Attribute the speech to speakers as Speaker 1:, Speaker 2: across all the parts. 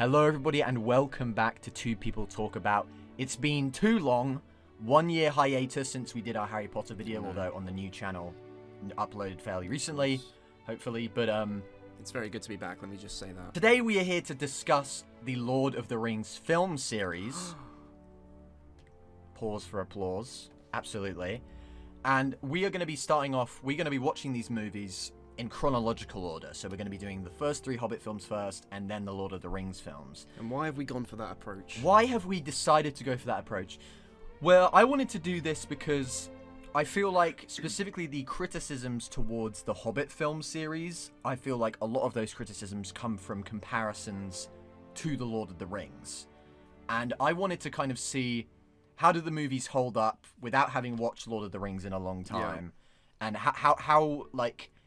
Speaker 1: Hello everybody and welcome back to Two People Talk About. It's been too long, 1 year hiatus since we did our Harry Potter video, although on the new channel, uploaded fairly recently, hopefully, but
Speaker 2: It's very good to be back, let me just say that.
Speaker 1: today we are here to discuss the Lord of the Rings film series. Pause for applause, absolutely. And we are going to be starting off, we're going to be watching these movies in chronological order. So we're going to be doing the first three Hobbit films first, and then the Lord of the Rings films.
Speaker 2: And why have we gone for that approach?
Speaker 1: Why have we decided to go for that approach? Well, I wanted to do this because I feel like, specifically the criticisms towards the Hobbit film series, I feel like a lot of those criticisms come from comparisons to the Lord of the Rings. And I wanted to kind of see, how do the movies hold up without having watched Lord of the Rings in a long time? Yeah. And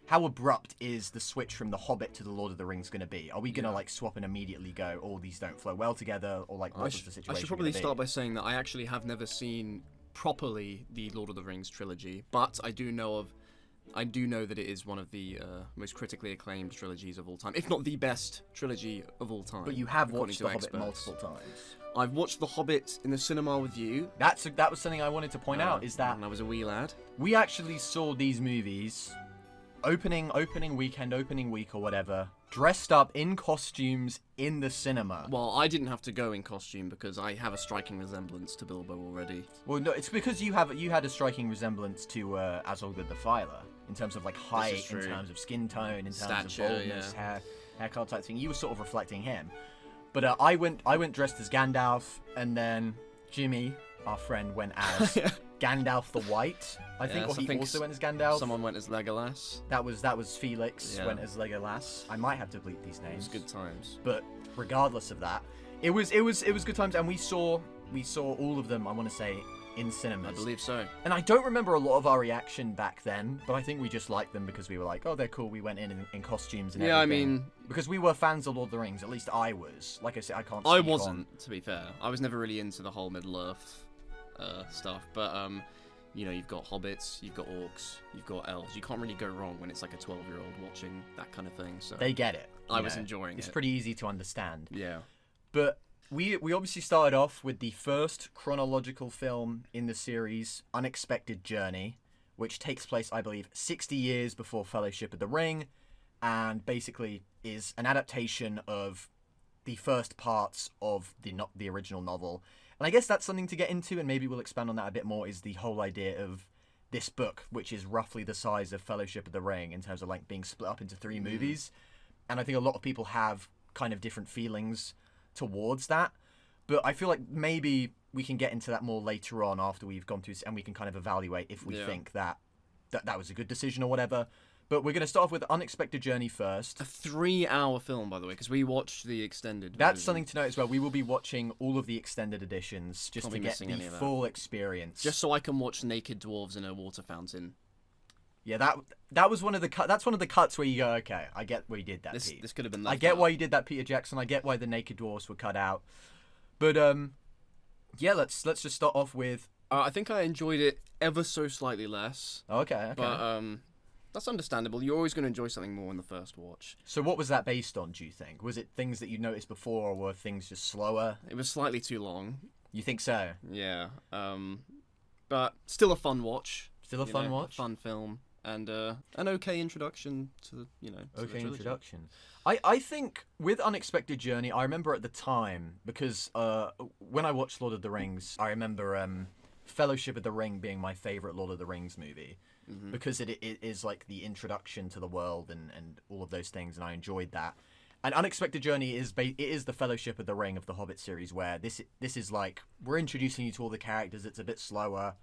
Speaker 1: how abrupt is the switch from The Hobbit to The Lord of the Rings going to be? Are we going to, swap and immediately go, oh, these don't flow well together? Or, what's the situation
Speaker 2: I should probably start by saying that I actually have never seen properly the Lord of the Rings trilogy, but I do know that it is one of the most critically acclaimed trilogies of all time, if not the best trilogy of all time.
Speaker 1: But you have watched The Hobbit multiple times.
Speaker 2: I've watched The Hobbit in the cinema with you.
Speaker 1: That was something I wanted to point out, is that
Speaker 2: when I was a wee lad.
Speaker 1: We actually saw these movies opening week or whatever, dressed up in costumes in the cinema.
Speaker 2: Well, I didn't have to go in costume because I have a striking resemblance to Bilbo already.
Speaker 1: Well, no, it's because you had a striking resemblance to Azogad the Filer in terms of height, in terms of skin tone, in terms
Speaker 2: stature,
Speaker 1: of boldness, haircut type thing. You were sort of reflecting him. But I went dressed as Gandalf, and then Jimmy, our friend, went as Gandalf the White. I think also went as Gandalf.
Speaker 2: Someone went as Legolas.
Speaker 1: That was Felix went as Legolas. I might have to bleep these names.
Speaker 2: It was good times.
Speaker 1: But regardless of that, it was good times, and we saw all of them, I want to say, in cinemas.
Speaker 2: I believe so.
Speaker 1: And I don't remember a lot of our reaction back then, but I think we just liked them because we were like, oh, they're cool. We went in costumes and everything.
Speaker 2: Yeah, I mean,
Speaker 1: because we were fans of Lord of the Rings. At least I was. Like I said, I can't.
Speaker 2: I wasn't, to be fair. I was never really into the whole Middle-earth stuff, but you've got hobbits, you've got orcs, you've got elves. You can't really go wrong when it's like a 12-year-old watching that kind of thing. So
Speaker 1: they get it.
Speaker 2: I was enjoying it.
Speaker 1: It's pretty easy to understand.
Speaker 2: Yeah.
Speaker 1: But we obviously started off with the first chronological film in the series, Unexpected Journey, which takes place, I believe, 60 years before Fellowship of the Ring, and basically is an adaptation of the first parts of the original novel. And I guess that's something to get into, and maybe we'll expand on that a bit more, is the whole idea of this book, which is roughly the size of Fellowship of the Ring in terms of being split up into three movies. And I think a lot of people have kind of different feelings towards that. But I feel like maybe we can get into that more later on after we've gone through, and we can kind of evaluate if we think that was a good decision or whatever. But we're going to start off with Unexpected Journey first.
Speaker 2: A 3-hour film, by the way, because we watched the extended version.
Speaker 1: That's something to note as well. We will be watching all of the extended editions just to get the full experience.
Speaker 2: Just so I can watch naked dwarves in a water fountain.
Speaker 1: Yeah, that was one of the that's one of the cuts where you go, okay, I get why you did that, Pete.
Speaker 2: This could have been
Speaker 1: I get why you did that, Peter Jackson. I get why the naked dwarves were cut out. But yeah, let's just start off with.
Speaker 2: I think I enjoyed it ever so slightly less.
Speaker 1: Okay.
Speaker 2: But that's understandable. You're always going to enjoy something more in the first watch.
Speaker 1: So what was that based on, do you think? Was it things that you noticed before, or were things just slower?
Speaker 2: It was slightly too long.
Speaker 1: You think so?
Speaker 2: Yeah. But still a fun watch.
Speaker 1: Still a fun watch?
Speaker 2: A fun film. And an okay introduction to the
Speaker 1: okay introduction. I think with Unexpected Journey, I remember at the time, because when I watched Lord of the Rings, I remember Fellowship of the Ring being my favourite Lord of the Rings movie. Mm-hmm. Because it is the introduction to the world and all of those things, and I enjoyed that. And Unexpected Journey is the Fellowship of the Ring of the Hobbit series, where this is we're introducing you to all the characters. It's a bit slower,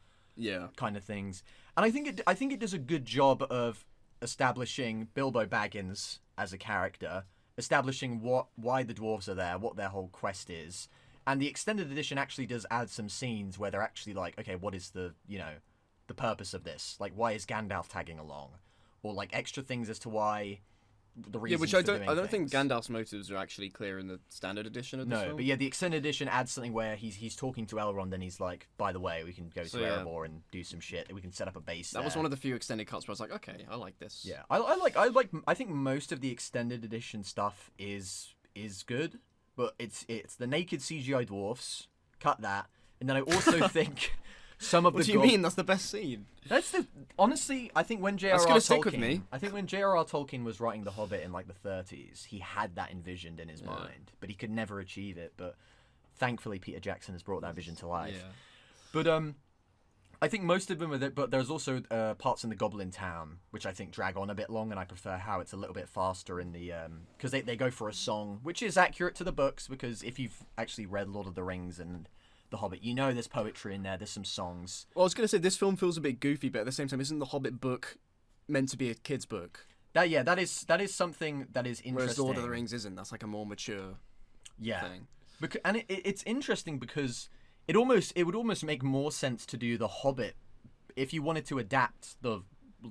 Speaker 1: kind of things. And I think it does a good job of establishing Bilbo Baggins as a character, establishing why the dwarves are there, what their whole quest is. And the extended edition actually does add some scenes where they're actually okay, what is the purpose of this? Why is Gandalf tagging along? Or extra things as to why the reasons.
Speaker 2: Yeah, which I don't think Gandalf's motives are actually clear in the standard edition of the film.
Speaker 1: But yeah, the extended edition adds something where he's talking to Elrond and he's like, by the way, we can go to Erebor and do some shit. We can set up a base there.
Speaker 2: That was one of the few extended cuts where I was like, okay, I like this.
Speaker 1: Yeah, I think most of the extended edition stuff is good. but it's the naked CGI dwarfs. Cut that. And then I also think some of
Speaker 2: What
Speaker 1: the
Speaker 2: do you mean? That's the best scene.
Speaker 1: honestly, I think when J.R.R.
Speaker 2: That's gonna
Speaker 1: Tolkien,
Speaker 2: stick with me.
Speaker 1: I think when J.R.R. Tolkien was writing The Hobbit in like the 30s, he had that envisioned in his mind, but he could never achieve it. But thankfully, Peter Jackson has brought that vision to life.
Speaker 2: Yeah.
Speaker 1: But I think most of them are there, but there's also parts in the Goblin Town which I think drag on a bit long, and I prefer how it's a little bit faster in the because they go for a song which is accurate to the books, because if you've actually read Lord of the Rings and The Hobbit, you know there's poetry in there, there's some songs.
Speaker 2: Well, I was gonna say this film feels a bit goofy, but at the same time, isn't the Hobbit book meant to be a kid's book?
Speaker 1: That is something that is interesting.
Speaker 2: Whereas Lord of the Rings isn't. That's like a more mature thing.
Speaker 1: And it's interesting because it would almost make more sense to do The Hobbit if you wanted to adapt the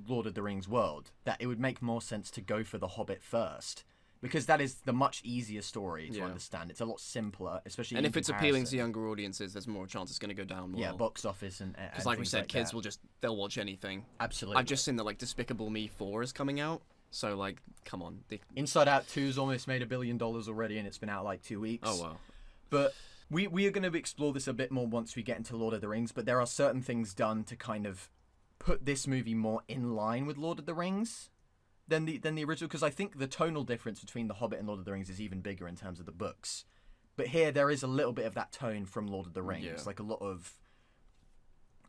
Speaker 1: Lord of the Rings world. That it would make more sense to go for The Hobbit first, because that is the much easier story to understand. It's a lot simpler, especially.
Speaker 2: And if it's appealing to younger audiences, there's more chance it's going to go down well.
Speaker 1: Yeah, box office and
Speaker 2: because like we said, kids they'll watch anything.
Speaker 1: Absolutely.
Speaker 2: I've just seen that like Despicable Me 4 is coming out, so like come on.
Speaker 1: Inside Out 2's almost made $1 billion already, and it's been out like 2 weeks.
Speaker 2: Oh wow.
Speaker 1: But we are going to explore this a bit more once we get into Lord of the Rings, but there are certain things done to kind of put this movie more in line with Lord of the Rings than the original, because I think the tonal difference between The Hobbit and Lord of the Rings is even bigger in terms of the books. But here there is a little bit of that tone from Lord of the Rings, like a lot of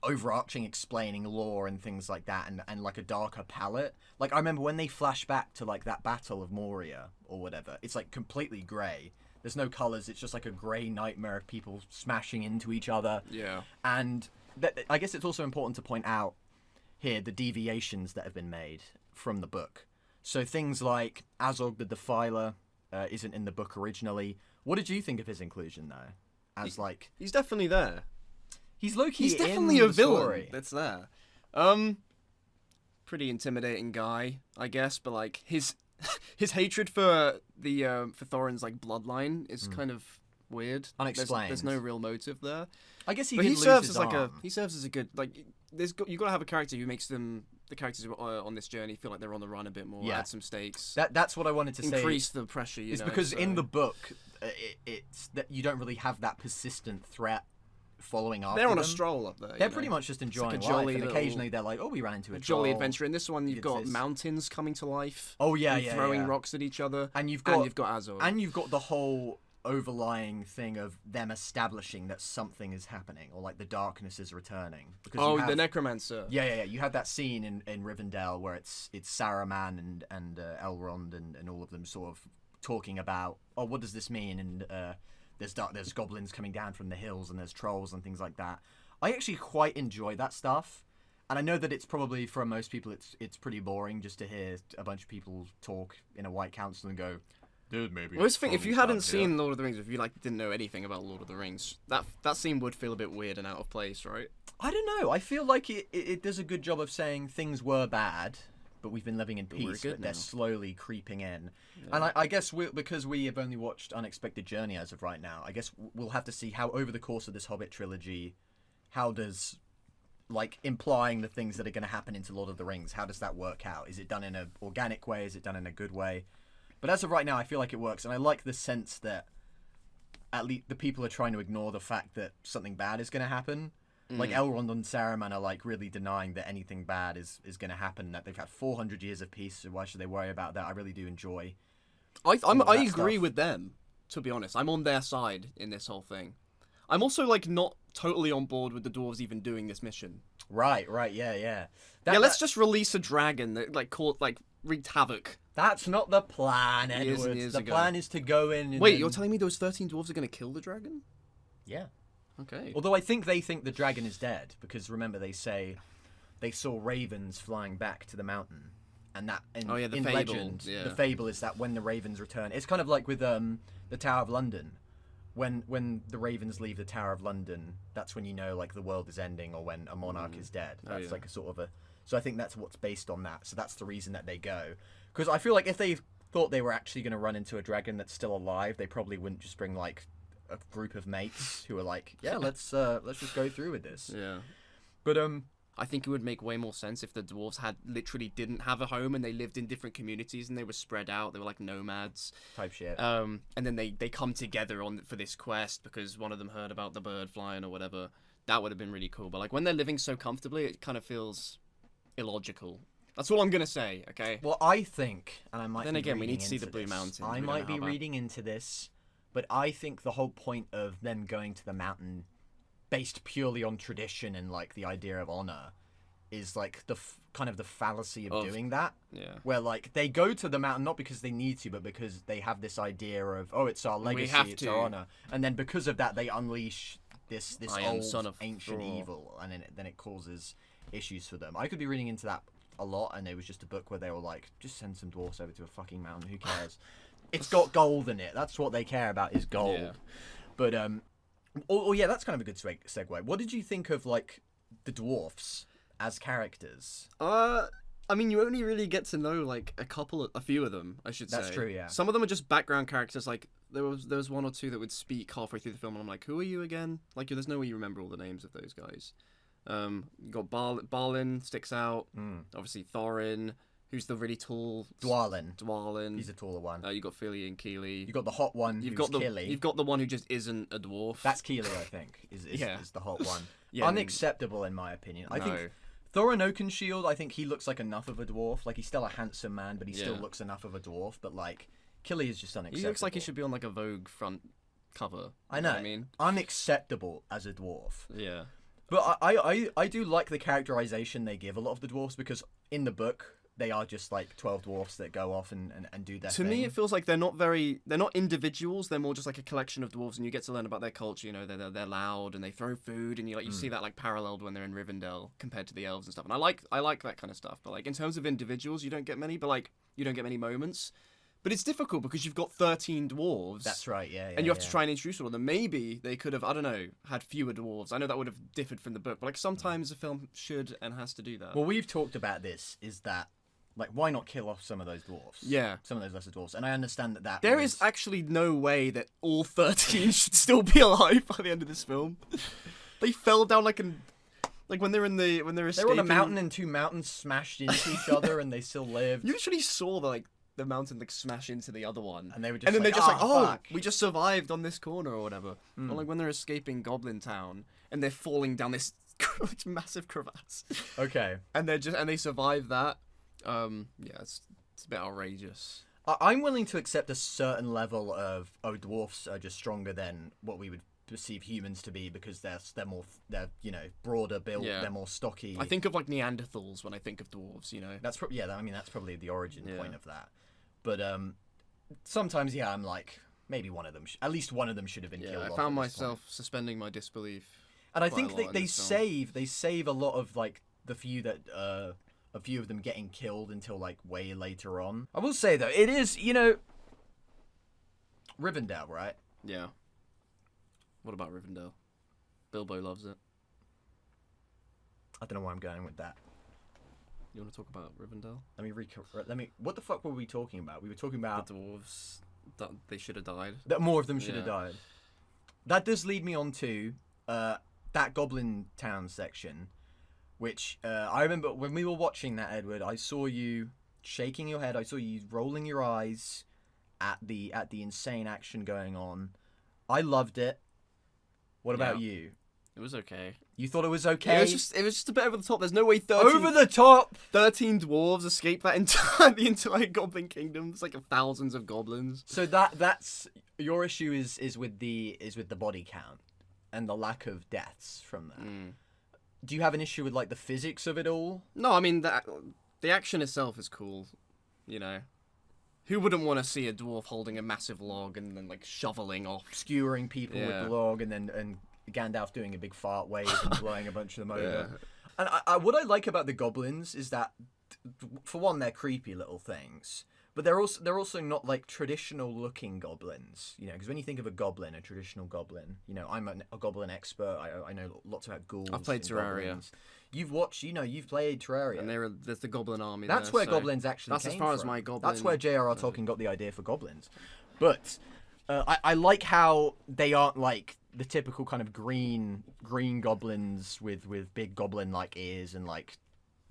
Speaker 1: overarching explaining lore and things like that, and like a darker palette. Like I remember when they flash back to like that Battle of Moria or whatever, it's like completely grey. There's no colours, it's just like a grey nightmare of people smashing into each other.
Speaker 2: Yeah.
Speaker 1: And I guess it's also important to point out here the deviations that have been made from the book. So things like Azog the Defiler isn't in the book originally. What did you think of his inclusion though? As like
Speaker 2: he's definitely there.
Speaker 1: He's low-key
Speaker 2: He's definitely
Speaker 1: in
Speaker 2: a
Speaker 1: the
Speaker 2: villain
Speaker 1: story.
Speaker 2: that's there. Pretty intimidating guy, I guess, but like his hatred for the for Thorin's like bloodline is kind of weird.
Speaker 1: Unexplained.
Speaker 2: There's no real motive there.
Speaker 1: I guess he
Speaker 2: But
Speaker 1: did
Speaker 2: he
Speaker 1: lose
Speaker 2: serves
Speaker 1: his
Speaker 2: as like
Speaker 1: arm.
Speaker 2: he serves as a good like. You got to have a character who makes the characters on this journey feel like they're on the run a bit more.
Speaker 1: Yeah.
Speaker 2: Add some stakes.
Speaker 1: That's what I wanted to say.
Speaker 2: Increase the pressure.
Speaker 1: It's because in the book, it's that you don't really have that persistent threat following after
Speaker 2: they're on
Speaker 1: them.
Speaker 2: a stroll up there.
Speaker 1: They're pretty much just enjoying
Speaker 2: like a
Speaker 1: life,
Speaker 2: jolly
Speaker 1: and
Speaker 2: little-
Speaker 1: occasionally they're like, "Oh, we ran into a
Speaker 2: jolly
Speaker 1: troll."
Speaker 2: adventure. In this one, you've got
Speaker 1: this.
Speaker 2: mountains coming to life.
Speaker 1: Oh yeah,
Speaker 2: and
Speaker 1: yeah,
Speaker 2: throwing
Speaker 1: yeah.
Speaker 2: rocks at each other,
Speaker 1: And you've got
Speaker 2: Azor.
Speaker 1: and you've got the whole overlying thing of them establishing that something is happening, or like the darkness is returning. Because you have,
Speaker 2: the necromancer.
Speaker 1: yeah. You had that scene in Rivendell where it's Saruman and Elrond and all of them sort of talking about, oh, what does this mean? And there's goblins coming down from the hills, and there's trolls and things like that. I actually quite enjoy that stuff, and I know that it's probably for most people it's pretty boring just to hear a bunch of people talk in a White Council and go, dude, maybe.
Speaker 2: I always think if you hadn't seen Lord of the Rings, if you like didn't know anything about Lord of the Rings, that scene would feel a bit weird and out of place, right?
Speaker 1: I don't know. I feel like it does a good job of saying things were bad, but we've been living in peace.
Speaker 2: good
Speaker 1: But they're
Speaker 2: now.
Speaker 1: slowly creeping in. Yeah. And I guess because we have only watched Unexpected Journey as of right now, I guess we'll have to see how over the course of this Hobbit trilogy, how does, like, implying the things that are going to happen into Lord of the Rings, how does that work out? Is it done in an organic way? Is it done in a good way? But as of right now, I feel like it works. And I like the sense that at least the people are trying to ignore the fact that something bad is going to happen. Like Elrond and Saruman are like really denying that anything bad is going to happen. That they've had 400 years of peace, so why should they worry about that? I really do enjoy.
Speaker 2: I agree
Speaker 1: stuff.
Speaker 2: with them. To be honest, I'm on their side in this whole thing. I'm also like not totally on board with the dwarves even doing this mission.
Speaker 1: Right, yeah.
Speaker 2: Let's just release a dragon that wreaked havoc.
Speaker 1: That's not the plan,
Speaker 2: Years and
Speaker 1: Edwards.
Speaker 2: years
Speaker 1: The
Speaker 2: ago.
Speaker 1: plan is to go in. And
Speaker 2: Wait,
Speaker 1: then...
Speaker 2: you're telling me those 13 dwarves are going to kill the dragon?
Speaker 1: Yeah.
Speaker 2: Okay.
Speaker 1: Although I think they think the dragon is dead, because remember they say they saw ravens flying back to the mountain, and that in
Speaker 2: the fable,
Speaker 1: legend, the fable is that when the ravens return, it's kind of like with the Tower of London. When the ravens leave the Tower of London, that's when you know like the world is ending, or when a monarch is dead. That's like a sort of a. So I think that's what's based on that. So that's the reason that they go. Because I feel like if they thought they were actually going to run into a dragon that's still alive, they probably wouldn't just bring like a group of mates who are like, yeah, let's just go through with this.
Speaker 2: Yeah.
Speaker 1: But
Speaker 2: I think it would make way more sense if the dwarves literally didn't have a home and they lived in different communities and they were spread out. They were like nomads.
Speaker 1: Type shit.
Speaker 2: And then they come together for this quest because one of them heard about the bird flying or whatever. That would have been really cool. But like when they're living so comfortably, it kind of feels illogical. That's all I'm gonna say. Okay.
Speaker 1: Well, I think, and I might.
Speaker 2: Then
Speaker 1: be
Speaker 2: again, we
Speaker 1: reading
Speaker 2: need to see
Speaker 1: into
Speaker 2: the Blue
Speaker 1: this.
Speaker 2: Mountains.
Speaker 1: I
Speaker 2: We don't
Speaker 1: might
Speaker 2: know
Speaker 1: be
Speaker 2: how bad.
Speaker 1: reading into this, but I think the whole point of them going to the mountain, based purely on tradition and like the idea of honor, is like the kind of the fallacy of doing that.
Speaker 2: Yeah.
Speaker 1: Where like they go to the mountain not because they need to, but because they have this idea of it's our legacy,
Speaker 2: have
Speaker 1: it's
Speaker 2: to.
Speaker 1: our honor, and then because of that they unleash this
Speaker 2: I am
Speaker 1: old
Speaker 2: son of
Speaker 1: ancient
Speaker 2: Thor.
Speaker 1: evil, and then it causes issues for them. I could be reading into that a lot, and it was just a book where they were like, just send some dwarfs over to a fucking mountain, who cares? It's got gold in it. That's what they care about, is gold.
Speaker 2: Yeah.
Speaker 1: But yeah, that's kind of a good segue. What did you think of like the dwarfs as characters?
Speaker 2: I mean, you only really get to know like a few of them, I should say.
Speaker 1: That's true, yeah.
Speaker 2: Some of them are just background characters. Like there was one or two that would speak halfway through the film, and I'm like, who are you again? Like, there's no way you remember all the names of those guys. You got Balin sticks out. Obviously Thorin, who's the really tall. Dwalin.
Speaker 1: He's a taller one.
Speaker 2: You got Philly and Keely.
Speaker 1: You got the hot one.
Speaker 2: You've
Speaker 1: who's
Speaker 2: got
Speaker 1: Killy.
Speaker 2: You've got the one who just isn't a dwarf.
Speaker 1: That's Keely, I think. Is the hot one.
Speaker 2: Yeah,
Speaker 1: unacceptable in my opinion. I
Speaker 2: No.
Speaker 1: think Thorin Oakenshield, I think he looks like enough of a dwarf. Like, he's still a handsome man, but he still looks enough of a dwarf. But like, Killy is just unacceptable.
Speaker 2: He looks like he should be on like a Vogue front cover.
Speaker 1: I know.
Speaker 2: What I mean,
Speaker 1: unacceptable as a dwarf.
Speaker 2: yeah.
Speaker 1: But I do like the characterization they give a lot of the dwarves, because in the book they are just like 12 dwarfs that go off and do their thing.
Speaker 2: To me, it feels like they're not individuals. They're more just like a collection of dwarves, and you get to learn about their culture. You know, they're loud and they throw food, and you see that like paralleled when they're in Rivendell compared to the elves and stuff. And I like that kind of stuff. But like in terms of individuals, you don't get many. But like you don't get many moments. But it's difficult because you've got 13 dwarves.
Speaker 1: That's right, yeah.
Speaker 2: And you have to try and introduce all of them. Maybe they could have, I don't know, had fewer dwarves. I know that would have differed from the book, but like sometimes a film should and has to do that.
Speaker 1: Well, we've talked about this, is that, like, why not kill off some of those dwarves?
Speaker 2: Yeah.
Speaker 1: Some of those lesser dwarves. And I understand that
Speaker 2: There is actually no way that all 13 should still be alive by the end of this film. They fell down like when they're escaping.
Speaker 1: They were on a mountain and two mountains smashed into each other and they still lived.
Speaker 2: You literally saw the mountain like smash into the other one,
Speaker 1: And they were just
Speaker 2: and then
Speaker 1: like,
Speaker 2: they're just like,
Speaker 1: "Oh,
Speaker 2: oh,
Speaker 1: fuck."
Speaker 2: we just survived on this corner or whatever. Or like when they're escaping Goblin Town and they're falling down this massive crevasse.
Speaker 1: Okay.
Speaker 2: And they survive that. Yeah, it's a bit outrageous.
Speaker 1: I'm willing to accept a certain level of, dwarfs are just stronger than what we would perceive humans to be, because they're more, broader built,
Speaker 2: Yeah.
Speaker 1: they're more stocky.
Speaker 2: I think of like Neanderthals when I think of dwarves, you know.
Speaker 1: That's that's probably the origin point of that. But sometimes, I'm like, maybe one of them, at least one of them should have been killed.
Speaker 2: I
Speaker 1: off
Speaker 2: found
Speaker 1: at this
Speaker 2: myself
Speaker 1: point.
Speaker 2: suspending my disbelief.
Speaker 1: And I
Speaker 2: quite a
Speaker 1: think
Speaker 2: lot in
Speaker 1: they
Speaker 2: this film.
Speaker 1: save a lot of like the few that a few of them getting killed until like way later on. I will say though, it is Rivendell, right?
Speaker 2: Yeah. What about Rivendell? Bilbo loves it.
Speaker 1: I don't know where I'm going with that.
Speaker 2: You want to talk about Rivendell?
Speaker 1: Let me. What the fuck were we talking about? We were talking about
Speaker 2: The dwarves, that they should have died.
Speaker 1: that more of them should have
Speaker 2: Yeah.
Speaker 1: died. That does lead me on to that Goblin Town section, which I remember when we were watching that, Edward. I saw you shaking your head. I saw you rolling your eyes at the insane action going on. I loved it. What about you?
Speaker 2: It was okay.
Speaker 1: You thought it was okay?
Speaker 2: It was just a bit over the top. There's no way 13,
Speaker 1: Over the top.
Speaker 2: 13 dwarves escape the entire Goblin Kingdom. There's like thousands of goblins.
Speaker 1: So that's your issue is with the body count and the lack of deaths from that. Do you have an issue with like the physics of it all?
Speaker 2: No, I mean the action itself is cool. You know, who wouldn't want to see a dwarf holding a massive log and then like shoveling off?
Speaker 1: Skewering people with
Speaker 2: Yeah.
Speaker 1: the log and Gandalf doing a big fart wave and blowing a bunch of them over.
Speaker 2: Yeah.
Speaker 1: And what I like about the goblins is that, for one, they're creepy little things, but they're also not like traditional looking goblins. You know, because when you think of a traditional goblin, I'm a goblin expert. I know lots about ghouls.
Speaker 2: I've played
Speaker 1: and
Speaker 2: Terraria.
Speaker 1: goblins. You've watched, you've played Terraria.
Speaker 2: And there's the Goblin Army.
Speaker 1: That's
Speaker 2: there,
Speaker 1: where
Speaker 2: so
Speaker 1: goblins actually
Speaker 2: That's
Speaker 1: came
Speaker 2: as far
Speaker 1: from.
Speaker 2: as my goblin.
Speaker 1: That's where J.R.R. Tolkien got the idea for goblins. But I like how they aren't like the typical kind of green goblins with big goblin like ears and like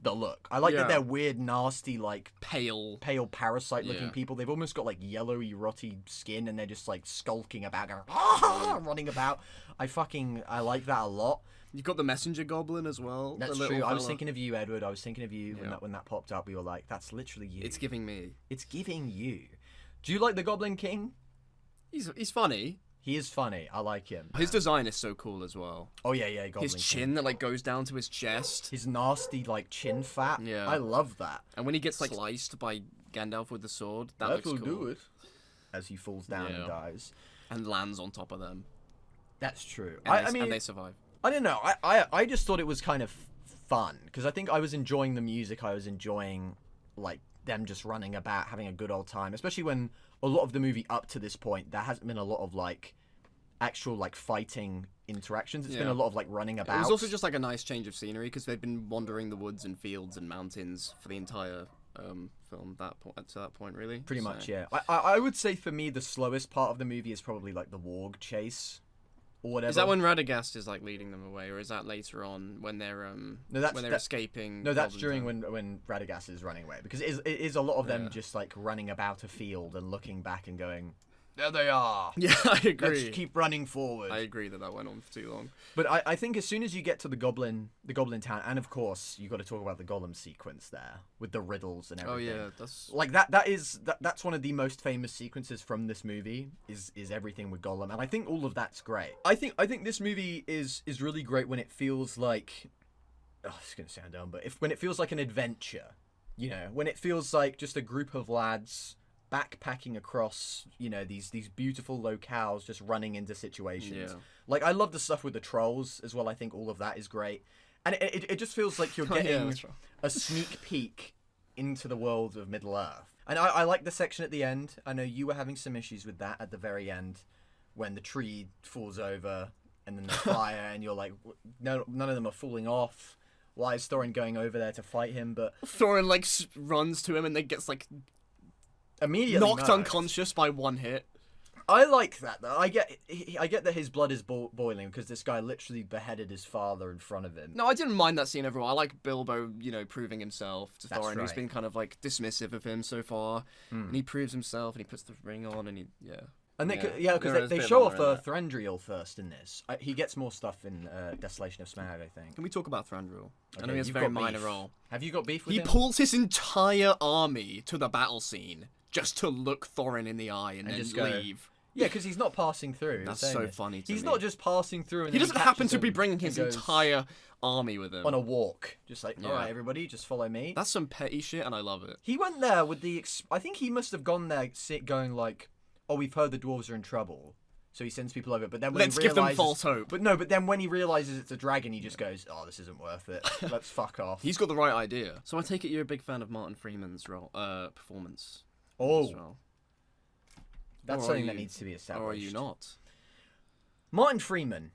Speaker 1: the look. I like that they're weird, nasty, like
Speaker 2: Pale
Speaker 1: parasite looking
Speaker 2: Yeah.
Speaker 1: people. They've almost got like yellowy, rotty skin, and they're just like skulking about, going, running about. I like that a lot.
Speaker 2: You've got the messenger goblin as well.
Speaker 1: That's
Speaker 2: the little
Speaker 1: true. I was
Speaker 2: fella.
Speaker 1: thinking of you, Edward. I was thinking of you
Speaker 2: Yeah.
Speaker 1: when that popped up. We were like, that's literally you.
Speaker 2: It's giving me.
Speaker 1: It's giving you. Do you like the Goblin King?
Speaker 2: He's funny.
Speaker 1: He is funny. I like him.
Speaker 2: His design is so cool as well.
Speaker 1: Oh yeah, Goblin
Speaker 2: His
Speaker 1: King.
Speaker 2: chin that like goes down to his chest.
Speaker 1: His nasty like chin fat.
Speaker 2: Yeah.
Speaker 1: I love that.
Speaker 2: And when he gets like sliced by Gandalf with the sword, that looks cool.
Speaker 1: it. As he falls down and dies.
Speaker 2: And lands on top of them.
Speaker 1: That's true.
Speaker 2: And
Speaker 1: I mean,
Speaker 2: they survive.
Speaker 1: I don't know. I just thought it was kind of fun because I think I was enjoying the music. I was enjoying like them just running about, having a good old time. Especially when a lot of the movie up to this point, there hasn't been a lot of like actual like fighting interactions. It's been a lot of like running about.
Speaker 2: It was also just like a nice change of scenery because they'd been wandering the woods and fields and mountains for the entire film to that point really.
Speaker 1: Pretty much, yeah. I would say for me the slowest part of the movie is probably like the warg chase or whatever.
Speaker 2: Is that when Radagast is like leading them away, or is that later on when they're escaping?
Speaker 1: No, that's
Speaker 2: Goblin
Speaker 1: during
Speaker 2: Town?
Speaker 1: when Radagast is running away, because it is a lot of them
Speaker 2: Yeah.
Speaker 1: just like running about a field and looking back and going, there they are.
Speaker 2: Yeah, I agree.
Speaker 1: Let's keep running forward.
Speaker 2: I agree that went on for too long.
Speaker 1: But I think as soon as you get to the Goblin Town, and of course you got to talk about the Gollum sequence there with the riddles and everything.
Speaker 2: Oh yeah, that's
Speaker 1: Like that's one of the most famous sequences from this movie is everything with Gollum, and I think all of that's great. I think this movie is really great when it feels like, it's gonna sound dumb, but when it feels like an adventure, you know, when it feels like just a group of lads backpacking across, you know, these beautiful locales, just running into situations.
Speaker 2: Yeah.
Speaker 1: Like I love the stuff with the trolls as well. I think all of that is great, and it just feels like you're getting
Speaker 2: that's right.
Speaker 1: a sneak peek into the world of Middle Earth. And I like the section at the end. I know you were having some issues with that at the very end when the tree falls over and then the fire and you're like, no, none of them are falling off. Why is Thorin going over there to fight him? But
Speaker 2: Thorin like runs to him and then gets like
Speaker 1: immediately
Speaker 2: knocked
Speaker 1: murked.
Speaker 2: unconscious by one hit.
Speaker 1: I like that though. I get that his blood is boiling because this guy literally beheaded his father in front of him.
Speaker 2: No, I didn't mind that scene overall. I like Bilbo, you know, proving himself to
Speaker 1: That's
Speaker 2: Thorin, who's
Speaker 1: right.
Speaker 2: been kind of like dismissive of him so far, and he proves himself and he puts the ring on and
Speaker 1: And
Speaker 2: Yeah.
Speaker 1: because
Speaker 2: There is a
Speaker 1: they
Speaker 2: bit of
Speaker 1: show
Speaker 2: honour
Speaker 1: off
Speaker 2: in that.
Speaker 1: Thranduil first in this. He gets more stuff in Desolation of Smaug, I think.
Speaker 2: Can we talk about Thranduil? I know
Speaker 1: Okay,
Speaker 2: he has a
Speaker 1: you've
Speaker 2: very
Speaker 1: got
Speaker 2: minor
Speaker 1: beef.
Speaker 2: role.
Speaker 1: Have you got beef with
Speaker 2: He
Speaker 1: him?
Speaker 2: pulls his entire army to the battle scene just to look Thorin in the eye and then
Speaker 1: just go,
Speaker 2: leave.
Speaker 1: Yeah, because he's not passing through.
Speaker 2: That's
Speaker 1: saying
Speaker 2: so
Speaker 1: this.
Speaker 2: funny to
Speaker 1: He's
Speaker 2: me.
Speaker 1: not just passing through. And
Speaker 2: He
Speaker 1: then
Speaker 2: doesn't happen
Speaker 1: catches
Speaker 2: to be
Speaker 1: them
Speaker 2: bringing
Speaker 1: and
Speaker 2: his
Speaker 1: goes
Speaker 2: entire army with him.
Speaker 1: on a walk. Just like,
Speaker 2: Yeah.
Speaker 1: all right, everybody, just follow me.
Speaker 2: That's some petty shit, and I love it.
Speaker 1: He went there with the. I think he must have gone there going like, oh, we've heard the dwarves are in trouble. So he sends people over, but then when
Speaker 2: Let's
Speaker 1: he
Speaker 2: give them
Speaker 1: realizes,
Speaker 2: false hope.
Speaker 1: But then when he realizes it's a dragon, he just goes, "Oh, this isn't worth it. Let's fuck off."
Speaker 2: He's got the right idea. So I take it you're a big fan of Martin Freeman's performance.
Speaker 1: Oh,
Speaker 2: as well.
Speaker 1: that's
Speaker 2: Or are
Speaker 1: something that
Speaker 2: you-
Speaker 1: needs to be established.
Speaker 2: Or are you not?
Speaker 1: Martin Freeman.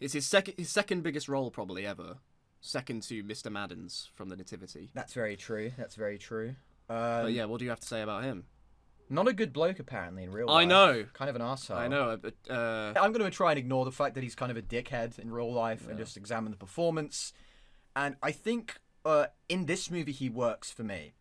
Speaker 2: It's his second biggest role probably ever. Second to Mr. Madden's from the Nativity.
Speaker 1: That's very true. That's very true.
Speaker 2: But yeah, what do you have to say about him?
Speaker 1: Not a good bloke apparently in real life.
Speaker 2: I know.
Speaker 1: Kind of an arsehole.
Speaker 2: I know, but
Speaker 1: I'm going to try and ignore the fact that he's kind of a dickhead in real life and
Speaker 2: Yeah.
Speaker 1: just examine the performance. And I think in this movie he works for me.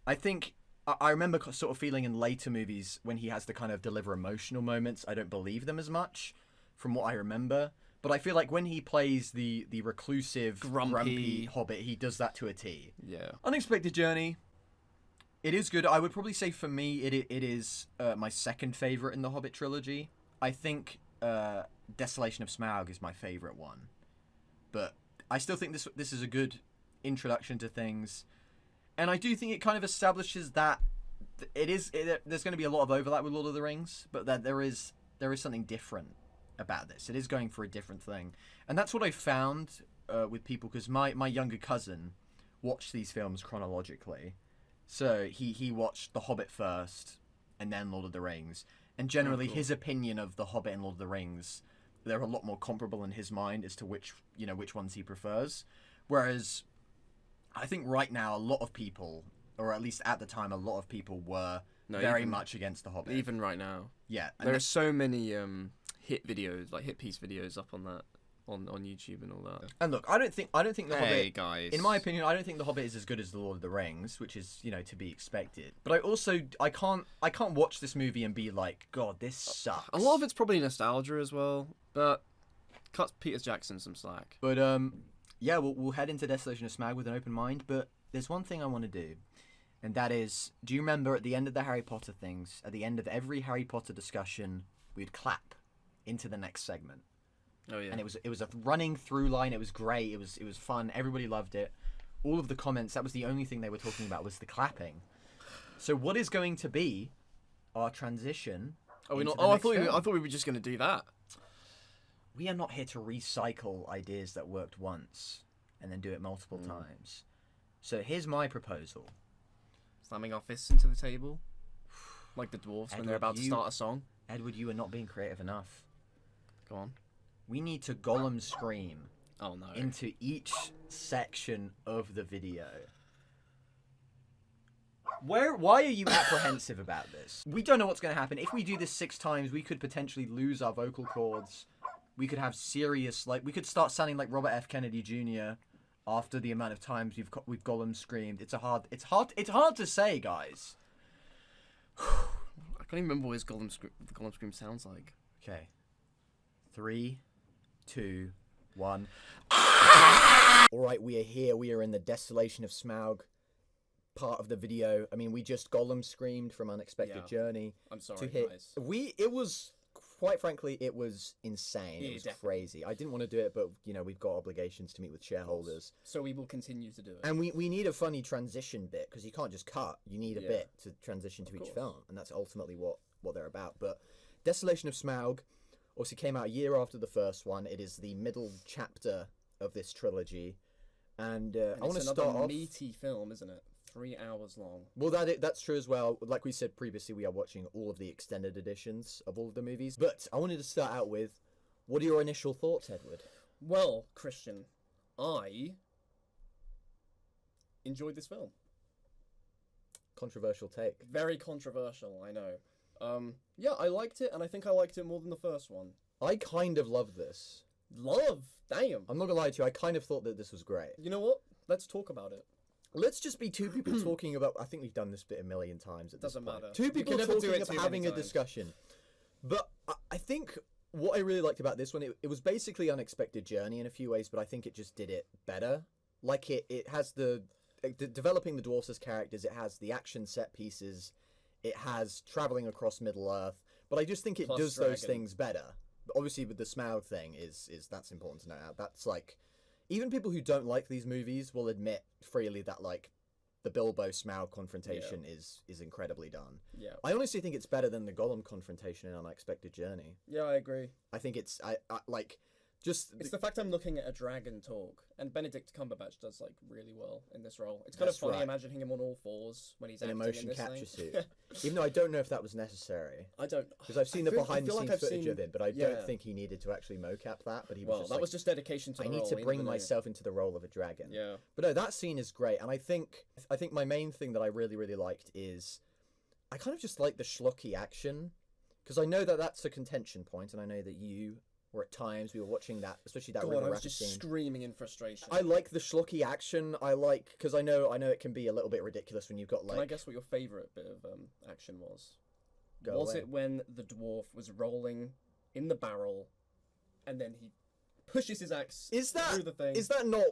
Speaker 1: I think I remember sort of feeling in later movies when he has to kind of deliver emotional moments, I don't believe them as much from what I remember. But I feel like when he plays the reclusive, grumpy hobbit, he does that to a T.
Speaker 2: yeah.
Speaker 1: Unexpected Journey. It is good. I would probably say for me, it is my second favorite in the Hobbit trilogy. I think Desolation of Smaug is my favorite one, but I still think this is a good introduction to things, and I do think it kind of establishes that there's going to be a lot of overlap with Lord of the Rings, but that there is something different about this. It is going for a different thing, and that's what I found with people, because my younger cousin watched these films chronologically. So he watched The Hobbit first, and then Lord of the Rings. And generally, his opinion of The Hobbit and Lord of the Rings, they're a lot more comparable in his mind as to which ones he prefers. Whereas, I think right now a lot of people, or at least at the time, a lot of people were
Speaker 2: No,
Speaker 1: very
Speaker 2: even-
Speaker 1: much against The Hobbit.
Speaker 2: Even right now,
Speaker 1: Yeah. And
Speaker 2: there are so many hit videos, like hit piece videos, up on that on YouTube and all that.
Speaker 1: and look, I don't think The
Speaker 2: Hey
Speaker 1: Hobbit.
Speaker 2: guys,
Speaker 1: In my opinion, I don't think The Hobbit is as good as The Lord of the Rings, which is, to be expected. But I can't watch this movie and be like, God, this sucks.
Speaker 2: a lot of it's probably nostalgia as well, but cut Peter Jackson some slack.
Speaker 1: But yeah, we'll head into Desolation of Smaug with an open mind. But there's one thing I want to do, and that is, do you remember at the end of the Harry Potter things, at the end of every Harry Potter discussion, we'd clap into the next segment.
Speaker 2: Oh yeah.
Speaker 1: And it was a running through line. It was great. It was fun. Everybody loved it. All of the comments, that was the only thing they were talking about, was the clapping. So what is going to be our transition?
Speaker 2: Are we
Speaker 1: into
Speaker 2: not?
Speaker 1: the
Speaker 2: Oh, I
Speaker 1: next
Speaker 2: thought
Speaker 1: film?
Speaker 2: we were just gonna do that.
Speaker 1: We are not here to recycle ideas that worked once and then do it multiple times. So here's my proposal.
Speaker 2: Slamming our fists into the table, like the dwarves when
Speaker 1: Edward,
Speaker 2: they're about to start a song.
Speaker 1: Edward, you are not being creative enough.
Speaker 2: Go on.
Speaker 1: We need to Gollum scream
Speaker 2: Oh no.
Speaker 1: into each section of the video. Why are you apprehensive about this? We don't know what's going to happen. If we do this 6 times, we could potentially lose our vocal cords. We could have serious, we could start sounding like Robert F. Kennedy Jr. after the amount of times we've Gollum screamed. It's hard to say, guys.
Speaker 2: I can't even remember what his Gollum scream sounds like.
Speaker 1: Okay. 3, 2, 1. All right, we are here. We are in the Desolation of Smaug part of the video. I mean, we just Gollum screamed from Unexpected
Speaker 2: Yeah.
Speaker 1: Journey
Speaker 2: I'm
Speaker 1: to
Speaker 2: sorry,
Speaker 1: hit.
Speaker 2: guys.
Speaker 1: It was, quite frankly, it was insane.
Speaker 2: Yeah,
Speaker 1: It was
Speaker 2: definitely.
Speaker 1: crazy. I didn't want to do it, but we've got obligations to meet with shareholders.
Speaker 2: So we will continue to do it.
Speaker 1: And we need a funny transition bit, because you can't just cut. You need a
Speaker 2: Yeah.
Speaker 1: bit to transition to each
Speaker 2: course.
Speaker 1: film, and that's ultimately what they're about. But Desolation of Smaug obviously came out a year after the first one. It is the middle chapter of this trilogy, and I want to
Speaker 2: it's
Speaker 1: start
Speaker 2: another
Speaker 1: off.
Speaker 2: meaty film, isn't it? 3 hours long.
Speaker 1: Well, that's true as well. Like we said previously, we are watching all of the extended editions of all of the movies. But I wanted to start out with, what are your initial thoughts, Edward?
Speaker 2: Well, Christian, I enjoyed this film.
Speaker 1: Controversial take.
Speaker 2: Very controversial, I know. Yeah, I liked it, and I think I liked it more than the first one.
Speaker 1: I kind of love this.
Speaker 2: Love, damn.
Speaker 1: I'm not gonna lie to you. I kind of thought that this was great.
Speaker 2: You know what? Let's talk about it.
Speaker 1: Let's just be two people talking about. I think we've done this bit a million times at
Speaker 2: Doesn't
Speaker 1: this point.
Speaker 2: matter.
Speaker 1: Two
Speaker 2: You
Speaker 1: people
Speaker 2: can never do
Speaker 1: talking
Speaker 2: it too
Speaker 1: about having
Speaker 2: many
Speaker 1: a
Speaker 2: times.
Speaker 1: discussion. But I think what I really liked about this one, it was basically Unexpected Journey in a few ways, but I think it just did it better. Like it has developing the dwarves as characters. It has the action set pieces. It has traveling across Middle Earth. But I just think it
Speaker 2: Plus
Speaker 1: does those
Speaker 2: dragon.
Speaker 1: things better. But obviously, with the Smaug thing, is that's important to know. That's like, even people who don't like these movies will admit freely that like the Bilbo Smaug confrontation is incredibly done.
Speaker 2: Yeah.
Speaker 1: I honestly think it's better than the Gollum confrontation in Unexpected Journey.
Speaker 2: Yeah, I agree.
Speaker 1: I think it's I like just
Speaker 2: It's the fact I'm looking at a dragon talk, and Benedict Cumberbatch does like really well in this role. It's kind
Speaker 1: That's
Speaker 2: of funny
Speaker 1: right.
Speaker 2: imagining him on all fours when he's
Speaker 1: an
Speaker 2: acting
Speaker 1: emotion
Speaker 2: in this
Speaker 1: capture
Speaker 2: thing.
Speaker 1: suit. Even though I don't know if that was necessary.
Speaker 2: I don't,
Speaker 1: Because I've seen
Speaker 2: I
Speaker 1: the
Speaker 2: feel- I
Speaker 1: behind the
Speaker 2: feel
Speaker 1: scenes
Speaker 2: like I've
Speaker 1: footage
Speaker 2: seen-
Speaker 1: of it, but I
Speaker 2: yeah.
Speaker 1: don't think he needed to actually mocap that. But he was
Speaker 2: Well,
Speaker 1: just
Speaker 2: that
Speaker 1: like,
Speaker 2: was just dedication to
Speaker 1: I
Speaker 2: the
Speaker 1: need
Speaker 2: role.
Speaker 1: to
Speaker 2: he
Speaker 1: bring
Speaker 2: didn't know.
Speaker 1: myself into the role of a dragon.
Speaker 2: Yeah.
Speaker 1: But no, that scene is great, and I think my main thing that I really, really liked is I kind of just like the schlocky action, because I know that that's a contention point, and I know that you were at times we were watching that, especially that
Speaker 2: God,
Speaker 1: river
Speaker 2: I was
Speaker 1: rapid
Speaker 2: just
Speaker 1: scene.
Speaker 2: screaming in frustration.
Speaker 1: I like the schlocky action. I like because I know it can be a little bit ridiculous when you've got
Speaker 2: Can I
Speaker 1: like.
Speaker 2: guess what your favourite bit of action was?
Speaker 1: Go
Speaker 2: Was
Speaker 1: away.
Speaker 2: it when the dwarf was rolling in the barrel, and then he pushes his axe
Speaker 1: Is that
Speaker 2: through the thing?
Speaker 1: is that not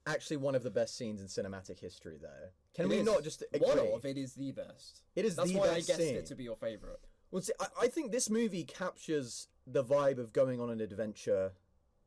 Speaker 1: actually one of the best scenes in cinematic history though? Can
Speaker 2: It
Speaker 1: we
Speaker 2: is.
Speaker 1: not just agree?
Speaker 2: One of it is the best.
Speaker 1: It is
Speaker 2: That's
Speaker 1: the
Speaker 2: why
Speaker 1: best
Speaker 2: I guessed
Speaker 1: scene.
Speaker 2: it to be your favourite.
Speaker 1: Well, see, I think this movie captures the vibe of going on an adventure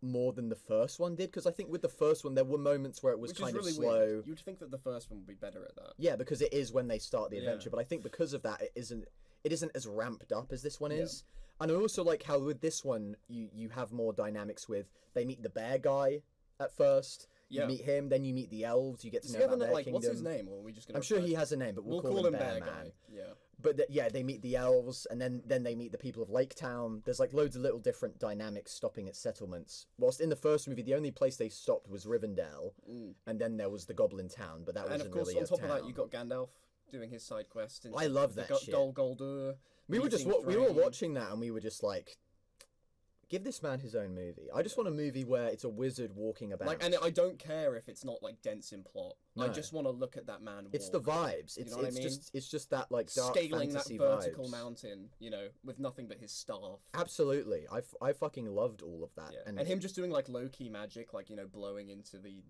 Speaker 1: more than the first one did, because I think with the first one there were moments where it was
Speaker 2: Which
Speaker 1: kind
Speaker 2: is really
Speaker 1: of slow.
Speaker 2: weird. You'd think that the first one would be better at that.
Speaker 1: Yeah, because it is when they start the
Speaker 2: Yeah.
Speaker 1: adventure, but I think because of that it isn't as ramped up as this one is. And I also like how with this one you have more dynamics with they meet the bear guy at first.
Speaker 2: Yeah.
Speaker 1: You meet him, then you meet the elves. You get to
Speaker 2: Does
Speaker 1: know
Speaker 2: he have
Speaker 1: about
Speaker 2: a
Speaker 1: their
Speaker 2: like? What's his
Speaker 1: kingdom.
Speaker 2: name? Or are we just gonna?
Speaker 1: I'm sure
Speaker 2: refer-
Speaker 1: he has a name, but we'll call him Bear Man.
Speaker 2: Guy. Yeah.
Speaker 1: But yeah, they meet the elves, and then they meet the people of Lake Town. There's like loads of little different dynamics stopping at settlements. Whilst in the first movie, the only place they stopped was Rivendell, and then there was the Goblin Town, but that
Speaker 2: And
Speaker 1: wasn't
Speaker 2: of course,
Speaker 1: really
Speaker 2: on
Speaker 1: a
Speaker 2: top of that,
Speaker 1: town.
Speaker 2: you got Gandalf. doing his side quest.
Speaker 1: I love that shit.
Speaker 2: Dol Guldur.
Speaker 1: We were watching that and we were just like, give this man his own movie. I just want a movie where it's a wizard walking about.
Speaker 2: Like, and I don't care if it's not like dense in plot.
Speaker 1: No.
Speaker 2: I just want to look at that man.
Speaker 1: It's the vibes. It's
Speaker 2: what I mean?
Speaker 1: it's just that like dark
Speaker 2: scaling that
Speaker 1: fantasy
Speaker 2: vertical
Speaker 1: vibes.
Speaker 2: mountain, with nothing but his staff.
Speaker 1: Absolutely, I fucking loved all of that.
Speaker 2: Yeah. And him just doing like low key magic, like blowing into the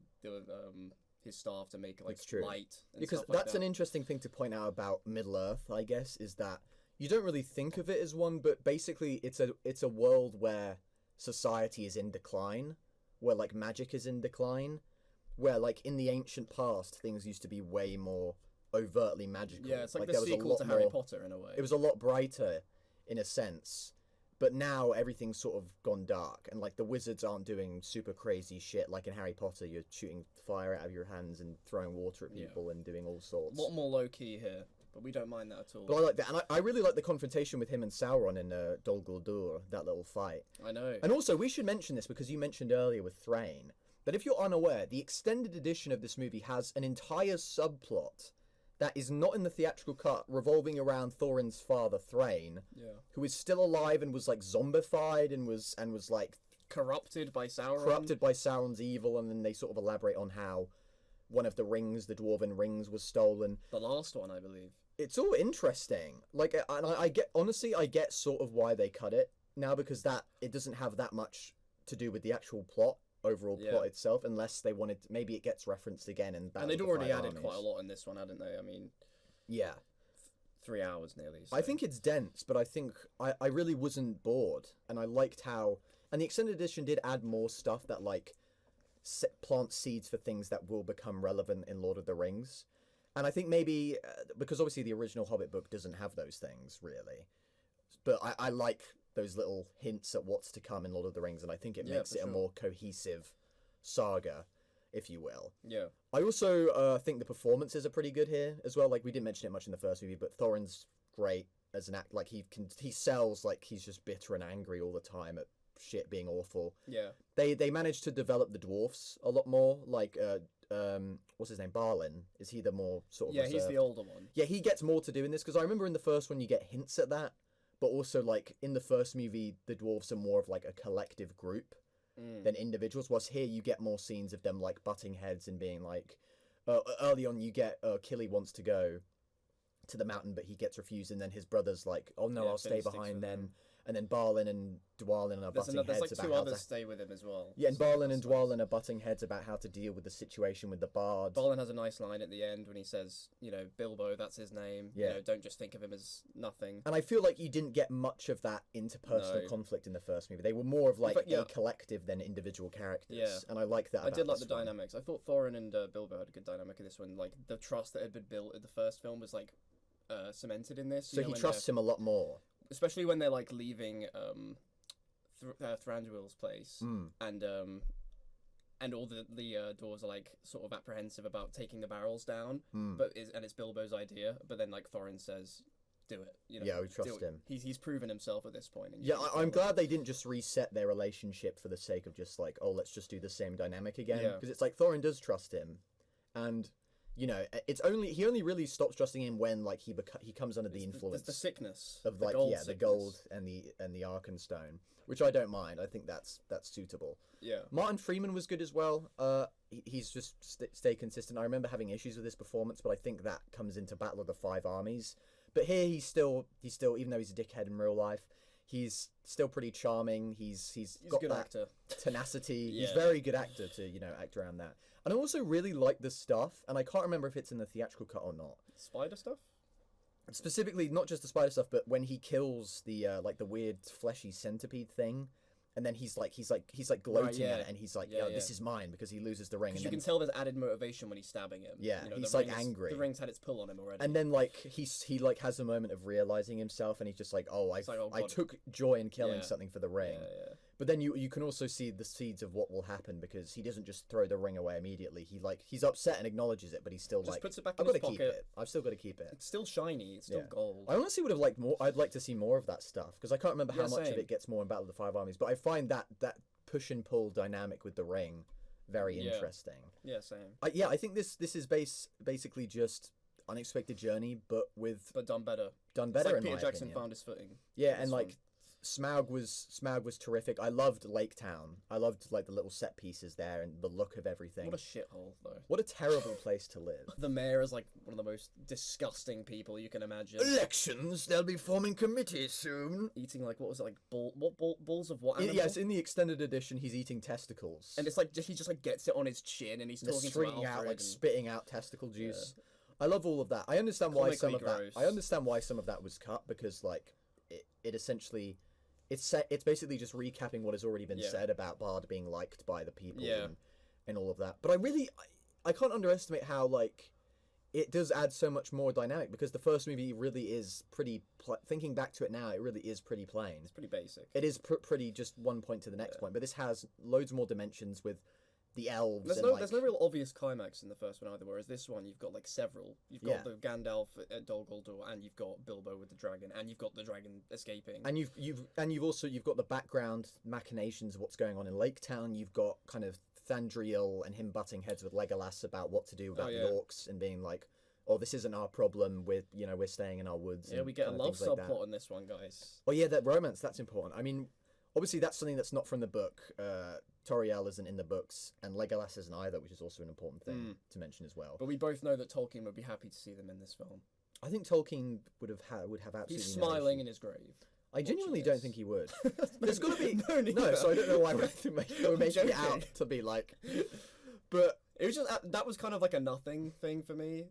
Speaker 2: his staff to make like light. And
Speaker 1: because
Speaker 2: stuff like
Speaker 1: that's
Speaker 2: that.
Speaker 1: an interesting thing to point out about Middle Earth, I guess, is that you don't really think of it as one, but basically it's a world where society is in decline, where like magic is in decline, where like in the ancient past things used to be way more overtly magical.
Speaker 2: Yeah, it's like the
Speaker 1: there was
Speaker 2: sequel to Harry Potter in a way.
Speaker 1: It was a lot brighter in a sense, but now everything's sort of gone dark, and like the wizards aren't doing super crazy shit like in Harry Potter. You're shooting fire out of your hands and throwing water at people and doing all sorts.
Speaker 2: A lot more low key here. But we don't mind that at all.
Speaker 1: But I like that, and I really like the confrontation with him and Sauron in Dol Guldur, that little fight.
Speaker 2: I know.
Speaker 1: And also, we should mention this because you mentioned earlier with Thrain, that if you're unaware, the extended edition of this movie has an entire subplot that is not in the theatrical cut, revolving around Thorin's father, Thrain, who is still alive and was like zombified and was like
Speaker 2: corrupted by Sauron.
Speaker 1: Corrupted by Sauron's evil, and then they sort of elaborate on how one of the rings, the dwarven rings, was stolen.
Speaker 2: The last one, I believe.
Speaker 1: It's all interesting. Like, and I get, honestly, I get sort of why they cut it now, because it doesn't have that much to do with the actual plot, overall plot itself, unless they wanted, maybe it gets referenced again in Battle
Speaker 2: And they'd
Speaker 1: of the
Speaker 2: already
Speaker 1: Five
Speaker 2: added
Speaker 1: Armies.
Speaker 2: quite a lot in this one, hadn't they? I mean,
Speaker 1: yeah.
Speaker 2: 3 hours nearly. So.
Speaker 1: I think it's dense, but I think I really wasn't bored, and I liked how, and the extended edition did add more stuff that like plant seeds for things that will become relevant in Lord of the Rings. And I think maybe, because obviously the original Hobbit book doesn't have those things, really. But I like those little hints at what's to come in Lord of the Rings, and I think it makes it a more cohesive saga, if you will.
Speaker 2: Yeah.
Speaker 1: I also think the performances are pretty good here as well. Like, we didn't mention it much in the first movie, but Thorin's great as an act. Like, he sells like he's just bitter and angry all the time at shit being awful.
Speaker 2: Yeah.
Speaker 1: They managed to develop the dwarfs a lot more, like what's his name, Balin? Is he the more sort of
Speaker 2: he's the older one.
Speaker 1: Yeah, he gets more to do in this, because I remember in the first one you get hints at that, but also like in the first movie the dwarfs are more of like a collective group than individuals, whilst here you get more scenes of them like butting heads and being like early on you get Killy wants to go to the mountain but he gets refused, and then his brother's like, oh no, I'll stay behind then. And then Balin and Dwalin are butting heads
Speaker 2: like
Speaker 1: about
Speaker 2: two
Speaker 1: how
Speaker 2: others
Speaker 1: to...
Speaker 2: stay with him as well.
Speaker 1: Yeah, and Balin and Dwalin are butting heads about how to deal with the situation with the bard.
Speaker 2: Balin has a nice line at the end when he says, Bilbo, that's his name.
Speaker 1: Yeah.
Speaker 2: Don't just think of him as nothing.
Speaker 1: And I feel like you didn't get much of that interpersonal conflict in the first movie. They were more of like a collective than individual characters. Yeah. And I like that
Speaker 2: I did like the dynamics. I thought Thorin and Bilbo had a good dynamic in this one. Like, the trust that had been built in the first film was like cemented in this.
Speaker 1: So he trusts him a lot more.
Speaker 2: Especially when they're like leaving Thranduil's place, and all the dwarves are like sort of apprehensive about taking the barrels down, but it's Bilbo's idea. But then like Thorin says, "Do it."
Speaker 1: Yeah, we trust him.
Speaker 2: He's proven himself at this point.
Speaker 1: Yeah, I'm glad they didn't just reset their relationship for the sake of just like, oh, let's just do the same dynamic again, because it's like Thorin does trust him, and. It's he only really stops trusting him when like he comes under the influence.
Speaker 2: The sickness
Speaker 1: of like the gold and the Arkenstone, which I don't mind. I think that's suitable.
Speaker 2: Yeah.
Speaker 1: Martin Freeman was good as well. He's just stay consistent. I remember having issues with his performance, but I think that comes into Battle of the Five Armies. But here he's still even though he's a dickhead in real life, he's still pretty charming. He's got
Speaker 2: a good
Speaker 1: that
Speaker 2: actor.
Speaker 1: Tenacity. He's a very good actor to act around that. And I also really like the stuff, and I can't remember if it's in the theatrical cut or not.
Speaker 2: Spider stuff?
Speaker 1: Specifically, not just the spider stuff, but when he kills the like the weird fleshy centipede thing, and then he's like gloating at it, and he's like, this is mine, because he loses the ring. And
Speaker 2: you can tell there's added motivation when he's stabbing him.
Speaker 1: Yeah, he's like angry.
Speaker 2: The ring's had its pull on him already.
Speaker 1: And then like he like has a moment of realizing himself, and he's just like, I took joy in killing something for the ring. Yeah. But then you can also see the seeds of what will happen, because he doesn't just throw the ring away immediately. He's upset and acknowledges it, but he's still
Speaker 2: just
Speaker 1: like,
Speaker 2: puts it back
Speaker 1: I've
Speaker 2: in
Speaker 1: got to
Speaker 2: his
Speaker 1: keep
Speaker 2: pocket.
Speaker 1: it. I've still got to keep it.
Speaker 2: It's still shiny. It's still gold.
Speaker 1: I honestly would have liked more. I'd like to see more of that stuff, because I can't remember how much of it gets more in Battle of the Five Armies. But I find that push and pull dynamic with the ring very interesting.
Speaker 2: Yeah, same.
Speaker 1: I think this is basically just Unexpected Journey, but
Speaker 2: done better.
Speaker 1: done
Speaker 2: It's
Speaker 1: better
Speaker 2: like
Speaker 1: in
Speaker 2: Peter
Speaker 1: my
Speaker 2: Jackson
Speaker 1: opinion.
Speaker 2: found his footing.
Speaker 1: Yeah,
Speaker 2: in
Speaker 1: and
Speaker 2: this
Speaker 1: like
Speaker 2: one.
Speaker 1: Smaug was terrific. I loved Lake Town. I loved like the little set pieces there and the look of everything.
Speaker 2: What a shithole, though.
Speaker 1: What a terrible place to live.
Speaker 2: The mayor is like one of the most disgusting people you can imagine.
Speaker 1: Elections. They'll be forming committees soon.
Speaker 2: Eating like what was it like balls of what animal?
Speaker 1: Yes, in the extended edition, he's eating testicles.
Speaker 2: And it's like he just like gets it on his chin and he's
Speaker 1: They're
Speaker 2: talking to
Speaker 1: stringing
Speaker 2: Alfred
Speaker 1: out, like
Speaker 2: and...
Speaker 1: spitting out testicle juice. I love all of that. I understand why some of
Speaker 2: Comically
Speaker 1: that. I
Speaker 2: gross.
Speaker 1: understand why some of that was cut because like it essentially. It's basically just recapping what has already been said about Bard being liked by the people and all of that. But I can't underestimate how like it does add so much more dynamic because the first movie really is pretty. Thinking back to it now, it really is pretty plain.
Speaker 2: It's pretty basic.
Speaker 1: It is pretty just one point to the next point, but this has loads more dimensions with the elves.
Speaker 2: There's no real obvious climax in the first one either. Whereas this one, you've got like several. You've got the Gandalf at Dol Guldur, and you've got Bilbo with the dragon, and you've got the dragon escaping.
Speaker 1: And you've also got the background machinations of what's going on in Lake Town. You've got kind of Thandriel and him butting heads with Legolas about what to do about the orcs and being like, "Oh, this isn't our problem. We're staying in our woods."
Speaker 2: Yeah,
Speaker 1: and
Speaker 2: we get a
Speaker 1: kind of
Speaker 2: love
Speaker 1: things like
Speaker 2: subplot in this one, guys.
Speaker 1: Oh yeah, that romance, that's important. I mean, obviously that's something that's not from the book. Toriel isn't in the books, and Legolas isn't either, which is also an important thing to mention as well.
Speaker 2: But we both know that Tolkien would be happy to see them in this film.
Speaker 1: I think Tolkien would have absolutely.
Speaker 2: He's
Speaker 1: no
Speaker 2: smiling
Speaker 1: issue.
Speaker 2: in his grave.
Speaker 1: I genuinely
Speaker 2: watching
Speaker 1: don't
Speaker 2: this.
Speaker 1: think he would. There's got to be
Speaker 2: neither.
Speaker 1: so I don't know why we're making it out
Speaker 2: joking.
Speaker 1: to be like. But
Speaker 2: It was just that was kind of like a nothing thing for me.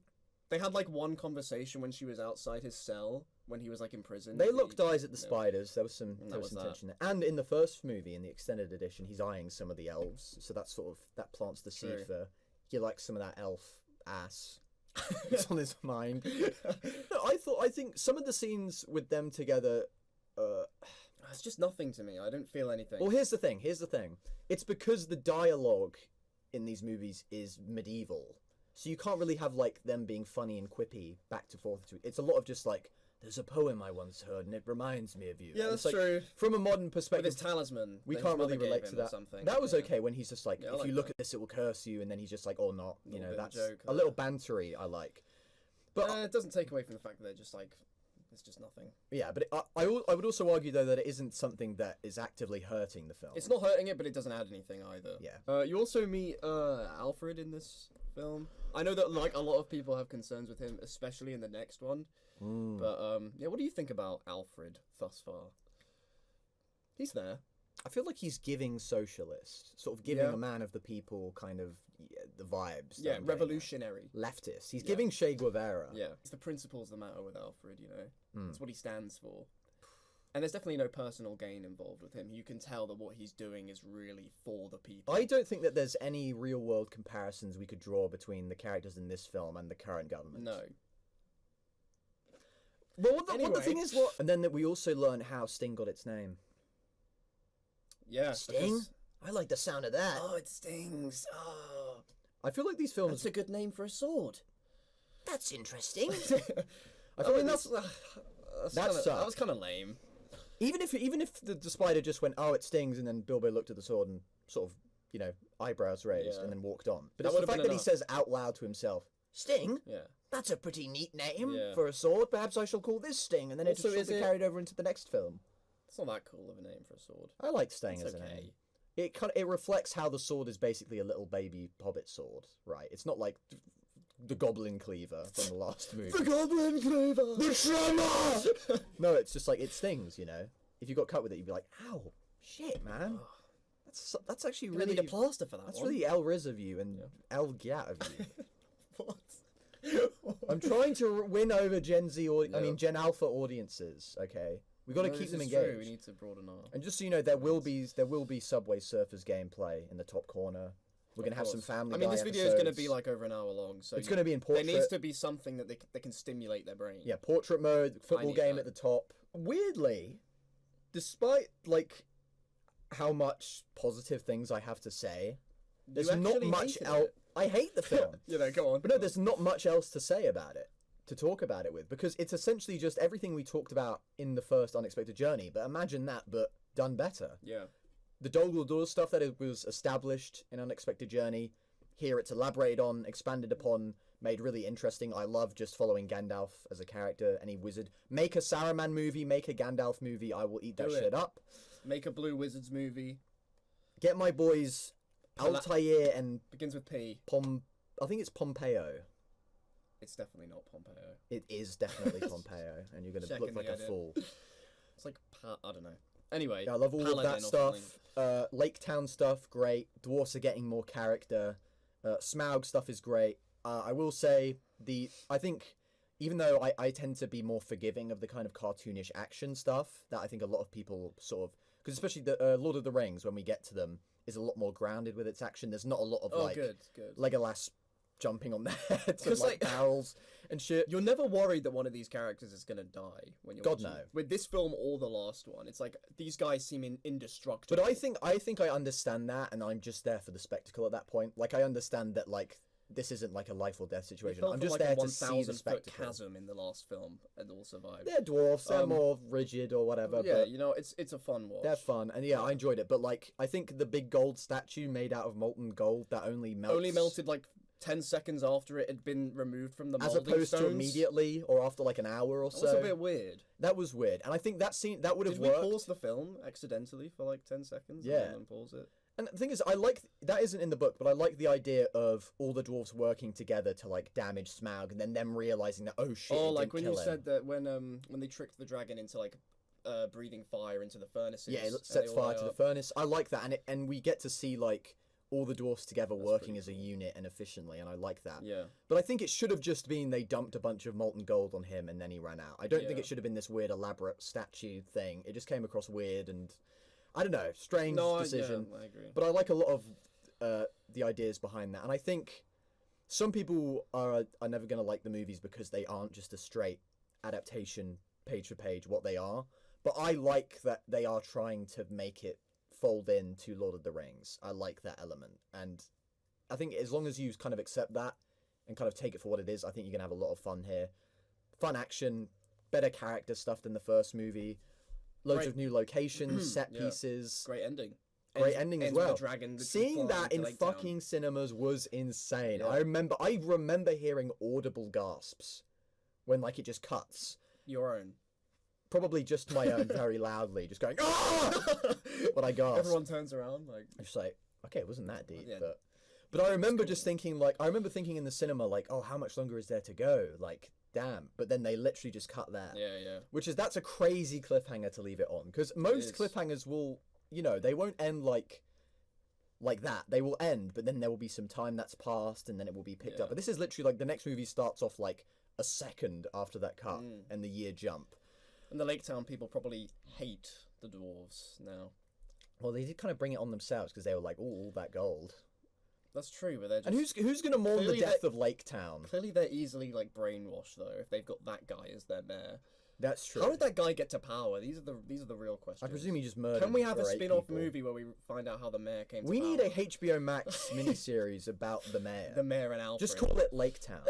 Speaker 2: They had like one conversation when she was outside his cell when he was like in prison.
Speaker 1: they locked eyes at the spiders. There was some
Speaker 2: was that.
Speaker 1: tension there. And in the first movie, in the extended edition, he's eyeing some of the elves. So that's that plants the seed
Speaker 2: True.
Speaker 1: for he likes some of that elf ass. It's on his mind. No, I think some of the scenes with them together.
Speaker 2: It's just nothing to me. I don't feel anything.
Speaker 1: Well, here's the thing. It's because the dialogue in these movies is medieval. So you can't really have like them being funny and quippy back to forth. It's a lot of just like, there's a poem I once heard and it reminds me of you.
Speaker 2: Yeah,
Speaker 1: And
Speaker 2: that's
Speaker 1: it's like,
Speaker 2: true.
Speaker 1: From a modern
Speaker 2: With
Speaker 1: perspective,
Speaker 2: his talisman,
Speaker 1: we
Speaker 2: that
Speaker 1: can't
Speaker 2: his
Speaker 1: really
Speaker 2: mother
Speaker 1: relate
Speaker 2: gave
Speaker 1: to
Speaker 2: him or
Speaker 1: that.
Speaker 2: something.
Speaker 1: That was
Speaker 2: Yeah.
Speaker 1: okay when he's just like,
Speaker 2: Yeah, I
Speaker 1: if
Speaker 2: like
Speaker 1: you look
Speaker 2: that.
Speaker 1: at this, it will curse you, and then he's just like, or not. You know,
Speaker 2: bit of a
Speaker 1: that's
Speaker 2: joke
Speaker 1: a
Speaker 2: there.
Speaker 1: little bantery. I like. But
Speaker 2: It doesn't take away from the fact that they're just like, it's just nothing.
Speaker 1: yeah, but I would also argue though that it isn't something that is actively hurting the film.
Speaker 2: It's not hurting it, but it doesn't add anything either.
Speaker 1: Yeah.
Speaker 2: You also meet Alfred in this film. I know that like a lot of people have concerns with him, especially in the next one. But yeah, what do you think about Alfred thus far? He's there.
Speaker 1: I feel like he's giving socialist, sort of giving a man of the people kind of the vibes. that
Speaker 2: Yeah,
Speaker 1: I'm getting at.
Speaker 2: revolutionary.
Speaker 1: Leftist. He's giving Che Guevara.
Speaker 2: Yeah, it's the principles that matter with Alfred. You know, it's what he stands for. And there's definitely no personal gain involved with him. You can tell that what he's doing is really for the people.
Speaker 1: I don't think that there's any real world comparisons we could draw between the characters in this film and the current government.
Speaker 2: No.
Speaker 1: Well, what the
Speaker 2: Anyway.
Speaker 1: thing is, and then that we also learn how Sting got its name.
Speaker 2: Yeah.
Speaker 1: Sting?
Speaker 2: because-
Speaker 1: I like the sound of that.
Speaker 2: Oh, it stings. Oh.
Speaker 1: I feel like these films.
Speaker 2: That's a good name for a sword.
Speaker 1: That's interesting.
Speaker 2: I
Speaker 1: feel
Speaker 2: mean,
Speaker 1: like
Speaker 2: that was kind of lame.
Speaker 1: even if the spider just went, oh, it stings, and then Bilbo looked at the sword and sort of, eyebrows raised,
Speaker 2: Yeah.
Speaker 1: and then walked on. But
Speaker 2: That
Speaker 1: it's the
Speaker 2: would've
Speaker 1: fact
Speaker 2: been
Speaker 1: that he
Speaker 2: enough.
Speaker 1: says out loud to himself, Sting?
Speaker 2: Yeah.
Speaker 1: That's a pretty neat name
Speaker 2: Yeah.
Speaker 1: for a sword. Perhaps I shall call this Sting, and then
Speaker 2: Also,
Speaker 1: it just
Speaker 2: is
Speaker 1: be
Speaker 2: it-
Speaker 1: carried over into the next film.
Speaker 2: It's not that cool of a name for a sword.
Speaker 1: I like Sting
Speaker 2: It's
Speaker 1: as a
Speaker 2: okay.
Speaker 1: name. It reflects how the sword is basically a little baby hobbit sword, right? It's not like the Goblin Cleaver from the last movie.
Speaker 2: Goblin Cleaver!
Speaker 1: The Tremor! No, it's just like, it stings, If you got cut with it, you'd be like, ow, shit, man. That's actually
Speaker 2: Really
Speaker 1: really...
Speaker 2: need a plaster for that
Speaker 1: That's
Speaker 2: one.
Speaker 1: really El Riz of you and El Gyat of you.
Speaker 2: What?
Speaker 1: I'm trying to win over Gen Z, Gen Alpha audiences, okay? We've got to
Speaker 2: No,
Speaker 1: keep
Speaker 2: this
Speaker 1: them
Speaker 2: is
Speaker 1: engaged.
Speaker 2: true. We need to broaden our...
Speaker 1: And just so you know, there will be Subway Surfers gameplay in the top corner. We're gonna have some Family Guy
Speaker 2: this video is going to
Speaker 1: episodes.
Speaker 2: be like over an hour long, so
Speaker 1: It's gonna be in
Speaker 2: There
Speaker 1: portrait.
Speaker 2: needs to be something that they can stimulate their brain.
Speaker 1: Yeah, portrait mode, football
Speaker 2: need
Speaker 1: game
Speaker 2: that.
Speaker 1: at the top. Weirdly, despite like how much positive things I have to say, there's not
Speaker 2: actually
Speaker 1: much
Speaker 2: hated
Speaker 1: else.
Speaker 2: it.
Speaker 1: I hate the film,
Speaker 2: Go on.
Speaker 1: but no, there's not much else to say about it. To talk about it with, because it's essentially just everything we talked about in the first Unexpected Journey, but imagine that, but done better.
Speaker 2: Yeah.
Speaker 1: The Dol Guldur stuff that was established in Unexpected Journey, here it's elaborated on, expanded upon,
Speaker 3: made really interesting. I love just following Gandalf as a character, any wizard. Make a Saruman movie, make a Gandalf movie, I will eat that shit up.
Speaker 2: Make a Blue Wizards movie.
Speaker 3: Get my boys Altair and
Speaker 2: Begins with P.
Speaker 3: I think it's Pompeo.
Speaker 2: It's definitely not Pompeo.
Speaker 3: It is definitely Pompeo, and you're going to look like a fool.
Speaker 2: It's like, I don't know. Anyway,
Speaker 3: yeah, I love all of that stuff. Lake Town stuff, great. Dwarfs are getting more character. Smaug stuff is great. I will say, I think, even though I tend to be more forgiving of the kind of cartoonish action stuff, that I think a lot of people sort of... Because especially the Lord of the Rings, when we get to them, is a lot more grounded with its action. There's not a lot of,
Speaker 2: good.
Speaker 3: Legolas jumping on their heads and barrels and shit.
Speaker 2: You're never worried that one of these characters is gonna die when you're watching.
Speaker 3: No.
Speaker 2: With this film or the last one, it's like these guys seem indestructible.
Speaker 3: But I think I understand that, and I'm just there for the spectacle at that point. Like, I understand that, like, this isn't like a life or death situation. I'm just there to see the spectacle.
Speaker 2: Chasm in the last film and all survived.
Speaker 3: They're dwarfs. They're more rigid or whatever.
Speaker 2: Yeah,
Speaker 3: but
Speaker 2: you know, it's a fun watch.
Speaker 3: They're fun, and yeah, I enjoyed it. But like, I think the big gold statue made out of molten gold that only melted
Speaker 2: like 10 seconds after it had been removed from the
Speaker 3: as
Speaker 2: molding
Speaker 3: opposed
Speaker 2: stones.
Speaker 3: to immediately or after like an hour or so.
Speaker 2: That was a bit weird.
Speaker 3: That was weird, and I think that scene that would have worked.
Speaker 2: Did we pause the film accidentally for like 10 seconds?
Speaker 3: Yeah.
Speaker 2: And then pause it.
Speaker 3: And the thing is, I like that isn't in the book, but I like the idea of all the dwarves working together to like damage Smaug, and then them realizing that shit.
Speaker 2: Oh, like when you said that when they tricked the dragon into like breathing fire into the furnaces.
Speaker 3: Yeah, it sets fire to the furnace. I like that, and we get to see like all the dwarfs together working as a unit and efficiently, and I like that.
Speaker 2: Yeah.
Speaker 3: But I think it should have just been they dumped a bunch of molten gold on him and then he ran out. I don't think it should have been this weird elaborate statue thing. It just came across weird and I don't know, strange decision.
Speaker 2: I agree.
Speaker 3: But I like a lot of the ideas behind that, and I think some people are never going to like the movies because they aren't just a straight adaptation, page for page, what they are. But I like that they are trying to make it fold into Lord of the Rings. I like that element, and I think as long as you kind of accept that and kind of take it for what it is, I think you're gonna have a lot of fun here. Fun action, better character stuff than the first movie, loads of new locations, set pieces.
Speaker 2: Great ending.
Speaker 3: Great ending as well.
Speaker 2: Dragon
Speaker 3: seeing that in fucking cinemas was insane.
Speaker 2: Yeah.
Speaker 3: I remember hearing audible gasps when like it just cuts.
Speaker 2: Your own.
Speaker 3: Probably just my own, very loudly, just going, ah! When I gasped.
Speaker 2: Everyone turns around, like...
Speaker 3: I'm just like, okay, it wasn't that deep,
Speaker 2: Yeah.
Speaker 3: But I remember just thinking, like, I remember thinking in the cinema, like, oh, how much longer is there to go? Like, damn. But then they literally just cut there.
Speaker 2: Yeah.
Speaker 3: That's a crazy cliffhanger to leave it on. Because most cliffhangers will, you know, they won't end like that. They will end, but then there will be some time that's passed, and then it will be picked up. But this is literally, like, the next movie starts off, like, a second after that cut, and the year jump.
Speaker 2: And the Lake Town people probably hate the dwarves now.
Speaker 3: Well, they did kind of bring it on themselves because they were like, "Oh, all that gold."
Speaker 2: That's true, but they're just...
Speaker 3: And who's going to mourn the death of Lake Town?
Speaker 2: Clearly, they're easily like brainwashed though. If they've got that guy as their mayor,
Speaker 3: that's true.
Speaker 2: How did that guy get to power? These are the real questions.
Speaker 3: I presume he just murdered.
Speaker 2: Can we have a spin-off movie where we find out how the mayor came?
Speaker 3: We
Speaker 2: to
Speaker 3: need
Speaker 2: power?
Speaker 3: a HBO Max miniseries about the mayor.
Speaker 2: The mayor and Alfred.
Speaker 3: Just call it Lake Town.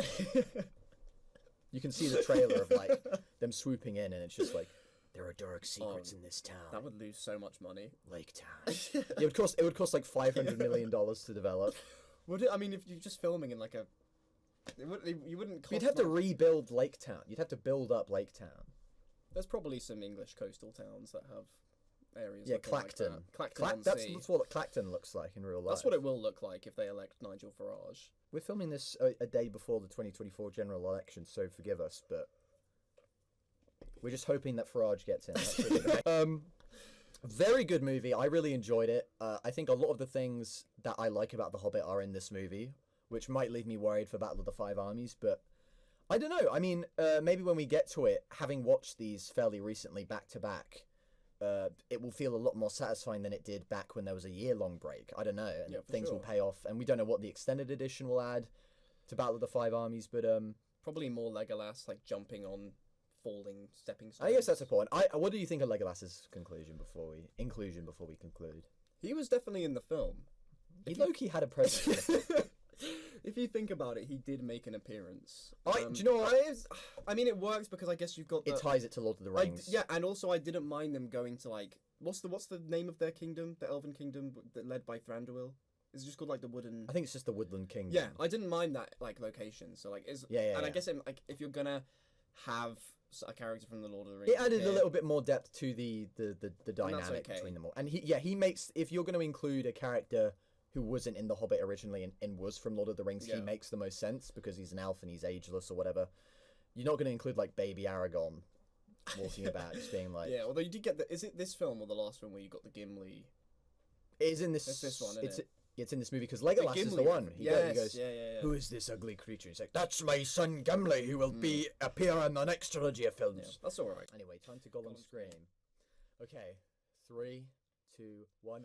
Speaker 3: You can see the trailer of like them swooping in, and it's just like. There are dark secrets in this town.
Speaker 2: That would lose so much money.
Speaker 3: Lake Town. It would cost like $500 million to develop.
Speaker 2: Would it? I mean, if you're just filming in like a, you wouldn't. Cost
Speaker 3: You'd have to rebuild Lake Town. You'd have to build up Lake Town.
Speaker 2: There's probably some English coastal towns that have areas.
Speaker 3: Yeah, Clacton.
Speaker 2: Like that.
Speaker 3: That's what Clacton looks like in real life.
Speaker 2: That's what it will look like if they elect Nigel Farage.
Speaker 3: We're filming this a day before the 2024 general election, so forgive us, but. We're just hoping that Farage gets in. That's really very good movie. I really enjoyed it. I think a lot of the things that I like about The Hobbit are in this movie, which might leave me worried for Battle of the Five Armies, but I don't know. I mean, maybe when we get to it, having watched these fairly recently back to back, it will feel a lot more satisfying than it did back when there was a year-long break. I don't know. And things will pay off, and we don't know what the extended edition will add to Battle of the Five Armies, but
Speaker 2: probably more Legolas, like jumping on falling stepping stones.
Speaker 3: I guess that's a point. What do you think of Legolas's inclusion before we conclude? He
Speaker 2: was definitely in the film.
Speaker 3: He low-key had a presence.
Speaker 2: If you think about it, he did make an appearance.
Speaker 3: Do you know what?
Speaker 2: I mean, it works because I guess you've got.
Speaker 3: It ties it to Lord of the Rings.
Speaker 2: And also I didn't mind them going to like what's the name of their kingdom, the Elven kingdom led by Thranduil. Is it just called like the Wooden?
Speaker 3: I think it's just the Woodland Kingdom.
Speaker 2: Yeah, I didn't mind that like location. So like,
Speaker 3: Yeah,
Speaker 2: and I
Speaker 3: yeah.
Speaker 2: guess like if you're gonna have a character from the Lord of the Rings,
Speaker 3: It added a
Speaker 2: appear,
Speaker 3: little bit more depth to the dynamic
Speaker 2: okay.
Speaker 3: between them all. And he makes, if you're going to include a character who wasn't in The Hobbit originally and was from Lord of the Rings,
Speaker 2: Yeah.
Speaker 3: he makes the most sense because he's an elf and he's ageless or whatever. You're not going to include like baby Aragorn walking about just being like...
Speaker 2: Yeah, although you did get is it this film or the last one where you got the Gimli?
Speaker 3: It is in this...
Speaker 2: It's this one, isn't it?
Speaker 3: It's in this movie because Legolas is the
Speaker 2: Gimli
Speaker 3: one.
Speaker 2: reference.
Speaker 3: He
Speaker 2: Yes,
Speaker 3: goes,
Speaker 2: yeah.
Speaker 3: "Who is this ugly creature?" He's like, "That's my son Gimli, who will appear in the next trilogy of films."
Speaker 2: Yeah, that's all right.
Speaker 3: Anyway, time to Gollum scream. Okay, 3, 2, 1.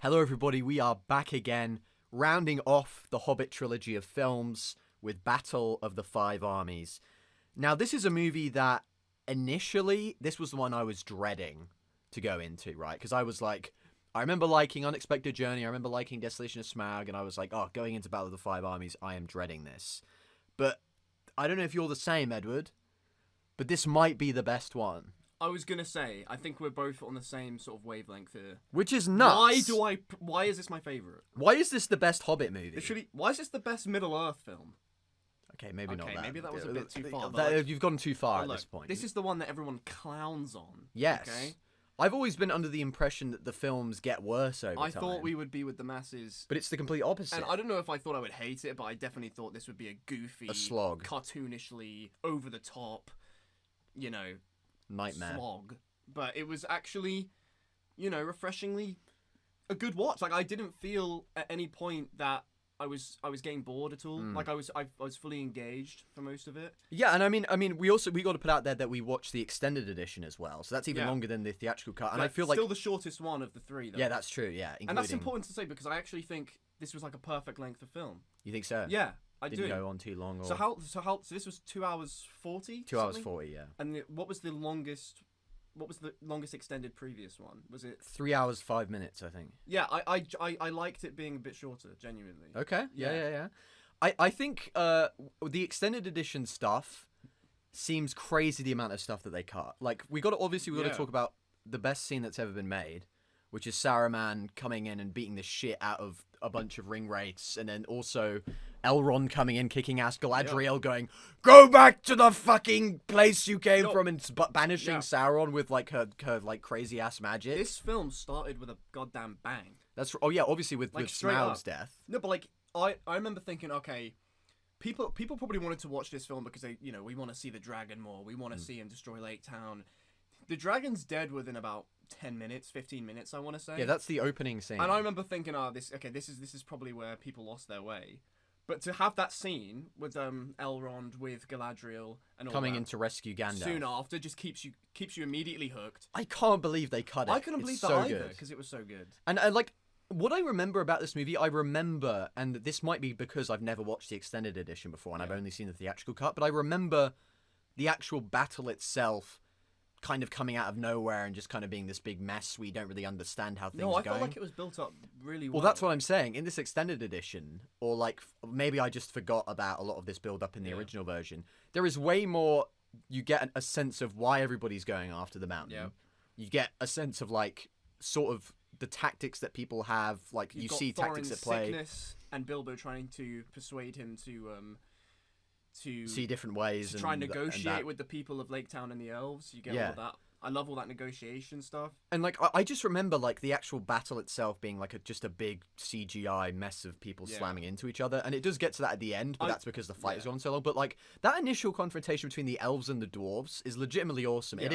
Speaker 1: Hello, everybody. We are back again, rounding off the Hobbit trilogy of films with Battle of the Five Armies. Now, this is a movie that initially, this was the one I was dreading to go into, right? Because I was like, I remember liking Unexpected Journey, I remember liking Desolation of Smaug, and I was like, oh, going into Battle of the Five Armies, I am dreading this. But I don't know if you're the same, Edward, but this might be the best one.
Speaker 2: I was gonna say, I think we're both on the same sort of wavelength here.
Speaker 1: Which is nuts.
Speaker 2: Why is this my favorite?
Speaker 1: Why is this the best Hobbit movie?
Speaker 2: Literally, why is this the best Middle Earth film?
Speaker 1: Okay, maybe not that.
Speaker 2: Maybe that was a bit too far, but like-
Speaker 1: You've gone too far
Speaker 2: Oh,
Speaker 1: at
Speaker 2: look,
Speaker 1: this point.
Speaker 2: This is the one that everyone clowns on.
Speaker 1: Yes.
Speaker 2: Okay?
Speaker 1: I've always been under the impression that the films get worse over time.
Speaker 2: I thought we would be with the masses.
Speaker 1: But it's the complete opposite.
Speaker 2: And I don't know if I thought I would hate it, but I definitely thought this would be a goofy,
Speaker 1: A slog.
Speaker 2: cartoonishly, over the top,
Speaker 1: Nightmare.
Speaker 2: slog. But it was actually, refreshingly a good watch. Like I didn't feel at any point that I was getting bored at all. Like I was fully engaged for most of it.
Speaker 1: Yeah, and I mean, we got to put out there that we watched the extended edition as well, so that's even longer than the theatrical cut. And I feel like
Speaker 2: still the shortest one of the three, though.
Speaker 1: yeah, that's true. Yeah,
Speaker 2: And that's
Speaker 1: including-
Speaker 2: important to say because I actually think this was like a perfect length of film.
Speaker 1: You think so?
Speaker 2: Yeah, I
Speaker 1: Didn't
Speaker 2: do.
Speaker 1: go on too long. Or...
Speaker 2: So this was 2 hours 40.
Speaker 1: 2 hours 40. Yeah.
Speaker 2: And what was the longest? What was the longest extended previous one? Was it?
Speaker 1: 3 hours 5 minutes, I think.
Speaker 2: Yeah, I liked it being a bit shorter, genuinely.
Speaker 1: Okay.
Speaker 2: Yeah.
Speaker 1: Yeah. I think the extended edition stuff seems crazy. The amount of stuff that they cut. Like we got to talk about the best scene that's ever been made, which is Saruman coming in and beating the shit out of a bunch of ring wraiths, and then also Elrond coming in, kicking ass, Galadriel going, "Go back to the fucking place you came from," and banishing Sauron with like her like crazy ass magic.
Speaker 2: This film started with a goddamn bang.
Speaker 1: That's obviously with
Speaker 2: straight
Speaker 1: Smaug's
Speaker 2: up.
Speaker 1: death.
Speaker 2: No, but like I remember thinking, okay, people probably wanted to watch this film because they we want to see the dragon more. We want to see him destroy Lake Town. The dragon's dead within about 10 minutes, 15 minutes, I want to say.
Speaker 1: Yeah, that's the opening scene.
Speaker 2: And I remember thinking, this is probably where people lost their way. But to have that scene with Elrond, with Galadriel, and all
Speaker 1: coming
Speaker 2: that,
Speaker 1: in to rescue Gandalf
Speaker 2: soon after just keeps you immediately hooked.
Speaker 1: I can't believe they cut it.
Speaker 2: I couldn't believe
Speaker 1: It's
Speaker 2: that
Speaker 1: so
Speaker 2: either
Speaker 1: good.
Speaker 2: because it was so good.
Speaker 1: And like what I remember about this movie, and this might be because I've never watched the extended edition before and I've only seen the theatrical cut, but I remember the actual battle itself kind of coming out of nowhere and just kind of being this big mess. We don't really understand how things are
Speaker 2: No, I
Speaker 1: going.
Speaker 2: felt like it was built up really well.
Speaker 1: Well, that's what I'm saying. In this extended edition, or like maybe I just forgot about a lot of this build up in the original version, there is way more. You get a sense of why everybody's going after the mountain.
Speaker 2: Yeah.
Speaker 1: You get a sense of like sort of the tactics that people have. Like
Speaker 2: You've
Speaker 1: you
Speaker 2: got
Speaker 1: see
Speaker 2: Thorin's
Speaker 1: tactics at play.
Speaker 2: sickness and Bilbo trying to persuade him to
Speaker 1: See different ways
Speaker 2: to try and
Speaker 1: and
Speaker 2: negotiate
Speaker 1: that.
Speaker 2: with the people of Lake Town and the elves. You get
Speaker 1: Yeah.
Speaker 2: all of that. I love all that negotiation stuff.
Speaker 1: And like I just remember like the actual battle itself being like just a big CGI mess of people slamming into each other, and it does get to that at the end, but that's because the fight has gone so long. But like that initial confrontation between the elves and the dwarves is legitimately awesome.
Speaker 2: Yeah.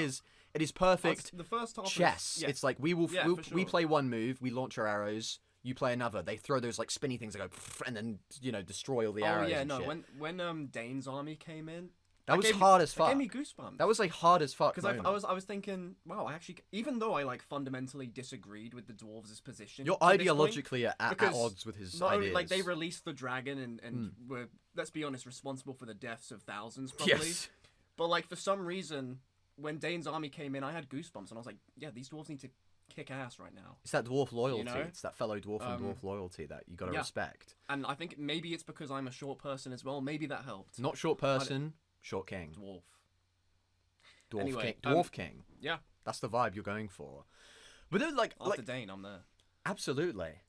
Speaker 1: It is perfect
Speaker 2: The first half
Speaker 1: chess.
Speaker 2: Is, yeah.
Speaker 1: It's like we
Speaker 2: for sure.
Speaker 1: play one move, we launch our arrows. You play another. They throw those like spinny things that go and then destroy all the arrows.
Speaker 2: Oh yeah,
Speaker 1: and
Speaker 2: no.
Speaker 1: shit.
Speaker 2: When Dane's army came in,
Speaker 1: that was
Speaker 2: gave
Speaker 1: hard as
Speaker 2: That
Speaker 1: fuck.
Speaker 2: gave me goosebumps.
Speaker 1: That was like hard as fuck.
Speaker 2: because I was thinking, wow, I actually, even though I like fundamentally disagreed with the dwarves' position,
Speaker 1: You're
Speaker 2: to this point,
Speaker 1: ideologically at
Speaker 2: because
Speaker 1: odds with his
Speaker 2: not only,
Speaker 1: ideas.
Speaker 2: like they released the dragon and were, let's be honest, responsible for the deaths of thousands, probably.
Speaker 1: Yes.
Speaker 2: But like for some reason, when Dane's army came in, I had goosebumps, and I was like, yeah, these dwarves need to kick ass right now.
Speaker 1: It's that dwarf loyalty.
Speaker 2: know?
Speaker 1: It's that fellow dwarf and dwarf loyalty that you got to
Speaker 2: yeah.
Speaker 1: respect.
Speaker 2: And I think maybe it's because I'm a short person as well. Maybe that helped.
Speaker 1: Not short person, short king.
Speaker 2: Dwarf.
Speaker 1: Dwarf
Speaker 2: Anyway,
Speaker 1: king. Dwarf king.
Speaker 2: Yeah.
Speaker 1: That's the vibe you're going for. But then,
Speaker 2: After Dane, I'm there.
Speaker 1: absolutely.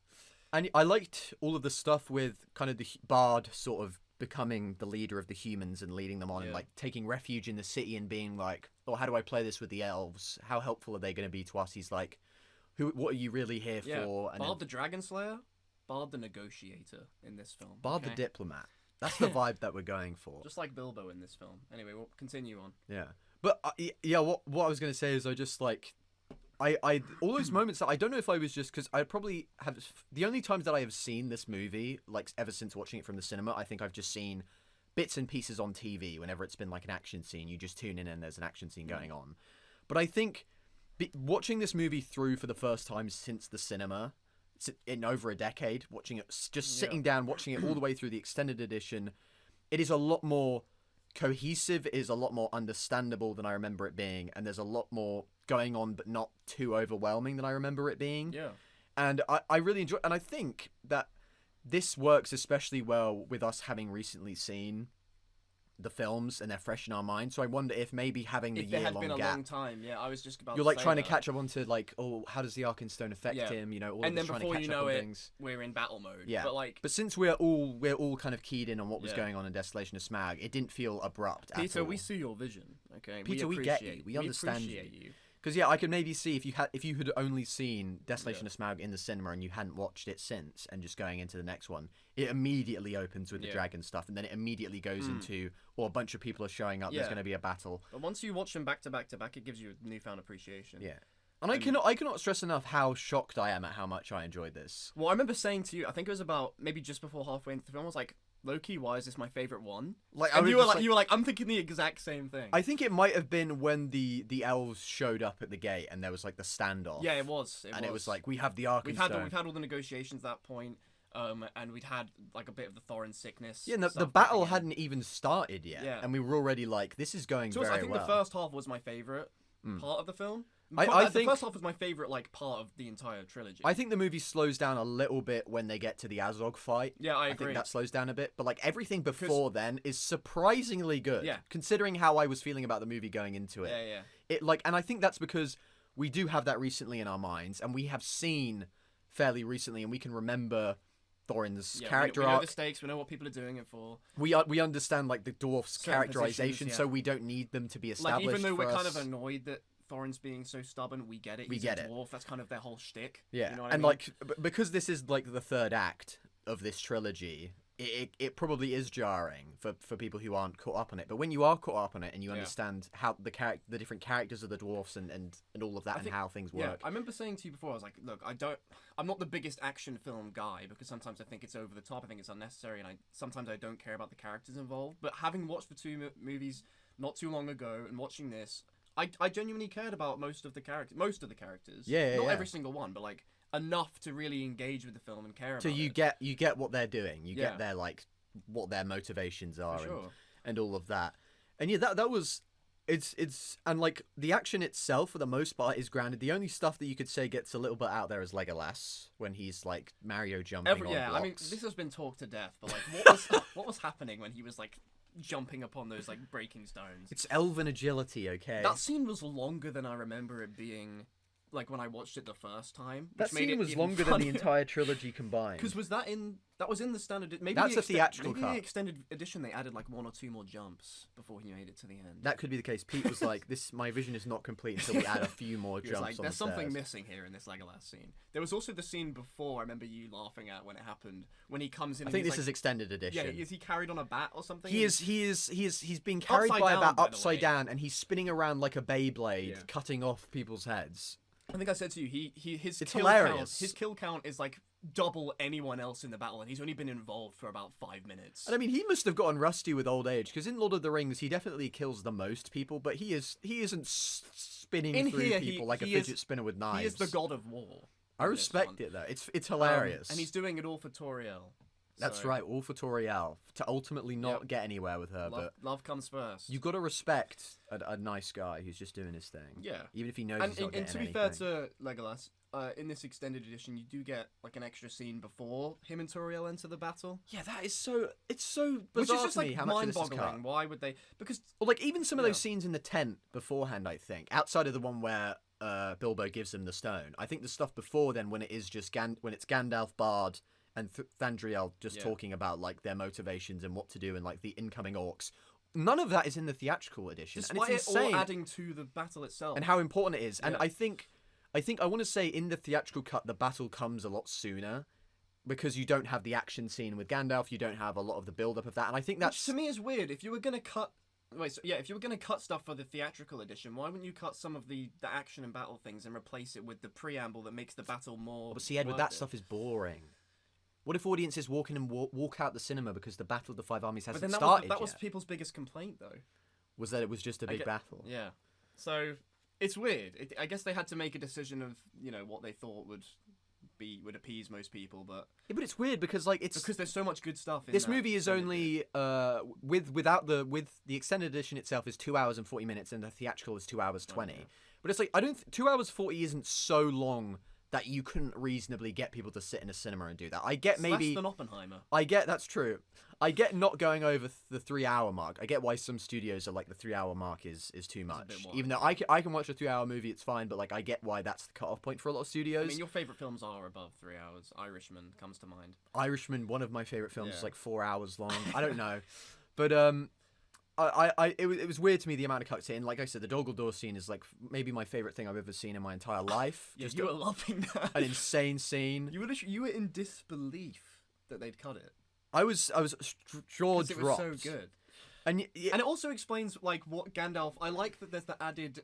Speaker 1: And I liked all of the stuff with kind of the Bard sort of becoming the leader of the humans and leading them on, and like taking refuge in the city and being like, oh, how do I play this with the elves? How helpful are they going to be to us? He's like, what are you really here for? And
Speaker 2: Bard the Dragon Slayer, Bard the Negotiator in this film.
Speaker 1: Bard the Diplomat. That's the vibe that we're going for.
Speaker 2: Just like Bilbo in this film. Anyway, we'll continue on.
Speaker 1: Yeah. But what I was going to say is I just like, I all those moments that I don't know if I was just, because I probably have, the only times that I have seen this movie, like ever since watching it from the cinema, I think I've just seen bits and pieces on TV. Whenever it's been like an action scene, you just tune in and there's an action scene going on. But I think watching this movie through for the first time since the cinema, in over a decade, watching it, just sitting down, watching it all the way through the extended edition, it is a lot more cohesive, it is a lot more understandable than I remember it being, and there's a lot more going on but not too overwhelming than I remember it being.
Speaker 2: Yeah.
Speaker 1: And I really enjoy, and I think that this works especially well with us having recently seen the films and they're fresh in our mind. So I wonder if maybe having the year-long gap.
Speaker 2: If there had been a long time, I was just about
Speaker 1: you're
Speaker 2: to
Speaker 1: like
Speaker 2: say
Speaker 1: trying
Speaker 2: that.
Speaker 1: to catch up onto like, oh, how does the Arkenstone affect him? You know, all
Speaker 2: and then
Speaker 1: trying
Speaker 2: before
Speaker 1: to catch
Speaker 2: you
Speaker 1: up
Speaker 2: know
Speaker 1: on
Speaker 2: it,
Speaker 1: things.
Speaker 2: we're in battle mode.
Speaker 1: Yeah,
Speaker 2: but
Speaker 1: since we're all kind of keyed in on what was going on in Desolation of Smaug, it didn't feel abrupt at all.
Speaker 2: Peter, we see your vision. Okay,
Speaker 1: Peter, we get you. We understand
Speaker 2: appreciate
Speaker 1: you. Because I could maybe see if you had only seen Desolation of Smaug in the cinema and you hadn't watched it since, and just going into the next one, it immediately opens with the dragon stuff, and then it immediately goes into, or a bunch of people are showing up. There's going to be a battle.
Speaker 2: But once you watch them back to back to back, it gives you a newfound appreciation.
Speaker 1: Yeah, and I cannot stress enough how shocked I am at how much I enjoyed this.
Speaker 2: Well, I remember saying to you, I think it was about maybe just before halfway into the film, I was like, low-key, why is this my favorite one?
Speaker 1: Like,
Speaker 2: and you were like, I'm thinking the exact same thing.
Speaker 1: I think it might have been when the elves showed up at the gate and there was like the standoff.
Speaker 2: Yeah, it was.
Speaker 1: It was like, we have the Arkenstone.
Speaker 2: We've had all the negotiations at that point, and we'd had like a bit of the Thorin sickness.
Speaker 1: Yeah, the battle hadn't even started yet, and we were already like, this is going very well.
Speaker 2: I think the first half was my favorite part of the film.
Speaker 1: I think
Speaker 2: the first half was my favorite like part of the entire trilogy.
Speaker 1: I think the movie slows down a little bit when they get to the Azog fight.
Speaker 2: Yeah, I agree.
Speaker 1: I think that slows down a bit, but like everything before then is surprisingly good.
Speaker 2: Yeah.
Speaker 1: Considering how I was feeling about the movie going into it.
Speaker 2: Yeah.
Speaker 1: It like, and I think that's because we do have that recently in our minds, and we have seen fairly recently, and we can remember Thorin's character
Speaker 2: we know
Speaker 1: arc.
Speaker 2: the stakes. We know what people are doing it for.
Speaker 1: We understand like the dwarfs' characterization, so we don't need them to be established.
Speaker 2: Like even though
Speaker 1: for
Speaker 2: we're
Speaker 1: us.
Speaker 2: kind of annoyed that Thorin's being so stubborn, we get it. He's a dwarf. That's kind of their whole shtick.
Speaker 1: Yeah,
Speaker 2: you know what I mean?
Speaker 1: like because this is like the third act of this trilogy, it probably is jarring for people who aren't caught up on it. But when you are caught up on it and you understand how the different characters of the dwarfs and all of that and how things work.
Speaker 2: I remember saying to you before, I was like, look, I'm not the biggest action film guy because sometimes I think it's over the top. I think it's unnecessary, and sometimes I don't care about the characters involved. But having watched the two movies not too long ago and watching this, I genuinely cared about most of the characters. Not every single one, but like enough to really engage with the film and care about it.
Speaker 1: So you get what they're doing. You get their like what their motivations are and all of that. And yeah, that was it's and like the action itself for the most part is grounded. The only stuff that you could say gets a little bit out there is Legolas when he's like Mario jumping on blocks.
Speaker 2: I mean, this has been talked to death, but like what was happening when he was like jumping upon those like breaking stones?
Speaker 1: It's elven agility, okay?
Speaker 2: That scene was longer than I remember it being, like when I watched it the first time.
Speaker 1: That scene was longer than the entire trilogy combined.
Speaker 2: Because that was in the standard? Maybe
Speaker 1: that's a theatrical cut.
Speaker 2: Maybe the extended edition they added like one or two more jumps before he made it to the end.
Speaker 1: That could be the case. Pete was like, my vision is not complete until we add a few more jumps
Speaker 2: like,
Speaker 1: on
Speaker 2: there's
Speaker 1: the
Speaker 2: something
Speaker 1: stairs.
Speaker 2: missing here in this Legolas scene. There was also the scene before I remember you laughing at when it happened, when he comes in.
Speaker 1: I think this is extended edition.
Speaker 2: Yeah, is he carried on a bat or something?
Speaker 1: He's being carried by a bat upside down, and he's spinning around like a Beyblade, cutting off people's heads.
Speaker 2: I think I said to you, his kill count is like double anyone else in the battle, and he's only been involved for about 5 minutes.
Speaker 1: And I mean, he must have gotten rusty with old age, because in Lord of the Rings, he definitely kills the most people, but he isn't spinning through people like a fidget spinner with knives.
Speaker 2: He is the god of war.
Speaker 1: I respect it though. It's hilarious.
Speaker 2: And he's doing it all for Toriel.
Speaker 1: That's
Speaker 2: So,
Speaker 1: right, all for Toriel to ultimately not get anywhere with her.
Speaker 2: Love comes first.
Speaker 1: You've got to respect a nice guy who's just doing his thing.
Speaker 2: Yeah.
Speaker 1: Even if he knows
Speaker 2: And,
Speaker 1: he's not
Speaker 2: and
Speaker 1: getting
Speaker 2: to be
Speaker 1: anything.
Speaker 2: fair to Legolas, in this extended edition, you do get like an extra scene before him and Toriel enter the battle,
Speaker 1: Yeah, that is so. It's so
Speaker 2: which
Speaker 1: bizarre
Speaker 2: is just
Speaker 1: to me
Speaker 2: like
Speaker 1: how much of this is cut.
Speaker 2: mind-boggling. Why would they? Because
Speaker 1: Or like even some of
Speaker 2: Yeah.
Speaker 1: those scenes in the tent beforehand, I think, outside of the one where Bilbo gives him the stone. I think the stuff before then, when it is just when it's Gandalf, Bard, and Thranduil just talking about like their motivations and what to do and like the incoming orcs. None of that is in the theatrical edition, and
Speaker 2: despite
Speaker 1: it's
Speaker 2: it
Speaker 1: insane.
Speaker 2: all adding to the battle itself.
Speaker 1: And how important it is. And
Speaker 2: Yeah.
Speaker 1: I think I want to say in the theatrical cut the battle comes a lot sooner because you don't have the action scene with Gandalf, you don't have a lot of the build up of that. And I think
Speaker 2: Which
Speaker 1: that's
Speaker 2: to me is weird. If you were gonna cut, if you were gonna cut stuff for the theatrical edition, why wouldn't you cut some of the action and battle things and replace it with the preamble that makes the battle more?
Speaker 1: But see, Edward,
Speaker 2: worth
Speaker 1: that
Speaker 2: it?
Speaker 1: stuff is boring. What if audiences walk in and walk out the cinema because the Battle of the Five Armies
Speaker 2: But
Speaker 1: hasn't
Speaker 2: then
Speaker 1: started
Speaker 2: that was
Speaker 1: yet?
Speaker 2: people's biggest complaint, though.
Speaker 1: Was that it was just a big battle?
Speaker 2: Yeah. So it's weird. I guess they had to make a decision of what they thought would appease most people, but
Speaker 1: Yeah, but it's weird because like
Speaker 2: because there's so much good stuff. In
Speaker 1: this
Speaker 2: that
Speaker 1: movie is
Speaker 2: extended
Speaker 1: only with the extended edition itself is 2 hours and 40 minutes and the theatrical is 2 hours 20.
Speaker 2: yeah.
Speaker 1: But it's like 2 hours 40 isn't so long that you couldn't reasonably get people to sit in a cinema and do that. I get
Speaker 2: It's
Speaker 1: maybe
Speaker 2: less than Oppenheimer.
Speaker 1: I get that's true. I get not going over the 3 hour mark. I get why some studios are like the 3 hour mark is too much.
Speaker 2: bit wide.
Speaker 1: Even though I can watch a 3 hour movie, it's fine. But like I get why that's the cutoff point for a lot of studios.
Speaker 2: I mean, your favorite films are above 3 hours. Irishman comes to mind.
Speaker 1: Irishman, one of my favorite films, is
Speaker 2: Yeah.
Speaker 1: like 4 hours long. I don't know, but it was weird to me the amount of cuts in. Like I said, the Dol Guldur scene is like maybe my favorite thing I've ever seen in my entire life.
Speaker 2: Yeah,
Speaker 1: Just
Speaker 2: you were loving that.
Speaker 1: an insane scene.
Speaker 2: You were in disbelief that they'd cut it.
Speaker 1: I was jaw
Speaker 2: 'Cause it was
Speaker 1: dropped.
Speaker 2: so good.
Speaker 1: And
Speaker 2: And it also explains like what Gandalf. I like that there's the added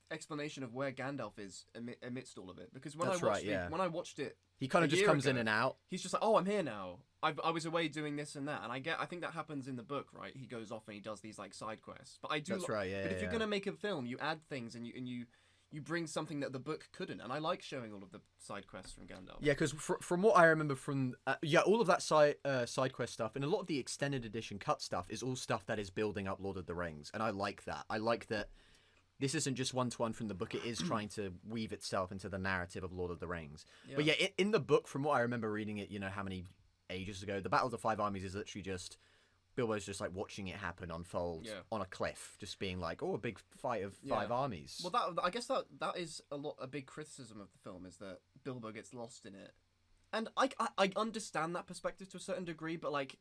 Speaker 2: explanation of where Gandalf is amidst all of it. Because when
Speaker 1: That's
Speaker 2: I watched
Speaker 1: right, yeah.
Speaker 2: when I watched it,
Speaker 1: he kind
Speaker 2: a
Speaker 1: of just
Speaker 2: year
Speaker 1: comes in
Speaker 2: ago,
Speaker 1: and out.
Speaker 2: he's just like, oh, I'm here now. I was away doing this and that, and I think that happens in the book, right? He goes off and he does these like side quests. But I do.
Speaker 1: That's right, yeah,
Speaker 2: But if you're
Speaker 1: yeah.
Speaker 2: gonna make a film, you add things and you bring something that the book couldn't, and I like showing all of the side quests from Gandalf.
Speaker 1: Yeah, because from what I remember from all of that side quest stuff and a lot of the extended edition cut stuff is all stuff that is building up Lord of the Rings, and I like that. I like that this isn't just one to one from the book; it is trying to weave itself into the narrative of Lord of the Rings.
Speaker 2: Yeah.
Speaker 1: But yeah, in the book, from what I remember reading it, how many ages ago, the Battle of the Five Armies is literally just Bilbo's just like watching it happen unfold on a cliff, just being like, "Oh, a big fight of five armies."
Speaker 2: Well, I guess that is a big criticism of the film is that Bilbo gets lost in it, and I understand that perspective to a certain degree, but like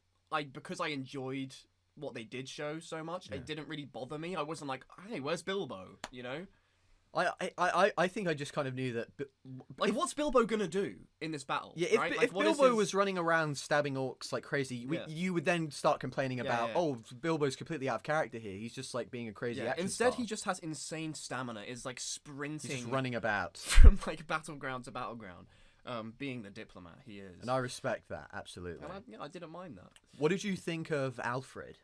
Speaker 2: because I enjoyed what they did show so much, it didn't really bother me. I wasn't like, "Hey, where's Bilbo?" You know.
Speaker 1: I think I just kind of knew that.
Speaker 2: Like, what's Bilbo gonna do in this battle?
Speaker 1: Yeah, if,
Speaker 2: right?
Speaker 1: if
Speaker 2: Like, what is
Speaker 1: Bilbo
Speaker 2: his-
Speaker 1: was running around stabbing orcs like crazy, you would then start complaining about,
Speaker 2: yeah.
Speaker 1: oh, Bilbo's completely out of character here. He's just like being a crazy action
Speaker 2: Instead,
Speaker 1: star.
Speaker 2: he just has insane stamina. Is like sprinting,
Speaker 1: He's just running about.
Speaker 2: from like battleground to battleground, being the diplomat he is.
Speaker 1: And I respect that, absolutely.
Speaker 2: And I didn't mind that.
Speaker 1: What did you think of Alfred?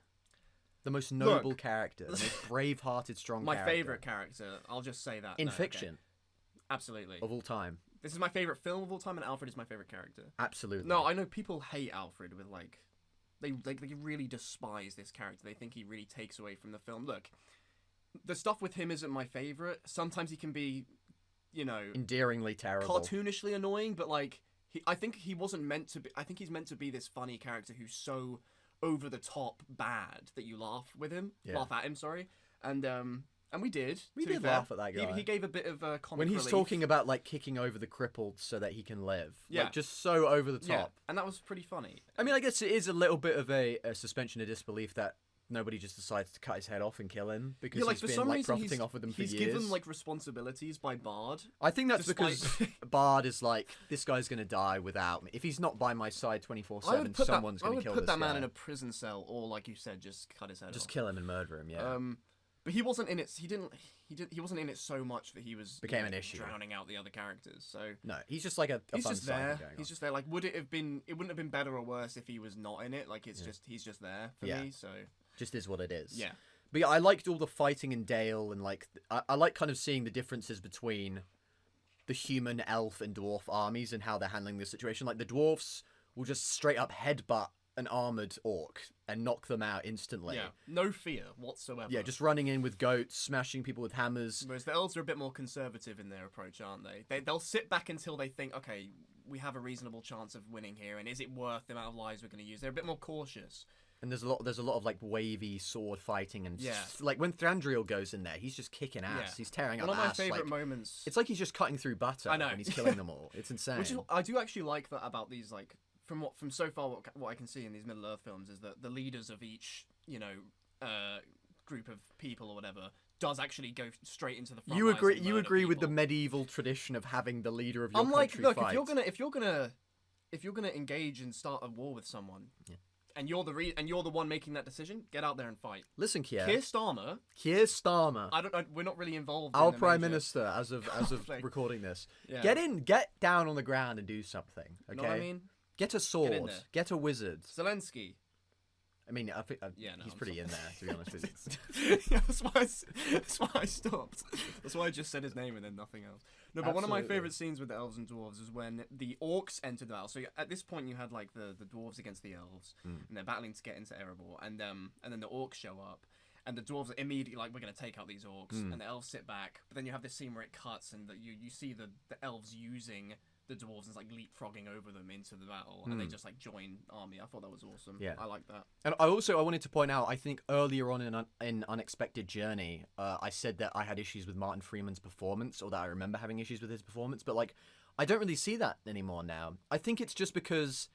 Speaker 1: The most noble character, the most brave-hearted, strong
Speaker 2: My
Speaker 1: character.
Speaker 2: favorite character. I'll just say that.
Speaker 1: In
Speaker 2: No, okay.
Speaker 1: fiction
Speaker 2: Absolutely.
Speaker 1: of all time.
Speaker 2: This is my favorite film of all time, and Alfred is my favorite character.
Speaker 1: Absolutely.
Speaker 2: No, I know people hate Alfred with like, they really despise this character. They think he really takes away from the film. Look, the stuff with him isn't my favorite. Sometimes he can be,
Speaker 1: Endearingly terrible.
Speaker 2: cartoonishly annoying, but like, I think he wasn't meant to be. I think he's meant to be this funny character who's so over the top bad that you laugh at him. Sorry, and we did.
Speaker 1: We
Speaker 2: to be
Speaker 1: did
Speaker 2: fair.
Speaker 1: laugh at that guy.
Speaker 2: He gave a bit of comic
Speaker 1: When he's
Speaker 2: relief.
Speaker 1: talking about like kicking over the crippled so that he can live.
Speaker 2: Yeah.
Speaker 1: Like, just so over the top.
Speaker 2: Yeah, and that was pretty funny.
Speaker 1: I mean, I guess it is a little bit of a suspension of disbelief that nobody just decides to cut his head off and kill him because
Speaker 2: Yeah, like
Speaker 1: he's
Speaker 2: for
Speaker 1: been
Speaker 2: some
Speaker 1: like
Speaker 2: reason
Speaker 1: profiting off of them for
Speaker 2: he's
Speaker 1: years.
Speaker 2: given like responsibilities by Bard.
Speaker 1: I think that's
Speaker 2: despite-
Speaker 1: because Bard is like, this guy's gonna die without me. If he's not by my side 24/7, someone's gonna kill
Speaker 2: put
Speaker 1: this
Speaker 2: that man
Speaker 1: guy.
Speaker 2: in a prison cell, or like you said, just cut his head
Speaker 1: Just
Speaker 2: off.
Speaker 1: kill him and murder him. Yeah.
Speaker 2: But he wasn't in it. He wasn't in it so much that he was
Speaker 1: Became an issue.
Speaker 2: drowning out the other characters. So
Speaker 1: No, he's just like a
Speaker 2: he's
Speaker 1: fun
Speaker 2: just
Speaker 1: side
Speaker 2: there.
Speaker 1: going on.
Speaker 2: He's just there. Like, would it have been? It wouldn't have been better or worse if he was not in it. Like, he's just there for me. So
Speaker 1: Just is what it is.
Speaker 2: yeah.
Speaker 1: But yeah, I liked all the fighting in Dale, and like I like kind of seeing the differences between the human, elf, and dwarf armies and how they're handling this situation. Like the dwarfs will just straight up headbutt an armored orc and knock them out instantly.
Speaker 2: Yeah, no fear whatsoever.
Speaker 1: Yeah, just running in with goats, smashing people with hammers.
Speaker 2: Whereas the elves are a bit more conservative in their approach, aren't they? They'll sit back until they think, okay, we have a reasonable chance of winning here, and is it worth the amount of lives we're going to use? They're a bit more cautious.
Speaker 1: And there's a lot of like wavy sword fighting and
Speaker 2: Yeah.
Speaker 1: like when Thranduil goes in there, he's just kicking ass.
Speaker 2: Yeah.
Speaker 1: He's tearing
Speaker 2: One
Speaker 1: up
Speaker 2: of my
Speaker 1: ass.
Speaker 2: favorite
Speaker 1: like,
Speaker 2: moments.
Speaker 1: It's like he's just cutting through butter
Speaker 2: I know.
Speaker 1: when he's killing them all. It's insane.
Speaker 2: Which is, I do actually like that about these, like, from so far what I can see in these Middle Earth films is that the leaders of each, group of people or whatever does actually go straight into the front.
Speaker 1: You
Speaker 2: lines
Speaker 1: agree?
Speaker 2: and
Speaker 1: You
Speaker 2: murder
Speaker 1: agree with the
Speaker 2: people.
Speaker 1: medieval tradition of having the leader of your
Speaker 2: I'm like,
Speaker 1: country
Speaker 2: look,
Speaker 1: fight?
Speaker 2: if you're gonna engage and start a war with someone,
Speaker 1: Yeah.
Speaker 2: and you're the one making that decision, get out there and fight.
Speaker 1: Listen, Keir
Speaker 2: Starmer, we're not really involved.
Speaker 1: our
Speaker 2: in the
Speaker 1: prime
Speaker 2: major-
Speaker 1: minister, as of
Speaker 2: Like,
Speaker 1: recording this,
Speaker 2: yeah.
Speaker 1: get down on the ground and do something. Okay,
Speaker 2: You know what I mean?
Speaker 1: Get a sword.
Speaker 2: there.
Speaker 1: Get a wizard.
Speaker 2: Zelensky.
Speaker 1: I mean, I think
Speaker 2: Yeah, no,
Speaker 1: he's
Speaker 2: I'm
Speaker 1: pretty
Speaker 2: sorry.
Speaker 1: in there, to be honest with you.
Speaker 2: Yeah, that's why I stopped. That's why I just said his name and then nothing else. No, but one of my
Speaker 1: Absolutely.
Speaker 2: favorite scenes with the elves and dwarves is when the orcs entered the battle. So at this point, you had like the dwarves against the elves, and they're battling to get into Erebor, and then the orcs show up, and the dwarves are immediately like, we're gonna take out these orcs, and the elves sit back. But then you have this scene where it cuts, and you see the elves using the dwarves and like leapfrogging over them into the battle, and they just like join army. I thought that was awesome.
Speaker 1: Yeah.
Speaker 2: I like that.
Speaker 1: And I wanted to point out, I think earlier on in Unexpected Journey, I said that I had issues with Martin Freeman's performance, or that I remember having issues with his performance, but like, I don't really see that anymore now. I think it's just because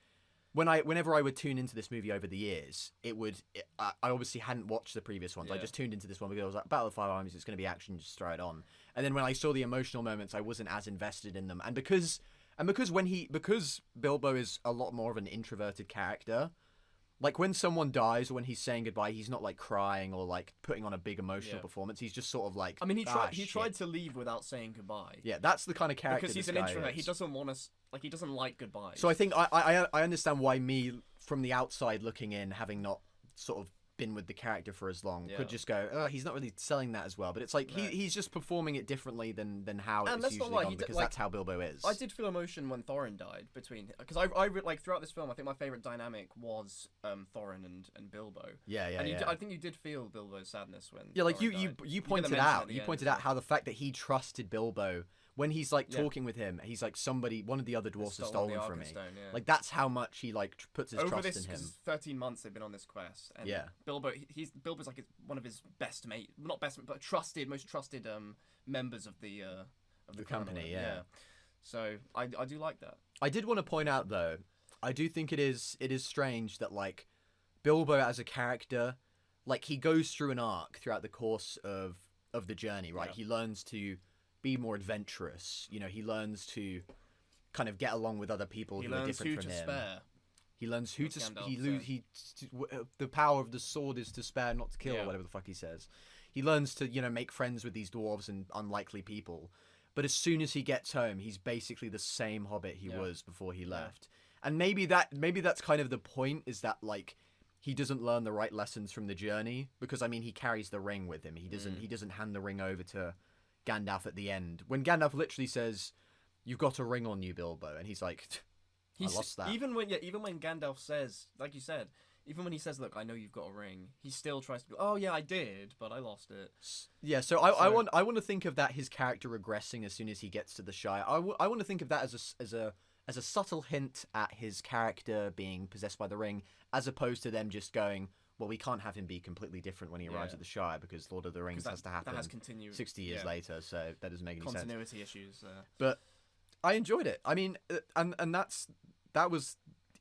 Speaker 1: whenever I would tune into this movie over the years, I obviously hadn't watched the previous ones. I
Speaker 2: Yeah.
Speaker 1: just tuned into this one because I was like, Battle of Five Armies, it's going to be action, just throw it on. And then when I saw the emotional moments, I wasn't as invested in them. And because Bilbo is a lot more of an introverted character, like when someone dies or when he's saying goodbye, he's not like crying or like putting on a big emotional
Speaker 2: Yeah.
Speaker 1: performance. He's just sort of like,
Speaker 2: I mean, he
Speaker 1: shit."
Speaker 2: tried to leave without saying goodbye.
Speaker 1: Yeah, that's the kind of character
Speaker 2: Because he's
Speaker 1: this
Speaker 2: an
Speaker 1: guy
Speaker 2: introvert,
Speaker 1: is.
Speaker 2: he doesn't want us. Like, he doesn't like goodbyes.
Speaker 1: So I think I understand why me, from the outside looking in, having not sort of been with the character for as long,
Speaker 2: Yeah.
Speaker 1: could just go, oh, he's not really selling that as well. But it's like
Speaker 2: No.
Speaker 1: he's just performing it differently than how
Speaker 2: And
Speaker 1: it's
Speaker 2: that's not
Speaker 1: usually
Speaker 2: why
Speaker 1: done,
Speaker 2: he did-
Speaker 1: because
Speaker 2: like,
Speaker 1: that's how Bilbo is.
Speaker 2: I did feel emotion when Thorin died because like throughout this film, I think my favorite dynamic was Thorin and Bilbo.
Speaker 1: Yeah,
Speaker 2: And
Speaker 1: yeah.
Speaker 2: I think you did feel Bilbo's sadness when.
Speaker 1: Yeah, like
Speaker 2: Thorin
Speaker 1: you
Speaker 2: died.
Speaker 1: you
Speaker 2: get
Speaker 1: pointed
Speaker 2: the mention at
Speaker 1: out
Speaker 2: the
Speaker 1: you
Speaker 2: end,
Speaker 1: pointed
Speaker 2: so-
Speaker 1: out how the fact that he trusted Bilbo when he's like
Speaker 2: Yeah.
Speaker 1: talking with him, he's like, one of the other dwarves has
Speaker 2: stolen the
Speaker 1: stolen from me.
Speaker 2: Arkenstone, yeah.
Speaker 1: Like that's how much he like puts his
Speaker 2: over
Speaker 1: trust
Speaker 2: this
Speaker 1: in him.
Speaker 2: because 13 months they've been on this quest, and
Speaker 1: Yeah.
Speaker 2: Bilbo's like one of his best mate, not best, but most trusted members of the
Speaker 1: company, yeah.
Speaker 2: So I do like that.
Speaker 1: I did want to point out though, I do think it is strange that like Bilbo as a character, like he goes through an arc throughout the course of the journey, right?
Speaker 2: Yeah.
Speaker 1: He learns to be more adventurous. You know, he learns to kind of get along with other people
Speaker 2: He
Speaker 1: who are
Speaker 2: learns
Speaker 1: different
Speaker 2: who
Speaker 1: from
Speaker 2: to
Speaker 1: him.
Speaker 2: spare.
Speaker 1: He learns who
Speaker 2: As
Speaker 1: to
Speaker 2: Gandalf said.
Speaker 1: the power of the sword is to spare, not to kill,
Speaker 2: Yeah.
Speaker 1: or whatever the fuck he says. He learns to make friends with these dwarves and unlikely people. But as soon as he gets home, he's basically the same hobbit he
Speaker 2: Yeah.
Speaker 1: was before he left. And maybe that's kind of the point, is that like he doesn't learn the right lessons from the journey, because I mean he carries the ring with him. He doesn't hand the ring over to Gandalf at the end. When Gandalf literally says, "You've got a ring on you, Bilbo," and he's like, I lost that.
Speaker 2: Even when Gandalf says, like you said, even when he says, "Look, I know you've got a ring," he still tries to be, "Oh yeah, I did, but I lost it."
Speaker 1: Yeah, so I want to think of that, his character regressing as soon as he gets to the Shire. I want to think of that as a subtle hint at his character being possessed by the ring, as opposed to them just going, well, we can't have him be completely different when he arrives
Speaker 2: Yeah.
Speaker 1: at the Shire, because Lord of the Rings has to happen
Speaker 2: That has continued
Speaker 1: 60 years
Speaker 2: yeah.
Speaker 1: later, so that doesn't make any sense.
Speaker 2: Continuity issues.
Speaker 1: But I enjoyed it. I mean, and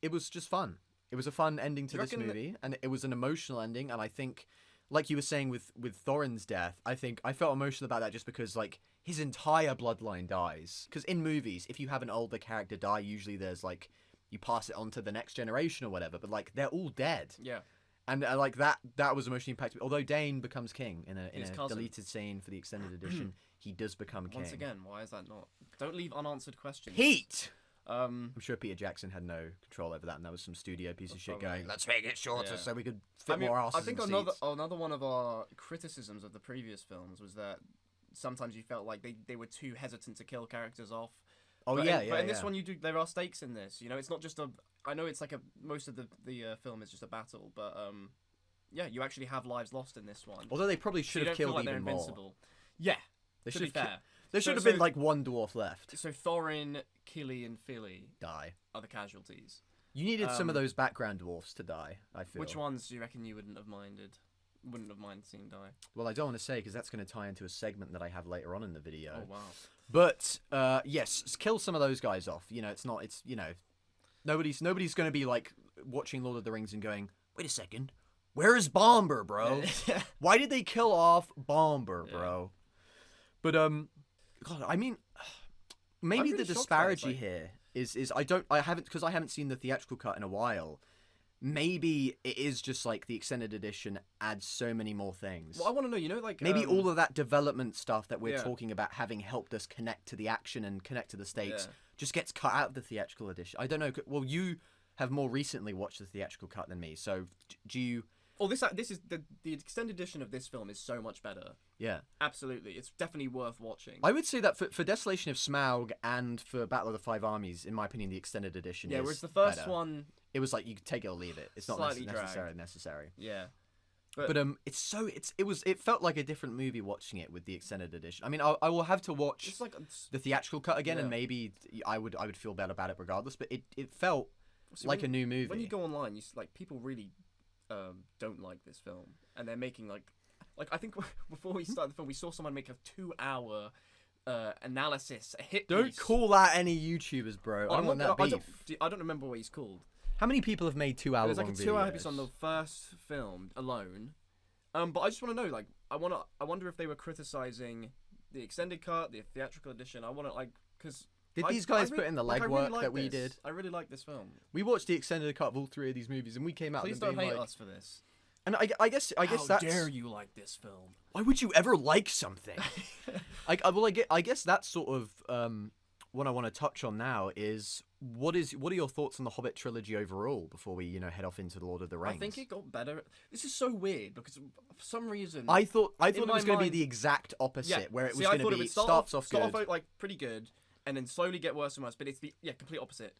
Speaker 1: it was just fun. It was a fun ending to
Speaker 2: You
Speaker 1: this
Speaker 2: reckon that-
Speaker 1: movie, and it was an emotional ending. And I think, like you were saying with Thorin's death, I think I felt emotional about that just because like his entire bloodline dies. Because in movies, if you have an older character die, usually there's like you pass it on to the next generation or whatever. But like they're all dead,
Speaker 2: Yeah.
Speaker 1: and like that was emotionally impactful. Although Dane becomes king in
Speaker 2: His
Speaker 1: a
Speaker 2: cousin.
Speaker 1: deleted scene for the extended edition, he does become king.
Speaker 2: Once again, why is that not? Don't leave unanswered questions.
Speaker 1: Heat.
Speaker 2: Um,
Speaker 1: I'm sure Peter Jackson had no control over that, and that was some studio piece of shit
Speaker 2: Probably.
Speaker 1: going, let's make it shorter
Speaker 2: Yeah.
Speaker 1: so we could fit
Speaker 2: I mean,
Speaker 1: more asses
Speaker 2: I think
Speaker 1: in
Speaker 2: another
Speaker 1: seats.
Speaker 2: one of our criticisms of the previous films was that sometimes you felt like they were too hesitant to kill characters off.
Speaker 1: Oh,
Speaker 2: but
Speaker 1: yeah,
Speaker 2: in,
Speaker 1: yeah,
Speaker 2: But in this
Speaker 1: yeah.
Speaker 2: one, there are stakes in this. You know, it's not just I know it's like most of the film is just a battle, but yeah, you actually have lives lost in this one.
Speaker 1: Although they probably should have killed even more.
Speaker 2: Invincible. Yeah,
Speaker 1: They
Speaker 2: to be
Speaker 1: should
Speaker 2: fair.
Speaker 1: There should have been like one dwarf left.
Speaker 2: So Thorin, Kili, and Philly
Speaker 1: Die.
Speaker 2: are the casualties.
Speaker 1: You needed some of those background dwarfs to die, I feel.
Speaker 2: Which ones do you reckon you wouldn't have minded seeing die?
Speaker 1: Well, I don't want to say because that's going to tie into a segment that I have later on in the video.
Speaker 2: Oh, wow.
Speaker 1: But yes, kill some of those guys off. Nobody's going to be like watching Lord of the Rings and going, "Wait a second, where is Bomber, bro? Why did they kill off Bomber, bro?" But God, I mean, maybe
Speaker 2: really
Speaker 1: the
Speaker 2: shocked by it,
Speaker 1: disparity here is I haven't seen the theatrical cut in a while. Maybe it is just like the extended edition adds so many more things.
Speaker 2: Well, I want to know, like...
Speaker 1: Maybe all of that development stuff that we're talking about having helped us connect to the action and connect to the stakes just gets cut out of the theatrical edition. I don't know. Well, you have more recently watched the theatrical cut than me, so do you...
Speaker 2: Oh, this is the extended edition of this film is so much better.
Speaker 1: Yeah.
Speaker 2: Absolutely. It's definitely worth watching.
Speaker 1: I would say that for Desolation of Smaug and for Battle of the Five Armies, in my opinion, the extended edition is
Speaker 2: whereas the first
Speaker 1: better.
Speaker 2: one...
Speaker 1: It was like you could take it or leave it. It's not necessarily necessary.
Speaker 2: Yeah.
Speaker 1: But it felt like a different movie watching it with the extended edition. I mean, I will have to watch the theatrical cut again, and maybe I would feel better about it regardless. But it felt like a new movie.
Speaker 2: When you go online, people really don't like this film, and they're making like I think before we started the film, we saw someone make a 2-hour analysis, a hit.
Speaker 1: Don't
Speaker 2: piece.
Speaker 1: Call that any YouTubers, bro. I want that beef.
Speaker 2: I don't remember what he's called.
Speaker 1: How many people have made 2 hours long videos?
Speaker 2: There's like a 2-hour piece on the first film alone. But I just want to know, like, I wonder if they were criticizing the extended cut, the theatrical edition. I want to, like, because...
Speaker 1: Did these guys put in the legwork that we did?
Speaker 2: I really like this film.
Speaker 1: We watched the extended cut of all 3 of these movies, and we came out.
Speaker 2: Please don't hate us for this.
Speaker 1: And I guess
Speaker 2: How
Speaker 1: that's...
Speaker 2: dare you like this film?
Speaker 1: Why would you ever like something? I guess that's sort of what I want to touch on now is what are your thoughts on the Hobbit trilogy overall before we head off into the Lord of the Rings?
Speaker 2: I think it got better. This is so weird because for some reason
Speaker 1: I thought it was going to be the exact opposite, where it was going to be starts off good,
Speaker 2: like pretty good, and then slowly get worse and worse. But it's the complete opposite.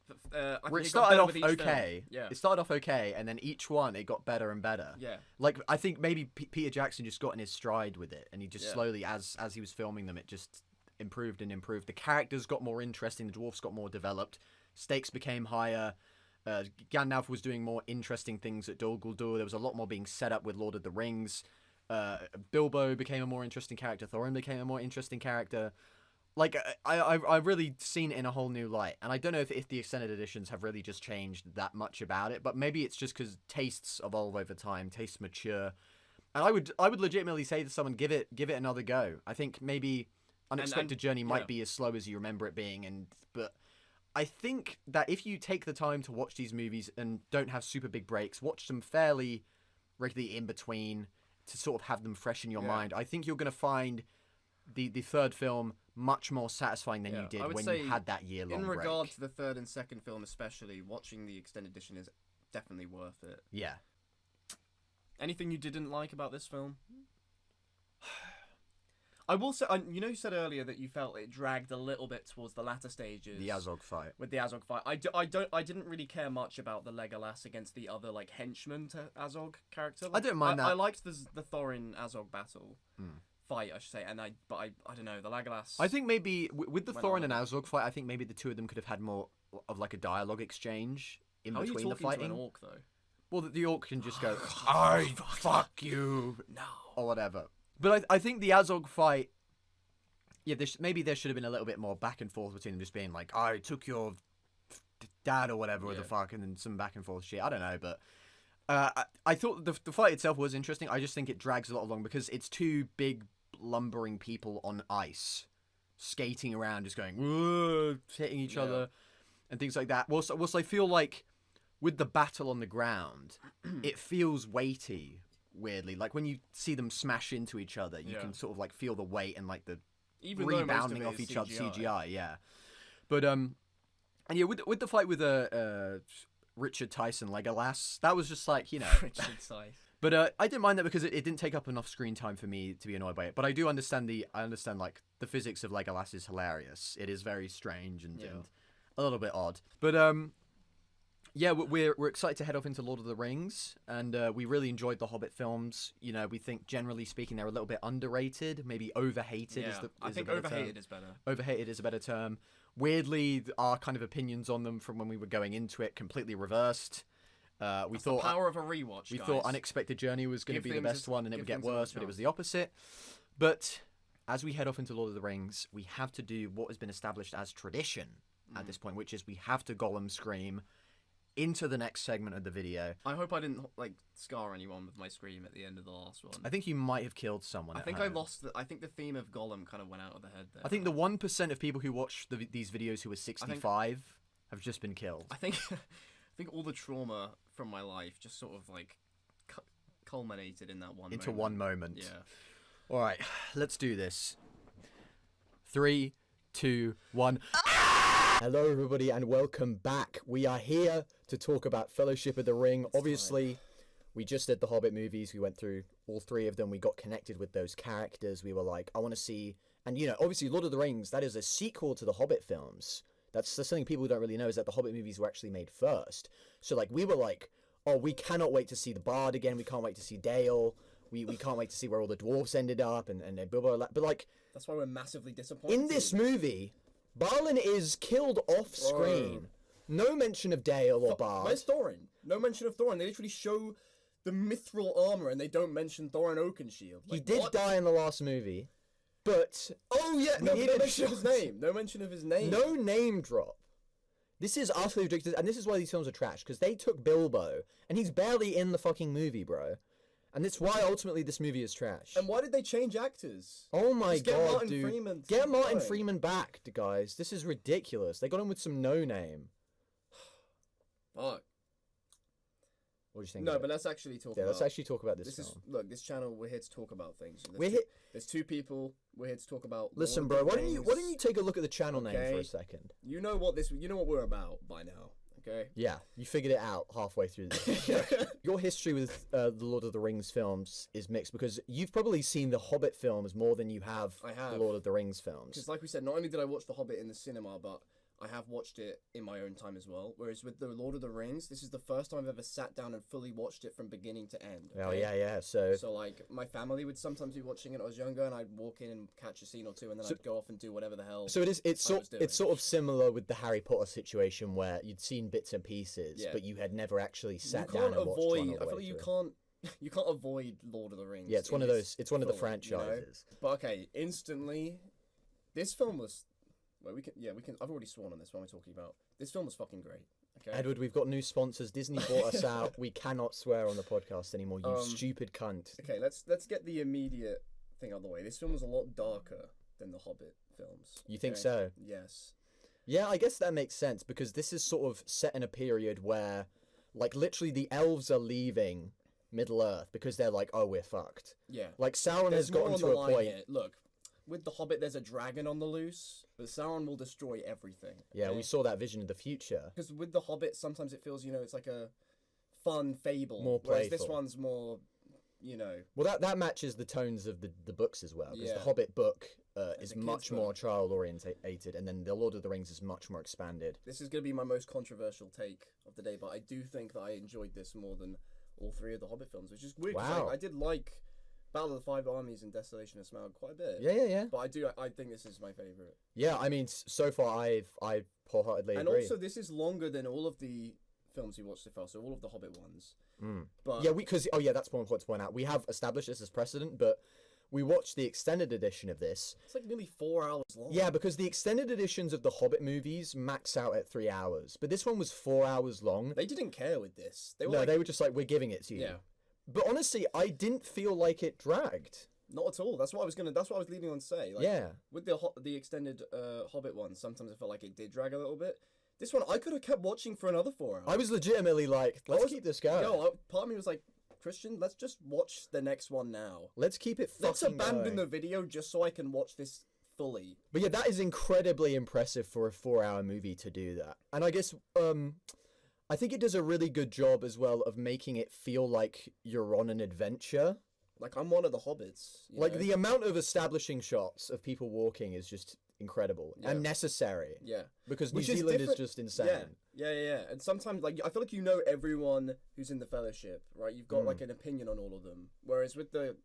Speaker 1: Where it started off okay. Yeah. It started off okay, and then each one it got better and better.
Speaker 2: Yeah.
Speaker 1: Like I think maybe Peter Jackson just got in his stride with it, and he just slowly, as he was filming them, it just improved and improved. The characters got more interesting. The dwarfs got more developed. Stakes became higher. Gandalf was doing more interesting things at Dol Guldur. There was a lot more being set up with Lord of the Rings. Bilbo became a more interesting character. Thorin became a more interesting character. Like I've really seen it in a whole new light, and I don't know if the extended editions have really just changed that much about it, but maybe it's just because tastes evolve over time, tastes mature, and I would legitimately say to someone, give it another go. I think maybe Unexpected Journey might be as slow as you remember it being, but I think that if you take the time to watch these movies and don't have super big breaks, watch them fairly regularly in between to sort of have them fresh in your mind, I think you're going to find the third film much more satisfying than you did when you had that year-long break.
Speaker 2: In regard to the third and second film especially, watching the extended edition is definitely worth it.
Speaker 1: Yeah.
Speaker 2: Anything you didn't like about this film? I will say, you said earlier that you felt it dragged a little bit towards the latter stages.
Speaker 1: The Azog fight.
Speaker 2: With the Azog fight. I didn't really care much about the Legolas against the other, like, henchman to Azog character.
Speaker 1: I don't mind that.
Speaker 2: I liked the Thorin Azog battle. Fight, I should say, but I don't know, the Legolas...
Speaker 1: I think maybe, with the Thorin and Azog fight, I think maybe the two of them could have had more of, like, a dialogue exchange in between the fighting.
Speaker 2: How are you talking to an orc, though?
Speaker 1: Well, the orc can just go, I fuck you,
Speaker 2: no,
Speaker 1: or whatever. But I think the Azog fight, maybe there should have been a little bit more back and forth between them, just being like, I took your dad or whatever, or the fuck, and then some back and forth shit. I don't know, but I thought the fight itself was interesting. I just think it drags a lot along because it's two big lumbering people on ice skating around, just going, whoa, hitting each other and things like that. Whilst I feel like with the battle on the ground, it feels weighty. Weirdly, like when you see them smash into each other, you can sort of like feel the weight and like the rebounding off each other. CGI, But and with the fight with Richard Tyson Legolas, that was just like
Speaker 2: Richard Tyson.
Speaker 1: But I didn't mind that because it didn't take up enough screen time for me to be annoyed by it. But I do understand like the physics of Legolas is hilarious. It is very strange and a little bit odd. But Yeah, we're excited to head off into Lord of the Rings, and we really enjoyed the Hobbit films. You know, we think generally speaking they're a little bit underrated, maybe overhated.
Speaker 2: Yeah, I think
Speaker 1: a better
Speaker 2: overhated
Speaker 1: term.
Speaker 2: is better.
Speaker 1: Overhated is a better term. Weirdly, our kind of opinions on them from when we were going into it completely reversed. We thought
Speaker 2: The power of a rewatch.
Speaker 1: we
Speaker 2: guys.
Speaker 1: thought Unexpected Journey was going to
Speaker 2: Give
Speaker 1: be the
Speaker 2: things
Speaker 1: best
Speaker 2: a-
Speaker 1: one, and it
Speaker 2: give
Speaker 1: would get
Speaker 2: things another
Speaker 1: worse, but it was
Speaker 2: chance.
Speaker 1: the opposite. But as we head off into Lord of the Rings, we have to do what has been established as tradition at this point, which is we have to Gollum scream into the next segment of the video.
Speaker 2: I hope I didn't like scar anyone with my scream at the end of the last one.
Speaker 1: I think you might have killed someone.
Speaker 2: I
Speaker 1: at
Speaker 2: think I
Speaker 1: home.
Speaker 2: lost. I think the theme of Gollum kind of went out of the head there.
Speaker 1: I think the 1% of people who watch these videos who are 65 have just been killed.
Speaker 2: I think all the trauma from my life just sort of like culminated in that one.
Speaker 1: Into
Speaker 2: moment.
Speaker 1: one moment.
Speaker 2: Yeah.
Speaker 1: All right, let's do this. 3, 2, 1.
Speaker 3: Hello, everybody, and welcome back. We are here to talk about Fellowship of the Ring. Obviously, we just did the Hobbit movies. We went through all 3 of them. We got connected with those characters. We were like, I want to see... And, you know, obviously, Lord of the Rings, that is a sequel to the Hobbit films. That's something people don't really know, is that the Hobbit movies were actually made first. So, like, we were like, oh, we cannot wait to see the Bard again. We can't wait to see Dale. We can't wait to see where all the dwarves ended up and Bilbo. But, like...
Speaker 4: That's why we're massively disappointed.
Speaker 3: In this movie... Balin is killed off screen. No mention of Dale or Bard.
Speaker 4: Where's Thorin? No mention of Thorin. They literally show the mithril armor and they don't mention Thorin Oakenshield.
Speaker 3: He
Speaker 4: Like,
Speaker 3: did
Speaker 4: what?
Speaker 3: die in the last movie, but
Speaker 4: Oh yeah,
Speaker 3: We
Speaker 4: no
Speaker 3: needed
Speaker 4: mention of his
Speaker 3: shots.
Speaker 4: name. No mention of his name.
Speaker 3: no name drop. This is utterly ridiculous, and this is why these films are trash, because they took Bilbo, and he's barely in the fucking movie, bro. And that's why ultimately this movie is trash.
Speaker 4: And why did they change actors?
Speaker 3: Oh my
Speaker 4: Just get
Speaker 3: god,
Speaker 4: Martin
Speaker 3: dude.
Speaker 4: Freeman to
Speaker 3: Get
Speaker 4: keep
Speaker 3: Martin
Speaker 4: going.
Speaker 3: Freeman back, guys. This is ridiculous. They got him with some no name.
Speaker 4: Fuck.
Speaker 3: What do you think?
Speaker 4: No,
Speaker 3: of
Speaker 4: but
Speaker 3: it?
Speaker 4: let's actually talk
Speaker 3: Yeah,
Speaker 4: about.
Speaker 3: let's actually talk about this
Speaker 4: This
Speaker 3: film.
Speaker 4: is look. This channel, we're here to talk about things. There's
Speaker 3: We're
Speaker 4: two-
Speaker 3: here.
Speaker 4: There's 2 people. We're here to talk about.
Speaker 3: Listen,
Speaker 4: Lord
Speaker 3: bro.
Speaker 4: of the
Speaker 3: Why don't
Speaker 4: Rings.
Speaker 3: you take a look at the channel name for
Speaker 4: Okay.
Speaker 3: a second?
Speaker 4: You know what this? You know what we're about by now. Okay.
Speaker 3: Yeah, you figured it out halfway through this. Your history with the Lord of the Rings films is mixed because you've probably seen the Hobbit films more than you have,
Speaker 4: I have.
Speaker 3: the Lord of the Rings films.
Speaker 4: Because, like we said, not only did I watch The Hobbit in the cinema, but I have watched it in my own time as well. Whereas with The Lord of the Rings, this is the first time I've ever sat down and fully watched it from beginning to end.
Speaker 3: Oh
Speaker 4: okay?
Speaker 3: yeah. So
Speaker 4: So, like, my family would sometimes be watching it when I was younger, and I'd walk in and catch a scene or two, and then I'd go off and do whatever the hell.
Speaker 3: so it's
Speaker 4: I was doing.
Speaker 3: sort of similar with the Harry Potter situation where you'd seen bits and pieces,
Speaker 4: Yeah.
Speaker 3: but you had never actually
Speaker 4: you
Speaker 3: sat
Speaker 4: can't
Speaker 3: down and watched
Speaker 4: avoid.
Speaker 3: one all
Speaker 4: I
Speaker 3: the
Speaker 4: feel
Speaker 3: way
Speaker 4: like you
Speaker 3: through.
Speaker 4: you can't avoid Lord of the Rings.
Speaker 3: Yeah, it's
Speaker 4: in
Speaker 3: one of
Speaker 4: this
Speaker 3: those. It's one of the
Speaker 4: fully, you know?
Speaker 3: franchises.
Speaker 4: But okay, instantly, this film was. Well, we can. I've already sworn on this one we're talking about. This film was fucking great. Okay.
Speaker 3: Edward, we've got new sponsors. Disney bought us out. We cannot swear on the podcast anymore. You stupid cunt.
Speaker 4: Okay, let's get the immediate thing out of the way. This film was a lot darker than the Hobbit films.
Speaker 3: You think
Speaker 4: okay?
Speaker 3: so?
Speaker 4: Yes.
Speaker 3: Yeah, I guess that makes sense because this is sort of set in a period where, like, literally the elves are leaving Middle Earth because they're like, oh, we're fucked.
Speaker 4: Yeah.
Speaker 3: Like, Sauron
Speaker 4: There's
Speaker 3: has
Speaker 4: more
Speaker 3: gotten
Speaker 4: on
Speaker 3: to
Speaker 4: the
Speaker 3: a
Speaker 4: line
Speaker 3: point.
Speaker 4: here. Look, with the Hobbit, there's a dragon on the loose, but Sauron will destroy everything.
Speaker 3: Yeah, we saw that vision of the future.
Speaker 4: Because with the Hobbit, sometimes it feels, it's like a fun fable.
Speaker 3: More
Speaker 4: Whereas this
Speaker 3: playful.
Speaker 4: one's more,
Speaker 3: Well, that matches the tones of the books as well. Because the
Speaker 4: Yeah.
Speaker 3: Hobbit book is
Speaker 4: a kid's
Speaker 3: much
Speaker 4: book.
Speaker 3: more child orientated, and then the Lord of the Rings is much more expanded.
Speaker 4: This is going to be my most controversial take of the day, but I do think that I enjoyed this more than all 3 of the Hobbit films, which is weird. 'Cause
Speaker 3: Wow.
Speaker 4: I did like Battle of the Five Armies and Desolation of Smaug quite a bit.
Speaker 3: Yeah.
Speaker 4: But I think this is my favorite.
Speaker 3: Yeah, I mean, so far I wholeheartedly
Speaker 4: And
Speaker 3: agree.
Speaker 4: also, this is longer than all of the films we watched so far, so all of the Hobbit ones. But
Speaker 3: Yeah, because that's one important to point out. We have established this as precedent, but we watched the extended edition of this.
Speaker 4: it's like nearly 4 hours long.
Speaker 3: Yeah, because the extended editions of the Hobbit movies max out at 3 hours, but this one was 4 hours long.
Speaker 4: They didn't care with this. They were
Speaker 3: No,
Speaker 4: like,
Speaker 3: they were just like, we're giving it to you.
Speaker 4: yeah.
Speaker 3: But honestly, I didn't feel like it dragged.
Speaker 4: Not at all. That's what I was leading on to say. Like,
Speaker 3: Yeah.
Speaker 4: With the extended Hobbit ones, sometimes I felt like it did drag a little bit. This one, I could have kept watching for another 4 hours.
Speaker 3: I was legitimately like, let's keep this going.
Speaker 4: Part of me was like, Christian, let's just watch the next one now.
Speaker 3: Let's keep it fucking
Speaker 4: Let's abandon
Speaker 3: going.
Speaker 4: the video just so I can watch this fully.
Speaker 3: But yeah, that is incredibly impressive for a 4-hour movie to do that. And I guess, I think it does a really good job as well of making it feel like you're on an adventure.
Speaker 4: Like, I'm one of the hobbits.
Speaker 3: Like, the amount of establishing shots of people walking is just incredible
Speaker 4: Yeah.
Speaker 3: and necessary.
Speaker 4: Yeah.
Speaker 3: Because
Speaker 4: Which
Speaker 3: New
Speaker 4: is
Speaker 3: Zealand is
Speaker 4: different-
Speaker 3: just insane.
Speaker 4: Yeah. And sometimes, like, I feel like you know everyone who's in the Fellowship, right? You've got, like, an opinion on all of them. Whereas with the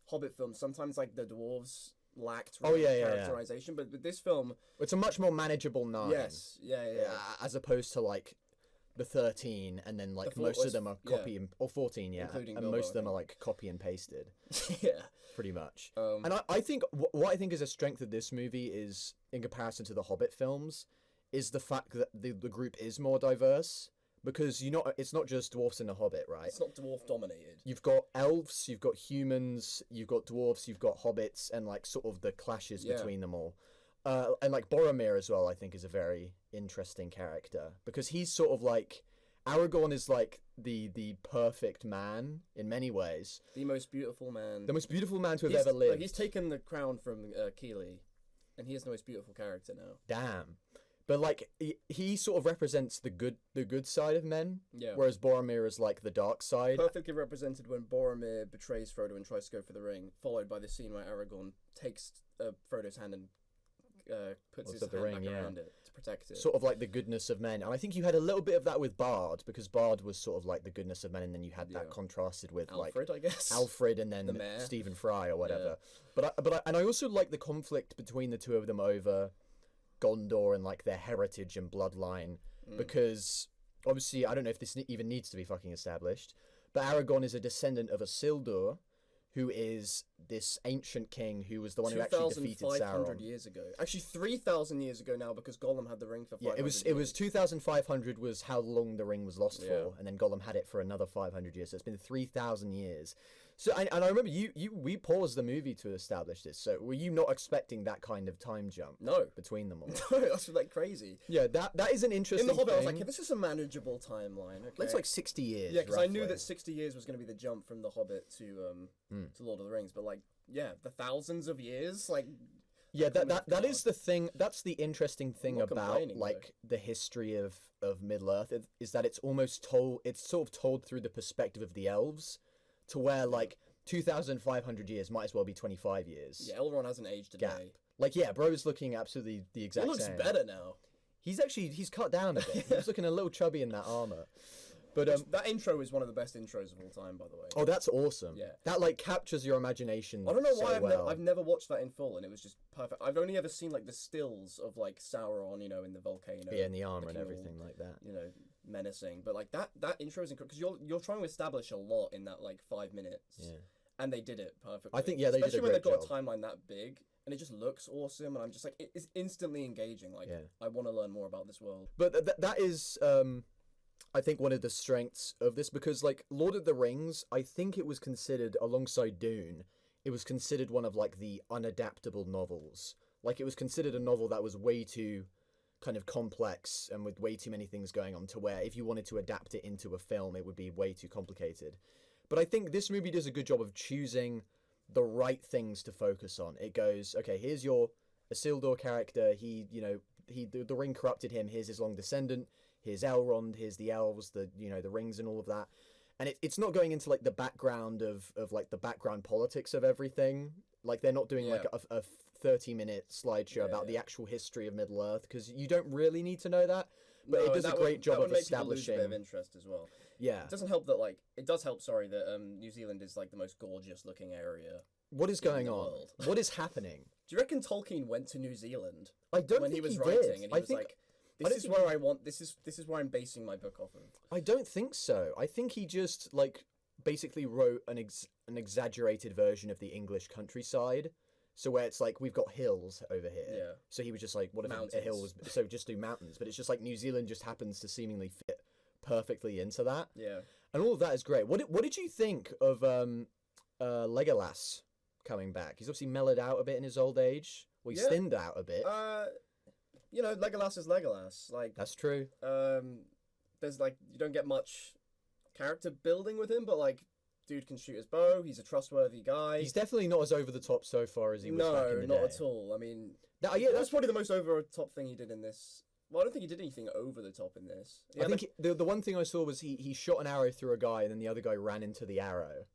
Speaker 4: Hobbit films, sometimes, like, the dwarves lacked characterization. But with this film...
Speaker 3: It's a much more manageable 9.
Speaker 4: Yes. Yeah.
Speaker 3: As opposed to, like, the 13, and then, like, most of them are copy and... Or 14, yeah.
Speaker 4: Including
Speaker 3: and
Speaker 4: Bilbo,
Speaker 3: most of them
Speaker 4: I
Speaker 3: are, like, copy and pasted.
Speaker 4: Yeah.
Speaker 3: Pretty much.
Speaker 4: Um,
Speaker 3: And I think... What I think is a strength of this movie is, in comparison to the Hobbit films, is the fact that the group is more diverse. Because it's not just dwarfs in the Hobbit, right?
Speaker 4: It's not dwarf dominated.
Speaker 3: You've got elves, you've got humans, you've got dwarves, you've got hobbits, and like sort of the clashes between them all. And like Boromir as well, I think is a very interesting character because he's sort of like Aragorn is like the perfect man in many ways.
Speaker 4: The most beautiful man.
Speaker 3: The most beautiful man to have ever lived.
Speaker 4: Like, he's taken the crown from Keeley, and he is the most beautiful character now.
Speaker 3: Damn. But like he sort of represents the good side of men,
Speaker 4: Yeah.
Speaker 3: whereas Boromir is like the dark side.
Speaker 4: Perfectly represented when Boromir betrays Frodo and tries to go for the ring, followed by the scene where Aragorn takes Frodo's hand and puts his hand back around it to protect it.
Speaker 3: Sort of like the goodness of men. And I think you had a little bit of that with Bard, because Bard was sort of like the goodness of men, and then you had that contrasted with
Speaker 4: Alfred, I guess.
Speaker 3: Alfred and then
Speaker 4: The mayor.
Speaker 3: Stephen Fry or whatever. And I also like the conflict between the two of them over Gondor and like their heritage and bloodline, because obviously I don't know if this even needs to be fucking established, but Aragorn is a descendant of Isildur, who is this ancient king who was the one who actually defeated
Speaker 4: 2,500
Speaker 3: Sauron.
Speaker 4: years ago. Actually, 3,000 years ago now, because Gollum had the ring for 500
Speaker 3: Yeah, it was 2,500 was how long the ring was lost for, and then Gollum had it for another 500 years. So it's been 3,000 years. So and I remember we paused the movie to establish this. So were you not expecting that kind of time jump?
Speaker 4: No.
Speaker 3: Between them all.
Speaker 4: No, that's like crazy.
Speaker 3: Yeah, that is an interesting.
Speaker 4: In The Hobbit,
Speaker 3: thing.
Speaker 4: I was like, hey, this is a manageable timeline. Okay.
Speaker 3: It's like 60 years.
Speaker 4: Yeah, because I knew
Speaker 3: roughly.
Speaker 4: that 60 years was going to be the jump from The Hobbit to Lord of the Rings. But like, yeah, the thousands of years, like.
Speaker 3: Yeah, that is the thing. That's the interesting thing
Speaker 4: not
Speaker 3: about
Speaker 4: complaining,
Speaker 3: like the history of Middle Earth is that it's almost told. It's sort of told through the perspective of the elves, to where like 2,500 years might as well be 25 years.
Speaker 4: Yeah, Elrond hasn't aged a
Speaker 3: Gap.
Speaker 4: day.
Speaker 3: Like yeah, bro's looking absolutely the exact
Speaker 4: He looks
Speaker 3: same.
Speaker 4: better now.
Speaker 3: He's cut down a bit. He's looking a little chubby in that armor. But
Speaker 4: That intro is one of the best intros of all time, by the way.
Speaker 3: oh, that's awesome.
Speaker 4: Yeah.
Speaker 3: That like captures your imagination.
Speaker 4: I don't know
Speaker 3: so
Speaker 4: why
Speaker 3: well.
Speaker 4: I've never watched that in full, and it was just perfect. I've only ever seen like the stills of like Sauron, in the volcano.
Speaker 3: Yeah, and the armor and
Speaker 4: looking all,
Speaker 3: everything like that.
Speaker 4: Menacing. But like that intro is incredible because you're trying to establish a lot in that like 5 minutes.
Speaker 3: Yeah.
Speaker 4: And they did it perfectly.
Speaker 3: I think, yeah, they did a
Speaker 4: especially when
Speaker 3: great
Speaker 4: they've got
Speaker 3: job.
Speaker 4: a timeline that big, and it just looks awesome, and I'm just like, it's instantly engaging. Like,
Speaker 3: Yeah.
Speaker 4: I want to learn more about this world.
Speaker 3: But that is, I think, one of the strengths of this, because, like, Lord of the Rings, I think it was considered, alongside Dune, it was considered one of, like, the unadaptable novels. Like, it was considered a novel that was way too kind of complex and with way too many things going on, to where if you wanted to adapt it into a film, it would be way too complicated. But I think this movie does a good job of choosing the right things to focus on. It goes, okay, here's your Isildur character. The ring corrupted him. Here's his long descendant. Here's Elrond. Here's the elves. The rings and all of that. And it's not going into like the background of like the background politics of everything. Like they're not doing like a 30-minute slideshow about the actual history of Middle Earth, because you don't really need to know that. But it does a great job of establishing.
Speaker 4: That would make people lose a bit of interest as well.
Speaker 3: Yeah.
Speaker 4: It doesn't help that it does help. Sorry, that New Zealand is like the most gorgeous looking area.
Speaker 3: What is going
Speaker 4: the
Speaker 3: on?
Speaker 4: world.
Speaker 3: What is happening?
Speaker 4: Do you reckon Tolkien went to New Zealand
Speaker 3: I don't
Speaker 4: when
Speaker 3: think
Speaker 4: he was
Speaker 3: he
Speaker 4: writing,
Speaker 3: did.
Speaker 4: and he
Speaker 3: I
Speaker 4: was
Speaker 3: think-
Speaker 4: like,
Speaker 3: I
Speaker 4: "This
Speaker 3: don't
Speaker 4: is
Speaker 3: think
Speaker 4: where I want. This is where I'm basing my book off of."
Speaker 3: I don't think so. I think he just like basically wrote an exaggerated version of the English countryside. So where it's like we've got hills over here.
Speaker 4: Yeah.
Speaker 3: So he was just like, what if a
Speaker 4: Mountains.
Speaker 3: hill was? So just do mountains. But it's just like New Zealand just happens to seemingly fit perfectly into that.
Speaker 4: Yeah.
Speaker 3: And all of that is great. What did you think of Legolas coming back? He's obviously mellowed out a bit in his old age. Well, he's
Speaker 4: Yeah.
Speaker 3: thinned out a bit.
Speaker 4: Legolas is Legolas. Like,
Speaker 3: That's true.
Speaker 4: there's like you don't get much character building with him, but like, dude can shoot his bow. He's a trustworthy guy.
Speaker 3: He's definitely not as over the top so far as he was back in the
Speaker 4: not
Speaker 3: day.
Speaker 4: at all. I mean,
Speaker 3: Yeah,
Speaker 4: that's probably the most over the top thing he did in this. Well, I don't think he did anything over the top in this.
Speaker 3: I think the one thing I saw was he shot an arrow through a guy, and then the other guy ran into the arrow,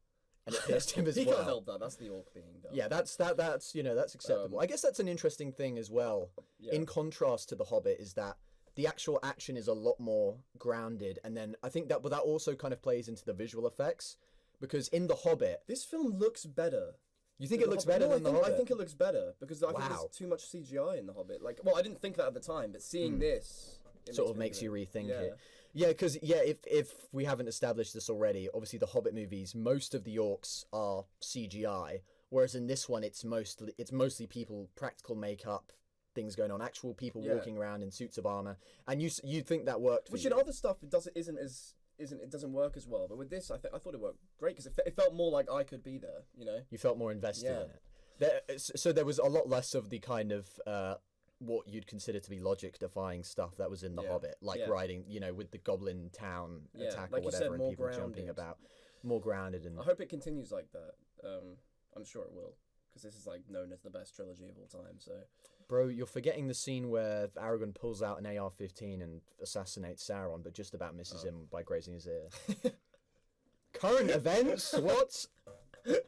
Speaker 3: and it pierced him as
Speaker 4: He
Speaker 3: well.
Speaker 4: can't help that. That's the orc being dumb.
Speaker 3: Yeah, that's that's acceptable. I guess that's an interesting thing as well.
Speaker 4: Yeah.
Speaker 3: In contrast to The Hobbit, is that the actual action is a lot more grounded, and then I think that also kind of plays into the visual effects, because in The Hobbit,
Speaker 4: This film looks better.
Speaker 3: you think
Speaker 4: than
Speaker 3: it
Speaker 4: The
Speaker 3: looks
Speaker 4: Hobbit.
Speaker 3: better
Speaker 4: No,
Speaker 3: than The
Speaker 4: I think,
Speaker 3: Hobbit.
Speaker 4: I think it looks better because I think
Speaker 3: Wow.
Speaker 4: there's too much CGI in The Hobbit. Like, well, I didn't think that at the time, but seeing this it
Speaker 3: sort of
Speaker 4: me
Speaker 3: makes you
Speaker 4: think
Speaker 3: rethink
Speaker 4: it.
Speaker 3: it. Yeah, because if we haven't established this already, obviously the Hobbit movies, most of the orcs are CGI, whereas in this one it's mostly people, practical makeup, things going on, actual people
Speaker 4: Yeah.
Speaker 3: walking around in suits of armor, and you think that worked for
Speaker 4: Which
Speaker 3: you.
Speaker 4: in other stuff it doesn't work as well. But with this, I thought it worked great because it felt more like I could be there. You know.
Speaker 3: You felt more invested
Speaker 4: Yeah.
Speaker 3: in it. So there was a lot less of the kind of what you'd consider to be logic-defying stuff that was in The
Speaker 4: Yeah.
Speaker 3: Hobbit, like
Speaker 4: Yeah.
Speaker 3: riding, with the goblin town
Speaker 4: Yeah,
Speaker 3: attack
Speaker 4: like
Speaker 3: or
Speaker 4: you said,
Speaker 3: whatever, and
Speaker 4: more
Speaker 3: people jumping
Speaker 4: grounded.
Speaker 3: about, more grounded and.
Speaker 4: I hope it continues like that. I'm sure it will because this is like known as the best trilogy of all time. So
Speaker 3: Bro, you're forgetting the scene where Aragorn pulls out an AR-15 and assassinates Sauron, but just about misses him by grazing his ear. Current events? What?
Speaker 4: wait,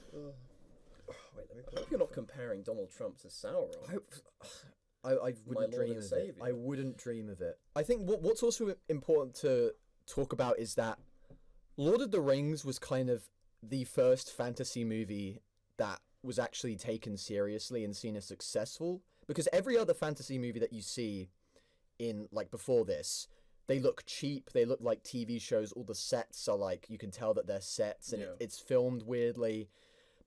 Speaker 4: I hope you're not comparing Donald Trump to Sauron.
Speaker 3: I wouldn't
Speaker 4: Lord
Speaker 3: dream
Speaker 4: and
Speaker 3: of it.
Speaker 4: Saviour.
Speaker 3: I wouldn't dream of it. I think what's also important to talk about is that Lord of the Rings was kind of the first fantasy movie that was actually taken seriously and seen as successful, because every other fantasy movie that you see in like before this, they look cheap, they look like TV shows, all the sets are like, you can tell that they're sets and
Speaker 4: Yeah.
Speaker 3: it's filmed weirdly.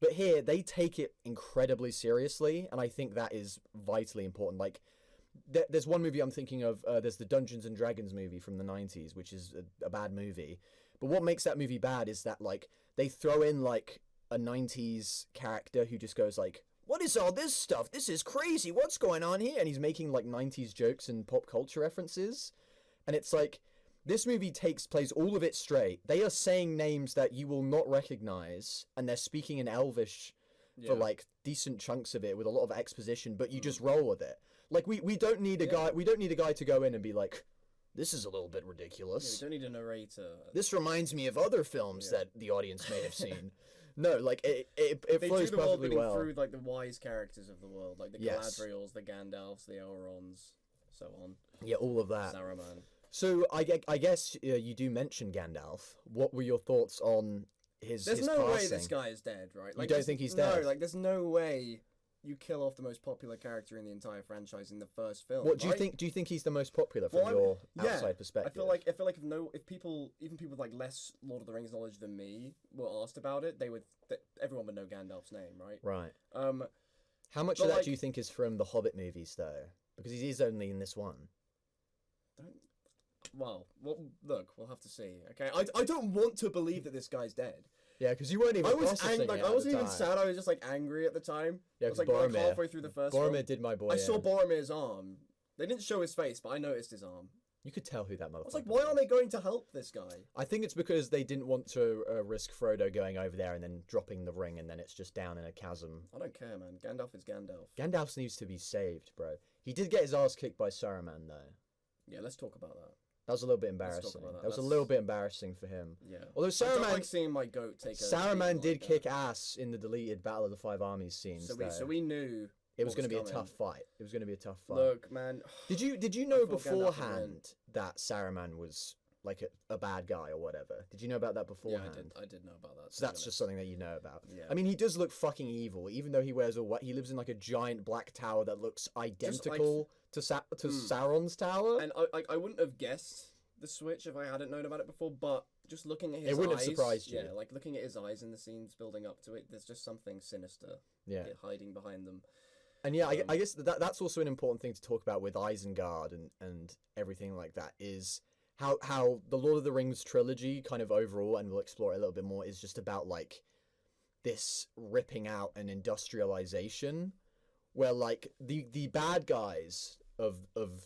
Speaker 3: But here they take it incredibly seriously, and I think that is vitally important. Like there's one movie I'm thinking of, there's the Dungeons and Dragons movie from the 90s, which is a bad movie. But what makes that movie bad is that like they throw in like a 90s character who just goes like, what is all this stuff? This is crazy. What's going on here? And he's making like 90s jokes and pop culture references. And it's like, this movie plays all of it straight. They are saying names that you will not recognize, and they're speaking in Elvish for like decent chunks of it with a lot of exposition, but you just roll with it. Like we don't need a guy. We don't need a guy to go in and be like, this is a little bit ridiculous.
Speaker 4: You don't need a narrator.
Speaker 3: This reminds me of other films that the audience may have seen. No, like it
Speaker 4: They
Speaker 3: flows
Speaker 4: do the world
Speaker 3: perfectly
Speaker 4: building
Speaker 3: well.
Speaker 4: through like the wise characters of the world, like the
Speaker 3: Yes.
Speaker 4: Galadriels, the Gandalfs, the Elrons, so on.
Speaker 3: Yeah, all of that.
Speaker 4: Saruman.
Speaker 3: So I guess you do mention Gandalf. What were your thoughts on his
Speaker 4: There's
Speaker 3: his
Speaker 4: no way
Speaker 3: passing?
Speaker 4: this guy is dead, right?
Speaker 3: don't
Speaker 4: there's-
Speaker 3: think he's dead?
Speaker 4: No, like there's no way you kill off the most popular character in the entire franchise in the first film.
Speaker 3: What do you
Speaker 4: right?
Speaker 3: think? Do you think he's the most popular from
Speaker 4: Well,
Speaker 3: your
Speaker 4: yeah,
Speaker 3: outside perspective?
Speaker 4: I feel like if people, even people with like less Lord of the Rings knowledge than me, were asked about it, everyone would know Gandalf's name, right?
Speaker 3: Right.
Speaker 4: Um,
Speaker 3: How much
Speaker 4: but
Speaker 3: of that
Speaker 4: like-
Speaker 3: do you think is from the Hobbit movies, though? Because he is only in this one.
Speaker 4: well, look, we'll have to see. Okay, I don't want to believe that this guy's dead.
Speaker 3: Yeah, because you weren't even
Speaker 4: I was
Speaker 3: processing
Speaker 4: angry, like
Speaker 3: it
Speaker 4: I
Speaker 3: at
Speaker 4: wasn't
Speaker 3: the
Speaker 4: even
Speaker 3: time.
Speaker 4: sad. I was just like angry at the time.
Speaker 3: Yeah,
Speaker 4: I was
Speaker 3: 'cause
Speaker 4: like
Speaker 3: Boromir.
Speaker 4: halfway through the first film.
Speaker 3: Boromir did my boy.
Speaker 4: I saw
Speaker 3: in.
Speaker 4: Boromir's arm. They didn't show his face, but I noticed his arm.
Speaker 3: You could tell who that motherfucker
Speaker 4: I was like, why aren't they going to help this guy?
Speaker 3: I think it's because they didn't want to risk Frodo going over there and then dropping the ring, and then it's just down in a chasm.
Speaker 4: I don't care, man. Gandalf is Gandalf.
Speaker 3: Gandalf needs to be saved, bro. He did get his ass kicked by Saruman, though.
Speaker 4: Yeah, let's talk about that.
Speaker 3: That was a little bit
Speaker 4: Let's talk
Speaker 3: embarrassing.
Speaker 4: about that.
Speaker 3: That was a
Speaker 4: That's-
Speaker 3: little bit embarrassing for him.
Speaker 4: Yeah.
Speaker 3: Although
Speaker 4: I don't
Speaker 3: Saruman,
Speaker 4: like seeing my goat take a
Speaker 3: Saruman
Speaker 4: beating
Speaker 3: did
Speaker 4: like
Speaker 3: kick
Speaker 4: that.
Speaker 3: ass in the deleted Battle of the Five Armies scenes.
Speaker 4: So
Speaker 3: though.
Speaker 4: we knew
Speaker 3: it was
Speaker 4: what
Speaker 3: going to be a
Speaker 4: coming.
Speaker 3: tough fight. It was going to be a tough fight.
Speaker 4: Look, man.
Speaker 3: Did you know
Speaker 4: thought Gandalf would win.
Speaker 3: beforehand that Saruman was like a bad guy or whatever? Did you know about that
Speaker 4: Yeah,
Speaker 3: beforehand?
Speaker 4: I did know about that.
Speaker 3: So that's just something that you know about.
Speaker 4: Yeah.
Speaker 3: I mean, he does look fucking evil, even though he wears a what? He lives in like a giant black tower that looks identical to Sauron's tower.
Speaker 4: And I wouldn't have guessed the switch if I hadn't known about it before, but just looking at his
Speaker 3: It wouldn't have
Speaker 4: eyes,
Speaker 3: surprised you.
Speaker 4: Yeah, like looking at his eyes in the scenes building up to it, there's just something sinister
Speaker 3: Yeah.
Speaker 4: hiding behind them.
Speaker 3: And yeah, I guess that's also an important thing to talk about with Isengard and everything like that is how the Lord of the Rings trilogy kind of overall, and we'll explore it a little bit more, is just about like this ripping out and industrialization, where like the bad guys of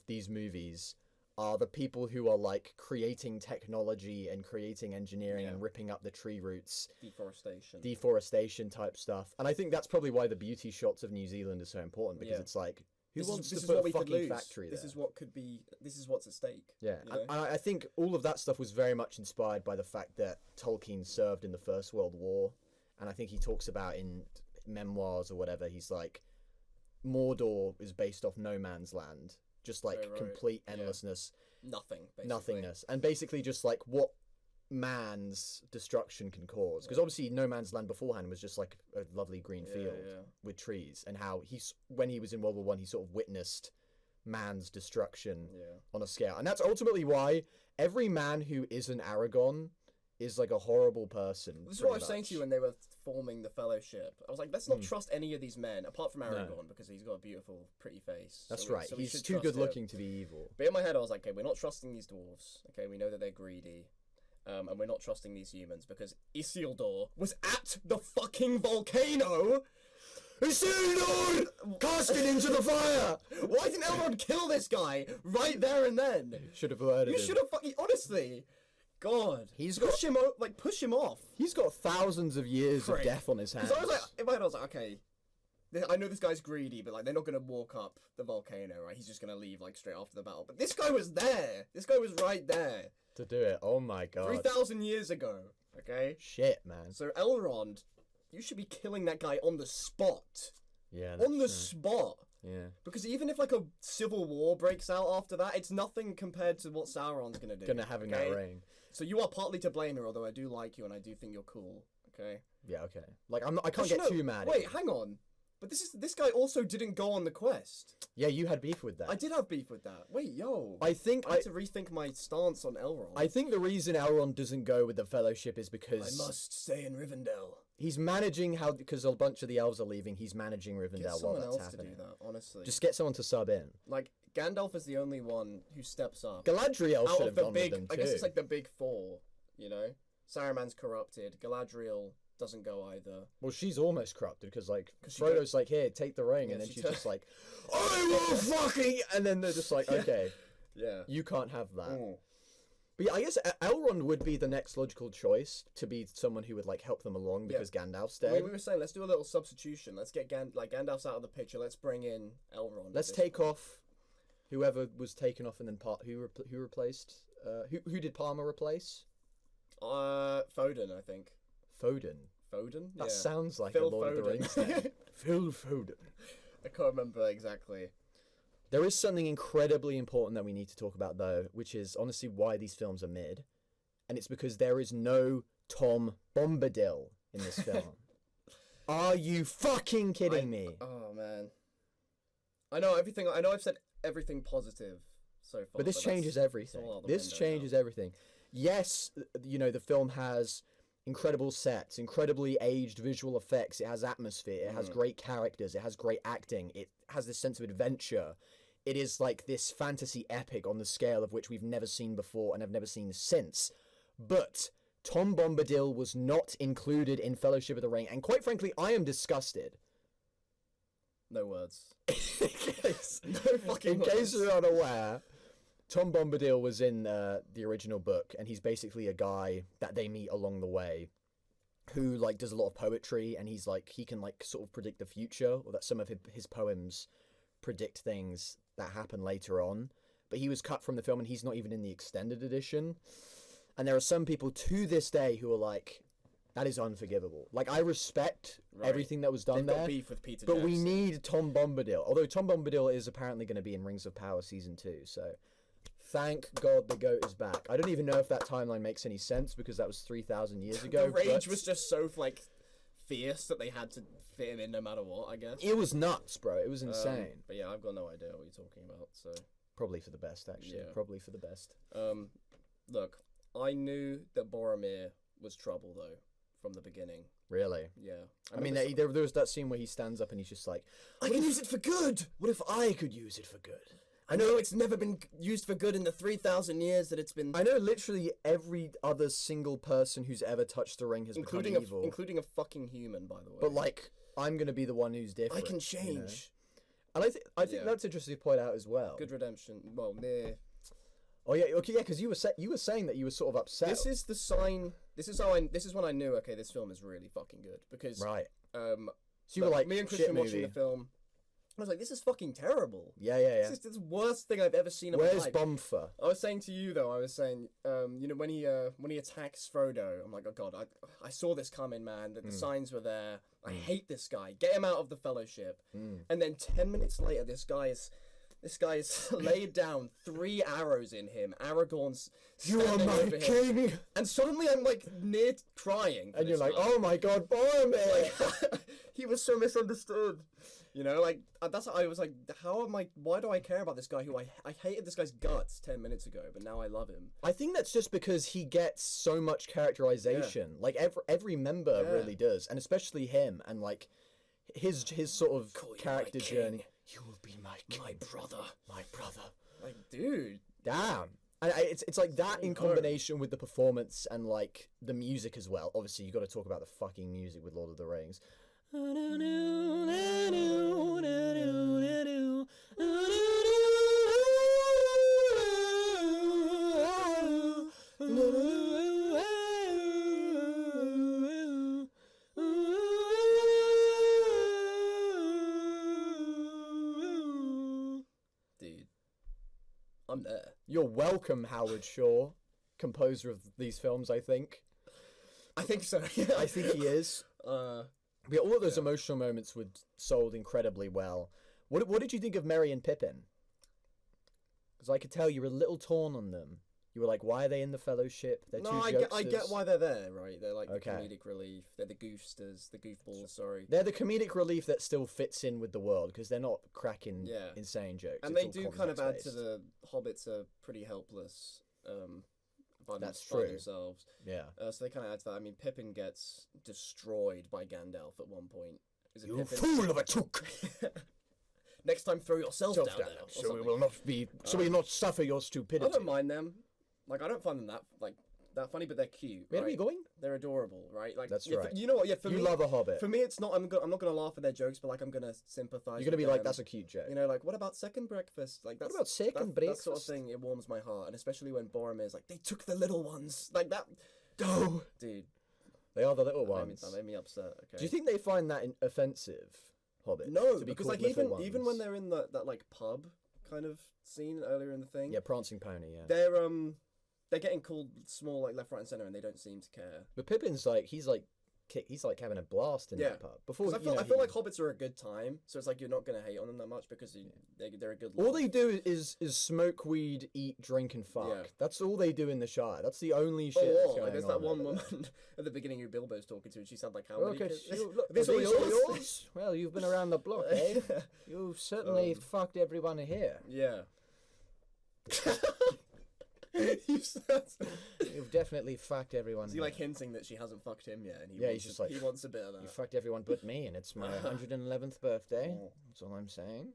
Speaker 3: these movies are the people who are like creating technology and creating engineering and ripping up the tree roots, deforestation type stuff. And I think that's probably why the beauty shots of New Zealand are so important, because it's like Who
Speaker 4: this
Speaker 3: wants
Speaker 4: is
Speaker 3: to
Speaker 4: what
Speaker 3: put
Speaker 4: we
Speaker 3: a
Speaker 4: could
Speaker 3: fucking
Speaker 4: lose.
Speaker 3: factory
Speaker 4: This
Speaker 3: there?
Speaker 4: is what could be. This is what's at stake.
Speaker 3: Yeah,
Speaker 4: you know?
Speaker 3: and I think all of that stuff was very much inspired by the fact that Tolkien served in the First World War, and I think he talks about in memoirs or whatever, he's like, Mordor is based off no man's land, just like
Speaker 4: Right.
Speaker 3: complete
Speaker 4: Yeah.
Speaker 3: endlessness,
Speaker 4: Nothing. Basically.
Speaker 3: nothingness, and basically just like what man's destruction can cause. Because obviously no man's land beforehand was just like a lovely green field with trees, and how when he was in World War One, he sort of witnessed man's destruction on a scale, and that's ultimately why every man who isn't Aragorn is like a horrible person.
Speaker 4: This is what I was saying to you when they were forming the Fellowship. I was like, let's not trust any of these men apart from Aragorn because he's got a beautiful, pretty face.
Speaker 3: That's
Speaker 4: so
Speaker 3: right.
Speaker 4: so we
Speaker 3: He's
Speaker 4: should
Speaker 3: too
Speaker 4: trust
Speaker 3: good
Speaker 4: him.
Speaker 3: looking to be evil.
Speaker 4: But in my head, I was like, okay, we're not trusting these dwarves. Okay, we know that they're greedy. And we're not trusting these humans because Isildur was at the fucking volcano.
Speaker 3: Isildur! Cast it into the fire!
Speaker 4: Why didn't Elrond kill this guy right there and then?
Speaker 3: Should have heard of
Speaker 4: You
Speaker 3: him.
Speaker 4: should have fucking honestly. God,
Speaker 3: He's
Speaker 4: push him push him off.
Speaker 3: He's got thousands of years
Speaker 4: Prick.
Speaker 3: of death on his hands.
Speaker 4: Because I was like, in my head, I was like, okay, I know this guy's greedy, but like they're not gonna walk up the volcano, right? He's just gonna leave like straight after the battle. But this guy was there. This guy was right there.
Speaker 3: To do it. Oh my god.
Speaker 4: 3,000 years ago. Okay.
Speaker 3: Shit, man.
Speaker 4: So Elrond, you should be killing that guy on the spot.
Speaker 3: Yeah.
Speaker 4: On the spot.
Speaker 3: Yeah.
Speaker 4: Because even if like a civil war breaks out after that, it's nothing compared to what Sauron's gonna do.
Speaker 3: Gonna have in that reign.
Speaker 4: So you are partly to blame here, although I do like you and I do think you're cool. Okay.
Speaker 3: Yeah. Okay. Like I can't
Speaker 4: Actually,
Speaker 3: get
Speaker 4: no,
Speaker 3: too mad.
Speaker 4: Wait, hang on. But this guy also didn't go on the quest.
Speaker 3: Yeah, you had beef with that.
Speaker 4: I did have beef with that. Wait, yo.
Speaker 3: I think
Speaker 4: I had to rethink my stance on Elrond.
Speaker 3: I think the reason Elrond doesn't go with the Fellowship is
Speaker 4: I
Speaker 3: because
Speaker 4: must stay in Rivendell.
Speaker 3: he's managing because a bunch of the elves are leaving. He's managing
Speaker 4: Get
Speaker 3: Rivendell while
Speaker 4: someone
Speaker 3: that's
Speaker 4: else to
Speaker 3: happening.
Speaker 4: do that, honestly.
Speaker 3: Just get someone to sub in.
Speaker 4: like Gandalf is the only one who steps up.
Speaker 3: Galadriel
Speaker 4: Out
Speaker 3: should
Speaker 4: of
Speaker 3: have
Speaker 4: the
Speaker 3: gone
Speaker 4: big,
Speaker 3: with them
Speaker 4: I
Speaker 3: too.
Speaker 4: guess it's like the big four. You know, Saruman's corrupted. Galadriel doesn't go either.
Speaker 3: Well, she's almost corrupted because like
Speaker 4: she
Speaker 3: Frodo's like, "Here, take the ring,"
Speaker 4: Yeah,
Speaker 3: and then
Speaker 4: she
Speaker 3: she's
Speaker 4: took-
Speaker 3: just like, "I will fucking," and then they're just like, "Okay,
Speaker 4: Yeah.
Speaker 3: you can't have that."
Speaker 4: Mm.
Speaker 3: But yeah, I guess Elrond would be the next logical choice to be someone who would like help them along because Gandalf's dead.
Speaker 4: We were saying let's do a little substitution. Let's get Gandalf's out of the picture. Let's bring in Elrond. at
Speaker 3: Let's
Speaker 4: this
Speaker 3: take
Speaker 4: point.
Speaker 3: off whoever was taken off, and then who replaced who did Palmer replace?
Speaker 4: Foden, I think.
Speaker 3: Foden.
Speaker 4: Foden.
Speaker 3: That
Speaker 4: yeah.
Speaker 3: sounds like
Speaker 4: Phil
Speaker 3: a Lord of the
Speaker 4: Foden.
Speaker 3: Rings name. Phil Foden.
Speaker 4: I can't remember exactly.
Speaker 3: There is something incredibly important that we need to talk about, though, which is honestly why these films are mid. And it's because there is no Tom Bombadil in this film. Are you fucking kidding me?
Speaker 4: Oh man. I know everything. I know I've said everything positive so far.
Speaker 3: But this
Speaker 4: that's-
Speaker 3: changes
Speaker 4: it's
Speaker 3: everything.
Speaker 4: all out the
Speaker 3: This
Speaker 4: window
Speaker 3: changes
Speaker 4: now.
Speaker 3: everything. Yes, you know, the film has incredible sets, incredibly aged visual effects, it has atmosphere, it has great characters, it has great acting, it has this sense of adventure. It is like this fantasy epic on the scale of which we've never seen before and have never seen since. But Tom Bombadil was not included in Fellowship of the Ring, and quite frankly, I am disgusted.
Speaker 4: No words.
Speaker 3: in case,
Speaker 4: No fucking
Speaker 3: in case
Speaker 4: words.
Speaker 3: you're unaware, Tom Bombadil was in the original book, and he's basically a guy that they meet along the way who like does a lot of poetry, and he's like he can like sort of predict the future, or that some of his poems predict things that happen later on. But he was cut from the film, and he's not even in the extended edition. And there are some people to this day who are like, that is unforgivable. Like, I respect everything that was done
Speaker 4: They've
Speaker 3: there.
Speaker 4: got beef with Peter
Speaker 3: But we
Speaker 4: Jackson.
Speaker 3: need Tom Bombadil. Although Tom Bombadil is apparently going to be in Rings of Power Season 2, so thank God the GOAT is back. I don't even know if that timeline makes any sense, because that was 3,000 years ago.
Speaker 4: The rage
Speaker 3: but
Speaker 4: was just so like fierce that they had to fit him in no matter what. I guess.
Speaker 3: It was nuts, bro. It was insane.
Speaker 4: But yeah, I've got no idea what you're talking about. So
Speaker 3: Probably for the best, actually.
Speaker 4: Yeah.
Speaker 3: Probably for the best.
Speaker 4: look, I knew that Boromir was trouble though from the beginning.
Speaker 3: Really?
Speaker 4: Yeah.
Speaker 3: I mean,
Speaker 4: remember
Speaker 3: there was that scene where he stands up and he's just like,
Speaker 4: I can use it for good.
Speaker 3: what if I could use it for good?
Speaker 4: I know it's never been used for good in the 3,000 years that it's been.
Speaker 3: I know literally every other single person who's ever touched the ring has
Speaker 4: including
Speaker 3: become evil.
Speaker 4: including a fucking human, by the way.
Speaker 3: But like, I'm gonna be the one who's
Speaker 4: I
Speaker 3: different.
Speaker 4: can
Speaker 3: you know?
Speaker 4: change.
Speaker 3: And I think
Speaker 4: Yeah.
Speaker 3: that's interesting to point out as well.
Speaker 4: Good redemption. Well, near.
Speaker 3: Oh yeah, okay, yeah, because you were saying that you were sort of upset.
Speaker 4: This is the sign. This is when I knew. Okay, this film is really fucking good because
Speaker 3: right.
Speaker 4: So
Speaker 3: you were like,
Speaker 4: me and
Speaker 3: shit
Speaker 4: Christian watching
Speaker 3: movie.
Speaker 4: the film. I was like, this is fucking terrible.
Speaker 3: Yeah, yeah, yeah.
Speaker 4: This is the worst thing I've ever seen in my
Speaker 3: Where's
Speaker 4: life.
Speaker 3: Bumfer?
Speaker 4: I was saying to you though, you know, when he attacks Frodo, I'm like, oh god, I saw this coming, man. That the signs were there. I hate this guy. Get him out of the Fellowship. And then 10 minutes later, this guy is laid down 3 arrows in him. Aragorn's
Speaker 3: You are my
Speaker 4: over him.
Speaker 3: king!
Speaker 4: And suddenly I'm like near crying.
Speaker 3: And you're like,
Speaker 4: man.
Speaker 3: oh my god, Boromir!
Speaker 4: He was so misunderstood. You know, like that's I was like, why do I care about this guy who I hated this guy's guts 10 minutes ago, but now I love him.
Speaker 3: I think that's just because he gets so much characterization. Like every member really does, and especially him, and like his sort of character journey. You will be my brother. My brother.
Speaker 4: Like, dude.
Speaker 3: Damn. And it's like that in combination with the performance and like the music as well. Obviously, you got to talk about the fucking music with Lord of the Rings.
Speaker 4: Dude. I'm there.
Speaker 3: You're welcome, Howard Shore, composer of these films, I think.
Speaker 4: I think so.
Speaker 3: I think he is. Yeah, all of those emotional moments were sold incredibly well. What did you think of Merry and Pippin? Because I could tell you were a little torn on them. You were like, why are they in the Fellowship? They're
Speaker 4: No,
Speaker 3: two
Speaker 4: I
Speaker 3: jokesters.
Speaker 4: get why they're there, right? They're like
Speaker 3: Okay.
Speaker 4: the comedic relief. They're the goofsters, the goofballs, sorry.
Speaker 3: They're the comedic relief that still fits in with the world because they're not cracking insane jokes.
Speaker 4: And
Speaker 3: It's
Speaker 4: they
Speaker 3: all
Speaker 4: do kind of add
Speaker 3: context-based.
Speaker 4: to the hobbits are pretty helpless by
Speaker 3: That's
Speaker 4: by
Speaker 3: true.
Speaker 4: themselves.
Speaker 3: Yeah.
Speaker 4: So they kind of add to that. I mean, Pippin gets destroyed by Gandalf at one point. Is it
Speaker 3: You
Speaker 4: Pippin?
Speaker 3: fool of a took!
Speaker 4: Next time, throw yourself down there. or
Speaker 3: So we
Speaker 4: something.
Speaker 3: will not be. So we will not suffer your
Speaker 4: I
Speaker 3: stupidity.
Speaker 4: don't mind them. Like, I don't find them that funny, but they're cute.
Speaker 3: Where are we
Speaker 4: right?
Speaker 3: going?
Speaker 4: They're adorable, right? Like,
Speaker 3: That's
Speaker 4: yeah,
Speaker 3: right.
Speaker 4: You know what? Yeah, for
Speaker 3: You
Speaker 4: me,
Speaker 3: love a Hobbit.
Speaker 4: For me, it's not. I'm not gonna laugh at their jokes, but like I'm gonna sympathize.
Speaker 3: You're gonna be
Speaker 4: with
Speaker 3: like,
Speaker 4: them.
Speaker 3: that's a cute joke.
Speaker 4: You know, like, what about second breakfast? Like, that's
Speaker 3: about second
Speaker 4: that sort of
Speaker 3: breakfast?
Speaker 4: thing. It warms my heart, and especially when Boromir's like, they took the little ones, like that.
Speaker 3: Oh,
Speaker 4: Dude,
Speaker 3: they are the little
Speaker 4: that
Speaker 3: ones.
Speaker 4: made me upset. Okay.
Speaker 3: Do you think they find that offensive, Hobbit?
Speaker 4: No,
Speaker 3: to be
Speaker 4: because
Speaker 3: called
Speaker 4: like
Speaker 3: little
Speaker 4: even
Speaker 3: ones?
Speaker 4: when they're in that like pub kind of scene earlier in the thing,
Speaker 3: Yeah, prancing pony. Yeah.
Speaker 4: they're getting called small like left, right, and center, and they don't seem to care.
Speaker 3: But Pippin's like he's like having a blast in
Speaker 4: Yeah.
Speaker 3: that pub. Before
Speaker 4: 'Cause I feel like hobbits are a good time, so it's like you're not gonna hate on them that much because they're a good.
Speaker 3: all
Speaker 4: laugh.
Speaker 3: they do is smoke weed, eat, drink, and fuck.
Speaker 4: Yeah.
Speaker 3: That's all they do in the Shire. That's the only shit.
Speaker 4: Oh,
Speaker 3: that's
Speaker 4: like
Speaker 3: going
Speaker 4: there's
Speaker 3: on
Speaker 4: that one
Speaker 3: over there.
Speaker 4: woman at the beginning who Bilbo's talking to, and she said like, "How
Speaker 3: Look
Speaker 4: many
Speaker 3: at
Speaker 4: kids?"
Speaker 3: you. Look,
Speaker 4: Are these all yours?
Speaker 3: Well, you've been around the block, eh? You've certainly fucked everyone here.
Speaker 4: Yeah.
Speaker 3: You've definitely fucked everyone
Speaker 4: Is he
Speaker 3: here.
Speaker 4: like hinting that she hasn't fucked him yet? And he
Speaker 3: Yeah,
Speaker 4: wants
Speaker 3: he's just
Speaker 4: a,
Speaker 3: like,
Speaker 4: he wants a bit of that.
Speaker 3: You fucked everyone but me, and it's my 111th birthday.
Speaker 4: Oh.
Speaker 3: That's all I'm saying.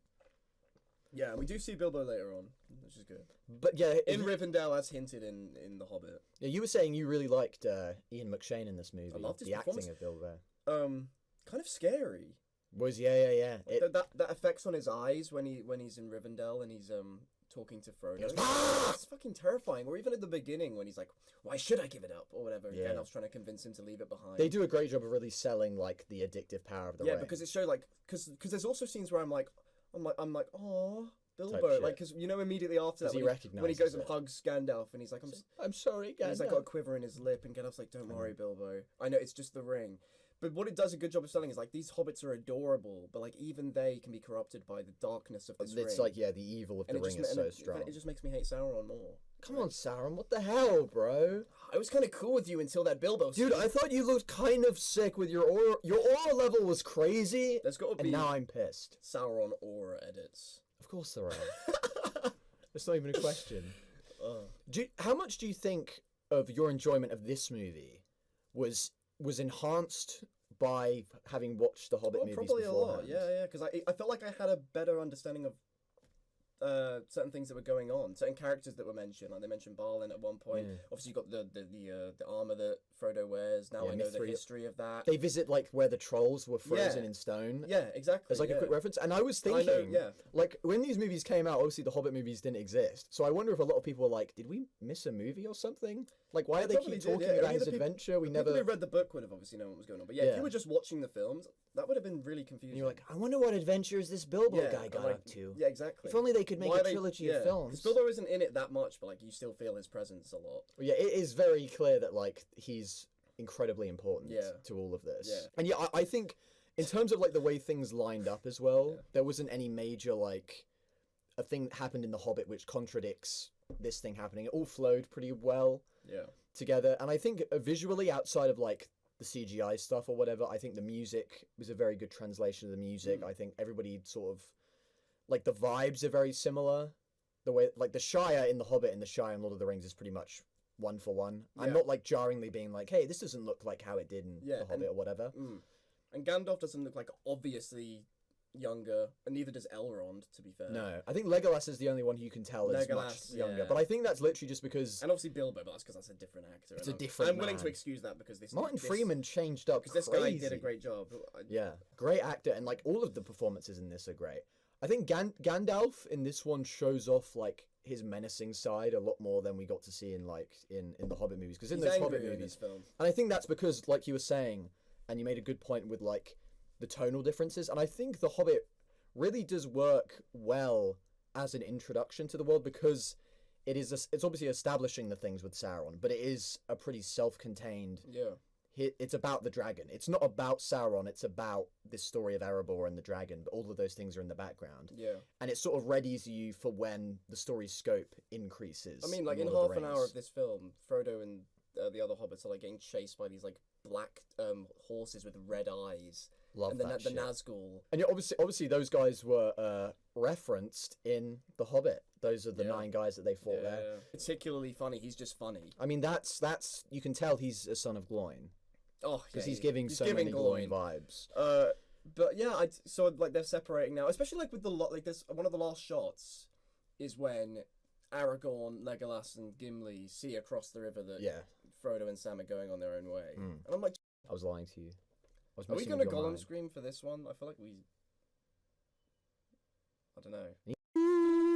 Speaker 4: Yeah, we do see Bilbo later on, which is good.
Speaker 3: But yeah,
Speaker 4: In Rivendell, as hinted in The Hobbit.
Speaker 3: yeah, you were saying you really liked Ian McShane in this movie.
Speaker 4: I loved his
Speaker 3: the acting
Speaker 4: performance.
Speaker 3: of Bilbo.
Speaker 4: Kind of scary.
Speaker 3: Was yeah.
Speaker 4: That effects on his eyes when he's in Rivendell and he's talking to Frodo.
Speaker 3: goes,
Speaker 4: It's fucking terrifying. Or even at the beginning when he's like, "Why should I give it up?" or whatever. And
Speaker 3: Yeah.
Speaker 4: Gandalf's trying to convince him to leave it behind.
Speaker 3: They do a great job of really selling like the addictive power of the ring.
Speaker 4: because it showed like because there's also scenes where I'm like, oh.
Speaker 3: Type
Speaker 4: Bilbo,
Speaker 3: shit.
Speaker 4: like, because you know immediately after that,
Speaker 3: Because he
Speaker 4: when he
Speaker 3: recognises
Speaker 4: goes and
Speaker 3: it.
Speaker 4: hugs Gandalf, and he's like,
Speaker 3: I'm sorry,
Speaker 4: and
Speaker 3: guys.
Speaker 4: he's like got a quiver in his lip, and Gandalf's like, "Don't worry, Bilbo. I know it's just the ring." But what it does a good job of selling is like these hobbits are adorable, but like even they can be corrupted by the darkness of this ring.
Speaker 3: It's like the evil of the
Speaker 4: And
Speaker 3: ring is so strong.
Speaker 4: It just makes me hate Sauron more.
Speaker 3: Come on, Sauron, what the hell, bro?
Speaker 4: I was kind of cool with you until that Bilbo scene.
Speaker 3: Dude, I thought you looked kind of sick with your aura. Your aura level was crazy,
Speaker 4: There's got to
Speaker 3: and
Speaker 4: be
Speaker 3: now I'm pissed.
Speaker 4: Sauron aura edits.
Speaker 3: Of course there are. It's not even a question. How much do you think of your enjoyment of this movie was enhanced by having watched the Hobbit movies
Speaker 4: Probably a lot.
Speaker 3: beforehand?
Speaker 4: Yeah. Because I felt like I had a better understanding of certain things that were going on, certain characters that were mentioned. Like they mentioned Balin at one point.
Speaker 3: Yeah.
Speaker 4: Obviously, you got the armor that Frodo wears. Now
Speaker 3: Yeah,
Speaker 4: I know the
Speaker 3: Mithril.
Speaker 4: history of that.
Speaker 3: They visit like where the trolls were frozen
Speaker 4: Yeah.
Speaker 3: in stone.
Speaker 4: Yeah, exactly.
Speaker 3: As like a quick reference. And I was thinking,
Speaker 4: know, yeah.
Speaker 3: like when these movies came out, obviously the Hobbit movies didn't exist. So I wonder if a lot of people were like, did we miss a movie or something? Like why
Speaker 4: They
Speaker 3: do they
Speaker 4: probably
Speaker 3: keep
Speaker 4: did,
Speaker 3: talking
Speaker 4: yeah. I
Speaker 3: about
Speaker 4: mean,
Speaker 3: his
Speaker 4: the peop-
Speaker 3: adventure? We
Speaker 4: The
Speaker 3: never.
Speaker 4: people who read the book would have obviously known what was going on. But yeah, if
Speaker 3: Yeah.
Speaker 4: you were just watching the films, that would have been really confusing.
Speaker 3: And you're like, I wonder what adventures this Bilbo
Speaker 4: yeah,
Speaker 3: guy
Speaker 4: and,
Speaker 3: got
Speaker 4: like,
Speaker 3: up to.
Speaker 4: Yeah, exactly.
Speaker 3: If only they could make
Speaker 4: Why
Speaker 3: a
Speaker 4: they-
Speaker 3: trilogy
Speaker 4: yeah,
Speaker 3: of films.
Speaker 4: 'cause Bilbo isn't in it that much, but like you still feel his presence a lot.
Speaker 3: Yeah, it is very clear that like he's incredibly important
Speaker 4: Yeah.
Speaker 3: to all of this.
Speaker 4: Yeah.
Speaker 3: And yeah, I think in terms of like the way things lined up as well,
Speaker 4: Yeah.
Speaker 3: there wasn't any major like a thing that happened in The Hobbit which contradicts this thing happening. It all flowed pretty well
Speaker 4: Yeah.
Speaker 3: together. And I think visually, outside of like the CGI stuff or whatever, I think the music was a very good translation of the music. I think everybody sort of like the vibes are very similar. The way like the Shire in The Hobbit and the Shire in Lord of the Rings is pretty much one for one. I'm
Speaker 4: Yeah.
Speaker 3: not like jarringly being like, hey, this doesn't look like how it did in
Speaker 4: Yeah,
Speaker 3: The Hobbit or whatever.
Speaker 4: And Gandalf doesn't look like obviously younger, and neither does Elrond, to be fair.
Speaker 3: No, I think Legolas is the only one who you can tell is much
Speaker 4: Legolas,
Speaker 3: younger.
Speaker 4: yeah.
Speaker 3: But I think that's literally just because
Speaker 4: And obviously Bilbo, but that's because that's a different actor.
Speaker 3: It's
Speaker 4: and
Speaker 3: a different
Speaker 4: I'm willing to
Speaker 3: man.
Speaker 4: excuse that because this
Speaker 3: Martin
Speaker 4: this,
Speaker 3: Freeman changed up
Speaker 4: because this
Speaker 3: crazy.
Speaker 4: guy did a great job.
Speaker 3: Yeah, great actor, and like all of the performances in this are great. I think Gandalf in this one shows off like his menacing side a lot more than we got to see in like in the Hobbit movies. Because in
Speaker 4: He's
Speaker 3: those Hobbit
Speaker 4: angry in
Speaker 3: movies,
Speaker 4: this film.
Speaker 3: and I think that's because like you were saying, and you made a good point with like the tonal differences, and I think the Hobbit really does work well as an introduction to the world because it's obviously establishing the things with Sauron, but it is a pretty self-contained.
Speaker 4: Yeah.
Speaker 3: It's about the dragon. It's not about Sauron. It's about this story of Erebor and the dragon. But all of those things are in the background,
Speaker 4: Yeah.
Speaker 3: and it sort of readies you for when the story's scope increases.
Speaker 4: I mean, like in
Speaker 3: Lord of
Speaker 4: half
Speaker 3: the
Speaker 4: an hour
Speaker 3: Rings.
Speaker 4: of this film, Frodo and the other hobbits are like getting chased by these like black horses with red eyes.
Speaker 3: Love
Speaker 4: and then
Speaker 3: that
Speaker 4: the
Speaker 3: shit.
Speaker 4: Nazgul.
Speaker 3: And yeah, obviously, those guys were referenced in The Hobbit. Those are the 9 guys that they fought there.
Speaker 4: Particularly funny. He's just funny.
Speaker 3: I mean, that's you can tell he's a son of Gloin
Speaker 4: Oh,
Speaker 3: because
Speaker 4: yeah,
Speaker 3: he's giving so many Gloin vibes.
Speaker 4: But yeah, so like they're separating now, especially like with the like this one of the last shots is when Aragorn, Legolas, and Gimli see across the river that
Speaker 3: Yeah,
Speaker 4: Frodo and Sam are going on their own way,
Speaker 3: Mm.
Speaker 4: and I'm like,
Speaker 3: I was lying to you. I was
Speaker 4: are we
Speaker 3: messing
Speaker 4: gonna
Speaker 3: with your
Speaker 4: Gollum
Speaker 3: mind.
Speaker 4: scream for this one? I feel like we. I don't know.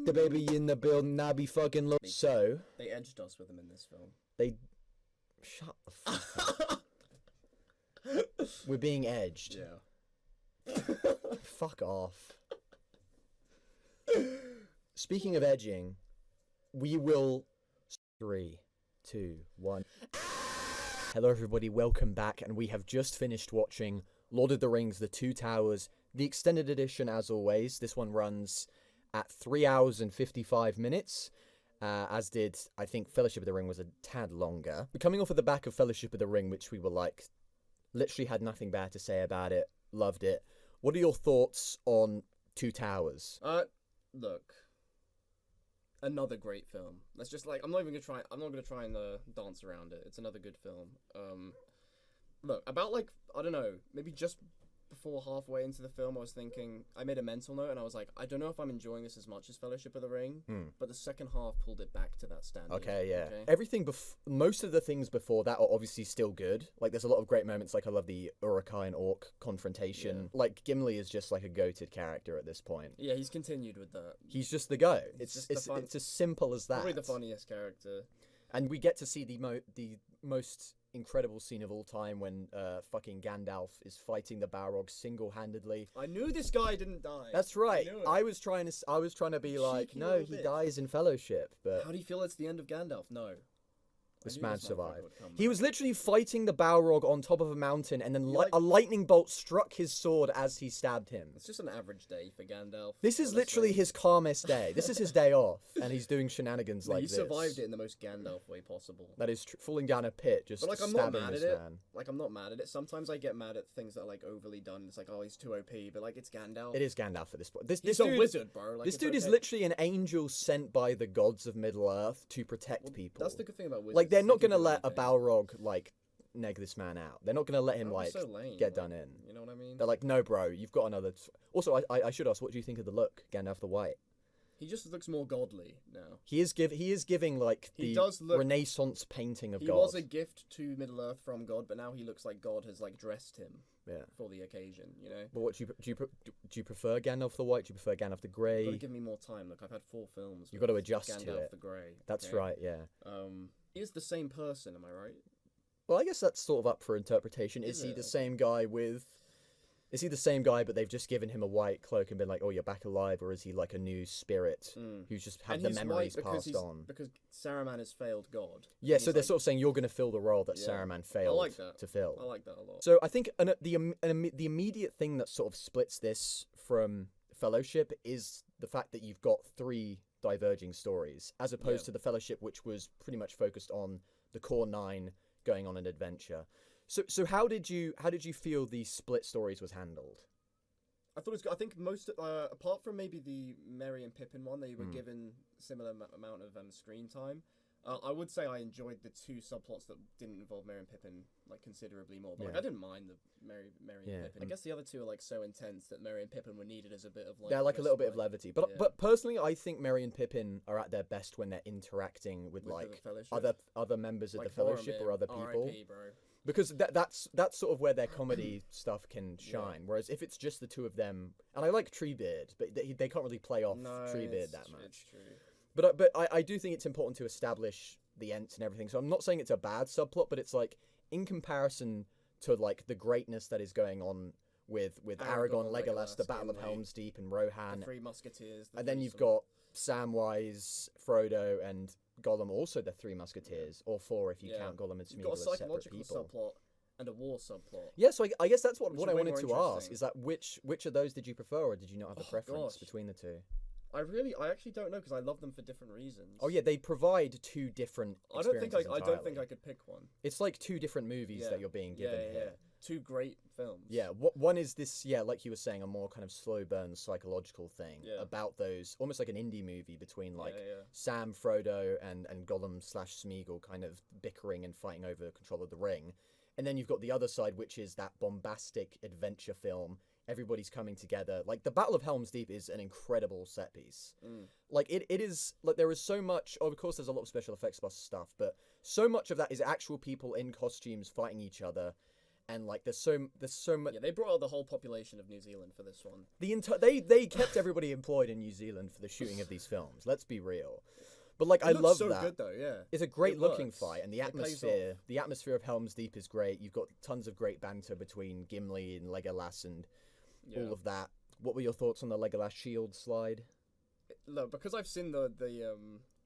Speaker 3: The baby in the building, I be fucking look. So
Speaker 4: They edged us with them in this film.
Speaker 3: they shut the fuck up. We're being edged.
Speaker 4: Yeah.
Speaker 3: Fuck off. Speaking of edging, we will 3, 2, 1. Hello everybody, welcome back, and we have just finished watching Lord of the Rings: The Two Towers, the extended edition as always. This one runs at 3 hours and 55 minutes, as did, I think, Fellowship of the Ring was a tad longer. But coming off of the back of Fellowship of the Ring, which we were like, literally had nothing bad to say about it, loved it. What are your thoughts on Two Towers?
Speaker 4: Look. Another great film. Let's just like I'm not gonna try and dance around it. It's another good film. Look, about like I don't know, maybe just before halfway into the film, I was thinking I made a mental note and I was like, I don't know if I'm enjoying this as much as Fellowship of the Ring, but the second half pulled it back to that standard.
Speaker 3: Okay, yeah.
Speaker 4: Okay?
Speaker 3: Everything most of the things before that are obviously still good. Like, there's a lot of great moments. Like, I love the Uruk-hai and Orc confrontation. Like, Gimli is just like a goated character at this point.
Speaker 4: Yeah, he's continued with that.
Speaker 3: He's just the go.
Speaker 4: He's
Speaker 3: It's
Speaker 4: just the fun-
Speaker 3: it's as simple as that.
Speaker 4: Probably the funniest character.
Speaker 3: And we get to see the most incredible scene of all time when fucking Gandalf is fighting the Balrog single-handedly.
Speaker 4: I knew this guy didn't die.
Speaker 3: That's right.
Speaker 4: I knew it.
Speaker 3: I was trying to be like,
Speaker 4: Cheeky
Speaker 3: no,
Speaker 4: little
Speaker 3: he
Speaker 4: bitch.
Speaker 3: dies in Fellowship, but
Speaker 4: How do you feel it's the end of Gandalf? No.
Speaker 3: this
Speaker 4: knew
Speaker 3: man
Speaker 4: this motherfucker
Speaker 3: survived.
Speaker 4: would come
Speaker 3: He
Speaker 4: back.
Speaker 3: was literally fighting the Balrog on top of a mountain, and then
Speaker 4: like-
Speaker 3: a lightning bolt struck his sword as he stabbed him.
Speaker 4: It's just an average day for Gandalf.
Speaker 3: This is
Speaker 4: honestly.
Speaker 3: literally his calmest day. This is his day off, and he's doing shenanigans
Speaker 4: No,
Speaker 3: like
Speaker 4: he
Speaker 3: this.
Speaker 4: survived it in the most Gandalf way possible.
Speaker 3: That is falling down a pit, just
Speaker 4: But like, I'm not
Speaker 3: stabbing
Speaker 4: mad
Speaker 3: this
Speaker 4: at it.
Speaker 3: man.
Speaker 4: Like, I'm not mad at it. Sometimes I get mad at things that are like overly done. It's like, oh, he's too OP, but like, it's Gandalf.
Speaker 3: It is Gandalf at this point. This
Speaker 4: He's a
Speaker 3: dude,
Speaker 4: wizard, bro. Like,
Speaker 3: this
Speaker 4: it's
Speaker 3: dude is
Speaker 4: okay.
Speaker 3: literally an angel sent by the gods of Middle Earth to protect
Speaker 4: Well,
Speaker 3: people.
Speaker 4: That's the good thing about wizards.
Speaker 3: Like, they're
Speaker 4: is
Speaker 3: not
Speaker 4: they can
Speaker 3: gonna
Speaker 4: do
Speaker 3: let a
Speaker 4: anything.
Speaker 3: Balrog like neg this man out. They're not gonna let him
Speaker 4: That would be
Speaker 3: like
Speaker 4: so lame,
Speaker 3: get
Speaker 4: like,
Speaker 3: done in.
Speaker 4: You know what I mean?
Speaker 3: They're like, no, bro, you've got another. Also, I should ask, what do you think of the look, Gandalf the White?
Speaker 4: He just looks more godly now.
Speaker 3: He is giving like
Speaker 4: He
Speaker 3: the
Speaker 4: does look-
Speaker 3: Renaissance painting of
Speaker 4: He
Speaker 3: God.
Speaker 4: was a gift to Middle Earth from God, but now he looks like God has like dressed him
Speaker 3: Yeah.
Speaker 4: for the occasion. You know.
Speaker 3: But what do you prefer Gandalf the White? Do you prefer Gandalf the
Speaker 4: You've
Speaker 3: Grey?
Speaker 4: got to give me more time. Look, I've had 4 films.
Speaker 3: You've got to
Speaker 4: with
Speaker 3: adjust
Speaker 4: Gandalf
Speaker 3: to it.
Speaker 4: the Grey.
Speaker 3: That's
Speaker 4: okay?
Speaker 3: right. Yeah.
Speaker 4: He is the same person. Am I right?
Speaker 3: Well, I guess that's sort of up for interpretation.
Speaker 4: Is
Speaker 3: Is he
Speaker 4: it?
Speaker 3: the same guy with? Is he the same guy, but they've just given him a white cloak and been like, "Oh, you're back alive," or is he like a new spirit who's just had
Speaker 4: And
Speaker 3: the
Speaker 4: he's
Speaker 3: memories
Speaker 4: white because
Speaker 3: passed on?
Speaker 4: because Saruman has failed God.
Speaker 3: Yeah,
Speaker 4: And
Speaker 3: so
Speaker 4: he's
Speaker 3: they're
Speaker 4: like-
Speaker 3: sort of saying you're going to fill the role that
Speaker 4: Yeah.
Speaker 3: Saruman failed
Speaker 4: like that.
Speaker 3: to fill.
Speaker 4: I like that a lot.
Speaker 3: So I think the immediate thing that sort of splits this from Fellowship is the fact that you've got 3 diverging stories, as opposed
Speaker 4: Yeah.
Speaker 3: to the Fellowship, which was pretty much focused on the core 9 going on an adventure. So how did you feel the split stories was handled?
Speaker 4: I thought it was good. I think most, apart from maybe the Merry and Pippin one, they were given similar amount of screen time. I would say I enjoyed the 2 subplots that didn't involve Merry and Pippin like considerably more. But like,
Speaker 3: Yeah.
Speaker 4: I didn't mind the Merry
Speaker 3: Yeah.
Speaker 4: and Pippin. I guess the other 2 are like so intense that Merry and Pippin were needed as a bit of like.
Speaker 3: They're like a little bit of
Speaker 4: respite.
Speaker 3: levity, but
Speaker 4: Yeah.
Speaker 3: but personally, I think Merry and Pippin are at their best when they're interacting with
Speaker 4: With the
Speaker 3: like
Speaker 4: Fellowship.
Speaker 3: other members of
Speaker 4: Like
Speaker 3: the Fellowship or
Speaker 4: Boromir,
Speaker 3: other people.
Speaker 4: R.I.P., bro.
Speaker 3: Because that's sort of where their comedy stuff can shine. Whereas if it's just the 2 of them, and I like Treebeard, but they can't really play off
Speaker 4: No,
Speaker 3: Treebeard
Speaker 4: it's
Speaker 3: that
Speaker 4: true,
Speaker 3: much.
Speaker 4: It's true.
Speaker 3: But I do think it's important to establish the Ents and everything. So I'm not saying it's a bad subplot, but it's like in comparison to like the greatness that is going on with Aragorn, Legolas, the Battle of
Speaker 4: Gimli,
Speaker 3: Helm's Deep, and Rohan,
Speaker 4: The 3 Musketeers.
Speaker 3: and then you've got Samwise, Frodo, and Gollum, also the 3 Musketeers, or 4 if you count Gollum and
Speaker 4: You've got
Speaker 3: Smeagol
Speaker 4: a
Speaker 3: as separate
Speaker 4: psychological
Speaker 3: people.
Speaker 4: subplot and a war subplot.
Speaker 3: Yeah, so I guess that's what
Speaker 4: Which
Speaker 3: I
Speaker 4: are way
Speaker 3: wanted
Speaker 4: more
Speaker 3: to ask
Speaker 4: interesting.
Speaker 3: is that which of those did you prefer, or did you not have a
Speaker 4: Oh,
Speaker 3: preference
Speaker 4: gosh.
Speaker 3: between the 2?
Speaker 4: I actually don't know because I love them for different reasons.
Speaker 3: Oh yeah, they provide 2 different.
Speaker 4: I don't think I
Speaker 3: entirely.
Speaker 4: don't think I could pick one.
Speaker 3: It's like 2 different movies
Speaker 4: Yeah.
Speaker 3: that you're being given
Speaker 4: yeah.
Speaker 3: here.
Speaker 4: 2 great films.
Speaker 3: Yeah, one is this, like you were saying, a more kind of slow burn psychological thing about those, almost like an indie movie between like Sam, Frodo, and Gollum / Smeagol kind of bickering and fighting over control of the ring. And then you've got the other side, which is that bombastic adventure film. Everybody's coming together. Like the Battle of Helm's Deep is an incredible set piece. Like it is like there is so much. Oh, of course, there's a lot of special effects stuff, but so much of that is actual people in costumes fighting each other. And like there's so much.
Speaker 4: Yeah, they brought out the whole population of New Zealand for this one.
Speaker 3: They kept everybody employed in New Zealand for the shooting of these films. Let's be real. But like I love
Speaker 4: so
Speaker 3: that.
Speaker 4: good though, yeah.
Speaker 3: It's a great
Speaker 4: It
Speaker 3: looking
Speaker 4: works.
Speaker 3: fight, and the
Speaker 4: It pays
Speaker 3: atmosphere.
Speaker 4: off.
Speaker 3: The atmosphere of Helm's Deep is great. You've got tons of great banter between Gimli and Legolas and all of that. What were your thoughts on the Legolas shield slide?
Speaker 4: Look, because I've seen the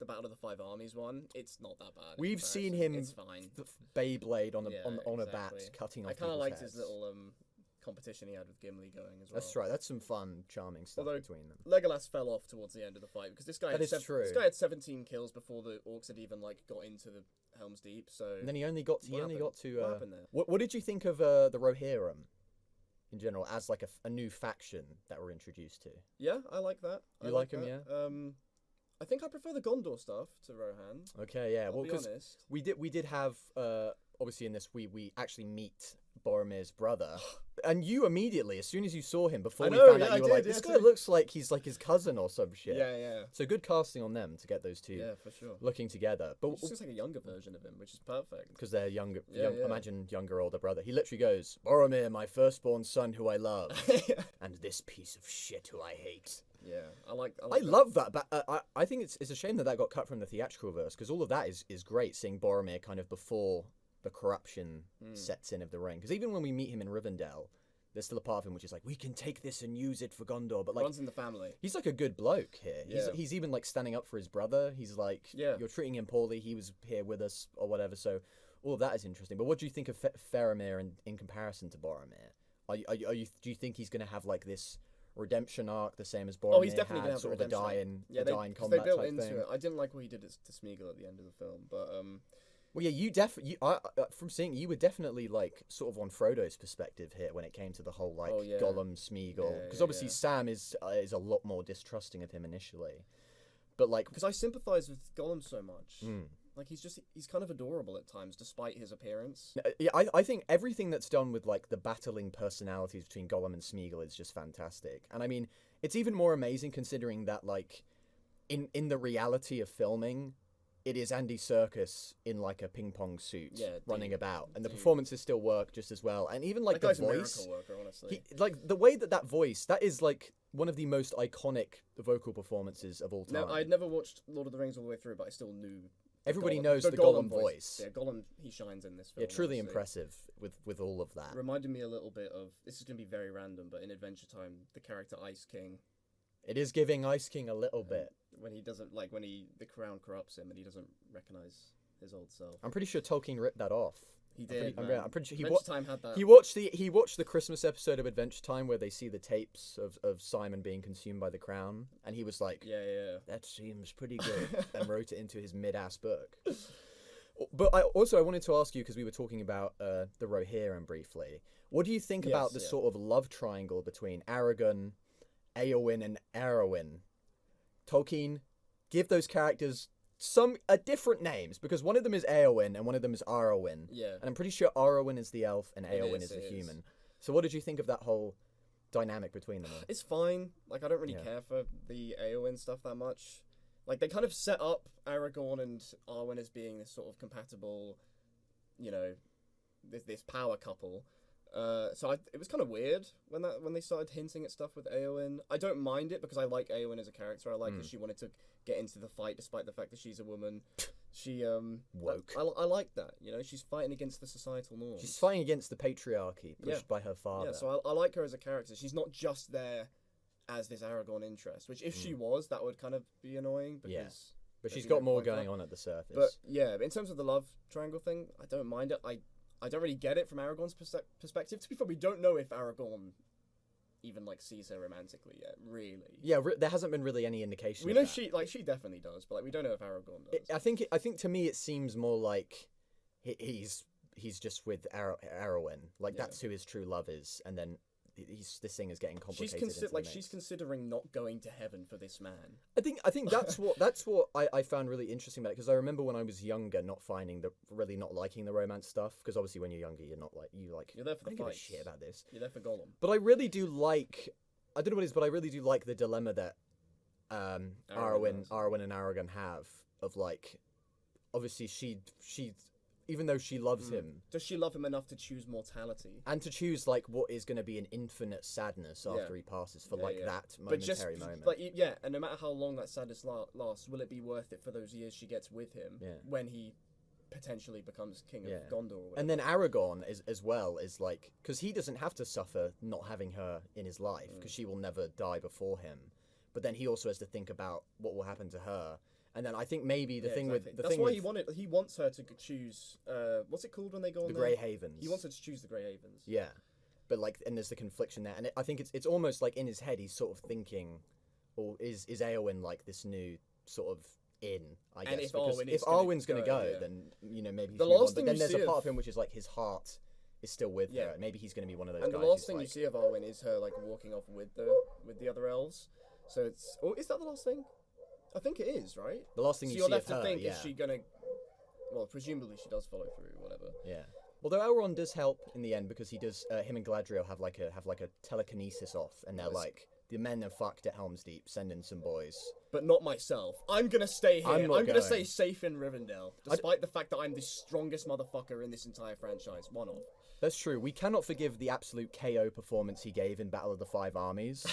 Speaker 4: Battle of the 5 Armies one, it's not that bad. in
Speaker 3: We've seen
Speaker 4: comparison.
Speaker 3: him
Speaker 4: It's fine.
Speaker 3: Beyblade on a
Speaker 4: Yeah,
Speaker 3: on a bat,
Speaker 4: exactly.
Speaker 3: cutting off.
Speaker 4: I kind of
Speaker 3: people's
Speaker 4: liked
Speaker 3: heads.
Speaker 4: his little competition he had with Gimli going as well.
Speaker 3: That's right. That's some fun, charming stuff
Speaker 4: Although
Speaker 3: between them.
Speaker 4: Legolas fell off towards the end of the fight because this guy
Speaker 3: That
Speaker 4: had
Speaker 3: is true.
Speaker 4: This guy had 17 kills before the orcs had even like got into the Helm's Deep. So
Speaker 3: And then he only got to.
Speaker 4: What happened? What happened there?
Speaker 3: What did you think of the Rohirrim in general as like a new faction that we're introduced to?
Speaker 4: Yeah, I like that.
Speaker 3: You like him,
Speaker 4: that. I think I prefer the Gondor stuff to Rohan.
Speaker 3: Okay, yeah.
Speaker 4: I'll
Speaker 3: Well,
Speaker 4: be
Speaker 3: because
Speaker 4: honest.
Speaker 3: we did have obviously in this we actually meet Boromir's brother, and you immediately, as soon as you saw him before
Speaker 4: I
Speaker 3: we
Speaker 4: know,
Speaker 3: found
Speaker 4: yeah,
Speaker 3: out,
Speaker 4: I
Speaker 3: you were
Speaker 4: did,
Speaker 3: like,
Speaker 4: yeah,
Speaker 3: this guy
Speaker 4: too.
Speaker 3: looks like he's like his cousin or some shit.
Speaker 4: Yeah.
Speaker 3: So good casting on them to get those 2
Speaker 4: Yeah, for sure.
Speaker 3: looking together,
Speaker 4: He
Speaker 3: but
Speaker 4: just looks like a younger version of him, which is perfect.
Speaker 3: because they're younger,
Speaker 4: Yeah, yeah.
Speaker 3: imagine younger older brother. He literally goes, Boromir, my firstborn son, who I love, and this piece of shit who I hate.
Speaker 4: Yeah, I like
Speaker 3: I
Speaker 4: that.
Speaker 3: love that, but I think it's a shame that got cut from the theatrical verse because all of that is great. Seeing Boromir kind of before the corruption sets in of the ring, because even when we meet him in Rivendell, there's still a part of him which is like, we can take this and use it for Gondor, but like
Speaker 4: Runs in the family.
Speaker 3: he's like a good bloke here.
Speaker 4: Yeah.
Speaker 3: He's even like standing up for his brother. He's like,
Speaker 4: Yeah.
Speaker 3: you're treating him poorly. He was here with us or whatever. So all of that is interesting. But what do you think of Faramir in comparison to Boromir? Do you think he's going to have like this redemption arc the same as Boromir?
Speaker 4: Oh, he's definitely
Speaker 3: had,
Speaker 4: gonna have
Speaker 3: sort
Speaker 4: a
Speaker 3: of the
Speaker 4: redemption
Speaker 3: dying,
Speaker 4: arc.
Speaker 3: the dying
Speaker 4: 'cause they
Speaker 3: combat
Speaker 4: built
Speaker 3: type
Speaker 4: into
Speaker 3: thing.
Speaker 4: it. I didn't like what he did to Smeagol at the end of the film, but
Speaker 3: Well, yeah, you definitely. From seeing you were definitely like sort of on Frodo's perspective here when it came to the whole like
Speaker 4: Oh, yeah.
Speaker 3: Gollum Smeagol,
Speaker 4: Yeah,
Speaker 3: because
Speaker 4: yeah,
Speaker 3: obviously
Speaker 4: yeah.
Speaker 3: Sam is a lot more distrusting of him initially, but like
Speaker 4: because I sympathise with Gollum so much.
Speaker 3: Mm.
Speaker 4: Like he's kind of adorable at times, despite his appearance.
Speaker 3: Yeah, I think everything that's done with like the battling personalities between Gollum and Smeagol is just fantastic. And I mean, it's even more amazing considering that like in the reality of filming, it is Andy Serkis in like a ping pong suit running about, and the performances still work just as well. And even like
Speaker 4: That guy's
Speaker 3: the
Speaker 4: a
Speaker 3: voice,
Speaker 4: miracle worker, honestly.
Speaker 3: like the way that voice, that is like one of the most iconic vocal performances of all time.
Speaker 4: No, I'd never watched Lord of the Rings all the way through, but I still knew.
Speaker 3: Everybody knows the Gollum voice.
Speaker 4: Yeah, Gollum, he shines in this film.
Speaker 3: Yeah, truly
Speaker 4: honestly.
Speaker 3: impressive with all of that.
Speaker 4: Reminded me a little bit of, this is going to be very random, but in Adventure Time, the character Ice King.
Speaker 3: It is giving Ice King a little bit.
Speaker 4: When he doesn't, like, the crown corrupts him and he doesn't recognize his old self.
Speaker 3: I'm pretty sure Tolkien ripped that off.
Speaker 4: He did.
Speaker 3: I'm pretty sure
Speaker 4: Adventure Time had that.
Speaker 3: he watched the Christmas episode of Adventure Time where they see the tapes of Simon being consumed by the crown, and he was like,
Speaker 4: Yeah.
Speaker 3: that seems pretty good, and wrote it into his mid-ass book. But I wanted to ask you, because we were talking about the Rohirrim briefly. What do you think about the sort of love triangle between Aragorn, Éowyn, and Arwen? Tolkien, give those characters different names, because one of them is Éowyn and one of them is Arwen.
Speaker 4: Yeah.
Speaker 3: And I'm pretty sure Arwen is the elf and Éowyn is
Speaker 4: it
Speaker 3: the
Speaker 4: is.
Speaker 3: human. So what did you think of that whole dynamic between them all?
Speaker 4: It's fine. Like, I don't really care for the Éowyn stuff that much. Like, they kind of set up Aragorn and Arwen as being this sort of compatible, you know, this power couple. So it was kind of weird when they started hinting at stuff with Éowyn. I don't mind it because I like Éowyn as a character. I like that she wanted to get into the fight despite the fact that she's a woman. She
Speaker 3: Woke.
Speaker 4: I like that. You know, she's fighting against the societal norms.
Speaker 3: She's fighting against the patriarchy pushed by her father.
Speaker 4: Yeah, so I like her as a character. She's not just there as this Aragorn interest, which if she was, that would kind of be annoying because.
Speaker 3: But she's
Speaker 4: there'd be
Speaker 3: got
Speaker 4: no
Speaker 3: more
Speaker 4: point for
Speaker 3: going
Speaker 4: that.
Speaker 3: on at the surface.
Speaker 4: But yeah, in terms of the love triangle thing, I don't mind it. I don't really get it from Aragorn's perspective. To be fair, we don't know if Aragorn even like sees her romantically yet. Really.
Speaker 3: Yeah, there hasn't been really any indication.
Speaker 4: We
Speaker 3: of
Speaker 4: know
Speaker 3: that.
Speaker 4: she definitely does, but like we don't know if Aragorn does.
Speaker 3: I think to me it seems more like he's just with Arwen. Like that's who his true love is, and then this thing is getting complicated.
Speaker 4: She's considering not going to heaven for this man.
Speaker 3: I think that's what I found really interesting about it, because I remember when I was younger not liking the romance stuff, because obviously when you're younger you're
Speaker 4: You're there for the
Speaker 3: I don't give a
Speaker 4: fights.
Speaker 3: shit about this.
Speaker 4: You're there for Gollum.
Speaker 3: But I really do like, I don't know what it is, but I really do like the dilemma that Arwen and Aragorn have of like, obviously she even though she loves him,
Speaker 4: Does she love him enough to choose mortality?
Speaker 3: and to choose like what is going to be an infinite sadness after he passes for that momentary moment.
Speaker 4: Like, and no matter how long that sadness lasts, will it be worth it for those years she gets with him when he potentially becomes king of Gondor? Or whatever.
Speaker 3: And then Aragorn as well is like, because he doesn't have to suffer not having her in his life, because she will never die before him. But then he also has to think about what will happen to her. And then I think maybe
Speaker 4: that's why he wants her to choose what's it called when they go on
Speaker 3: the
Speaker 4: there?
Speaker 3: Grey Havens.
Speaker 4: He wants her to choose the Grey Havens.
Speaker 3: Yeah, but like, and there's the confliction there, and I think it's almost like in his head he's sort of thinking, or is Éowyn like this new sort of I guess,
Speaker 4: if
Speaker 3: because
Speaker 4: Arwen
Speaker 3: if
Speaker 4: is gonna
Speaker 3: Arwen's going to
Speaker 4: go,
Speaker 3: go, then maybe he's
Speaker 4: The
Speaker 3: move on.
Speaker 4: last
Speaker 3: But
Speaker 4: thing
Speaker 3: then
Speaker 4: you
Speaker 3: there's
Speaker 4: see
Speaker 3: a part
Speaker 4: of-
Speaker 3: of him which is like his heart is still with her. Maybe he's going to be one of those
Speaker 4: And
Speaker 3: guys.
Speaker 4: the last
Speaker 3: who's
Speaker 4: thing
Speaker 3: like,
Speaker 4: you see of Arwen is her like walking off with the other elves. So it's is that the last thing? I think it is, right?
Speaker 3: the last thing
Speaker 4: So
Speaker 3: you
Speaker 4: you're
Speaker 3: see
Speaker 4: left
Speaker 3: of her,
Speaker 4: to think,
Speaker 3: yeah.
Speaker 4: is she gonna? Well, presumably she does follow through, whatever.
Speaker 3: Yeah. Although Elrond does help in the end, because he does. Him and Galadriel have like a telekinesis off, and they're like, the men are fucked at Helm's Deep. Send in some boys.
Speaker 4: But not myself. I'm gonna stay here.
Speaker 3: I'm not
Speaker 4: gonna
Speaker 3: going.
Speaker 4: stay safe in Rivendell, despite the fact that I'm the strongest motherfucker in this entire franchise. One of.
Speaker 3: That's true. We cannot forgive the absolute KO performance he gave in Battle of the Five Armies,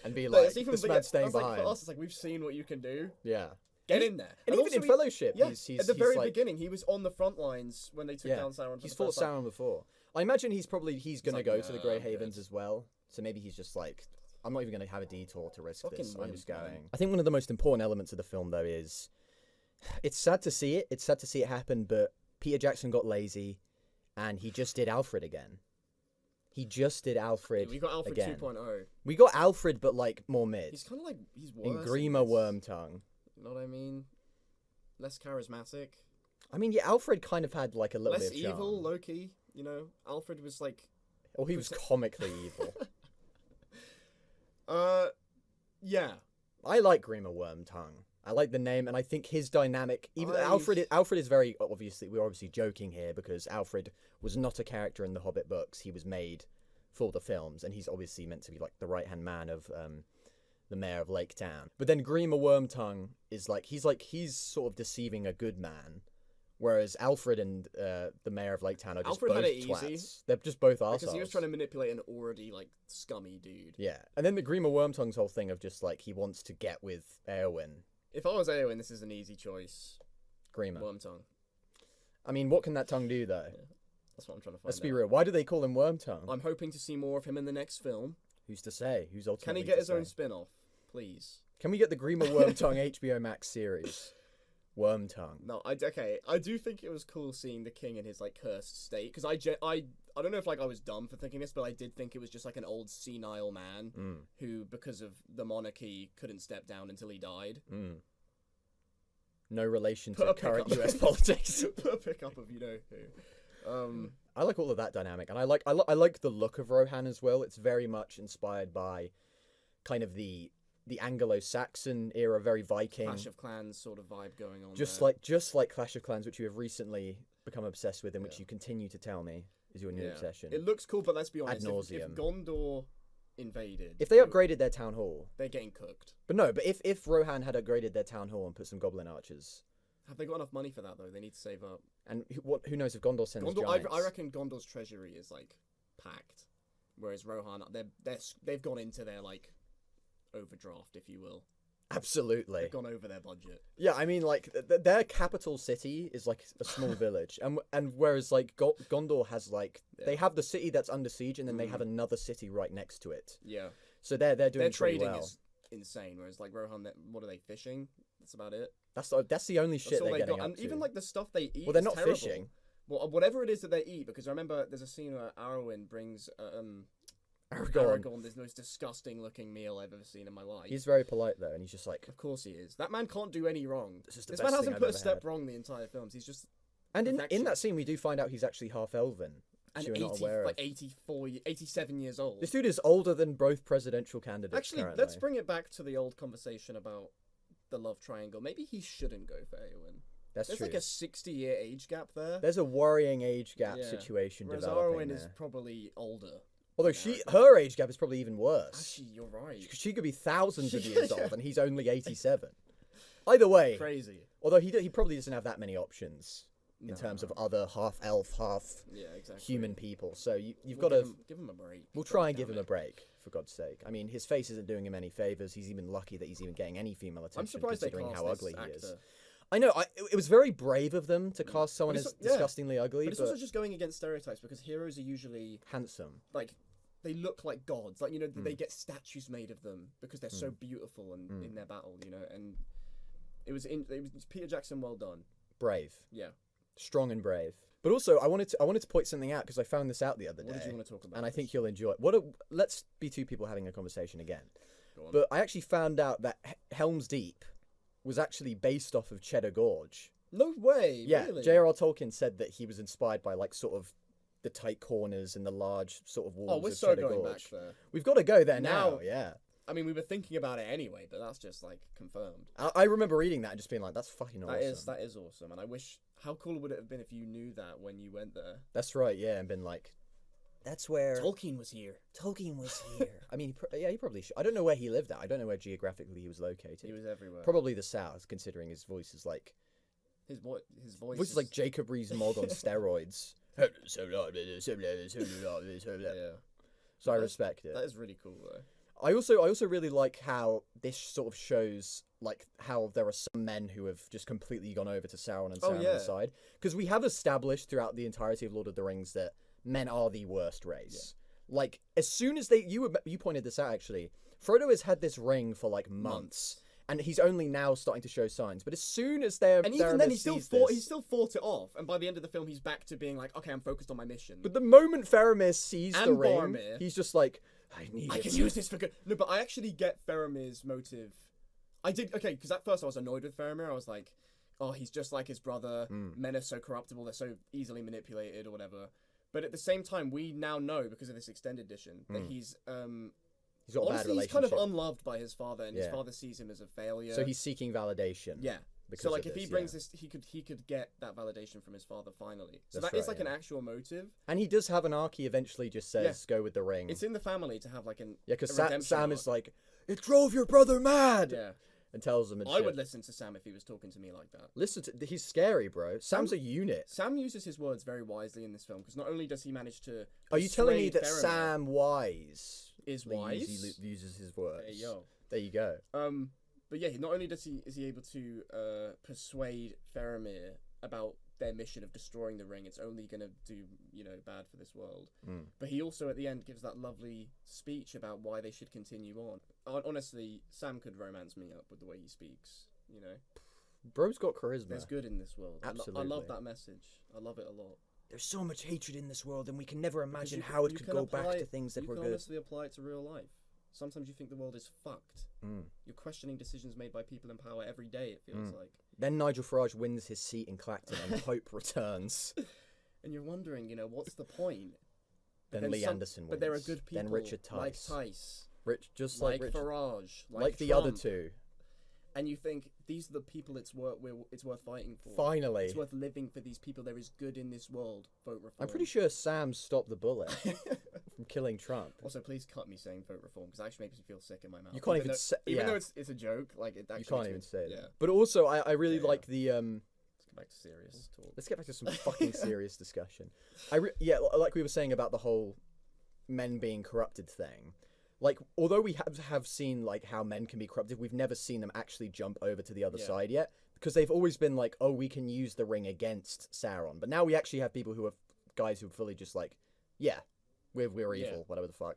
Speaker 3: and be like, this man's staying behind.
Speaker 4: For us, it's like we've seen what you can do.
Speaker 3: Yeah.
Speaker 4: Get in there.
Speaker 3: And even
Speaker 4: also
Speaker 3: in Fellowship, he's
Speaker 4: at the very
Speaker 3: like,
Speaker 4: beginning, he was on the front lines when they took down Sauron.
Speaker 3: He's fought Sauron before. I imagine he's going to
Speaker 4: like,
Speaker 3: go to the Grey
Speaker 4: I'm
Speaker 3: Havens
Speaker 4: good.
Speaker 3: as well. So maybe he's just like, I'm not even going to have a detour to risk this. I'm
Speaker 4: wimp,
Speaker 3: just
Speaker 4: man.
Speaker 3: going. I think one of the most important elements of the film, though, is it's sad to see it. It's sad to see it happen, but Peter Jackson got lazy, and he just did Alfred again. He just did Alfred.
Speaker 4: We got Alfred
Speaker 3: again.
Speaker 4: 2.0.
Speaker 3: We got Alfred, but like more mid.
Speaker 4: He's kind of like he's worse.
Speaker 3: in Grima Wormtongue.
Speaker 4: You know what I mean? Less charismatic.
Speaker 3: I mean, yeah, Alfred kind of had like a little
Speaker 4: Less
Speaker 3: bit of charm.
Speaker 4: evil, low key. You know, Alfred was like.
Speaker 3: Or he was comically evil.
Speaker 4: Yeah.
Speaker 3: I like Grima Wormtongue. I like the name, and I think his dynamic. Even Alfred is very obviously. We're obviously joking here because Alfred was not a character in the Hobbit books. He was made for the films, and he's obviously meant to be like the right hand man of the mayor of Lake Town. But then Grima Wormtongue is he's sort of deceiving a good man, whereas Alfred and the mayor of Lake Town are just
Speaker 4: Alfred
Speaker 3: both
Speaker 4: had it
Speaker 3: twats.
Speaker 4: easy.
Speaker 3: They're just both arseholes.
Speaker 4: Because he was trying to manipulate an already like scummy dude.
Speaker 3: Yeah, and then the Grima Wormtongue's whole thing of just like he wants to get with Eowyn.
Speaker 4: If I was Eowyn, this is an easy choice.
Speaker 3: Grima.
Speaker 4: Wormtongue.
Speaker 3: I mean, what can that tongue do though?
Speaker 4: Yeah. That's what I'm trying to find
Speaker 3: Let's be
Speaker 4: out.
Speaker 3: real. Why do they call him Wormtongue?
Speaker 4: I'm hoping to see more of him in the next film.
Speaker 3: Who's to say? Who's ultimately
Speaker 4: Can he
Speaker 3: to
Speaker 4: get his
Speaker 3: say?
Speaker 4: own spin-off, please?
Speaker 3: Can we get the Grima Wormtongue HBO Max series? Wormtongue.
Speaker 4: No, I do think it was cool seeing the king in his like cursed state because I don't know if like I was dumb for thinking this, but I did think it was just like an old senile man who, because of the monarchy, couldn't step down until he died.
Speaker 3: No relation
Speaker 4: Put
Speaker 3: to
Speaker 4: a
Speaker 3: current
Speaker 4: pickup.
Speaker 3: US politics.
Speaker 4: Put a pickup of you know who.
Speaker 3: I like all of that dynamic, and I like the look of Rohan as well. It's very much inspired by kind of the Anglo-Saxon era, very Viking.
Speaker 4: Clash of Clans sort of vibe going on.
Speaker 3: Just
Speaker 4: there.
Speaker 3: like Clash of Clans, which you have recently become obsessed with, and which you continue to tell me is your new obsession.
Speaker 4: It looks cool, but let's be honest.
Speaker 3: Ad
Speaker 4: If
Speaker 3: nauseam.
Speaker 4: Gondor invaded,
Speaker 3: If they upgraded their town hall,
Speaker 4: they're getting cooked.
Speaker 3: but if Rohan had upgraded their town hall and put some goblin archers,
Speaker 4: Have they got enough money for that though? They need to save up.
Speaker 3: and who knows if Gondor sends
Speaker 4: Gondor,
Speaker 3: giants?
Speaker 4: I reckon Gondor's treasury is like packed, whereas Rohan, they've gone into their like overdraft, if you will.
Speaker 3: Absolutely.
Speaker 4: They've gone over their budget.
Speaker 3: Yeah, I mean, like their capital city is like a small village, and whereas like Gondor has like they have the city that's under siege, and then they have another city right next to it.
Speaker 4: Yeah.
Speaker 3: So they're doing
Speaker 4: Their
Speaker 3: pretty
Speaker 4: trading
Speaker 3: well.
Speaker 4: is insane, whereas like Rohan, what are they fishing? That's about it.
Speaker 3: That's the only shit
Speaker 4: That's all
Speaker 3: they're
Speaker 4: they
Speaker 3: getting
Speaker 4: got,
Speaker 3: up
Speaker 4: and
Speaker 3: to.
Speaker 4: even like the stuff they eat.
Speaker 3: Well, they're
Speaker 4: is
Speaker 3: not
Speaker 4: terrible.
Speaker 3: fishing.
Speaker 4: Well, whatever it is that they eat, because I remember there's a scene where Arwen brings
Speaker 3: Aragorn.
Speaker 4: Aragorn this most disgusting looking meal I've ever seen in my life.
Speaker 3: He's very polite though, and he's just like,
Speaker 4: Of course he is. That man can't do any wrong.
Speaker 3: This is the
Speaker 4: This
Speaker 3: best
Speaker 4: man
Speaker 3: thing
Speaker 4: hasn't
Speaker 3: I've
Speaker 4: put a
Speaker 3: ever
Speaker 4: step
Speaker 3: had.
Speaker 4: wrong the entire films. He's just
Speaker 3: and in
Speaker 4: perfection.
Speaker 3: that scene we do find out he's actually half elven.
Speaker 4: and
Speaker 3: which you were not
Speaker 4: 80,
Speaker 3: aware
Speaker 4: like
Speaker 3: of.
Speaker 4: 84, 87 years old.
Speaker 3: This dude is older than both presidential candidates.
Speaker 4: Actually,
Speaker 3: currently.
Speaker 4: let's bring it back to the old conversation about the love triangle. Maybe he shouldn't go for Eowyn.
Speaker 3: That's
Speaker 4: There's
Speaker 3: true.
Speaker 4: like a 60-year age gap there.
Speaker 3: There's a worrying age gap
Speaker 4: Yeah.
Speaker 3: situation
Speaker 4: Whereas
Speaker 3: developing
Speaker 4: Arwen
Speaker 3: there.
Speaker 4: is probably older.
Speaker 3: Although
Speaker 4: Yeah.
Speaker 3: her age gap is probably even worse.
Speaker 4: Actually, you're right.
Speaker 3: She could be thousands of
Speaker 4: Yeah.
Speaker 3: years old, and he's only 87. Either way,
Speaker 4: Crazy.
Speaker 3: although he probably doesn't have that many options in
Speaker 4: No.
Speaker 3: terms of other half elf, half
Speaker 4: Yeah, exactly.
Speaker 3: human people. So you've
Speaker 4: We'll
Speaker 3: got to.
Speaker 4: give him a break.
Speaker 3: We'll try and give him a break, for God's sake. I mean, his face isn't doing him any favors. He's even lucky that he's even getting any female attention,
Speaker 4: I'm surprised they
Speaker 3: considering
Speaker 4: cast
Speaker 3: how
Speaker 4: this
Speaker 3: ugly
Speaker 4: actor.
Speaker 3: he is. I know. It was very brave of them to cast someone
Speaker 4: it's-
Speaker 3: as
Speaker 4: yeah.
Speaker 3: disgustingly ugly,
Speaker 4: But it's
Speaker 3: but
Speaker 4: also just going against stereotypes because heroes are usually
Speaker 3: handsome.
Speaker 4: like they look like gods. Like
Speaker 3: Hmm.
Speaker 4: they get statues made of them because they're so beautiful and in their battle. And it was Peter Jackson. Well done.
Speaker 3: Brave.
Speaker 4: Yeah.
Speaker 3: Strong and brave. But also, I wanted to point something out because I found this out the other day.
Speaker 4: What did you want to talk about?
Speaker 3: And I think you'll enjoy it. Let's be two people having a conversation again.
Speaker 4: Go on.
Speaker 3: But I actually found out that Helm's Deep was actually based off of Cheddar Gorge.
Speaker 4: No way.
Speaker 3: Yeah,
Speaker 4: Really?
Speaker 3: J.R.R. Tolkien said that he was inspired by like sort of the tight corners and the large sort of walls
Speaker 4: Oh, we're
Speaker 3: of
Speaker 4: so
Speaker 3: Cheddar
Speaker 4: going
Speaker 3: Gorge.
Speaker 4: back there.
Speaker 3: We've got to go there now.
Speaker 4: Now-
Speaker 3: Yeah,
Speaker 4: I mean, we were thinking about it anyway, but that's just like confirmed.
Speaker 3: I remember reading that and just being like, "That's fucking awesome."
Speaker 4: That is awesome, and I wish. How cool would it have been if you knew that when you went there?
Speaker 3: That's right. Yeah, and been like, "That's where
Speaker 4: Tolkien was here.
Speaker 3: Tolkien was here." I mean, he probably should. I don't know where he lived at. I don't know where geographically he was located.
Speaker 4: He was everywhere.
Speaker 3: Probably the south, considering his voice is like
Speaker 4: His voice
Speaker 3: is like Jacob Rees-Mogg on steroids.
Speaker 4: Yeah.
Speaker 3: So I respect it.
Speaker 4: That is really cool though.
Speaker 3: I also really like how this sort of shows like how there are some men who have just completely gone over to Sauron and Sauron's
Speaker 4: yeah.
Speaker 3: side, because we have established throughout the entirety of Lord of the Rings that men are the worst race. Like as soon as you pointed this out actually, Frodo has had this ring for like months. And he's only now starting to show signs. But as soon as
Speaker 4: And even then, he still fought it off. And by the end of the film, he's back to being like, okay, I'm focused on my mission.
Speaker 3: But the moment Faramir sees
Speaker 4: And
Speaker 3: the ring,
Speaker 4: Boromir.
Speaker 3: he's just like, I
Speaker 4: can use this for good. No, but I actually get Faramir's motive. I did, okay, because at first I was annoyed with Faramir. I was like, oh, he's just like his brother. Men are so corruptible. They're so easily manipulated or whatever. But at the same time, we now know, because of this extended edition, that he's
Speaker 3: got a bad
Speaker 4: honestly, he's
Speaker 3: relationship.
Speaker 4: kind of unloved by his father, and his
Speaker 3: Yeah.
Speaker 4: father sees him as a failure.
Speaker 3: So he's seeking validation.
Speaker 4: Yeah.
Speaker 3: because
Speaker 4: So like
Speaker 3: of
Speaker 4: if he
Speaker 3: this,
Speaker 4: brings
Speaker 3: yeah.
Speaker 4: this, he could get that validation from his father finally. So
Speaker 3: That's
Speaker 4: that is
Speaker 3: right,
Speaker 4: like an
Speaker 3: yeah.
Speaker 4: actual motive.
Speaker 3: And he does have an arc. He eventually just says, "Go with the ring."
Speaker 4: It's in the family to have like an
Speaker 3: Yeah, because
Speaker 4: a redemption
Speaker 3: Sam
Speaker 4: arc.
Speaker 3: is like, "It drove your brother mad,"
Speaker 4: Yeah,
Speaker 3: and tells him. And
Speaker 4: I
Speaker 3: shit.
Speaker 4: would listen to Sam if he was talking to me like that.
Speaker 3: Listen to. He's scary, bro. Sam's a unit.
Speaker 4: Sam uses his words very wisely in this film because not only does he manage to.
Speaker 3: Are you telling me
Speaker 4: persuade
Speaker 3: that
Speaker 4: Faramir
Speaker 3: Sam Wise
Speaker 4: is
Speaker 3: He
Speaker 4: wise?
Speaker 3: uses his words.
Speaker 4: Hey, yo.
Speaker 3: There you go.
Speaker 4: But yeah, not only is he able to persuade Faramir about their mission of destroying the ring, it's only gonna do bad for this world. But he also at the end gives that lovely speech about why they should continue on. Honestly, Sam could romance me up with the way he speaks.
Speaker 3: Bro's got charisma.
Speaker 4: There's good in this world.
Speaker 3: Absolutely.
Speaker 4: I love that message. I love it a lot.
Speaker 3: There's so much hatred in this world, and we can never imagine
Speaker 4: Because
Speaker 3: how it
Speaker 4: you
Speaker 3: could
Speaker 4: can
Speaker 3: go back
Speaker 4: apply-
Speaker 3: to things that
Speaker 4: you
Speaker 3: were
Speaker 4: can
Speaker 3: good.
Speaker 4: honestly apply it to real life. Sometimes you think the world is fucked. You're questioning decisions made by people in power every day, it feels like.
Speaker 3: Then Nigel Farage wins his seat in Clacton, and hope returns.
Speaker 4: And you're wondering, what's the point?
Speaker 3: Then Lee Anderson wins.
Speaker 4: But there are good people
Speaker 3: Then Richard
Speaker 4: like
Speaker 3: Tice.
Speaker 4: Tice,
Speaker 3: Just like Richard.
Speaker 4: Farage,
Speaker 3: Like the
Speaker 4: Trump.
Speaker 3: other two.
Speaker 4: And you think these are the people it's worth fighting for.
Speaker 3: Finally.
Speaker 4: It's worth living for these people. There is good in this world. Vote reform.
Speaker 3: I'm pretty sure Sam stopped the bullet from killing Trump.
Speaker 4: Also, please cut me saying vote reform because it actually makes me feel sick in my mouth.
Speaker 3: You can't even
Speaker 4: though,
Speaker 3: say-
Speaker 4: even
Speaker 3: yeah.
Speaker 4: though it's a joke. Like it actually
Speaker 3: You can't
Speaker 4: makes
Speaker 3: even
Speaker 4: me-
Speaker 3: say it.
Speaker 4: Yeah.
Speaker 3: But also, I really
Speaker 4: Yeah,
Speaker 3: like the
Speaker 4: Let's get back to serious talk.
Speaker 3: Let's get back to some fucking serious discussion. Like we were saying about the whole men being corrupted thing. Like, although we have seen like how men can be corrupted, we've never seen them actually jump over to the other side yet, because they've always been like, oh, we can use the ring against Sauron. But now we actually have people who are guys who are fully just like, yeah, we're evil, whatever the fuck.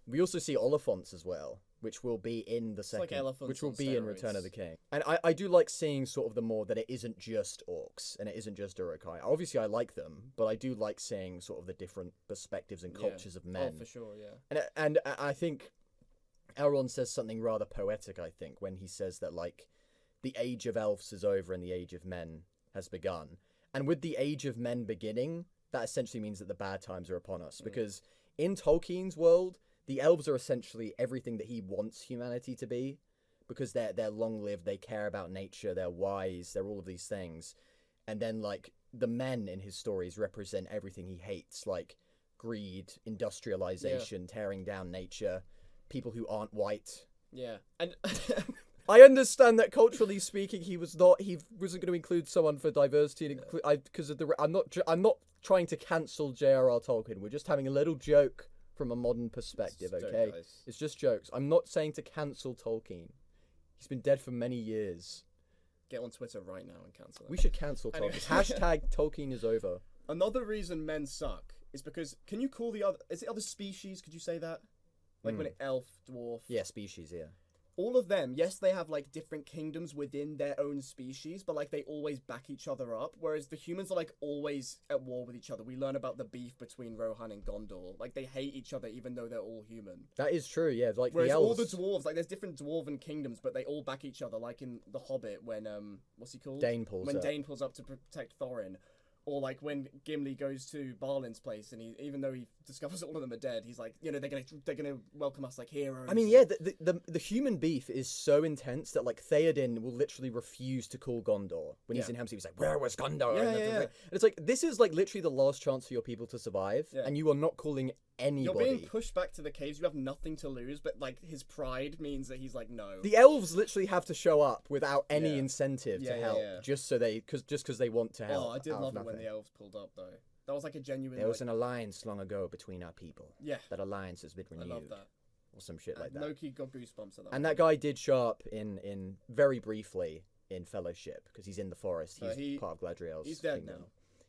Speaker 3: We also see Oliphants as well, which will be in the second,
Speaker 4: elephants
Speaker 3: which will
Speaker 4: on
Speaker 3: be in Return of
Speaker 4: steroids.
Speaker 3: the King. And I do like seeing sort of the more that it isn't just orcs and it isn't just Uruk-hai. Obviously, I like them, but I do like seeing sort of the different perspectives and cultures of men.
Speaker 4: Oh, for sure, yeah.
Speaker 3: And I think Elrond says something rather poetic, I think, when he says that, like, the age of elves is over and the age of men has begun. And with the age of men beginning, that essentially means that the bad times are upon us. Because in Tolkien's world, the elves are essentially everything that he wants humanity to be. Because they're long-lived, they care about nature, they're wise, they're all of these things. And then, like, the men in his stories represent everything he hates, like greed, industrialization, tearing down nature, people who aren't white.
Speaker 4: Yeah. And
Speaker 3: I understand that culturally speaking, he wasn't going to include someone for diversity and because of the. I'm not trying to cancel J.R.R. Tolkien. We're just having a little joke from a modern perspective,
Speaker 4: It's
Speaker 3: okay?
Speaker 4: joke, guys.
Speaker 3: It's just jokes. I'm not saying to cancel Tolkien. He's been dead for many years.
Speaker 4: get on Twitter right now and cancel it.
Speaker 3: We should cancel Tolkien.
Speaker 4: Anyway.
Speaker 3: Hashtag Tolkien is over.
Speaker 4: Another reason men suck is because can you call the other? Is it other species? Could you say that? Like when it elf, dwarf.
Speaker 3: Yeah, species. Yeah.
Speaker 4: All of them, yes, they have like different kingdoms within their own species, but like they always back each other up. Whereas the humans are like always at war with each other. We learn about the beef between Rohan and Gondor. Like they hate each other even though they're all human.
Speaker 3: That is true. Yeah, like
Speaker 4: Whereas
Speaker 3: the
Speaker 4: all
Speaker 3: elves.
Speaker 4: the dwarves, like there's different dwarven kingdoms, but they all back each other. Like in The Hobbit when what's he called?
Speaker 3: Dane pulls
Speaker 4: when
Speaker 3: up.
Speaker 4: Dane pulls up to protect Thorin. Or like when Gimli goes to Balin's place, and he, even though he discovers all of them are dead, he's like, you know, they're gonna welcome us like heroes.
Speaker 3: I mean, yeah, the human beef is so intense that like Theoden will literally refuse to call Gondor when he's in Helm's Deep. He's like, "Where was Gondor?"
Speaker 4: Yeah,
Speaker 3: And it's like this is like literally the last chance for your people to survive, and you are not calling anybody.
Speaker 4: You're being pushed back to the caves. You have nothing to lose, but like his pride means that he's like, no.
Speaker 3: The elves literally have to show up without any incentive to help, just because they want to help.
Speaker 4: Oh, I did
Speaker 3: out of
Speaker 4: love it when
Speaker 3: nothing.
Speaker 4: the elves pulled up though. That was like a genuine.
Speaker 3: There was
Speaker 4: like,
Speaker 3: an alliance long ago between our people.
Speaker 4: Yeah.
Speaker 3: That alliance has been renewed.
Speaker 4: I love that.
Speaker 3: Or some shit like that.
Speaker 4: Loki got goosebumps at that.
Speaker 3: And that guy did show up in very briefly in Fellowship because he's in the forest. He's part of Gladriel's
Speaker 4: He's dead
Speaker 3: kingdom.
Speaker 4: now.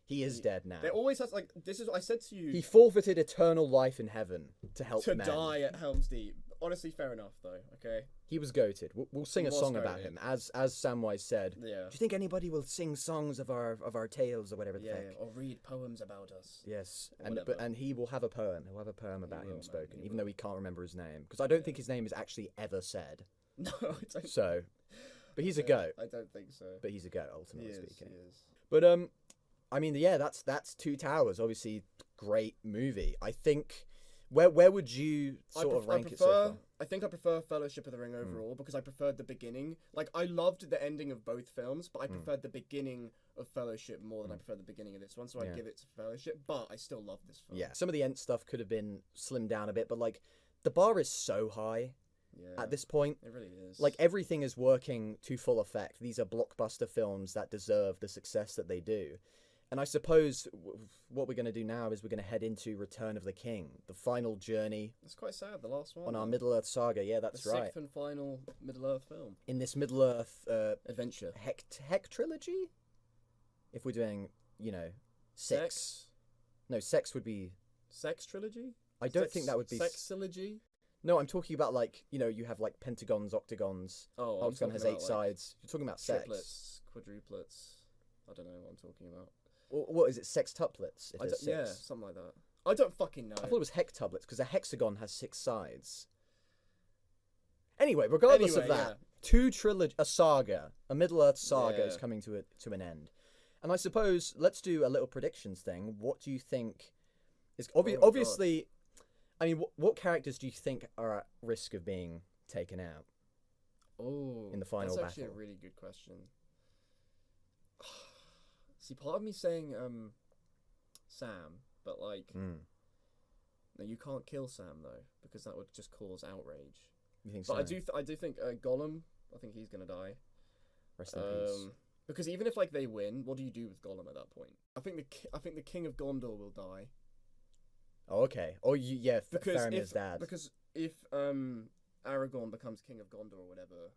Speaker 3: He is dead now.
Speaker 4: There always has like this is what I said to you.
Speaker 3: He forfeited eternal life in heaven to help
Speaker 4: to
Speaker 3: men.
Speaker 4: die at Helm's Deep. Honestly, fair enough though. Okay.
Speaker 3: He was goated. We'll sing
Speaker 4: He
Speaker 3: a
Speaker 4: was
Speaker 3: song about
Speaker 4: goated.
Speaker 3: him, as Samwise said.
Speaker 4: Yeah.
Speaker 3: Do you think anybody will sing songs of our tales or whatever the
Speaker 4: Yeah,
Speaker 3: heck?
Speaker 4: or read poems about us.
Speaker 3: Yes,
Speaker 4: Or
Speaker 3: and
Speaker 4: whatever.
Speaker 3: and he will have a poem. He'll have a poem about
Speaker 4: will,
Speaker 3: him
Speaker 4: man,
Speaker 3: spoken,
Speaker 4: he
Speaker 3: even
Speaker 4: will.
Speaker 3: though he can't remember his name, because I don't think his name is actually ever said.
Speaker 4: No, I don't.
Speaker 3: So, but he's a
Speaker 4: Yeah,
Speaker 3: goat.
Speaker 4: I don't think so.
Speaker 3: But he's a goat,
Speaker 4: He
Speaker 3: ultimately
Speaker 4: is.
Speaker 3: speaking.
Speaker 4: He is.
Speaker 3: But I mean, yeah, that's Two Towers. Obviously, great movie. I think Where would you sort of rank it so far?
Speaker 4: I think I prefer Fellowship of the Ring overall because I preferred the beginning. Like, I loved the ending of both films, but I preferred the beginning of Fellowship more than I preferred the beginning of this one, so I'd give it to Fellowship, but I still love this film.
Speaker 3: Yeah, some of the end stuff could have been slimmed down a bit, but, like, the bar is so high at this point.
Speaker 4: It really is.
Speaker 3: Like, everything is working to full effect. These are blockbuster films that deserve the success that they do. And I suppose what we're going to do now is we're going to head into Return of the King, the final journey.
Speaker 4: It's quite sad, the last one.
Speaker 3: On our Middle-earth saga, yeah, that's right.
Speaker 4: The sixth and final Middle-earth film.
Speaker 3: In this Middle-earth...
Speaker 4: adventure.
Speaker 3: Heck trilogy? If we're doing, you know,
Speaker 4: Sex?
Speaker 3: No, sex would be...
Speaker 4: Sex trilogy?
Speaker 3: I don't think that would be...
Speaker 4: Sexology?
Speaker 3: No, I'm talking about, like, you know, you have, like, pentagons, octagons.
Speaker 4: Oh,
Speaker 3: Octagon has 8 sides. You're talking about sex.
Speaker 4: Triplets, quadruplets. I don't know what I'm talking about.
Speaker 3: What is it? Sextuplets? If there's 6.
Speaker 4: Yeah, something like that. I don't fucking know.
Speaker 3: I thought it was hectuplets because a hexagon has 6 sides. Anyway, regardless of that, a saga, a Middle-earth saga is coming to an end. And I suppose let's do a little predictions thing. What do you think is obviously? I mean, what characters do you think are at risk of being taken out?
Speaker 4: Oh,
Speaker 3: in the final
Speaker 4: that's actually
Speaker 3: battle?
Speaker 4: A really good question. See, part of me saying Sam, but like, no, you can't kill Sam though because that would just cause outrage.
Speaker 3: You think
Speaker 4: but
Speaker 3: so?
Speaker 4: I do think Gollum. I think he's gonna die.
Speaker 3: Rest in peace.
Speaker 4: Because even if like they win, what do you do with Gollum at that point? I think the King of Gondor will die.
Speaker 3: Oh, okay. Oh, Faramir's dad.
Speaker 4: Because if Aragorn becomes King of Gondor or whatever,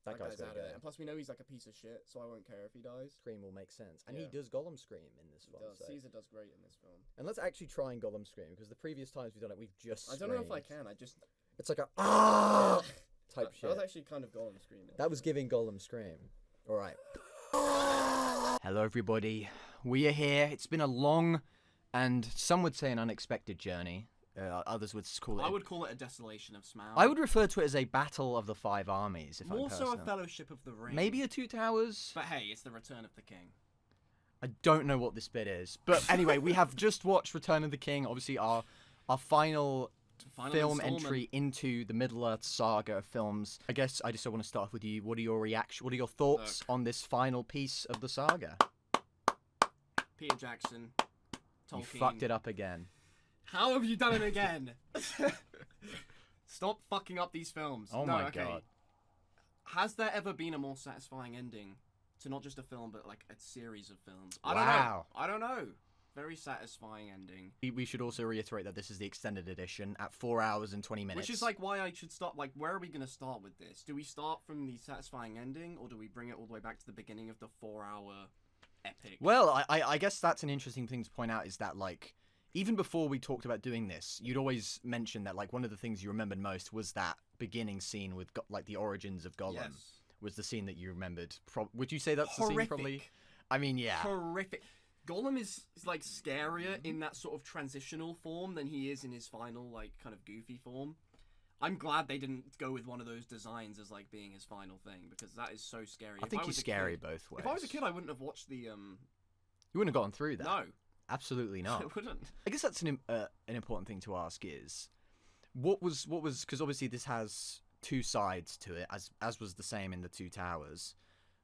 Speaker 4: that guy's out of there. And plus, we know he's like a piece of shit, so I won't care if he dies.
Speaker 3: Scream will make sense, and he does Gollum scream in this one.
Speaker 4: Does.
Speaker 3: So.
Speaker 4: Caesar does great in this film.
Speaker 3: And let's actually try and Gollum scream because the previous times we've done it, we've just.
Speaker 4: I don't know if I can.
Speaker 3: It's like a type shit.
Speaker 4: That was actually kind of Gollum screaming.
Speaker 3: That was giving Gollum scream. All right.
Speaker 1: Hello, everybody. We are here. It's been a long and some would say an unexpected journey. Others would call it.
Speaker 2: I would call it a Desolation of Smaug.
Speaker 1: I would refer to it as a battle of the 5 armies. If
Speaker 2: More
Speaker 1: I'm
Speaker 2: so a
Speaker 1: personal.
Speaker 2: Fellowship of the Ring.
Speaker 1: Maybe a 2 Towers.
Speaker 2: But hey, it's the Return of the King.
Speaker 1: I don't know what this bit is, but anyway, we have just watched Return of the King. Obviously, our final film entry into the Middle-earth saga of films. I guess I just want to start with you. What are your What are your thoughts on this final piece of the saga?
Speaker 2: Peter Jackson, Tolkien.
Speaker 1: You fucked it up again.
Speaker 2: How have you done it again? Stop fucking up these films.
Speaker 1: Oh my god.
Speaker 2: Has there ever been a more satisfying ending to not just a film, but like a series of films?
Speaker 1: Wow.
Speaker 2: I don't know. Very satisfying ending.
Speaker 1: We should also reiterate that this is the extended edition at 4 hours and 20 minutes.
Speaker 2: Which is like why I should start, like, where are we going to start with this? Do we start from the satisfying ending, or do we bring it all the way back to the beginning of the 4-hour epic?
Speaker 1: Well, I guess that's an interesting thing to point out is that, like, even before we talked about doing this, you'd always mention that, like, one of the things you remembered most was that beginning scene with, like, the origins of Gollum.
Speaker 2: Yes.
Speaker 1: Was the scene that you remembered. Would you say that's
Speaker 2: Horrific.
Speaker 1: The scene probably? I mean, yeah.
Speaker 2: Horrific. Gollum is like scarier in that sort of transitional form than he is in his final, like, kind of goofy form. I'm glad they didn't go with one of those designs as, like, being his final thing, because that is so scary.
Speaker 1: I think he's scary both ways.
Speaker 2: If I was a kid, I wouldn't have watched the,
Speaker 1: You wouldn't have gone through that.
Speaker 2: No.
Speaker 1: Absolutely not.
Speaker 2: I wouldn't.
Speaker 1: I guess that's an important thing to ask is, what was, because obviously this has 2 sides to it, as was the same in the 2 Towers.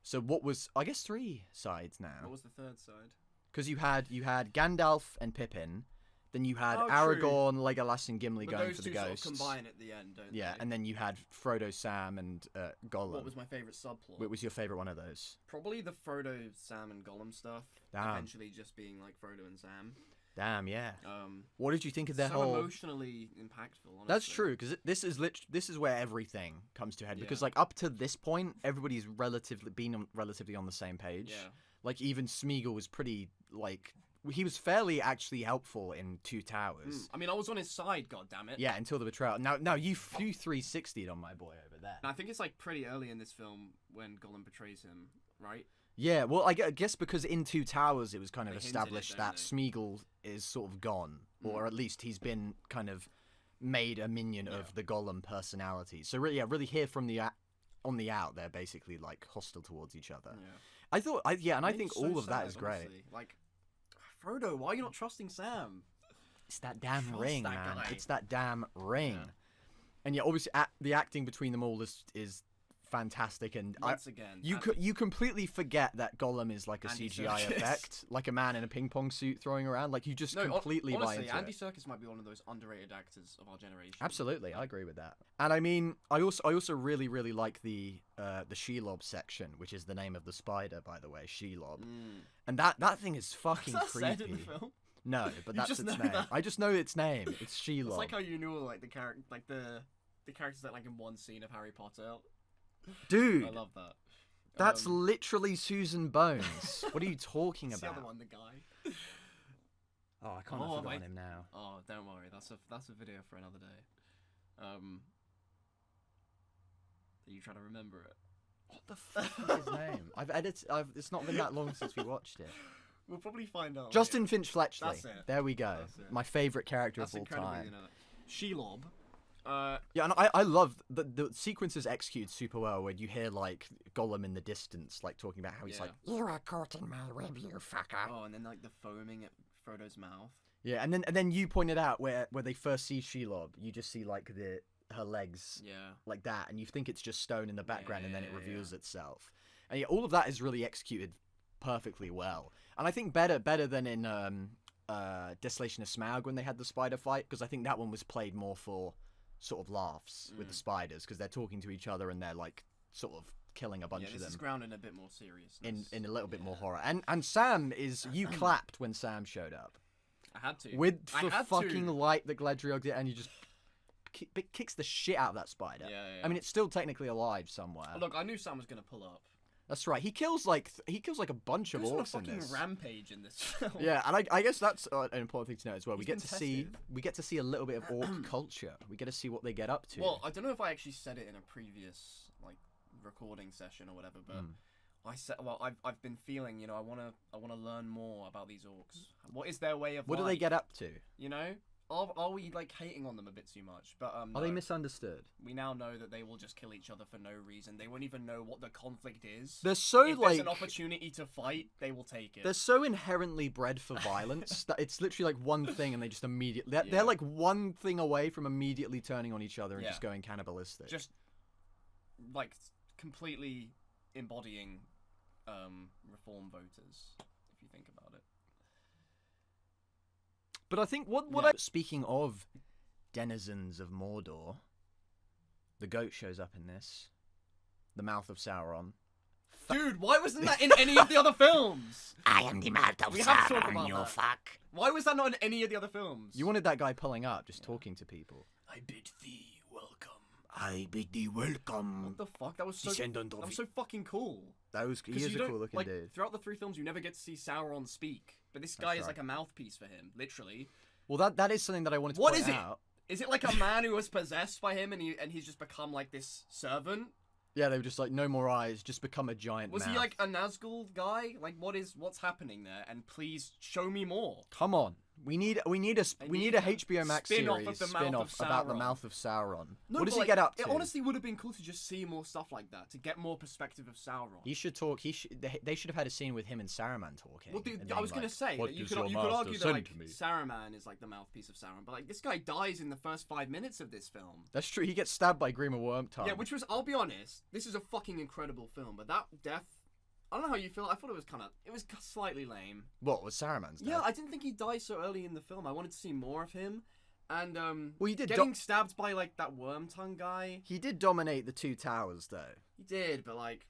Speaker 1: So what was, I guess 3 sides now.
Speaker 2: What was the third side?
Speaker 1: Because you had Gandalf and Pippin, then you had
Speaker 2: Oh,
Speaker 1: Aragorn, Legolas, and Gimli
Speaker 2: But
Speaker 1: going
Speaker 2: those
Speaker 1: for the
Speaker 2: two sort of
Speaker 1: ghosts.
Speaker 2: combine at the end, don't
Speaker 1: Yeah,
Speaker 2: they?
Speaker 1: and then you had Frodo, Sam, and Gollum.
Speaker 2: What was my favourite subplot?
Speaker 1: What was your favourite one of those?
Speaker 2: Probably the Frodo, Sam, and Gollum stuff.
Speaker 1: Damn.
Speaker 2: Eventually just being like Frodo and Sam.
Speaker 1: Damn, yeah. What did you think of their
Speaker 2: so
Speaker 1: whole?
Speaker 2: emotionally impactful. Honestly.
Speaker 1: That's true, because this is where everything comes to a head. Because like up to this point, everybody's relatively on the same page.
Speaker 2: Yeah.
Speaker 1: Like even Smeagol was pretty like. He was fairly actually helpful in 2 Towers.
Speaker 2: I mean, I was on his side, goddammit.
Speaker 1: Yeah, until the betrayal. Now you 360'd on my boy over there.
Speaker 2: And I think it's like pretty early in this film when Gollum betrays him, right?
Speaker 1: Yeah, well, I guess because in 2 Towers it was kind of
Speaker 2: They hinted
Speaker 1: established
Speaker 2: it,
Speaker 1: that
Speaker 2: don't
Speaker 1: Smeagol is sort of gone, or at least he's been kind of made a minion of the Gollum personality. So really here from the on the out, they're basically like hostile towards each other.
Speaker 2: Yeah.
Speaker 1: I thought, and I think
Speaker 2: It's
Speaker 1: all
Speaker 2: so
Speaker 1: of that
Speaker 2: sad,
Speaker 1: is great.
Speaker 2: honestly. Like, Frodo, why are you not trusting Sam?
Speaker 1: It's that damn
Speaker 2: Trust
Speaker 1: ring,
Speaker 2: that
Speaker 1: man.
Speaker 2: guy.
Speaker 1: It's that damn ring.
Speaker 2: Yeah.
Speaker 1: And yeah, obviously the acting between them all is fantastic. And
Speaker 2: Once again,
Speaker 1: you completely forget that Gollum is like a
Speaker 2: Andy
Speaker 1: CGI
Speaker 2: Serkis.
Speaker 1: effect, like a man in a ping pong suit throwing around. Like you just completely buy
Speaker 2: honestly,
Speaker 1: into
Speaker 2: Andy
Speaker 1: it.
Speaker 2: Serkis might be one of those underrated actors of our generation.
Speaker 1: Absolutely, I agree with that. And I mean, I also really like the Shelob section, which is the name of the spider, by the way, Shelob. And that thing is fucking
Speaker 2: Is that
Speaker 1: creepy.
Speaker 2: said in the film?
Speaker 1: No, but
Speaker 2: You
Speaker 1: that's
Speaker 2: just
Speaker 1: its
Speaker 2: know
Speaker 1: name.
Speaker 2: that?
Speaker 1: I just know its name. It's Shelob.
Speaker 2: It's like how you knew like the character, like the characters that like in one scene of Harry Potter.
Speaker 1: Dude,
Speaker 2: I love that.
Speaker 1: that's literally Susan Bones. What are you talking
Speaker 2: It's the
Speaker 1: about?
Speaker 2: other one, the guy.
Speaker 1: Oh, I can't
Speaker 2: Oh,
Speaker 1: have forgotten
Speaker 2: mate.
Speaker 1: him now.
Speaker 2: Oh, don't worry. That's a video for another day. Are you trying to remember it?
Speaker 1: What the fuck is his name? It's not been that long since we watched it.
Speaker 2: We'll probably find out.
Speaker 1: Justin
Speaker 2: later.
Speaker 1: Finch Fletchley.
Speaker 2: That's it.
Speaker 1: There we go.
Speaker 2: That's it.
Speaker 1: My favorite character
Speaker 2: That's
Speaker 1: of all
Speaker 2: incredible.
Speaker 1: time.
Speaker 2: You know that. Shelob.
Speaker 1: Yeah, and I love the sequences executed super well when you hear like Gollum in the distance, like talking about how he's
Speaker 2: Yeah.
Speaker 1: like, "You are caught in my web, you fucker."
Speaker 2: Oh, and then like the foaming at Frodo's mouth.
Speaker 1: Yeah, and then you pointed out where they first see Shelob, you just see like her legs
Speaker 2: Yeah.
Speaker 1: like that, and you think it's just stone in the background, and then it
Speaker 2: Yeah.
Speaker 1: reveals itself. And yeah, all of that is really executed perfectly well, and I think better than in Desolation of Smaug when they had the spider fight, because I think that one was played more for sort of laughs with the spiders, because they're talking to each other and they're like sort of killing a bunch
Speaker 2: Yeah,
Speaker 1: of
Speaker 2: this
Speaker 1: them
Speaker 2: is grounded in a bit more seriousness.
Speaker 1: in a little bit more horror. And Sam you clapped when Sam showed up
Speaker 2: I had to.
Speaker 1: with
Speaker 2: I
Speaker 1: the
Speaker 2: had
Speaker 1: fucking
Speaker 2: to.
Speaker 1: light that Galadriel did, and you just kicks the shit out of that spider.
Speaker 2: Yeah.
Speaker 1: I mean, it's still technically alive somewhere.
Speaker 2: Look, I knew Sam was gonna pull up.
Speaker 1: That's right. He kills like a bunch of
Speaker 2: He was on a
Speaker 1: orcs in
Speaker 2: fucking
Speaker 1: this.
Speaker 2: rampage in this film.
Speaker 1: Yeah, and I guess that's an important thing to know as well.
Speaker 2: He's
Speaker 1: We get
Speaker 2: been
Speaker 1: to see a little bit of orc culture. We get to see what they get up to.
Speaker 2: Well, I don't know if I actually said it in a previous like recording session or whatever, but I said, well, I've been feeling, you know, I wanna learn more about these orcs. What is their way of
Speaker 1: what do
Speaker 2: life?
Speaker 1: they get up to?
Speaker 2: You know, are we like hating on them a bit too much? But
Speaker 1: Are they
Speaker 2: no.
Speaker 1: misunderstood?
Speaker 2: We now know that they will just kill each other for no reason. They won't even know what the conflict is.
Speaker 1: They're so
Speaker 2: If
Speaker 1: like
Speaker 2: there's an opportunity to fight, they will take it.
Speaker 1: they're so inherently bred for violence that it's literally like one thing, and they just immediately they're
Speaker 2: Yeah.
Speaker 1: like one thing away from immediately turning on each other and
Speaker 2: Yeah.
Speaker 1: just going cannibalistic.
Speaker 2: Just like completely embodying reform voters, if you think about it.
Speaker 1: But I think speaking of denizens of Mordor, the goat shows up in this. The mouth of Sauron.
Speaker 2: Dude, why wasn't that in any of the other films?
Speaker 5: I am the mouth of
Speaker 2: We have to talk
Speaker 5: Sauron,
Speaker 2: about
Speaker 5: you
Speaker 2: that.
Speaker 5: fuck.
Speaker 2: Why was that not in any of the other films?
Speaker 1: You wanted that guy pulling up, just talking to people.
Speaker 2: I bid thee welcome.
Speaker 5: I bid thee welcome.
Speaker 2: What the fuck? That was so.
Speaker 5: Descendant
Speaker 2: That
Speaker 5: of
Speaker 2: was so fucking cool.
Speaker 1: He
Speaker 2: 'Cause
Speaker 1: is
Speaker 2: you
Speaker 1: a
Speaker 2: don't-
Speaker 1: cool looking
Speaker 2: like,
Speaker 1: dude.
Speaker 2: Throughout the 3 films, you never get to see Sauron speak, but this guy is
Speaker 1: right.
Speaker 2: like a mouthpiece for him, literally.
Speaker 1: Well, that is something that I wanted to
Speaker 2: What
Speaker 1: point
Speaker 2: is it?
Speaker 1: out.
Speaker 2: Is it like a man who was possessed by him and he's just become like this servant?
Speaker 1: Yeah, they were just like, no more eyes, just become a giant
Speaker 2: Was
Speaker 1: mouth.
Speaker 2: he like a Nazgul guy? Like what's happening there? And please show me more.
Speaker 1: Come on. We need a HBO Max
Speaker 2: spin-off
Speaker 1: series
Speaker 2: of the Mouth of
Speaker 1: spin-off about the
Speaker 2: Sauron.
Speaker 1: Mouth of Sauron.
Speaker 2: No,
Speaker 1: what does
Speaker 2: but,
Speaker 1: he
Speaker 2: like,
Speaker 1: get up to?
Speaker 2: It honestly would have been cool to just see more stuff like that, to get more perspective of Sauron.
Speaker 1: He should talk. They should have had a scene with him and Saruman talking.
Speaker 2: Well,
Speaker 1: and
Speaker 2: I
Speaker 1: being
Speaker 2: was gonna
Speaker 1: like,
Speaker 2: say
Speaker 1: "What
Speaker 2: that you
Speaker 1: does
Speaker 2: could
Speaker 1: your
Speaker 2: argue
Speaker 1: master
Speaker 2: that like
Speaker 1: send me?"
Speaker 2: Saruman is like the mouthpiece of Sauron, but like this guy dies in the first 5 minutes of this film.
Speaker 1: That's true. He gets stabbed by Grima Wormtongue.
Speaker 2: Yeah, which was, I'll be honest, this is a fucking incredible film, but that death, I don't know how you feel. I thought it was slightly lame.
Speaker 1: What was Saruman's death?
Speaker 2: Yeah, I didn't think he'd die so early in the film. I wanted to see more of him, and
Speaker 1: Well, he did
Speaker 2: getting stabbed by like that Wormtongue guy.
Speaker 1: He did dominate the two towers, though.
Speaker 2: He did, but like,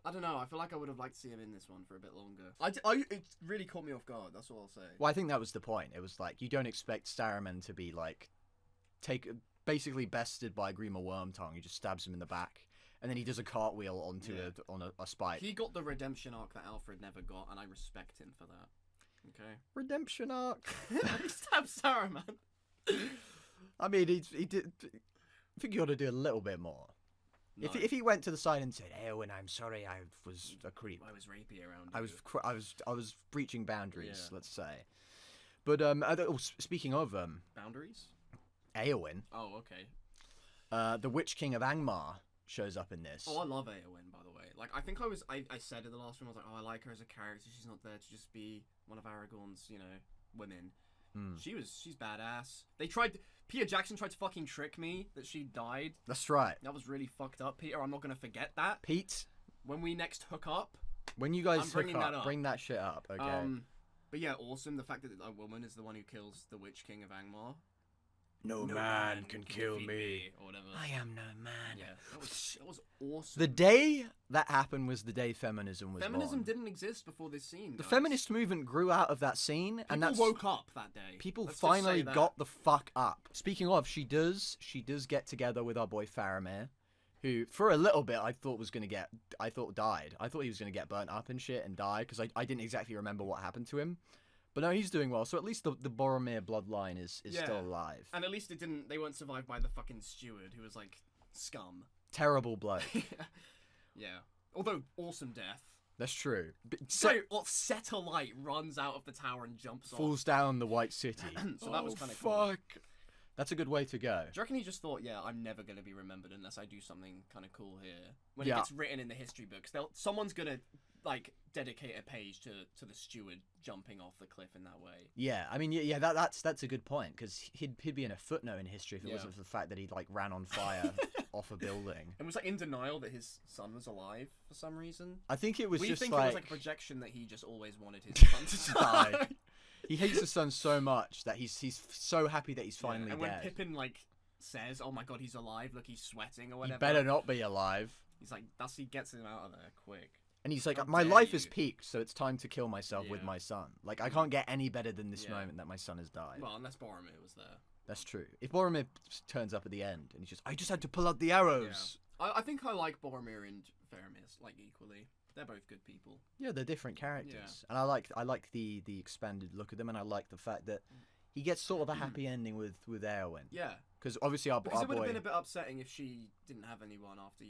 Speaker 2: I don't know. I feel like I would have liked to see him in this one for a bit longer. It really caught me off guard. That's all I'll say.
Speaker 1: Well, I think that was the point. It was like you don't expect Saruman to be like basically bested by Grima Wormtongue. He just stabs him in the back, and then he does a cartwheel onto a spike.
Speaker 2: He got the redemption arc that Alfred never got, and I respect him for that. Okay.
Speaker 1: Redemption arc.
Speaker 2: He stabbed Saruman.
Speaker 1: I mean, he did. I think you ought to do a little bit more.
Speaker 2: No.
Speaker 1: If he went to the side and said, "Eowyn, I'm sorry, I was a creep.
Speaker 2: I was rapey around.
Speaker 1: I was breaching boundaries,
Speaker 2: Yeah.
Speaker 1: let's say." But speaking of
Speaker 2: Boundaries?
Speaker 1: Eowyn,
Speaker 2: Oh, okay.
Speaker 1: the Witch King of Angmar shows up in this.
Speaker 2: Oh, I love Eowyn, by the way. Like, I think I said in the last one, I was like, oh, I like her as a character. She's not there to just be one of Aragorn's, you know, women. She's badass. Peter Jackson tried to fucking trick me that she died.
Speaker 1: That's right.
Speaker 2: That was really fucked up, Peter. I'm not gonna forget that.
Speaker 1: Pete,
Speaker 2: When we next hook up.
Speaker 1: when you guys
Speaker 2: I'm bringing
Speaker 1: hook
Speaker 2: that
Speaker 1: up,
Speaker 2: up.
Speaker 1: bring that shit up, okay?
Speaker 2: But yeah, awesome. The fact that a woman is the one who kills the Witch King of Angmar.
Speaker 5: No man can kill
Speaker 2: defeat
Speaker 5: me.
Speaker 2: Or whatever.
Speaker 5: I am no man.
Speaker 2: Yeah, that was awesome.
Speaker 1: The day that happened was the day feminism was
Speaker 2: Feminism
Speaker 1: born.
Speaker 2: didn't exist before this scene.
Speaker 1: The
Speaker 2: guys.
Speaker 1: feminist movement grew out of that scene, and
Speaker 2: People
Speaker 1: that's
Speaker 2: woke up that day.
Speaker 1: people
Speaker 2: Let's just say
Speaker 1: finally
Speaker 2: that.
Speaker 1: got the fuck up. Speaking of, she does get together with our boy Faramir, who for a little bit I thought died. I thought he was gonna get burnt up and shit and die because I didn't exactly remember what happened to him. But no, he's doing well. So at least the Boromir bloodline is still alive.
Speaker 2: And at least they weren't survived by the fucking steward who was like scum.
Speaker 1: Terrible bloke.
Speaker 2: Yeah. Although awesome death.
Speaker 1: That's true.
Speaker 2: So what set alight runs out of the tower and jumps off.
Speaker 1: Falls down the White City.
Speaker 2: So that was kind of
Speaker 1: fuck.
Speaker 2: cool.
Speaker 1: That's a good way to go.
Speaker 2: Do you reckon he just thought, yeah, I'm never going to be remembered unless I do something kind of cool here? When
Speaker 1: Yeah.
Speaker 2: it gets written in the history books, someone's going to, like, dedicate a page to the steward jumping off the cliff in that way.
Speaker 1: Yeah, I mean, yeah, that's a good point because he'd be in a footnote in history if it wasn't for the fact that he like ran on fire off a building.
Speaker 2: And was like in denial that his son was alive for some reason.
Speaker 1: I think it was
Speaker 2: We
Speaker 1: just
Speaker 2: think
Speaker 1: like,
Speaker 2: it was like a projection that he just always wanted his son to die.
Speaker 1: He hates his son so much that he's so happy that he's finally
Speaker 2: and when
Speaker 1: dead.
Speaker 2: Pippin like says, "Oh my god, he's alive! Look, he's sweating or
Speaker 1: He
Speaker 2: whatever."
Speaker 1: better not be alive.
Speaker 2: He's like, he gets him out of there quick.
Speaker 1: And he's like,
Speaker 2: How
Speaker 1: my
Speaker 2: dare
Speaker 1: life has
Speaker 2: you."
Speaker 1: peaked, so it's time to kill myself with
Speaker 2: Yeah.
Speaker 1: my son. Like, I can't get any better than this
Speaker 2: Yeah.
Speaker 1: moment that my son has died.
Speaker 2: Well, unless Boromir was there.
Speaker 1: That's true. If Boromir turns up at the end and he's just, I just had to pull out the arrows.
Speaker 2: I think I like Boromir and Faramir like equally. They're both good people.
Speaker 1: Yeah, they're different characters,
Speaker 2: Yeah.
Speaker 1: and I like the expanded look of them, and I like the fact that he gets sort of a happy ending with Eowyn.
Speaker 2: Yeah.
Speaker 1: Because obviously our
Speaker 2: Because it would have
Speaker 1: boy,
Speaker 2: been a bit upsetting if she didn't have anyone after,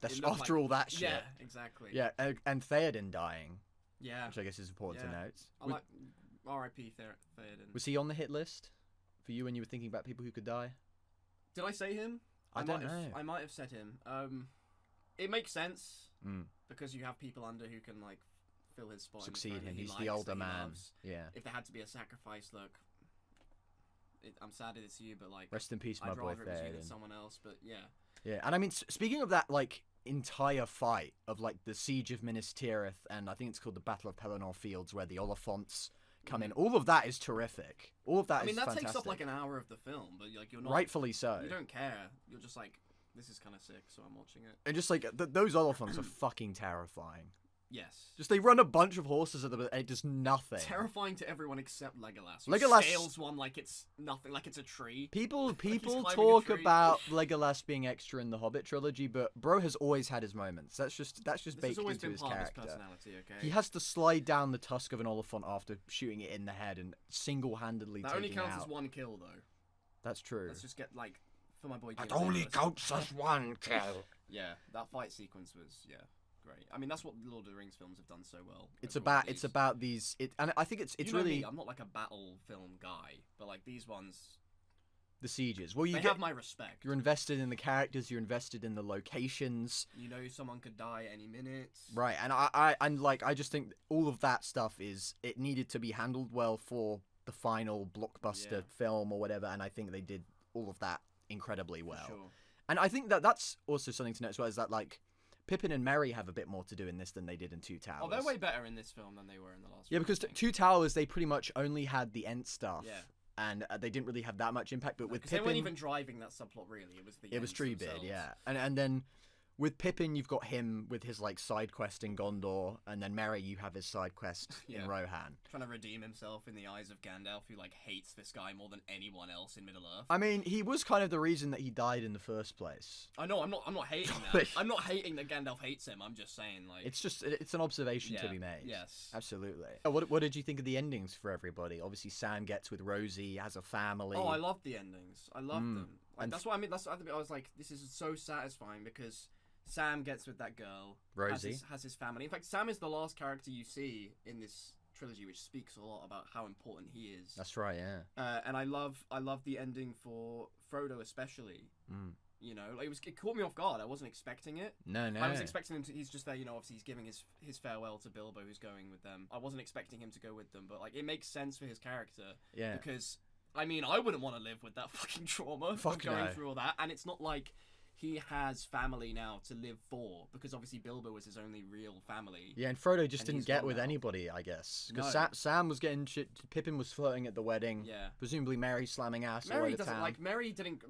Speaker 1: that's
Speaker 2: it looked
Speaker 1: after all that shit.
Speaker 2: Yeah, exactly.
Speaker 1: Yeah, and Theoden dying,
Speaker 2: Yeah.
Speaker 1: which I guess is important to
Speaker 2: Yeah.
Speaker 1: note.
Speaker 2: I like R.I.P. Theoden.
Speaker 1: Was he on the hit list for you when you were thinking about people who could die?
Speaker 2: Did I say him?
Speaker 1: I don't know.
Speaker 2: I might have said him. It makes sense
Speaker 1: Mm.
Speaker 2: because you have people under who can like fill his spot. in the
Speaker 1: Succeed
Speaker 2: throne that
Speaker 1: him.
Speaker 2: he
Speaker 1: He's
Speaker 2: likes,
Speaker 1: the older
Speaker 2: that he
Speaker 1: man.
Speaker 2: loves.
Speaker 1: Yeah.
Speaker 2: If there had to be a sacrifice, look, I'm sad it's you, but like,
Speaker 1: Rest in peace, my
Speaker 2: I'd
Speaker 1: boy
Speaker 2: rather it was you than
Speaker 1: Theoden.
Speaker 2: someone else. But yeah,
Speaker 1: Yeah, and I mean, speaking of that, like entire fight of like the siege of Minas Tirith, and I think it's called the Battle of Pelennor Fields, where the Oliphants come in. All of that is terrific. All of that
Speaker 2: I mean
Speaker 1: is
Speaker 2: that
Speaker 1: fantastic.
Speaker 2: takes up like an hour of the film, but like you're not
Speaker 1: Rightfully so.
Speaker 2: You don't care. You're just like, this is kind of sick, so I'm watching it.
Speaker 1: And just like those Oliphants are fucking terrifying.
Speaker 2: Yes.
Speaker 1: Just they run a bunch of horses at them and it does nothing.
Speaker 2: Terrifying to everyone except Legolas. Who
Speaker 1: Legolas-
Speaker 2: scales one like it's nothing, like it's a tree.
Speaker 1: People
Speaker 2: climbing a
Speaker 1: talk
Speaker 2: tree.
Speaker 1: about Legolas being extra in the Hobbit trilogy, but bro has always had his moments. That's just
Speaker 2: This
Speaker 1: baked
Speaker 2: has always
Speaker 1: into
Speaker 2: been
Speaker 1: his
Speaker 2: part
Speaker 1: character.
Speaker 2: of his personality, okay?
Speaker 1: He has to slide down the tusk of an elephant after shooting it in the head and single-handedly
Speaker 2: that
Speaker 1: taking
Speaker 2: only counts
Speaker 1: out.
Speaker 2: as one kill, though.
Speaker 1: That's true.
Speaker 2: Let's just get, like, for my boy
Speaker 5: That
Speaker 2: James
Speaker 5: only
Speaker 2: Nicholas.
Speaker 5: counts as one kill.
Speaker 2: Yeah, that fight sequence was, great. I mean, that's what the Lord of the Rings films have done so well.
Speaker 1: It's
Speaker 2: over all
Speaker 1: about
Speaker 2: these.
Speaker 1: and I think it's
Speaker 2: You know
Speaker 1: really
Speaker 2: me, I'm not like a battle film guy, but like these ones,
Speaker 1: the sieges. Well,
Speaker 2: they have my respect.
Speaker 1: you're invested in the characters, you're invested in the locations,
Speaker 2: You know someone could die any minute.
Speaker 1: right? And I just think all of that stuff it needed to be handled well for the final blockbuster
Speaker 2: Yeah.
Speaker 1: film or whatever, and I think they did all of that incredibly well.
Speaker 2: Sure.
Speaker 1: And I think that's also something to note as well, is that like Pippin and Merry have a bit more to do in this than they did in Two Towers.
Speaker 2: Oh, they're way better in this film than they were in the last
Speaker 1: Yeah,
Speaker 2: one,
Speaker 1: because
Speaker 2: I think.
Speaker 1: Two Towers, they pretty much only had the Ent stuff.
Speaker 2: Yeah.
Speaker 1: And they didn't really have that much impact. But with
Speaker 2: Because they
Speaker 1: Pippin,
Speaker 2: weren't even driving that subplot, really. It was the
Speaker 1: it was
Speaker 2: Ents
Speaker 1: Treebeard,
Speaker 2: themselves.
Speaker 1: yeah. And then with Pippin, you've got him with his like side quest in Gondor, and then Merry, you have his side quest in
Speaker 2: Yeah.
Speaker 1: Rohan.
Speaker 2: Trying to redeem himself in the eyes of Gandalf, who like hates this guy more than anyone else in Middle Earth.
Speaker 1: I mean, he was kind of the reason that he died in the first place.
Speaker 2: I know. I'm not hating that. I'm not hating that Gandalf hates him. I'm just saying, like,
Speaker 1: It's an observation to
Speaker 2: Yeah,
Speaker 1: be made.
Speaker 2: yes.
Speaker 1: Absolutely. What did you think of the endings for everybody? Obviously, Sam gets with Rosie, has a family.
Speaker 2: Oh, I loved the endings. I loved them. Like,
Speaker 1: And
Speaker 2: that's what I mean. That's the other bit. I was like, this is so satisfying because Sam gets with that girl.
Speaker 1: Rosie.
Speaker 2: has his family. In fact, Sam is the last character you see in this trilogy, which speaks a lot about how important he is.
Speaker 1: That's right, yeah.
Speaker 2: And I love the ending for Frodo especially. You know, like, it caught me off guard. I wasn't expecting it.
Speaker 1: No.
Speaker 2: I was expecting him to. He's just there, you know. Obviously, he's giving his farewell to Bilbo, who's going with them. I wasn't expecting him to go with them, but like, it makes sense for his character.
Speaker 1: Yeah.
Speaker 2: Because I mean, I wouldn't want to live with that fucking trauma of going through all that, and it's not like he has family now to live for, because obviously Bilbo was his only real family.
Speaker 1: Yeah, and Frodo just
Speaker 2: And
Speaker 1: didn't
Speaker 2: he's
Speaker 1: get
Speaker 2: gone
Speaker 1: with
Speaker 2: now.
Speaker 1: anybody, I guess. Because
Speaker 2: No.
Speaker 1: Sam was getting shit. Pippin was flirting at the wedding.
Speaker 2: Yeah.
Speaker 1: Presumably Merry slamming ass all
Speaker 2: Merry
Speaker 1: over
Speaker 2: doesn't
Speaker 1: town.
Speaker 2: like Merry didn't.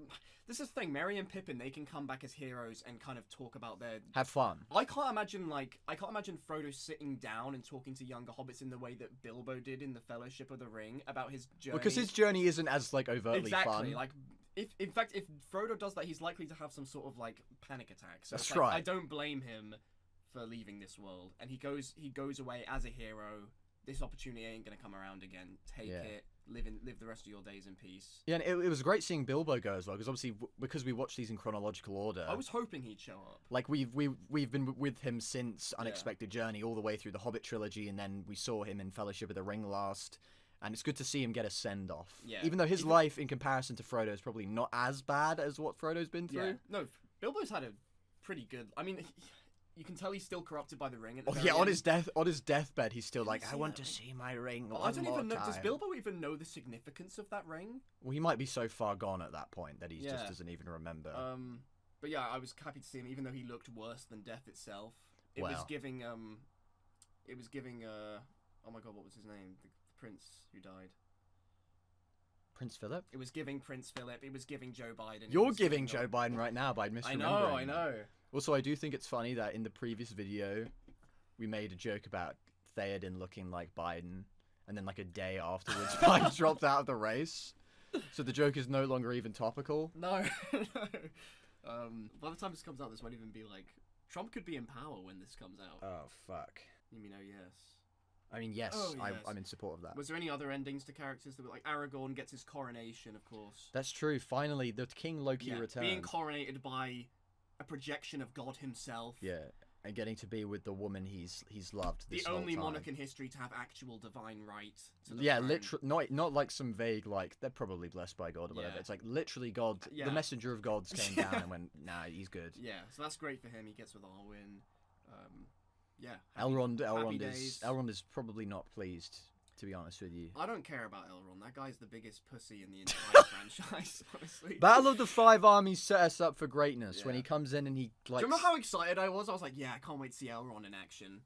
Speaker 2: This is the thing. Merry and Pippin, they can come back as heroes and kind of talk about their.
Speaker 1: Have fun.
Speaker 2: I can't imagine Frodo sitting down and talking to younger hobbits in the way that Bilbo did in the Fellowship of the Ring about his journey.
Speaker 1: Because his journey isn't as like overtly
Speaker 2: exactly
Speaker 1: fun.
Speaker 2: like. If in fact if Frodo does that, he's likely to have some sort of like panic attack. So
Speaker 1: That's
Speaker 2: it's like,
Speaker 1: right.
Speaker 2: I don't blame him for leaving this world, and he goes away as a hero. This opportunity ain't gonna come around again. Take it. Live the rest of your days in peace.
Speaker 1: Yeah, and it was great seeing Bilbo go as well, because obviously because we watch these in chronological order.
Speaker 2: I was hoping he'd show up.
Speaker 1: Like we've been with him since Unexpected Journey, all the way through the Hobbit trilogy, and then we saw him in Fellowship of the Ring last. And it's good to see him get a send off.
Speaker 2: Yeah.
Speaker 1: Even though his life, in comparison to Frodo, is probably not as bad as what Frodo's been through.
Speaker 2: Yeah. No, Bilbo's had a pretty good. I mean, you can tell he's still corrupted by the ring. At the
Speaker 1: Oh
Speaker 2: very
Speaker 1: yeah, on
Speaker 2: end.
Speaker 1: his deathbed, he's still like,
Speaker 5: I want to see my ring
Speaker 2: I
Speaker 5: one
Speaker 2: don't
Speaker 5: more
Speaker 2: even know.
Speaker 5: time.
Speaker 2: Does Bilbo even know the significance of that ring?
Speaker 1: Well, he might be so far gone at that point that he
Speaker 2: Yeah.
Speaker 1: just doesn't even remember.
Speaker 2: But yeah, I was happy to see him, even though he looked worse than death itself. It was
Speaker 1: Well.
Speaker 2: giving. It was giving. Oh my god, what was his name? The prince who died.
Speaker 1: Prince Philip?
Speaker 2: It was giving Prince Philip. It was giving Joe Biden.
Speaker 1: You're giving Joe Biden right now by misremembering.
Speaker 2: I know.
Speaker 1: Also, I do think it's funny that in the previous video, we made a joke about Theoden looking like Biden, and then like a day afterwards, Biden dropped out of the race. So the joke is no longer even topical.
Speaker 2: No, no. By the time this comes out, this won't even be like Trump could be in power when this comes out.
Speaker 1: Oh, fuck.
Speaker 2: You mean, oh yes.
Speaker 1: I mean, yes,
Speaker 2: Oh, yes.
Speaker 1: I'm in support of that.
Speaker 2: Was there any other endings to characters that were like Aragorn gets his coronation, of course.
Speaker 1: That's true. Finally, the King Loki returned.
Speaker 2: Being coronated by a projection of God himself.
Speaker 1: Yeah, and getting to be with the woman he's loved this
Speaker 2: The
Speaker 1: whole
Speaker 2: only
Speaker 1: time.
Speaker 2: monarch in history to have actual divine right to the
Speaker 1: Yeah,
Speaker 2: throne.
Speaker 1: literally, not like some vague like they're probably blessed by God or whatever.
Speaker 2: Yeah.
Speaker 1: It's like literally God,
Speaker 2: Yeah.
Speaker 1: the messenger of gods came down and went, nah, he's good.
Speaker 2: Yeah, so that's great for him. He gets with Arwen. Yeah.
Speaker 1: Elrond is probably not pleased, to be honest with you.
Speaker 2: I don't care about Elrond. That guy's the biggest pussy in the entire franchise, honestly.
Speaker 1: Battle of the Five Armies set us up for greatness when
Speaker 2: Yeah.
Speaker 1: he comes in and he like.
Speaker 2: Do you remember how excited I was? I was like, yeah, I can't wait to see Elrond in action.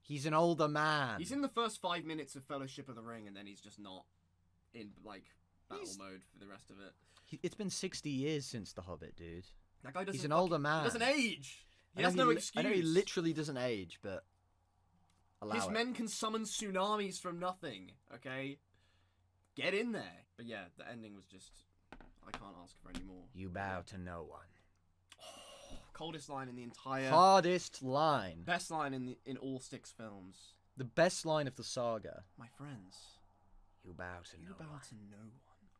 Speaker 1: He's an older man.
Speaker 2: He's in the first 5 minutes of Fellowship of the Ring, and then he's just not in like battle mode for the rest of it.
Speaker 1: It's been 60 years since The Hobbit, dude.
Speaker 2: That guy doesn't.
Speaker 1: He's an older
Speaker 2: He
Speaker 1: man.
Speaker 2: doesn't age. He
Speaker 1: I know
Speaker 2: has no excuse.
Speaker 1: I know he literally doesn't age, but allow
Speaker 2: His
Speaker 1: it.
Speaker 2: men can summon tsunamis from nothing. Okay, get in there. But yeah, the ending was just. I can't ask for any more.
Speaker 1: You bow to no one.
Speaker 2: Coldest line in the entire.
Speaker 1: Hardest line.
Speaker 2: Best line in all 6 films.
Speaker 1: The best line of the saga.
Speaker 2: My friends.
Speaker 1: You bow to
Speaker 2: You
Speaker 1: no
Speaker 2: bow
Speaker 1: one.
Speaker 2: to no one.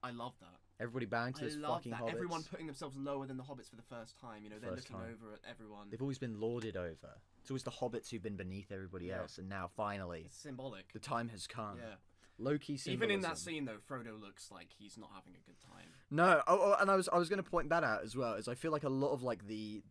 Speaker 2: I love that.
Speaker 1: Everybody bowing to
Speaker 2: I
Speaker 1: this
Speaker 2: love
Speaker 1: fucking
Speaker 2: that.
Speaker 1: hobbits.
Speaker 2: Everyone putting themselves lower than the hobbits for the first time. You know, they're
Speaker 1: First
Speaker 2: looking
Speaker 1: time.
Speaker 2: over at everyone.
Speaker 1: They've always been lorded over. It's always the hobbits who've been beneath everybody
Speaker 2: Yeah.
Speaker 1: else, and now finally,
Speaker 2: It's symbolic.
Speaker 1: the time has come.
Speaker 2: Yeah.
Speaker 1: Low-key
Speaker 2: Even in that
Speaker 1: symbolism.
Speaker 2: scene, though, Frodo looks like he's not having a good time.
Speaker 1: No, and I was going to point that out as well. Is I feel like a lot of like the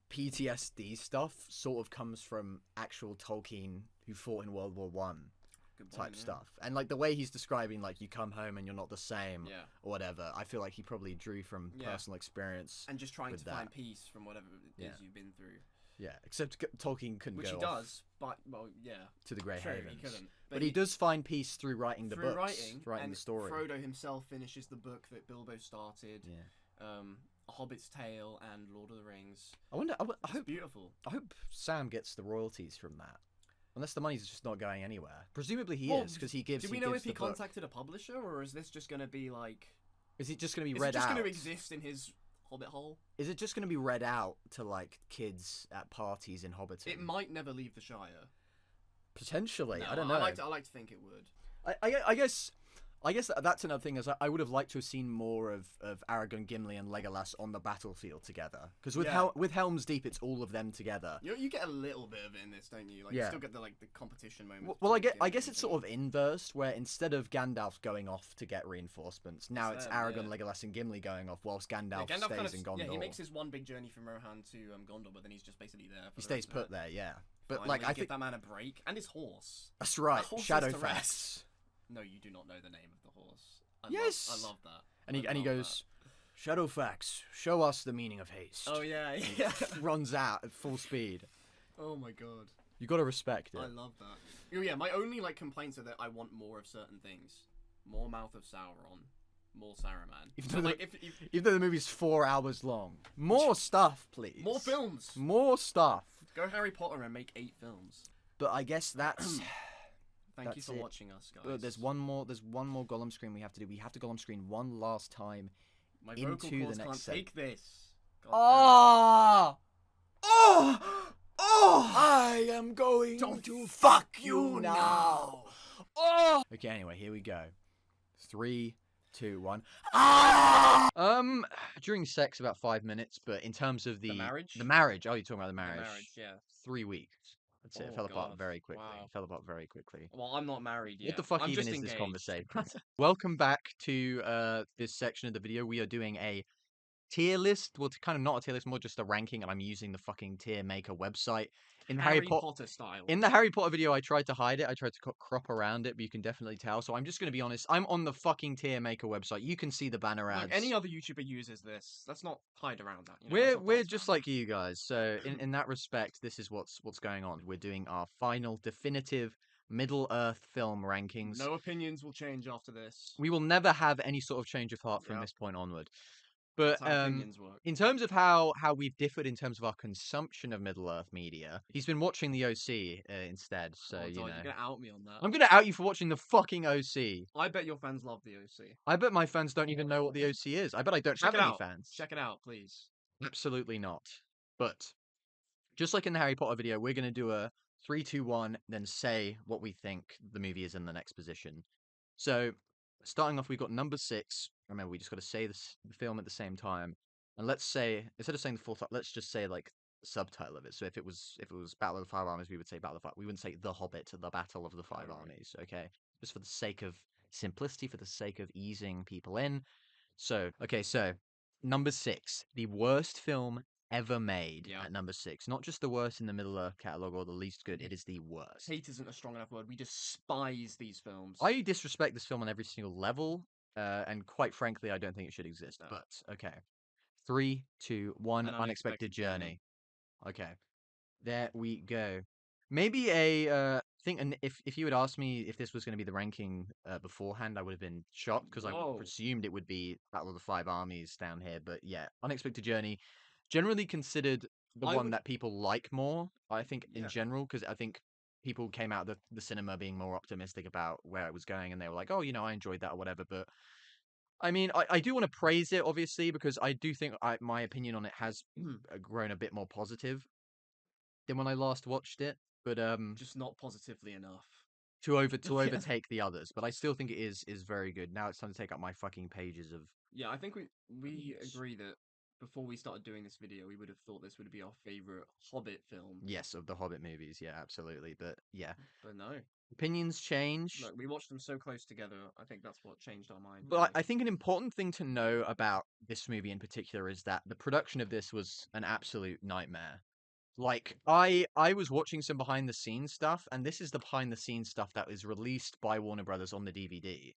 Speaker 1: PTSD stuff sort of comes from actual Tolkien who fought in World War One
Speaker 2: Good
Speaker 1: type
Speaker 2: point, yeah.
Speaker 1: stuff, and like the way he's describing like you come home and you're not the same
Speaker 2: Yeah.
Speaker 1: or whatever. I feel like he probably drew from
Speaker 2: Yeah.
Speaker 1: personal experience.
Speaker 2: And just trying
Speaker 1: with
Speaker 2: to
Speaker 1: that.
Speaker 2: find peace from whatever it is
Speaker 1: Yeah.
Speaker 2: you've been through.
Speaker 1: Yeah, except Tolkien couldn't
Speaker 2: Which
Speaker 1: go
Speaker 2: he
Speaker 1: off
Speaker 2: does, but, well, yeah.
Speaker 1: to the Grey
Speaker 2: True,
Speaker 1: Havens.
Speaker 2: he couldn't.
Speaker 1: But he does find peace through writing the
Speaker 2: through
Speaker 1: books,
Speaker 2: writing
Speaker 1: the story.
Speaker 2: Frodo himself finishes the book that Bilbo started.
Speaker 1: Yeah.
Speaker 2: A Hobbit's Tale and Lord of the Rings.
Speaker 1: I wonder. I
Speaker 2: It's
Speaker 1: hope.
Speaker 2: beautiful.
Speaker 1: I hope Sam gets the royalties from that. Unless the money's just not going anywhere. Presumably he
Speaker 2: Well,
Speaker 1: is, because he gives.
Speaker 2: Do we know
Speaker 1: gives
Speaker 2: if he
Speaker 1: the book.
Speaker 2: contacted a publisher, or is this just going to be like...
Speaker 1: Is it just going to be
Speaker 2: Is
Speaker 1: read
Speaker 2: it just
Speaker 1: out?
Speaker 2: going to exist in his Hobbit hole?
Speaker 1: Is it just going to be read out to like kids at parties in Hobbiton?
Speaker 2: It might never leave the Shire.
Speaker 1: Potentially.
Speaker 2: No,
Speaker 1: I don't know.
Speaker 2: I like to think it would.
Speaker 1: I guess I guess that's another thing. Is I would have liked to have seen more of Aragorn, Gimli, and Legolas on the battlefield together. Because with
Speaker 2: Yeah.
Speaker 1: with Helm's Deep, it's all of them together.
Speaker 2: You get a little bit of it in this, don't you? Like you
Speaker 1: Yeah.
Speaker 2: still get the competition moment.
Speaker 1: Well, I guess it's sort of inverse, where instead of Gandalf going off to get reinforcements, now it's
Speaker 2: them,
Speaker 1: Aragorn,
Speaker 2: yeah.
Speaker 1: Legolas, and Gimli going off, whilst Gandalf,
Speaker 2: Gandalf kind
Speaker 1: stays
Speaker 2: of,
Speaker 1: in Gondor.
Speaker 2: Yeah, he makes his one big journey from Rohan to Gondor, but then he's just basically there. For
Speaker 1: He
Speaker 2: the
Speaker 1: stays
Speaker 2: rest of
Speaker 1: put
Speaker 2: it.
Speaker 1: there, yeah. But
Speaker 2: Finally,
Speaker 1: like, I
Speaker 2: give
Speaker 1: think
Speaker 2: that man a break and his horse.
Speaker 1: that's right.
Speaker 2: horse is
Speaker 1: Shadowfax.
Speaker 2: Tourette's. No, you do not know the name of the horse.
Speaker 1: Yes!
Speaker 2: I love that.
Speaker 1: And he
Speaker 2: I love
Speaker 1: goes, Shadowfax, show us the meaning of haste.
Speaker 2: that. Oh yeah, yeah.
Speaker 1: Runs out at full speed.
Speaker 2: Oh my god.
Speaker 1: You gotta respect it.
Speaker 2: I love that. Oh yeah, my only complaints are that I want more of certain things. More Mouth of Sauron. More Saruman.
Speaker 1: Even though,
Speaker 2: Like,
Speaker 1: the, even though the movie's 4 hours long. More stuff, please.
Speaker 2: more films.
Speaker 1: More stuff.
Speaker 2: Go Harry Potter and make 8 films.
Speaker 1: But I guess that's...
Speaker 2: Thank you
Speaker 1: That's
Speaker 2: for
Speaker 1: it.
Speaker 2: watching us, guys.
Speaker 1: But there's one more Gollum screen we have to do. We have to Gollum screen one last time.
Speaker 2: My
Speaker 1: into
Speaker 2: vocal
Speaker 1: the
Speaker 2: cords
Speaker 1: next
Speaker 2: can't
Speaker 1: seg-
Speaker 2: take this. God
Speaker 1: Oh! Oh! I am going to fuck you now. Oh! Okay, anyway, here we go. 3, 2, 1. During sex about 5 minutes, but in terms of the
Speaker 2: marriage?
Speaker 1: the marriage. Oh, you're talking about the
Speaker 2: damn.
Speaker 1: marriage.
Speaker 2: The marriage, yeah.
Speaker 1: 3 weeks. That's it. It
Speaker 2: Oh,
Speaker 1: fell apart
Speaker 2: God.
Speaker 1: very quickly.
Speaker 2: Wow.
Speaker 1: It fell apart very quickly.
Speaker 2: Well, I'm not married yet.
Speaker 1: What the fuck
Speaker 2: I'm
Speaker 1: even
Speaker 2: just
Speaker 1: is this
Speaker 2: engaged.
Speaker 1: conversation? Welcome back to this section of the video. We are doing a tier list. Well, it's kind of not a tier list, more just a ranking, and I'm using the fucking tier maker website. In
Speaker 2: Harry Potter style.
Speaker 1: In the Harry Potter video, I tried to hide it. I tried to crop around it, but you can definitely tell. So I'm just going to be honest. I'm on the fucking tier maker website. You can see the banner ads.
Speaker 2: Look, any other YouTuber uses this. Let's not hide around that. You know, let's not
Speaker 1: We're
Speaker 2: box
Speaker 1: just
Speaker 2: down.
Speaker 1: like you guys. So in that respect, this is what's going on. We're doing our final definitive Middle Earth film rankings.
Speaker 2: No opinions will change after this.
Speaker 1: We will never have any sort of change of heart from
Speaker 2: Yep.
Speaker 1: this point onward. But
Speaker 2: That's how opinions work.
Speaker 1: in terms of how we've differed in terms of our consumption of Middle Earth media, he's been watching the OC instead. So
Speaker 2: Oh,
Speaker 1: you
Speaker 2: God,
Speaker 1: know,
Speaker 2: you're gonna out me on that.
Speaker 1: I'm gonna out you for watching the fucking OC.
Speaker 2: I bet your fans love the OC.
Speaker 1: I bet my fans don't even know what the OC is. I bet I don't
Speaker 2: Check
Speaker 1: have
Speaker 2: it
Speaker 1: any
Speaker 2: out.
Speaker 1: fans.
Speaker 2: Check it out, please.
Speaker 1: Absolutely not. But just like in the Harry Potter video, we're gonna do a 3, 2, 1, then say what we think the movie is in the next position. So starting off, we've got number 6. Remember, we just got to say the film at the same time. And let's say, instead of saying the full title, let's just say like the subtitle of it. So if it was Battle of the Five Armies, we would say Battle of the Five. We wouldn't say The Hobbit, The Battle of the Five Armies. Okay, just for the sake of simplicity, for the sake of easing people in. So okay, so number 6, the worst film ever made.
Speaker 2: Yeah.
Speaker 1: At number 6, not just the worst in the Middle Earth catalog or the least good. It is the worst.
Speaker 2: Hate isn't a strong enough word. We despise these films.
Speaker 1: I disrespect this film on every single level, and quite frankly, I don't think it should exist.
Speaker 2: No.
Speaker 1: But okay, 3, 2, 1.
Speaker 2: An
Speaker 1: Unexpected
Speaker 2: Unexpected
Speaker 1: Journey. Okay, there we go. Maybe a thing. And if you had asked me if this was going to be the ranking beforehand, I would have been shocked because I
Speaker 2: Whoa.
Speaker 1: presumed it would be Battle of the Five Armies down here. But yeah, Unexpected Journey, generally considered the
Speaker 2: I
Speaker 1: one
Speaker 2: would-
Speaker 1: that people like more. I think in
Speaker 2: Yeah.
Speaker 1: general, because I think people came out of the cinema being more optimistic about where it was going, and they were like, "Oh, you know, I enjoyed that or whatever." But I mean, I do want to praise it, obviously, because I do think my opinion on it has grown a bit more positive than when I last watched it. But
Speaker 2: Just not positively enough.
Speaker 1: to
Speaker 2: Yeah.
Speaker 1: overtake the others. But I still think it is very good. Now it's time to take up my fucking pages of.
Speaker 2: Yeah, I think we agree that before we started doing this video, we would have thought this would be our favorite Hobbit film.
Speaker 1: Yes, of the Hobbit movies. Yeah, absolutely. But yeah,
Speaker 2: But no.
Speaker 1: opinions change.
Speaker 2: Look, we watched them so close together. I think that's what changed our mind.
Speaker 1: But I think an important thing to know about this movie in particular is that the production of this was an absolute nightmare. Like, I was watching some behind the scenes stuff, and this is the behind the scenes stuff that was released by Warner Brothers on the DVD.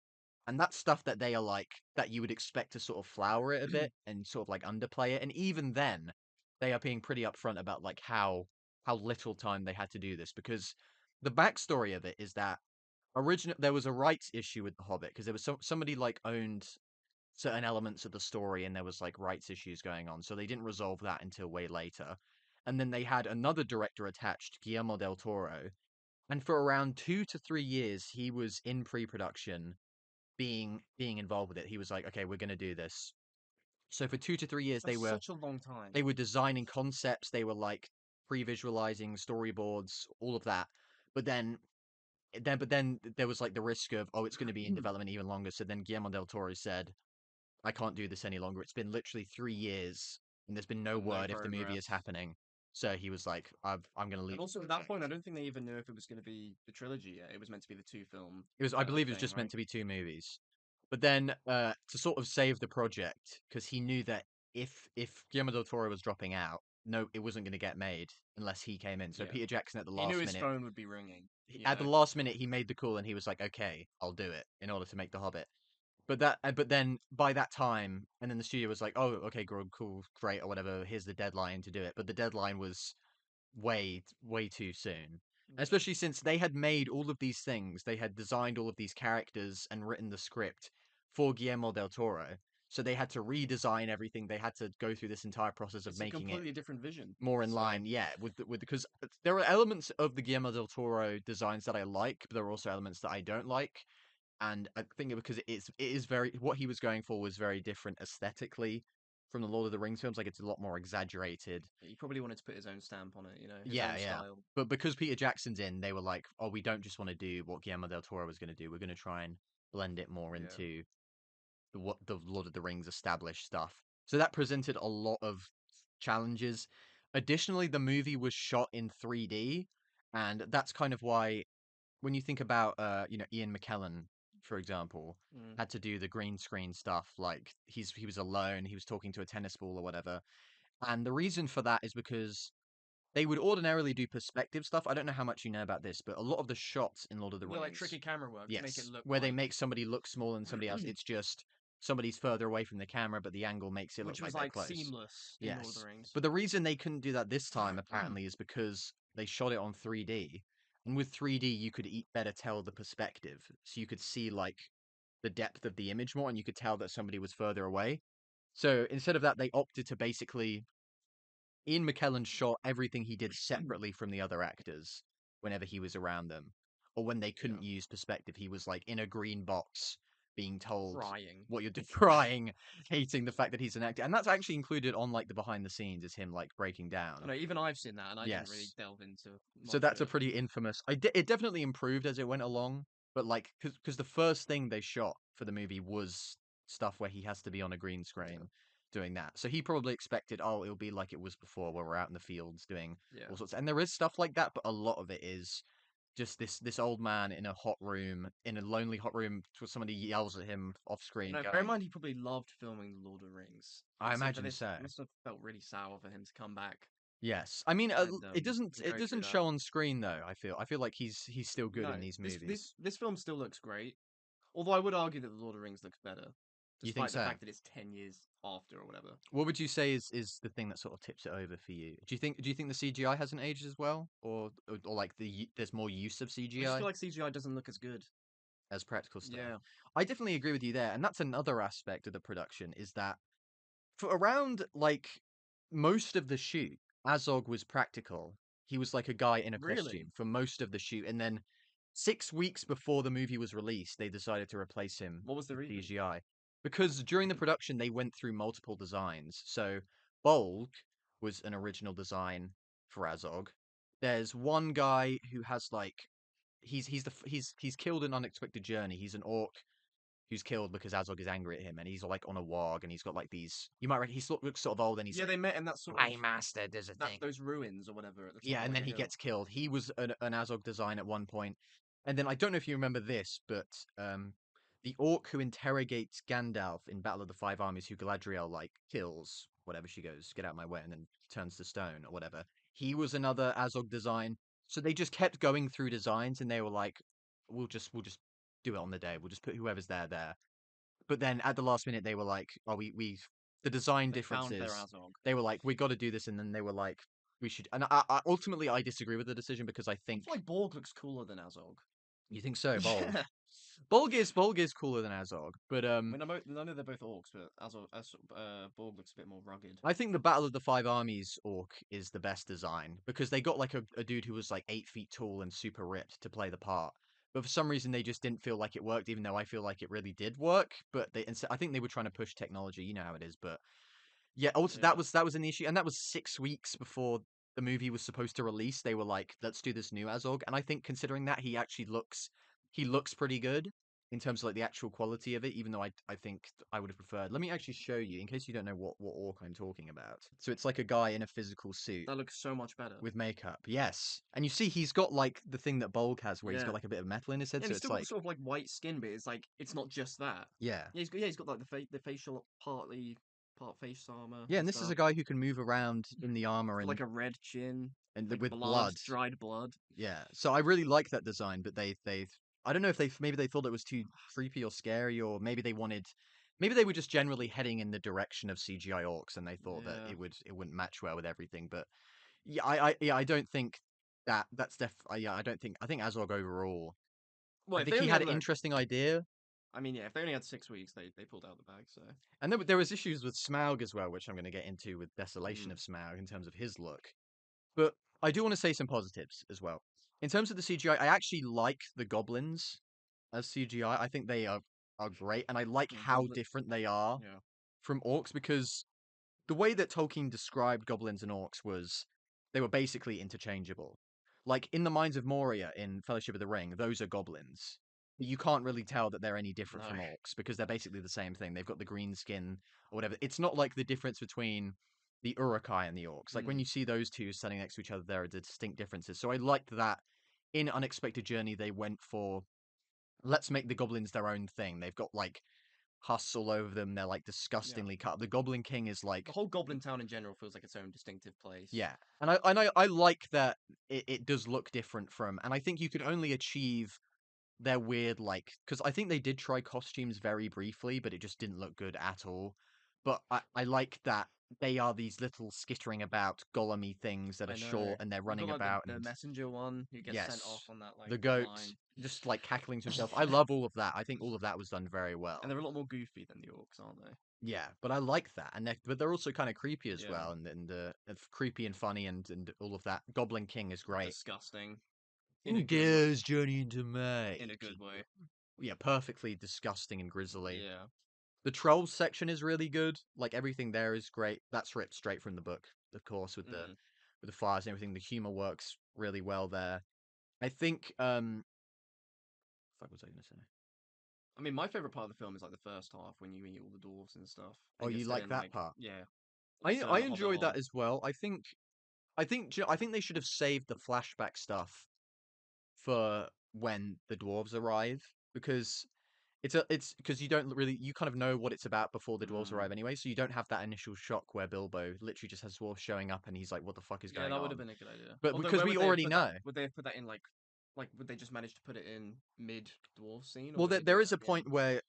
Speaker 1: And that's stuff that they are like, that you would expect to sort of flower it a bit and sort of like underplay it. And even then, they are being pretty upfront about like how little time they had to do this, because the backstory of it is that there was a rights issue with The Hobbit, because there was somebody like owned certain elements of the story, and there was like rights issues going on, so they didn't resolve that until way later. And then they had another director attached, Guillermo del Toro, and for around 2 to 3 years he was in pre-production, being involved with it. He was like, okay, we're going to do this. So for 2 to 3 years
Speaker 2: That's such a long time.
Speaker 1: they were designing concepts, they were like pre-visualizing storyboards, all of that. But then but then there was like the risk of, oh, it's going to be in development even longer. So then Guillermo del Toro said, I can't do this any longer. It's been literally 3 years, and there's been no
Speaker 2: And no
Speaker 1: word if the movie is
Speaker 2: progress.
Speaker 1: happening. So he was like, I'm going to leave.
Speaker 2: And also at that point, I don't think they even knew if it was going to be the trilogy yet. It was meant to be the 2-film.
Speaker 1: I believe it was
Speaker 2: thing,
Speaker 1: just
Speaker 2: right?
Speaker 1: meant to be 2 movies. But then to sort of save the project, because he knew that if Guillermo del Toro was dropping out, no, it wasn't going to get made unless he came in. So
Speaker 2: Yeah.
Speaker 1: Peter Jackson at the
Speaker 2: He knew
Speaker 1: last
Speaker 2: his
Speaker 1: minute,
Speaker 2: phone would be ringing.
Speaker 1: at the last minute, he made the call and he was like, okay, I'll do it in order to make The Hobbit. But then by that time, and then the studio was like, oh, okay, cool, great, or whatever. Here's the deadline to do it. But the deadline was way too soon. Especially since they had made all of these things, they had designed all of these characters and written the script for Guillermo del Toro. So they had to redesign everything. They had to go through this entire process of
Speaker 2: It's a
Speaker 1: making it
Speaker 2: completely different vision.
Speaker 1: more in
Speaker 2: So,
Speaker 1: line, yeah, with because there are elements of the Guillermo del Toro designs that I like, but there are also elements that I don't like. And I think because it is very what he was going for was very different aesthetically from the Lord of the Rings films. Like it's a lot more exaggerated.
Speaker 2: he probably wanted to put his own stamp on it, his
Speaker 1: Yeah,
Speaker 2: own
Speaker 1: yeah.
Speaker 2: style.
Speaker 1: But because Peter Jackson's in, they were like, "Oh, we don't just want to do what Guillermo del Toro was going to do. We're going to try and blend it more
Speaker 2: Yeah.
Speaker 1: into what the Lord of the Rings established stuff." So that presented a lot of challenges. Additionally, the movie was shot in 3D, and that's kind of why when you think about Ian McKellen, for example,
Speaker 2: Mm.
Speaker 1: had to do the green screen stuff, like he was alone, he was talking to a tennis ball or whatever. And the reason for that is because they would ordinarily do perspective stuff. I don't know how much you know about this, but a lot of the shots in Lord of the
Speaker 2: Yeah, like
Speaker 1: Rings,
Speaker 2: tricky camera work to make it
Speaker 1: yes,
Speaker 2: look
Speaker 1: where they
Speaker 2: like,
Speaker 1: make somebody look smaller than somebody else, it's just somebody's further away from the camera, but the angle makes it look
Speaker 2: which
Speaker 1: like
Speaker 2: was
Speaker 1: they're
Speaker 2: like
Speaker 1: close.
Speaker 2: seamless in Lord of the
Speaker 1: Yes.
Speaker 2: Rings.
Speaker 1: But the reason they couldn't do that this time, apparently, is because they shot it on 3D. And with 3D, you could better tell the perspective. So you could see, like, the depth of the image more, and you could tell that somebody was further away. So instead of that, they opted to basically Ian McKellen shot everything he did separately from the other actors whenever he was around them. Or when they couldn't use perspective, he was like in a green box being told
Speaker 2: Crying.
Speaker 1: what you're crying, hating the fact that he's an actor. And that's actually included on like the behind the scenes is him like breaking down.
Speaker 2: I know, even I've seen that, and I didn't really
Speaker 1: Yes.
Speaker 2: delve into
Speaker 1: So
Speaker 2: much
Speaker 1: that's
Speaker 2: of
Speaker 1: a
Speaker 2: it.
Speaker 1: pretty infamous. It definitely improved as it went along, but like because the first thing they shot for the movie was stuff where he has to be on a green screen doing that. So he probably expected, oh, it'll be like it was before, where we're out in the fields doing
Speaker 2: Yeah.
Speaker 1: all sorts. And there is stuff like that, but a lot of it is just this old man in a hot room, in a lonely hot room, where somebody yells at him off screen.
Speaker 2: No, bear in mind he probably loved filming The Lord of the Rings.
Speaker 1: I
Speaker 2: And so for
Speaker 1: imagine
Speaker 2: this,
Speaker 1: so.
Speaker 2: it must have felt really sour for him to come back
Speaker 1: Yes, I mean,
Speaker 2: and
Speaker 1: it
Speaker 2: to
Speaker 1: it
Speaker 2: go through
Speaker 1: doesn't
Speaker 2: that.
Speaker 1: show on screen though. I feel like he's still good
Speaker 2: No,
Speaker 1: in these
Speaker 2: this
Speaker 1: movies.
Speaker 2: this this film still looks great. Although I would argue that The Lord of the Rings looks better,
Speaker 1: You think
Speaker 2: despite the
Speaker 1: so?
Speaker 2: fact that it's 10 years after or whatever.
Speaker 1: What would you say is the thing that sort of tips it over for you? Do you think the CGI hasn't aged as well, or like there's more use of
Speaker 2: I just
Speaker 1: CGI
Speaker 2: feel like CGI doesn't look as good.
Speaker 1: as practical stuff?
Speaker 2: Yeah.
Speaker 1: I definitely agree with you there, and that's another aspect of the production is that for around like most of the shoot, Azog was practical. He was like a guy in a
Speaker 2: Really?
Speaker 1: costume for most of the shoot, and then 6 weeks before the movie was released, they decided to replace him
Speaker 2: What was the
Speaker 1: with
Speaker 2: reason?
Speaker 1: CGI because during the production they went through multiple designs. So Bolg was an original design for Azog. There's one guy who has like he's killed an unexpected journey. He's an orc who's killed because Azog is angry at him, and he's like on a warg, and he's got like these. You might reckon looks sort of old, and he's
Speaker 2: Yeah,
Speaker 1: like,
Speaker 2: they met in that sort
Speaker 5: My
Speaker 2: of
Speaker 5: master does a thing.
Speaker 2: those ruins or whatever at the top
Speaker 1: yeah,
Speaker 2: of
Speaker 1: and
Speaker 2: like
Speaker 1: then
Speaker 2: a
Speaker 1: he
Speaker 2: hill.
Speaker 1: gets killed. He was an Azog design at one point, and then I don't know if you remember this, but the orc who interrogates Gandalf in Battle of the Five Armies, who Galadriel like kills, whatever she goes, get out of my way, and then turns to stone or whatever. He was another Azog design. So they just kept going through designs, and they were like, we'll just do it on the day. We'll just put whoever's there. But then at the last minute, they were like, "Oh, we the design
Speaker 2: They found their
Speaker 1: differences."
Speaker 2: Azog.
Speaker 1: They were like, "We got to do this," and then they were like, "We should." And ultimately, I disagree with the decision because I
Speaker 2: I
Speaker 1: think
Speaker 2: feel like Borg looks cooler than Azog.
Speaker 1: you think so. Bolg,
Speaker 2: Yeah.
Speaker 1: Bolg is cooler than Azog, but
Speaker 2: I mean, I know they're both orcs, but Borg looks a bit more rugged.
Speaker 1: I think the Battle of the Five Armies orc is the best design because they got like a dude who was like 8 feet tall and super ripped to play the part. But for some reason, they just didn't feel like it worked, even though I feel like it really did work. But I think they were trying to push technology. You know how it is, but yeah, also
Speaker 2: Yeah.
Speaker 1: that was an issue, and that was 6 weeks before the movie was supposed to release, they were like, let's do this new Azog. And I think considering that he actually looks pretty good in terms of like the actual quality of it, even though I think I would have preferred. Let me actually show you in case you don't know what orc I'm talking about. So it's like a guy in a physical suit
Speaker 2: That looks so much better.
Speaker 1: with makeup. Yes. And you see he's got like the thing that Bolg has where he's
Speaker 2: Yeah.
Speaker 1: got like a bit of metal in his head.
Speaker 2: Yeah,
Speaker 1: So
Speaker 2: he's
Speaker 1: it's
Speaker 2: still got
Speaker 1: like,
Speaker 2: sort of like white skin, but it's not just that.
Speaker 1: yeah.
Speaker 2: Yeah, he's got like the facial part face armor.
Speaker 1: Yeah, and this is a guy who can move around in the armor and
Speaker 2: like a red chin
Speaker 1: and
Speaker 2: like
Speaker 1: with blood.
Speaker 2: dried blood.
Speaker 1: Yeah. So I really like that design, but they I don't know if maybe they thought it was too creepy or scary, or maybe they were just generally heading in the direction of CGI orcs, and they thought that
Speaker 2: Yeah.
Speaker 1: it wouldn't match well with everything. But yeah, I don't think that's yeah, I think Azog overall.
Speaker 2: Well,
Speaker 1: I
Speaker 2: if
Speaker 1: think
Speaker 2: they
Speaker 1: he
Speaker 2: only
Speaker 1: had
Speaker 2: had
Speaker 1: an
Speaker 2: like,
Speaker 1: interesting idea,
Speaker 2: I mean, yeah, if they only had 6 weeks, they pulled out the bag. So
Speaker 1: and there was issues with Smaug as well, which I'm going to get into with Desolation
Speaker 2: Mm.
Speaker 1: of Smaug in terms of his look. But I do want to say some positives as well. In terms of the CGI, I actually like the goblins as CGI. I think they are great, and I like how different they are
Speaker 2: yeah,
Speaker 1: from orcs, because the way that Tolkien described goblins and orcs was they were basically interchangeable. Like in the Mines of Moria in Fellowship of the Ring, those are goblins. You can't really tell that they're any different from
Speaker 2: No.
Speaker 1: orcs because they're basically the same thing. They've got the green skin or whatever. It's not like the difference between the Uruk-hai and the orcs. Like when you see those two standing next to each other, there are distinct differences. So I liked that in Unexpected Journey they went for, let's make the goblins their own thing. They've got like husks all over them. They're like disgustingly cut. The Goblin King is like,
Speaker 2: the whole Goblin Town in general feels like its own distinctive place.
Speaker 1: yeah, and I like that it does look different from, and I think you could only achieve their weird like, because I think they did try costumes very briefly, but it just didn't look good at all. But I like that they are these little skittering about golem-y things that
Speaker 2: I
Speaker 1: are
Speaker 2: know.
Speaker 1: short and they're
Speaker 2: You've
Speaker 1: running
Speaker 2: got, like,
Speaker 1: about
Speaker 2: the
Speaker 1: and
Speaker 2: messenger one who gets sent off
Speaker 1: yes,
Speaker 2: on that like
Speaker 1: the goat
Speaker 2: line.
Speaker 1: just like cackling to himself. I love all of that. I think all of that was done very well.
Speaker 2: And they're a lot more goofy than the orcs, aren't they?
Speaker 1: Yeah, but I like that, and but they're also kind of creepy as
Speaker 2: Yeah.
Speaker 1: well, and creepy and funny, and all of that. Goblin King is great.
Speaker 2: Disgusting.
Speaker 1: Inger's journey into May.
Speaker 2: In a good way.
Speaker 1: Yeah, perfectly disgusting and grisly.
Speaker 2: Yeah.
Speaker 1: The trolls section is really good. Like everything there is great. That's ripped straight from the book, of course, with the fires and everything. The humor works really well there. I think fuck, what was I gonna say?
Speaker 2: I mean, my favorite part of the film is like the first half when you meet all the dwarves and stuff.
Speaker 1: Oh,
Speaker 2: And
Speaker 1: you
Speaker 2: you're
Speaker 1: like
Speaker 2: still in,
Speaker 1: that part?
Speaker 2: Yeah.
Speaker 1: I enjoyed that as well. I think they should have saved the flashback stuff for when the dwarves arrive, because it's because you kind of know what it's about before the dwarves arrive anyway, so you don't have that initial shock where Bilbo literally just has dwarves showing up and he's like, what the fuck is
Speaker 2: Yeah,
Speaker 1: going
Speaker 2: that
Speaker 1: on?
Speaker 2: would have been a good idea.
Speaker 1: But
Speaker 2: Although,
Speaker 1: because
Speaker 2: where
Speaker 1: we
Speaker 2: would they have
Speaker 1: already
Speaker 2: put
Speaker 1: know.
Speaker 2: that? Would they have put that in like would they just manage to put it in mid dwarf scene? Or
Speaker 1: Well,
Speaker 2: would they do
Speaker 1: there
Speaker 2: it
Speaker 1: is a
Speaker 2: at the end?
Speaker 1: point where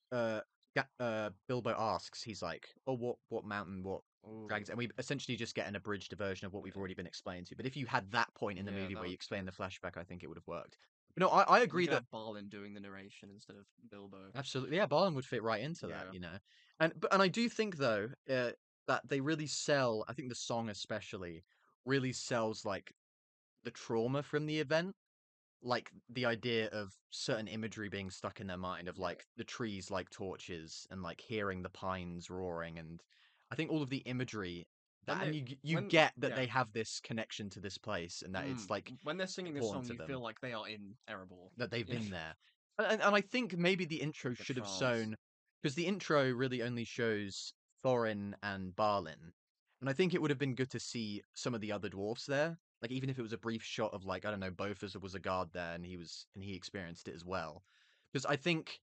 Speaker 1: Bilbo asks, he's like, oh, what mountain, what dragons, and we essentially just get an abridged version of what we've already been explained to. But if you had that point in the
Speaker 2: Yeah,
Speaker 1: movie
Speaker 2: that
Speaker 1: where you
Speaker 2: would-
Speaker 1: explain the flashback, I think it would have worked. But no, I
Speaker 2: You
Speaker 1: agree
Speaker 2: could
Speaker 1: that
Speaker 2: have Balin doing the narration instead of Bilbo.
Speaker 1: absolutely, yeah, Balin would fit right into that,
Speaker 2: Yeah.
Speaker 1: you know. And I do think though that they really sell. I think the song especially really sells like the trauma from the event, like the idea of certain imagery being stuck in their mind of like the trees like torches and like hearing the pines roaring, and I think all of the imagery
Speaker 2: When
Speaker 1: that, and
Speaker 2: they
Speaker 1: you
Speaker 2: when
Speaker 1: get that
Speaker 2: yeah.
Speaker 1: they have this connection to this place and that it's like
Speaker 2: When they're singing this
Speaker 1: important
Speaker 2: song,
Speaker 1: to
Speaker 2: you
Speaker 1: them
Speaker 2: feel like they are in Erebor.
Speaker 1: that they've
Speaker 2: Yeah.
Speaker 1: been there. And I think maybe the intro
Speaker 2: The
Speaker 1: should have
Speaker 2: trance.
Speaker 1: shown, because the intro really only shows Thorin and Balin. And I think it would have been good to see some of the other dwarfs there. Like even if it was a brief shot of like, I don't know, Bofus was a guard there and he experienced it as well. Because I think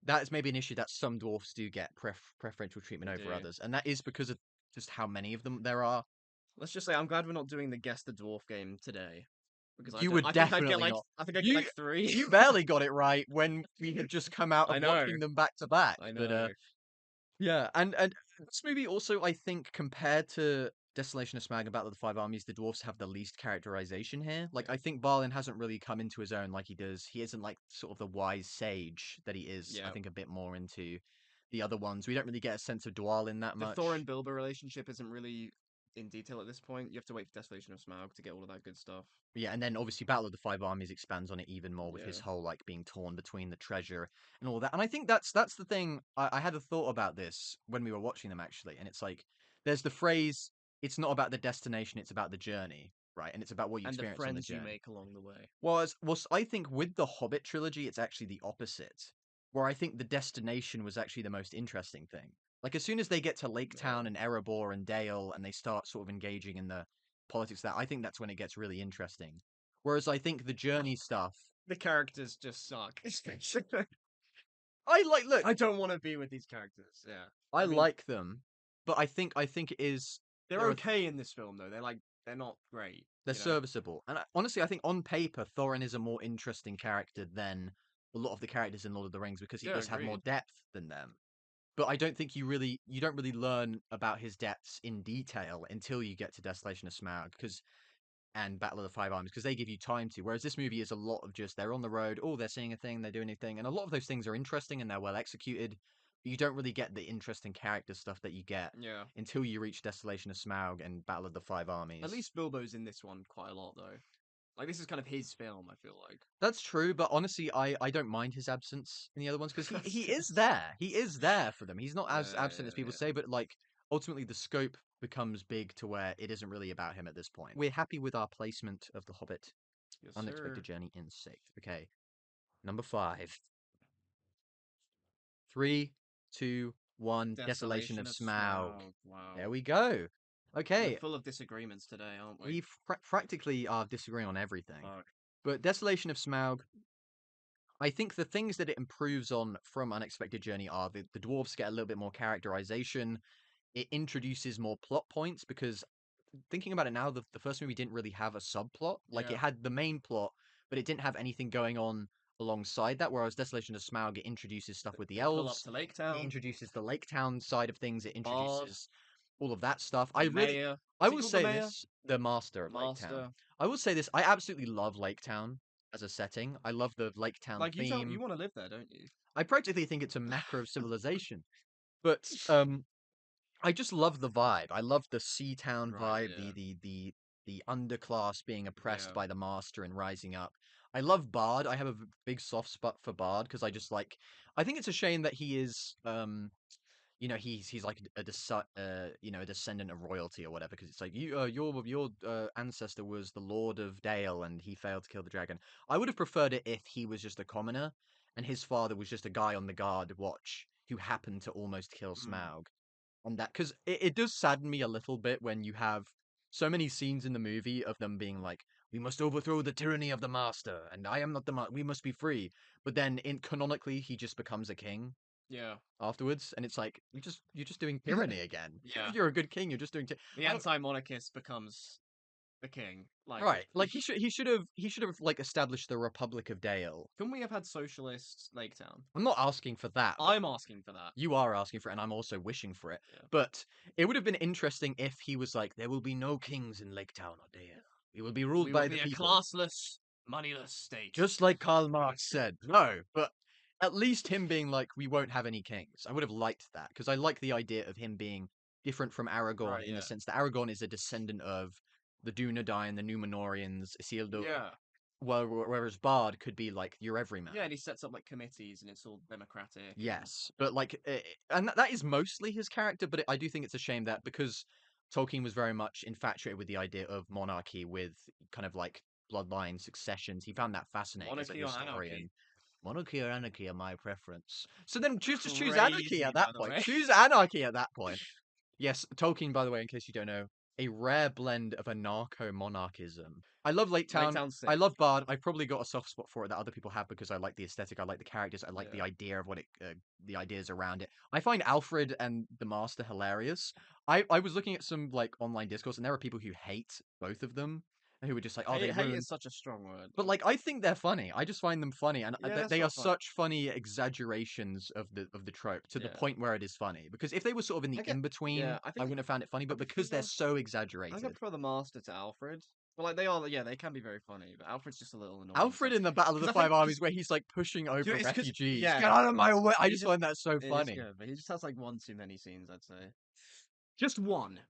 Speaker 1: that is maybe an issue that some dwarfs do get preferential treatment
Speaker 2: They
Speaker 1: over
Speaker 2: do.
Speaker 1: others. And that is because of just how many of them there are.
Speaker 2: Let's just say I'm glad we're not doing the guess the dwarf game today. Because
Speaker 1: You would
Speaker 2: I think I'd
Speaker 1: definitely
Speaker 2: get like
Speaker 1: not.
Speaker 2: I think I'd get like 3.
Speaker 1: You barely got it right when we had just come out
Speaker 2: I
Speaker 1: of
Speaker 2: know.
Speaker 1: watching them back to back.
Speaker 2: I
Speaker 1: But
Speaker 2: know.
Speaker 1: yeah, and this movie also, I think, compared to Desolation of Smaug and Battle of the Five Armies, the dwarfs have the least characterization here. Like, I think Balin hasn't really come into his own like he does. He isn't like sort of the wise sage that he is. I
Speaker 2: Yeah.
Speaker 1: think a bit more into the other ones. We don't really get a sense of Dwalin that
Speaker 2: The
Speaker 1: much.
Speaker 2: Thorin Bilbo relationship isn't really in detail at this point. You have to wait for Desolation of Smaug to get all of that good stuff.
Speaker 1: Yeah, and then obviously Battle of the Five Armies expands on it even more with his
Speaker 2: Yeah.
Speaker 1: whole like being torn between the treasure and all that. And I think that's the thing. I had a thought about this when we were watching them actually, and it's like there's the phrase, "It's not about the destination, it's about the journey." right? And it's about what you
Speaker 2: And the
Speaker 1: experience on the
Speaker 2: friends you
Speaker 1: journey.
Speaker 2: make along the way.
Speaker 1: Whereas, I think with the Hobbit trilogy, it's actually the opposite, where I think the destination was actually the most interesting thing. Like, as soon as they get to Lake Town and Erebor and Dale, and they start sort of engaging in the politics of that, I think that's when it gets really interesting. Whereas I think the journey stuff,
Speaker 2: The characters just suck.
Speaker 1: look,
Speaker 2: I don't want to be with these characters. Yeah,
Speaker 1: I
Speaker 2: mean,
Speaker 1: like them, but I think it is
Speaker 2: they're
Speaker 1: there are
Speaker 2: okay in this film though. They're not great.
Speaker 1: they're
Speaker 2: you know?
Speaker 1: serviceable. And honestly, I think on paper, Thorin is a more interesting character than a lot of the characters in Lord of the Rings because he
Speaker 2: Yeah,
Speaker 1: does have more
Speaker 2: agreed.
Speaker 1: depth than them. But I don't think you don't really learn about his depths in detail until you get to Desolation of Smaug and Battle of the Five Armies because they give you time to. Whereas this movie is a lot of just they're on the road, they're seeing a thing, they're doing a thing, and a lot of those things are interesting and they're well executed. But you don't really get the interesting character stuff that you get
Speaker 2: Yeah.
Speaker 1: until you reach Desolation of Smaug and Battle of the Five Armies.
Speaker 2: At least Bilbo's in this one quite a lot though. Like this is kind of his film. I feel like.
Speaker 1: That's true, but honestly, I don't mind his absence in the other ones because he is there. He is there for them. He's not as absent as people say, but like ultimately the scope becomes big to where it isn't really about him at this point. We're happy with our placement of The Hobbit.
Speaker 2: Yes,
Speaker 1: Unexpected
Speaker 2: sir.
Speaker 1: Journey in 6th. Okay. Number 5. 3, 2, 1. Desolation of Smaug.
Speaker 2: Wow.
Speaker 1: There we go. Okay.
Speaker 2: We're full of disagreements today, aren't we?
Speaker 1: We practically are disagreeing on everything.
Speaker 2: Fuck.
Speaker 1: But Desolation of Smaug, I think the things that it improves on from Unexpected Journey are the dwarves get a little bit more characterization. It introduces more plot points because thinking about it now, the first movie didn't really have a subplot. Like it had the main plot, but it didn't have anything going on alongside that. Whereas Desolation of Smaug, it introduces stuff with the
Speaker 2: They pull up
Speaker 1: elves.
Speaker 2: to Lake
Speaker 1: It
Speaker 2: Town.
Speaker 1: introduces the Lake Town side of things. It
Speaker 2: Bard.
Speaker 1: introduces all of that stuff.
Speaker 2: The mayor.
Speaker 1: I
Speaker 2: Is he
Speaker 1: will
Speaker 2: called the
Speaker 1: say
Speaker 2: mayor?
Speaker 1: this: the master of Lake Town.
Speaker 2: Master.
Speaker 1: I will say this: I absolutely love Lake Town as a setting. I love the Lake Town
Speaker 2: Like
Speaker 1: theme.
Speaker 2: you want to live there, don't you?
Speaker 1: I practically think it's a macro of civilization. But I just love the vibe. I love the sea town
Speaker 2: Right,
Speaker 1: vibe,
Speaker 2: yeah.
Speaker 1: the underclass being oppressed
Speaker 2: Yeah.
Speaker 1: by the master and rising up. I love Bard. I have a big soft spot for Bard because I think it's a shame that he is he's like a descendant of royalty or whatever because it's like your ancestor was the Lord of Dale and he failed to kill the dragon. I would have preferred it if he was just a commoner and his father was just a guy on the guard watch who happened to almost kill Smaug. And that because it does sadden me a little bit when you have so many scenes in the movie of them being like, we must overthrow the tyranny of the master and I am not the we must be free, but then canonically he just becomes a king
Speaker 2: Yeah.
Speaker 1: afterwards, and it's like you're just doing tyranny again. Even
Speaker 2: Yeah.
Speaker 1: if you're a good king, you're just doing
Speaker 2: The anti-monarchist becomes the king. Like
Speaker 1: right. Like he should have like established the Republic of Dale.
Speaker 2: Couldn't we have had socialist Lake Town?
Speaker 1: I'm not asking for that. But
Speaker 2: I'm asking for that.
Speaker 1: you are asking for it, and I'm also wishing for it.
Speaker 2: Yeah.
Speaker 1: But it would have been interesting if he was like, there will be no kings in Lake Town or Dale. We will be ruled
Speaker 2: We
Speaker 1: by
Speaker 2: will
Speaker 1: the
Speaker 2: be a
Speaker 1: people.
Speaker 2: classless, moneyless state.
Speaker 1: Just like Karl Marx said. No, but at least him being like, we won't have any kings. I would have liked that because I like the idea of him being different from Aragorn
Speaker 2: Right,
Speaker 1: in the
Speaker 2: yeah.
Speaker 1: sense that Aragorn is a descendant of the Dunedain, the Numenoreans, Isildur.
Speaker 2: Yeah.
Speaker 1: Whereas Bard could be like your everyman.
Speaker 2: Yeah, and he sets up like committees and it's all democratic.
Speaker 1: Yes, but like, and that is mostly his character. But I do think it's a shame that because Tolkien was very much infatuated with the idea of monarchy, with kind of like bloodline successions, he found that fascinating as a
Speaker 2: Monarchy or
Speaker 1: historian.
Speaker 2: anarchy?
Speaker 1: Monarchy or anarchy are my preference. So then choose
Speaker 2: Crazy,
Speaker 1: anarchy at
Speaker 2: by
Speaker 1: that
Speaker 2: the
Speaker 1: point.
Speaker 2: way.
Speaker 1: Choose anarchy at that point. Yes, Tolkien, by the way, in case you don't know, a rare blend of anarcho-monarchism. I love Lake Town.
Speaker 2: Town
Speaker 1: I
Speaker 2: 6.
Speaker 1: love Bard. I've probably got a soft spot for it that other people have because I like the aesthetic. I like the characters. I like the
Speaker 2: Yeah.
Speaker 1: idea of what the ideas around it. I find Alfred and the Master hilarious. I was looking at some like online discourse, and there are people who hate both of them, who were just like, "Oh, they
Speaker 2: Hate
Speaker 1: ruined."
Speaker 2: is such a strong word.
Speaker 1: But like, I think they're funny. I just find them funny, and
Speaker 2: Yeah,
Speaker 1: they
Speaker 2: so
Speaker 1: are
Speaker 2: fun.
Speaker 1: such funny exaggerations of the trope to the
Speaker 2: Yeah.
Speaker 1: point where it is funny. Because if they were sort of in the in between,
Speaker 2: yeah, I
Speaker 1: I
Speaker 2: think-
Speaker 1: wouldn't have found it funny. But
Speaker 2: I
Speaker 1: because they're
Speaker 2: prefer-
Speaker 1: so
Speaker 2: I think I
Speaker 1: exaggerated,
Speaker 2: prefer the Master to Alfred. But like they are, yeah, they can be very funny. But Alfred's just a little annoying.
Speaker 1: Alfred in the Battle of the
Speaker 2: 'Cause I
Speaker 1: Five
Speaker 2: think-
Speaker 1: Armies, where he's like pushing over
Speaker 2: it's 'cause-
Speaker 1: refugees,
Speaker 2: yeah.
Speaker 1: get out of my way! I
Speaker 2: He
Speaker 1: just
Speaker 2: just-
Speaker 1: find that so
Speaker 2: It is
Speaker 1: funny.
Speaker 2: good, but he just has like one too many scenes, I'd say. Just one.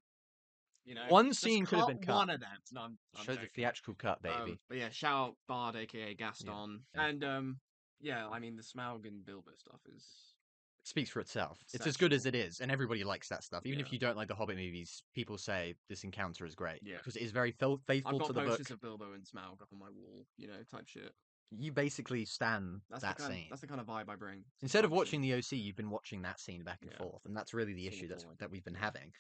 Speaker 2: You know,
Speaker 1: One
Speaker 2: Just
Speaker 1: scene could have been cut.
Speaker 2: One of them. No, I'm
Speaker 1: Show the
Speaker 2: joking.
Speaker 1: theatrical cut, baby.
Speaker 2: But yeah, shout out Bard, aka Gaston,
Speaker 1: yeah.
Speaker 2: and yeah, I mean the Smaug and Bilbo stuff is
Speaker 1: speaks for itself. It's as good as
Speaker 2: Exceptional.
Speaker 1: it is, and everybody likes that stuff. Even if
Speaker 2: Yeah.
Speaker 1: you don't like the Hobbit movies, people say this encounter is great
Speaker 2: Yeah.
Speaker 1: because it is very
Speaker 2: I've
Speaker 1: faithful
Speaker 2: got
Speaker 1: to the book.
Speaker 2: posters of Bilbo and Smaug up on my wall, type shit.
Speaker 1: You basically stand
Speaker 2: That's
Speaker 1: that
Speaker 2: the kind.
Speaker 1: scene.
Speaker 2: That's the kind of vibe I bring. to
Speaker 1: Instead of
Speaker 2: publishing.
Speaker 1: watching the OC, you've been watching that scene back and
Speaker 2: Yeah.
Speaker 1: forth, and that's really the
Speaker 2: Seen
Speaker 1: issue
Speaker 2: it all,
Speaker 1: that we've been
Speaker 2: yeah.
Speaker 1: having.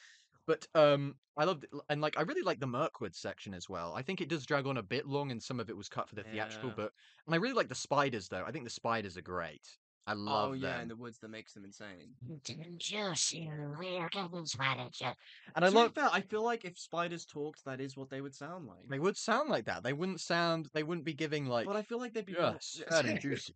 Speaker 1: But I loved it, and like I really like the Mirkwood section as well. I think it does drag on a bit long, and some of it was cut for the theatrical.
Speaker 2: Yeah.
Speaker 1: And I really like the spiders though. I think the spiders are great. I love
Speaker 2: Oh yeah,
Speaker 1: them.
Speaker 2: in the woods that makes them insane.
Speaker 5: Didn't you see we're getting spotted?
Speaker 1: And I
Speaker 2: To be
Speaker 1: love
Speaker 2: fair, I feel like if spiders talked, that is what they would sound like.
Speaker 1: they would sound like that. They wouldn't be giving like
Speaker 2: But I feel like they'd be
Speaker 1: yes,
Speaker 2: more...
Speaker 1: fat and juicy.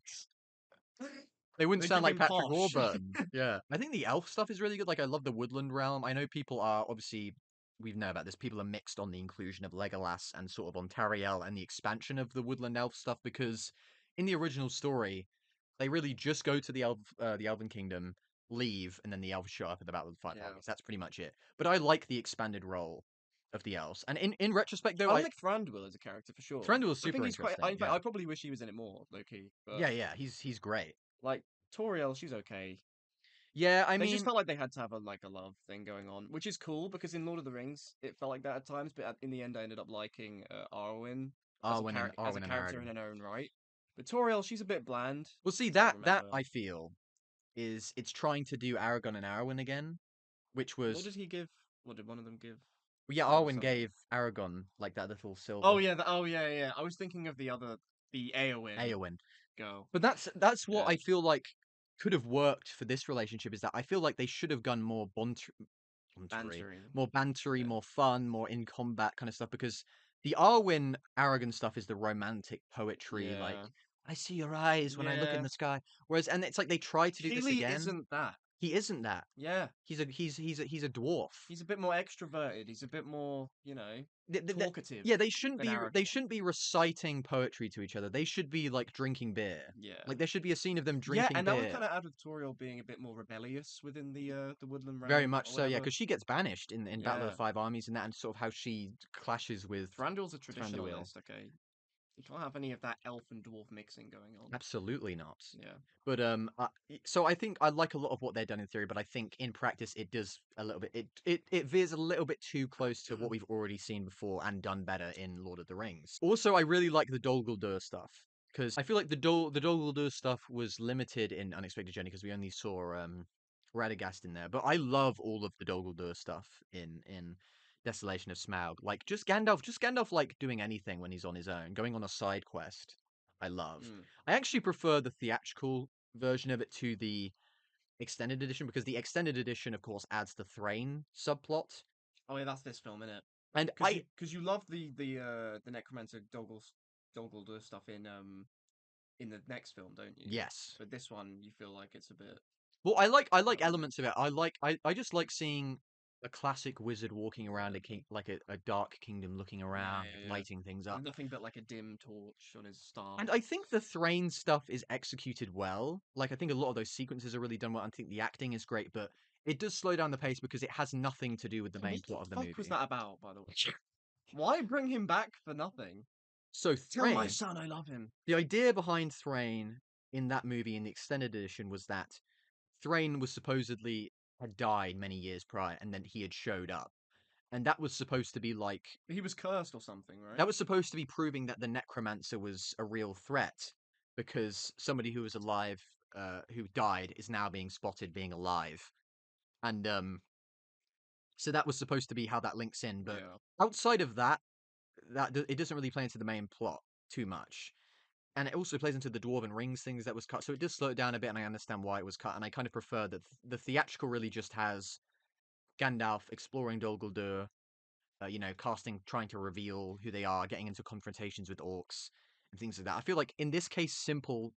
Speaker 1: They wouldn't
Speaker 2: They'd
Speaker 1: sound
Speaker 2: give
Speaker 1: like
Speaker 2: him
Speaker 1: Patrick
Speaker 2: posh.
Speaker 1: Warburton. Yeah. I think the elf stuff is really good. Like I love the woodland realm. I know people are obviously we know about this. People are mixed on the inclusion of Legolas and sort of on Tariel and the expansion of the woodland elf stuff because in the original story, they really just go to the Elven Kingdom, leave, and then the elves show up at the Battle of the Five
Speaker 2: Yeah.
Speaker 1: Armies. That's pretty much it. But I like the expanded role of the elves. And in retrospect though,
Speaker 2: I like Thranduil as a character for sure.
Speaker 1: Thranduil is
Speaker 2: I think
Speaker 1: super
Speaker 2: he's quite.
Speaker 1: interesting.
Speaker 2: In fact,
Speaker 1: Yeah.
Speaker 2: I probably wish he was in it more, low key. But
Speaker 1: Yeah, he's great.
Speaker 2: like Toriel, she's okay.
Speaker 1: Yeah, I
Speaker 2: They
Speaker 1: mean
Speaker 2: just felt like they had to have a love thing going on, which is cool because in Lord of the Rings it felt like that at times. But in the end, I ended up liking Arwen as a
Speaker 1: Arwen and
Speaker 2: character
Speaker 1: Aragorn.
Speaker 2: in her own right. But Toriel, she's a bit bland.
Speaker 1: Well, see
Speaker 2: I
Speaker 1: that
Speaker 2: remember.
Speaker 1: I feel is it's trying to do Aragon and Arwen again, which
Speaker 2: What
Speaker 1: was
Speaker 2: did he give? What did one of them give?
Speaker 1: well, yeah,
Speaker 2: There was
Speaker 1: Arwen
Speaker 2: something.
Speaker 1: gave Aragon like that little silver
Speaker 2: Oh yeah, yeah. I was thinking of the Eowyn
Speaker 1: Eowyn.
Speaker 2: girl.
Speaker 1: But that's what
Speaker 2: Yeah.
Speaker 1: I feel like could have worked for this relationship is that I feel like they should have gone more
Speaker 2: Bantering.
Speaker 1: more bantery,
Speaker 2: Yeah.
Speaker 1: more fun, more in combat kind of stuff because the Arwen Aragon stuff is the romantic poetry like
Speaker 2: Yeah.
Speaker 1: I see your eyes when I look in
Speaker 2: Yeah.
Speaker 1: the sky. Whereas and it's like they try to do this
Speaker 2: Keely
Speaker 1: again.
Speaker 2: isn't that.
Speaker 1: He isn't that.
Speaker 2: Yeah.
Speaker 1: He's a dwarf.
Speaker 2: He's a bit more extroverted. He's a bit more, talkative.
Speaker 1: Yeah, they shouldn't
Speaker 2: than
Speaker 1: be
Speaker 2: Aragorn.
Speaker 1: reciting poetry to each other. They should be like drinking beer.
Speaker 2: Yeah.
Speaker 1: Like there should be a scene of them
Speaker 2: Yeah,
Speaker 1: drinking
Speaker 2: and that would
Speaker 1: beer.
Speaker 2: kind of add with Toriel being a bit more rebellious within the woodland realm.
Speaker 1: Very much
Speaker 2: or
Speaker 1: so, yeah,
Speaker 2: whatever.
Speaker 1: because she gets banished in Battle of
Speaker 2: Yeah.
Speaker 1: the Five Armies and that, and sort of how she clashes with
Speaker 2: Thranduil's a
Speaker 1: Thranduil.
Speaker 2: traditionalist, okay? You can't have any of that elf and dwarf mixing going on.
Speaker 1: Absolutely not.
Speaker 2: Yeah.
Speaker 1: But so I think I like a lot of what they've done in theory, but I think in practice it does a little bit. It veers a little bit too close to what we've already seen before and done better in Lord of the Rings. Also, I really like the Dol Guldur stuff because I feel like the Dol Guldur stuff was limited in Unexpected Journey because we only saw Radagast in there. But I love all of the Dol Guldur stuff in Desolation of Smaug. Like just Gandalf like doing anything when he's on his own, going on a side quest. I love.
Speaker 2: Mm.
Speaker 1: I actually prefer the theatrical version of it to the extended edition because the extended edition, of course, adds the Thrain subplot.
Speaker 2: Oh yeah, that's this film, innit?
Speaker 1: And
Speaker 2: Because you love the necromancer Dol Guldur stuff in the next film, don't you?
Speaker 1: yes.
Speaker 2: But this one, you feel like it's a bit.
Speaker 1: Well, I like elements of it. I just like seeing a classic wizard walking around a dark kingdom, looking around,
Speaker 2: Yeah.
Speaker 1: lighting things up.
Speaker 2: Nothing but like a dim torch on his staff.
Speaker 1: And I think the Thrain stuff is executed well. Like I think a lot of those sequences are really done well. I think the acting is great, but it does slow down the pace because it has nothing to do with the main plot of the movie.
Speaker 2: What was that about, by the way? Why bring him back for nothing?
Speaker 1: So
Speaker 2: Tell my
Speaker 1: Thrain,
Speaker 2: son I love him.
Speaker 1: the idea behind Thrain in that movie in the extended edition was that Thrain was supposedly had died many years prior, and then he had showed up, and that was supposed to be like
Speaker 2: He was cursed or something, right?
Speaker 1: that was supposed to be proving that the necromancer was a real threat because somebody who was alive, who died, is now being spotted being alive, and so that was supposed to be how that links in. But
Speaker 2: Yeah.
Speaker 1: outside of that, it doesn't really play into the main plot too much. And it also plays into the Dwarven Rings things that was cut, so it does slow it down a bit, and I understand why it was cut. And I kind of prefer that the theatrical really just has Gandalf exploring Dol Guldur, trying to reveal who they are, getting into confrontations with orcs and things like that. I feel like in this case, simpler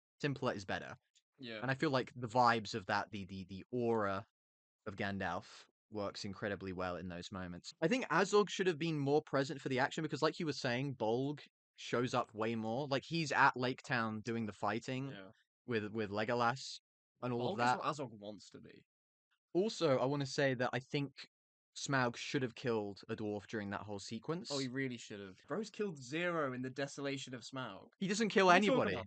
Speaker 1: is better,
Speaker 2: Yeah.
Speaker 1: and I feel like the vibes of that, the aura of Gandalf works incredibly well in those moments. I think Azog should have been more present for the action because, like you were saying, Bolg shows up way more. Like he's at Lake Town doing the fighting
Speaker 2: Yeah.
Speaker 1: with Legolas and all of
Speaker 2: Bolg is
Speaker 1: that.
Speaker 2: what Azog wants to be.
Speaker 1: Also, I want to say that I think Smaug should have killed a dwarf during that whole sequence.
Speaker 2: Oh, he really should have. Bro's killed 0 in the Desolation of Smaug.
Speaker 1: He doesn't kill
Speaker 2: What are you talking
Speaker 1: anybody.
Speaker 2: about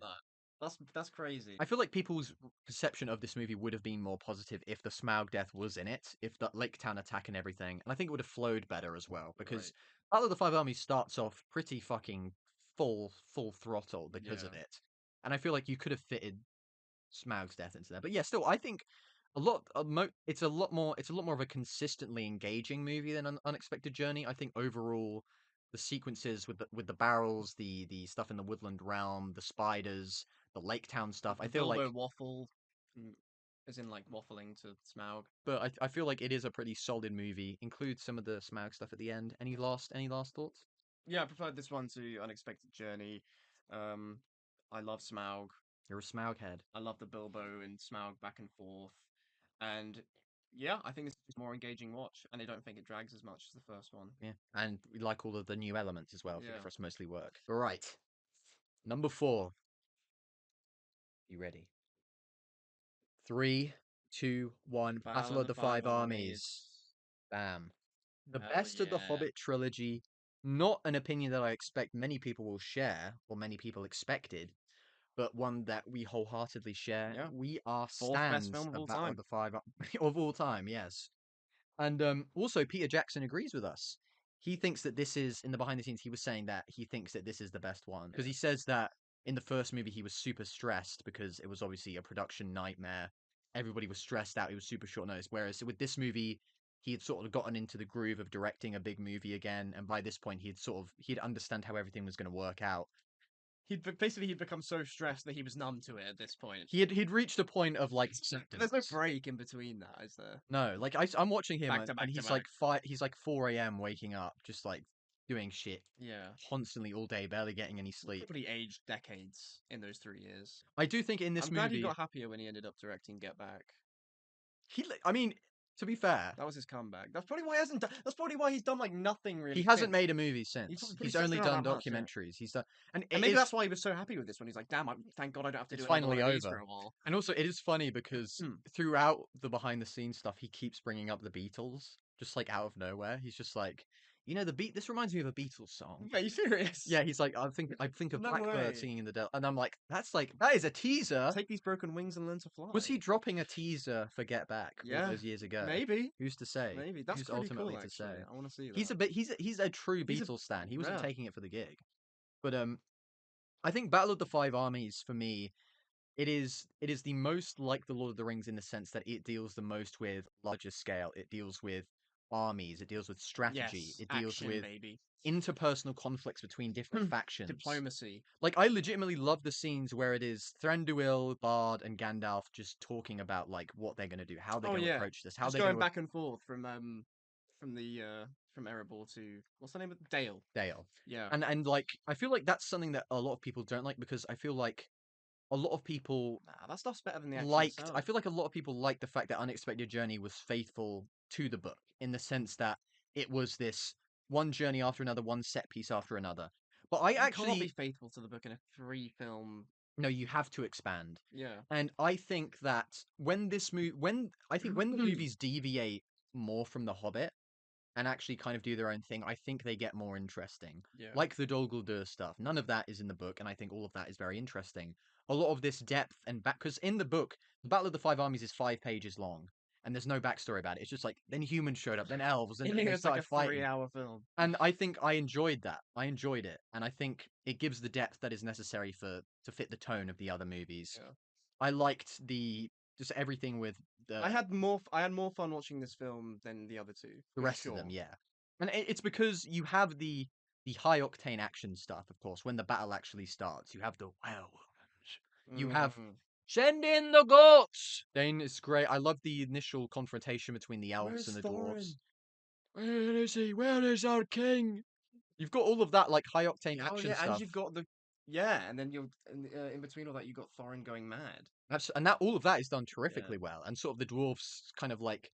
Speaker 2: that? That's crazy.
Speaker 1: I feel like people's perception of this movie would have been more positive if the Smaug death was in it, if the Lake Town attack and everything, and I think it would have flowed better as well because Battle of the Five Armies starts off pretty fucking full throttle because of
Speaker 2: Yeah.
Speaker 1: it, and I feel like you could have fitted Smaug's death into there. But yeah, still, I think it's a lot more of a consistently engaging movie than Unexpected Journey. I think overall, the sequences with the barrels, the stuff in the woodland realm, the spiders, the Lake Town stuff.
Speaker 2: The
Speaker 1: I feel like,
Speaker 2: Bilbo waffle, as in like waffling to Smaug.
Speaker 1: but I feel like it is a pretty solid movie. Includes some of the Smaug stuff at the end. Any last thoughts?
Speaker 2: Yeah, I preferred this one to Unexpected Journey. I love Smaug.
Speaker 1: You're a Smaug head.
Speaker 2: I love the Bilbo and Smaug back and forth, and yeah, I think it's just a more engaging watch, and I don't think it drags as much as the first one.
Speaker 1: Yeah, and we like all of the new elements as well
Speaker 2: Yeah.
Speaker 1: for us to mostly work. All right, number 4. You ready? 3, 2, 1. Battle of the Five Armies. Bam. The
Speaker 2: Hell
Speaker 1: best of the
Speaker 2: yeah.
Speaker 1: Hobbit trilogy. Not an opinion that I expect many people will share, or many people expected, but one that we wholeheartedly share.
Speaker 2: Yeah.
Speaker 1: We are
Speaker 2: Fourth best
Speaker 1: stands
Speaker 2: film of
Speaker 1: of
Speaker 2: all
Speaker 1: Battle
Speaker 2: time.
Speaker 1: of the Five of all time. Yes, and also Peter Jackson agrees with us. He thinks that this is in the behind the scenes. He was saying that he thinks that this is the best one because he says that in the first movie he was super stressed because it was obviously a production nightmare. Everybody was stressed out. It was super short notice. Whereas with this movie, he had sort of gotten into the groove of directing a big movie again, and by this point he'd understand how everything was going to work out.
Speaker 2: He'd become so stressed that he was numb to it at this point.
Speaker 1: He'd reached a point of like
Speaker 2: There's no
Speaker 1: acceptance.
Speaker 2: break in between that, is there?
Speaker 1: No, like I'm watching him
Speaker 2: Back to back
Speaker 1: and
Speaker 2: to
Speaker 1: he's
Speaker 2: back.
Speaker 1: like he's like 4 a.m. waking up, just like doing shit
Speaker 2: Yeah.
Speaker 1: constantly all day, barely getting any sleep.
Speaker 2: Probably aged decades in those 3 years.
Speaker 1: I do think in this
Speaker 2: I'm glad he
Speaker 1: movie,
Speaker 2: got happier when he ended up directing Get Back.
Speaker 1: I mean, to be fair,
Speaker 2: That was his comeback. That's probably why he hasn't done. That's probably why he's done like nothing really.
Speaker 1: he hasn't
Speaker 2: since.
Speaker 1: made a movie since.
Speaker 2: probably
Speaker 1: He's
Speaker 2: sits
Speaker 1: only
Speaker 2: around
Speaker 1: done
Speaker 2: that much, yeah.
Speaker 1: documentaries. He's done, and
Speaker 2: And maybe that's why he was so happy with this one. He's like, "Damn, thank God I don't have to
Speaker 1: it's
Speaker 2: do another
Speaker 1: finally
Speaker 2: one of these
Speaker 1: over.
Speaker 2: for a while."
Speaker 1: And also, it is funny because throughout the behind the scenes stuff, he keeps bringing up the Beatles, just like out of nowhere. He's just like, the beat. This reminds me of a Beatles song.
Speaker 2: Are you serious?
Speaker 1: Yeah, he's like, I think of
Speaker 2: No
Speaker 1: Blackbird
Speaker 2: way.
Speaker 1: singing in the Dell, and I'm like, that is a teaser.
Speaker 2: Take these broken wings and learn to fly.
Speaker 1: Was he dropping a teaser for Get Back all those years ago?
Speaker 2: Maybe.
Speaker 1: Who's to say?
Speaker 2: Maybe that's
Speaker 1: Who's
Speaker 2: pretty
Speaker 1: ultimately
Speaker 2: cool.
Speaker 1: to
Speaker 2: Actually,
Speaker 1: say?
Speaker 2: I want to see that.
Speaker 1: He's a true
Speaker 2: He's a-
Speaker 1: Beatles stan. He wasn't
Speaker 2: yeah.
Speaker 1: taking it for the gig. But I think Battle of the Five Armies for me, it is the most like the Lord of the Rings in the sense that it deals the most with larger scale. It deals with armies. It deals with strategy.
Speaker 2: Yes,
Speaker 1: It deals
Speaker 2: action,
Speaker 1: with
Speaker 2: baby.
Speaker 1: interpersonal conflicts between different factions.
Speaker 2: Diplomacy.
Speaker 1: Like, I legitimately love the scenes where it is Thranduil, Bard, and Gandalf just talking about like what they're going to do, how they're going to approach this, how
Speaker 2: Just
Speaker 1: they're
Speaker 2: going
Speaker 1: going
Speaker 2: back and forth from Erebor to what's the name of Dale.
Speaker 1: Dale.
Speaker 2: Yeah.
Speaker 1: And like I feel like that's something that a lot of people don't like because I feel like a lot of people
Speaker 2: Nah, that stuff's better than the action
Speaker 1: liked.
Speaker 2: itself.
Speaker 1: I feel like a lot of people like the fact that Unexpected Journey was faithful to the book in the sense that it was this one journey after another, one set piece after another. But I
Speaker 2: You
Speaker 1: actually
Speaker 2: can't be faithful to the book in a 3-film.
Speaker 1: no, you have to expand.
Speaker 2: Yeah.
Speaker 1: And I think that when the movies deviate more from The Hobbit and actually kind of do their own thing, I think they get more interesting.
Speaker 2: Yeah.
Speaker 1: Like the Dol Guldur stuff. None of that is in the book, and I think all of that is very interesting. A lot of this depth and back because in the book, the Battle of the Five Armies is 5 pages long, and there's no backstory about it. It's just like then humans showed up, then elves, and they
Speaker 2: It's like
Speaker 1: started
Speaker 2: a
Speaker 1: fighting.
Speaker 2: 3-hour film.
Speaker 1: And I think I enjoyed that. I enjoyed it, and I think it gives the depth that is necessary to fit the tone of the other movies.
Speaker 2: Yeah.
Speaker 1: I liked just everything with
Speaker 2: I had more fun watching this film than the other two.
Speaker 1: the
Speaker 2: for
Speaker 1: rest of them, yeah. And it's because you have the high octane action stuff, of course. When the battle actually starts, you have the werewolves. You have send in the goats. Dane is great. I love the initial confrontation between the elves and the dwarves. Where is he? Where is our king? You've got all of that like high octane action stuff.
Speaker 2: And you've got and then you're in between all that you've got Thorin going mad.
Speaker 1: And that all of that is done terrifically well, and sort of the dwarves kind of like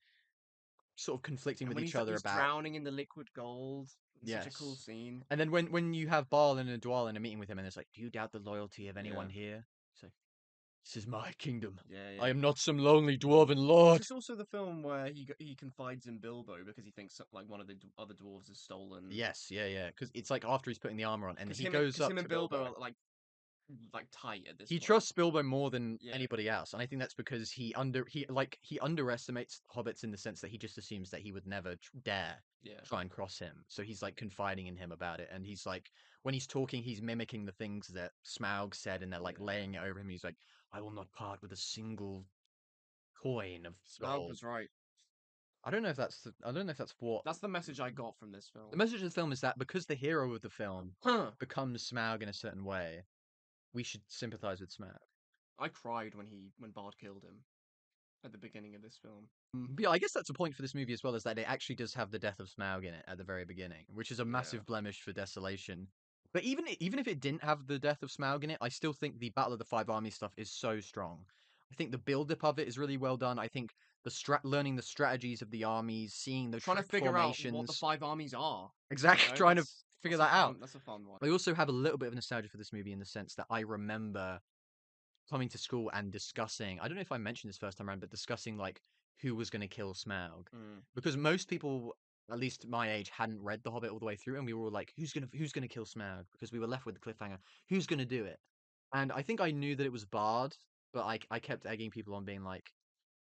Speaker 1: sort of conflicting with each other
Speaker 2: he's
Speaker 1: about
Speaker 2: drowning in the liquid gold. It's such a cool
Speaker 1: Yes.
Speaker 2: scene.
Speaker 1: And then when you have Baal and Adwal in a meeting with him, and it's like, do you doubt the loyalty of anyone here? It's like, this is my kingdom.
Speaker 2: Yeah.
Speaker 1: I am not some lonely dwarven lord.
Speaker 2: It's also the film where he confides in Bilbo because he thinks like one of the other dwarves has stolen.
Speaker 1: Yes, yeah. Because it's like after he's putting the armor on, and he
Speaker 2: him
Speaker 1: goes up
Speaker 2: him
Speaker 1: to
Speaker 2: and Bilbo
Speaker 1: Bilbo.
Speaker 2: are like like tight at this
Speaker 1: He
Speaker 2: point.
Speaker 1: trusts Bilbo more than
Speaker 2: Yeah.
Speaker 1: anybody else, and I think that's because he underestimates hobbits in the sense that he just assumes that he would never dare
Speaker 2: Yeah.
Speaker 1: try and cross him. So he's like confiding in him about it, and he's like, when he's talking, he's mimicking the things that Smaug said, and they're like
Speaker 2: Yeah.
Speaker 1: laying it over him. He's like, "I will not part with a single coin of
Speaker 2: Smaug
Speaker 1: gold."
Speaker 2: was right.
Speaker 1: I don't know if that's what
Speaker 2: That's the message I got from this film.
Speaker 1: the message of the film is, that because the hero of the film
Speaker 2: Huh.
Speaker 1: becomes Smaug in a certain way, we should sympathize with Smaug.
Speaker 2: I cried when Bard killed him at the beginning of this film.
Speaker 1: But yeah, I guess that's a point for this movie as well, is that it actually does have the death of Smaug in it at the very beginning, which is a massive blemish for Desolation. But even if it didn't have the death of Smaug in it, I still think the Battle of the Five Armies stuff is so strong. I think the build-up of it is really well done. I think learning the strategies of the armies, seeing the
Speaker 2: Trying to
Speaker 1: troop
Speaker 2: figure out what
Speaker 1: formations,
Speaker 2: the five armies are.
Speaker 1: exactly,
Speaker 2: You know,
Speaker 1: trying to figure
Speaker 2: that's
Speaker 1: that out.
Speaker 2: That's a fun one.
Speaker 1: I also have a little bit of nostalgia for this movie in the sense that I remember coming to school and discussing, I don't know if I mentioned this first time around, but discussing like who was going to kill Smaug. Because most people, at least my age, hadn't read The Hobbit all the way through, and we were all like, who's gonna kill Smaug? Because we were left with the cliffhanger. Who's gonna do it? And I think I knew that it was Bard, but I kept egging people on, being like,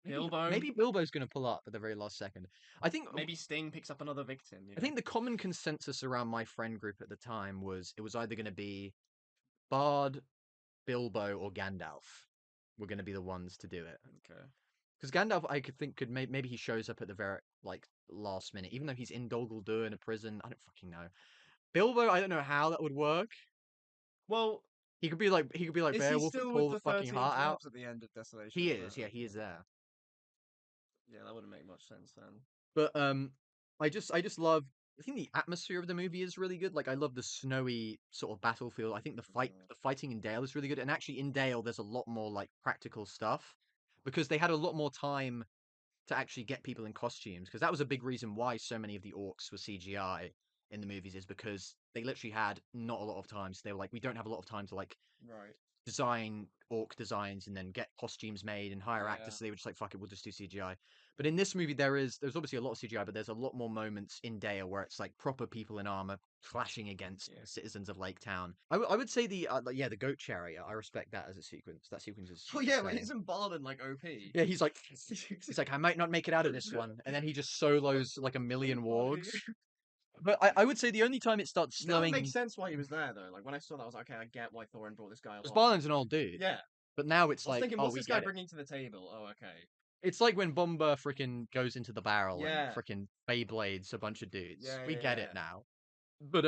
Speaker 2: Bilbo.
Speaker 1: maybe Bilbo's gonna pull up at the very last second. I think
Speaker 2: Maybe Sting picks up another victim. You know?
Speaker 1: I think the common consensus around my friend group at the time was it was either gonna be Bard, Bilbo, or Gandalf were gonna be the ones to do it.
Speaker 2: Okay.
Speaker 1: Because Gandalf, I could think, maybe he shows up at the very like last minute, even though he's in Dol Guldur in a prison. I don't fucking know. Bilbo, I don't know how that would work.
Speaker 2: Well,
Speaker 1: He could be like
Speaker 2: is he
Speaker 1: Beowulf and
Speaker 2: still with
Speaker 1: pull
Speaker 2: the
Speaker 1: the fucking
Speaker 2: 13
Speaker 1: heart out.
Speaker 2: tribes at the end of Desolation?
Speaker 1: He is, yeah, he is there.
Speaker 2: Yeah, that wouldn't make much sense then.
Speaker 1: But I just love. I think the atmosphere of the movie is really good. Like I love the snowy sort of battlefield. I think the fighting in Dale is really good. And actually in Dale, there's a lot more like practical stuff because they had a lot more time to actually get people in costumes, because that was a big reason why so many of the orcs were CGI in the movies, is because they literally had not a lot of time. So they were like, we don't have a lot of time to like
Speaker 2: Right.
Speaker 1: design orc designs and then get costumes made and hire actors. So they were just like, fuck it, we'll just do CGI. But in this movie, there's obviously a lot of CGI, but there's a lot more moments in Dale where it's like proper people in armor clashing against the citizens of Lake Town. I would say the goat chariot. I respect that as a sequence. That sequence is.
Speaker 2: Oh yeah, when
Speaker 1: insane.
Speaker 2: isn't Balin like OP?
Speaker 1: Yeah, he's like, I might not make it out of this one, and then he just solos like a million wargs. But I would say the only time it starts
Speaker 2: Now it
Speaker 1: slowing,
Speaker 2: makes sense why he was there though. Like when I saw that, I was like, okay, I get why Thorin brought this guy
Speaker 1: because
Speaker 2: along.
Speaker 1: Balin's an old dude.
Speaker 2: Yeah.
Speaker 1: But now it's
Speaker 2: I was
Speaker 1: like,
Speaker 2: thinking,
Speaker 1: oh,
Speaker 2: what's
Speaker 1: we
Speaker 2: this guy
Speaker 1: get it.
Speaker 2: bringing to the table? Oh, okay.
Speaker 1: It's like when Bomber freaking goes into the barrel
Speaker 2: Yeah.
Speaker 1: and freaking Beyblades a bunch of dudes.
Speaker 2: Yeah,
Speaker 1: We
Speaker 2: yeah,
Speaker 1: get
Speaker 2: yeah.
Speaker 1: it now. But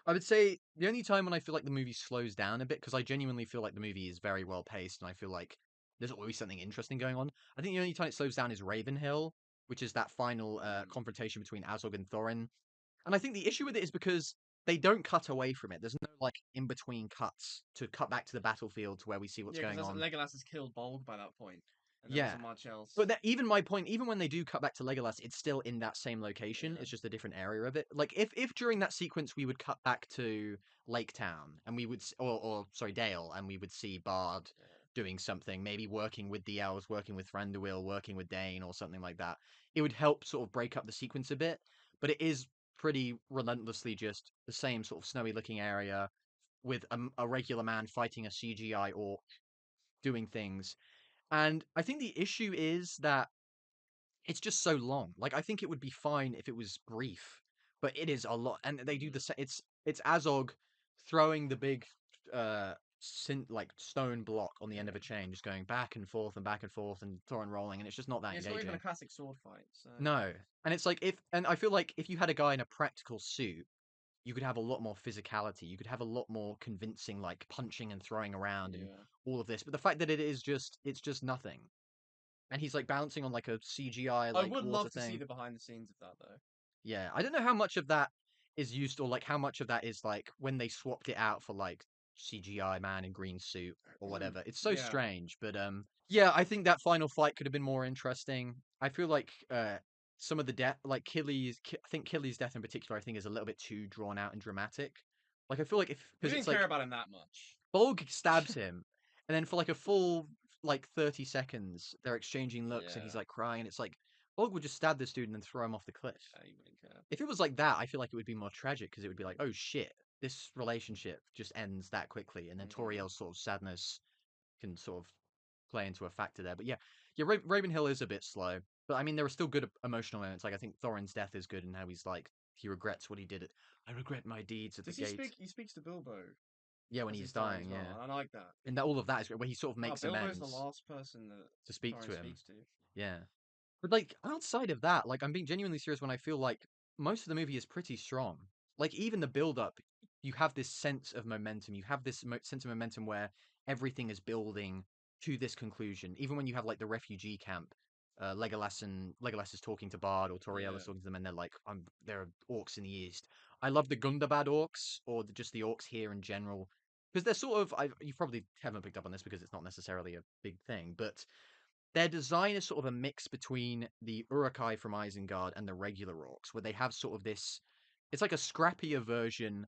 Speaker 1: I would say the only time when I feel like the movie slows down a bit, because I genuinely feel like the movie is very well paced, and I feel like there's always something interesting going on. I think the only time it slows down is Ravenhill, which is that final confrontation between Azog and Thorin. And I think the issue with it is because they don't cut away from it. There's no like in between cuts to cut back to the battlefield to where we see what's going on.
Speaker 2: Legolas has killed Bolg by that point, and there
Speaker 1: Yeah.
Speaker 2: wasn't much else.
Speaker 1: But even my point, even when they do cut back to Legolas, it's still in that same location.
Speaker 2: Yeah.
Speaker 1: It's just a different area of it. Like if during that sequence we would cut back to Lake Town and we would, or sorry, Dale, and we would see Bard doing something, maybe working with the elves, working with Thranduil, working with Dane, or something like that, it would help sort of break up the sequence a bit. But it is pretty relentlessly just the same sort of snowy looking area with a regular man fighting a CGI orc doing things. And I think the issue is that it's just so long. Like I think it would be fine if it was brief, but it is a lot. And they do the same. It's Azog throwing the big like stone block on the end of a chain, just going back and forth and back and forth, and Thorin rolling, and it's just not that
Speaker 2: It's
Speaker 1: engaging.
Speaker 2: not even a classic sword fight. So.
Speaker 1: No, and it's like and I feel like if you had a guy in a practical suit, you could have a lot more physicality. You could have a lot more convincing, like punching and throwing around and all of this. But the fact that it's just nothing, and he's like bouncing on like a CGI like
Speaker 2: I would
Speaker 1: water
Speaker 2: love to
Speaker 1: thing.
Speaker 2: see the behind the scenes of that though.
Speaker 1: Yeah, I don't know how much of that is used, or like how much of that is like when they swapped it out for like CGI man in green suit or whatever. It's so strange, but yeah, I think that final fight could have been more interesting. I feel like some of the death, like I think Killy's death in particular, I think is a little bit too drawn out and dramatic. Like I feel like
Speaker 2: We
Speaker 1: because
Speaker 2: didn't
Speaker 1: it's like
Speaker 2: care about him that much.
Speaker 1: Bolg stabs him, and then for like a full like 30 seconds, they're exchanging looks, and he's like crying, and it's like Bolg would just stab this dude and then throw him off the cliff.
Speaker 2: He wouldn't care.
Speaker 1: If it was like that, I feel like it would be more tragic because it would be like, oh shit, this relationship just ends that quickly, and then Toriel's sort of sadness can sort of play into a factor there. But yeah, Ravenhill is a bit slow, but I mean there are still good emotional moments. Like I think Thorin's death is good, and how he's like he regrets what he did. I regret my deeds at
Speaker 4: Does
Speaker 1: the
Speaker 4: he
Speaker 1: gate.
Speaker 4: speak? He speaks to Bilbo.
Speaker 1: Yeah, when
Speaker 4: As
Speaker 1: he's
Speaker 4: he's dying
Speaker 1: dying,
Speaker 4: as well,
Speaker 1: yeah,
Speaker 4: and I like that.
Speaker 1: and that all of that is great. Where he sort of
Speaker 4: Wow,
Speaker 1: makes
Speaker 4: Bilbo's
Speaker 1: amends
Speaker 4: the last person that
Speaker 1: to speak
Speaker 4: Thorin
Speaker 1: to him.
Speaker 4: speaks to.
Speaker 1: Yeah. But like outside of that, like I'm being genuinely serious when I feel like most of the movie is pretty strong. Like even the build up, you have this sense of momentum. You have this sense of momentum where everything is building to this conclusion. Even when you have like the refugee camp, Legolas is talking to Bard or Toriel is
Speaker 4: Yeah.
Speaker 1: talking to them, and they're like, there are orcs in the east." I love the Gundabad orcs or just the orcs here in general because they're sort of. You probably haven't picked up on this because it's not necessarily a big thing, but their design is sort of a mix between the Uruk-hai from Isengard and the regular orcs, where they have sort of this. It's like a scrappier version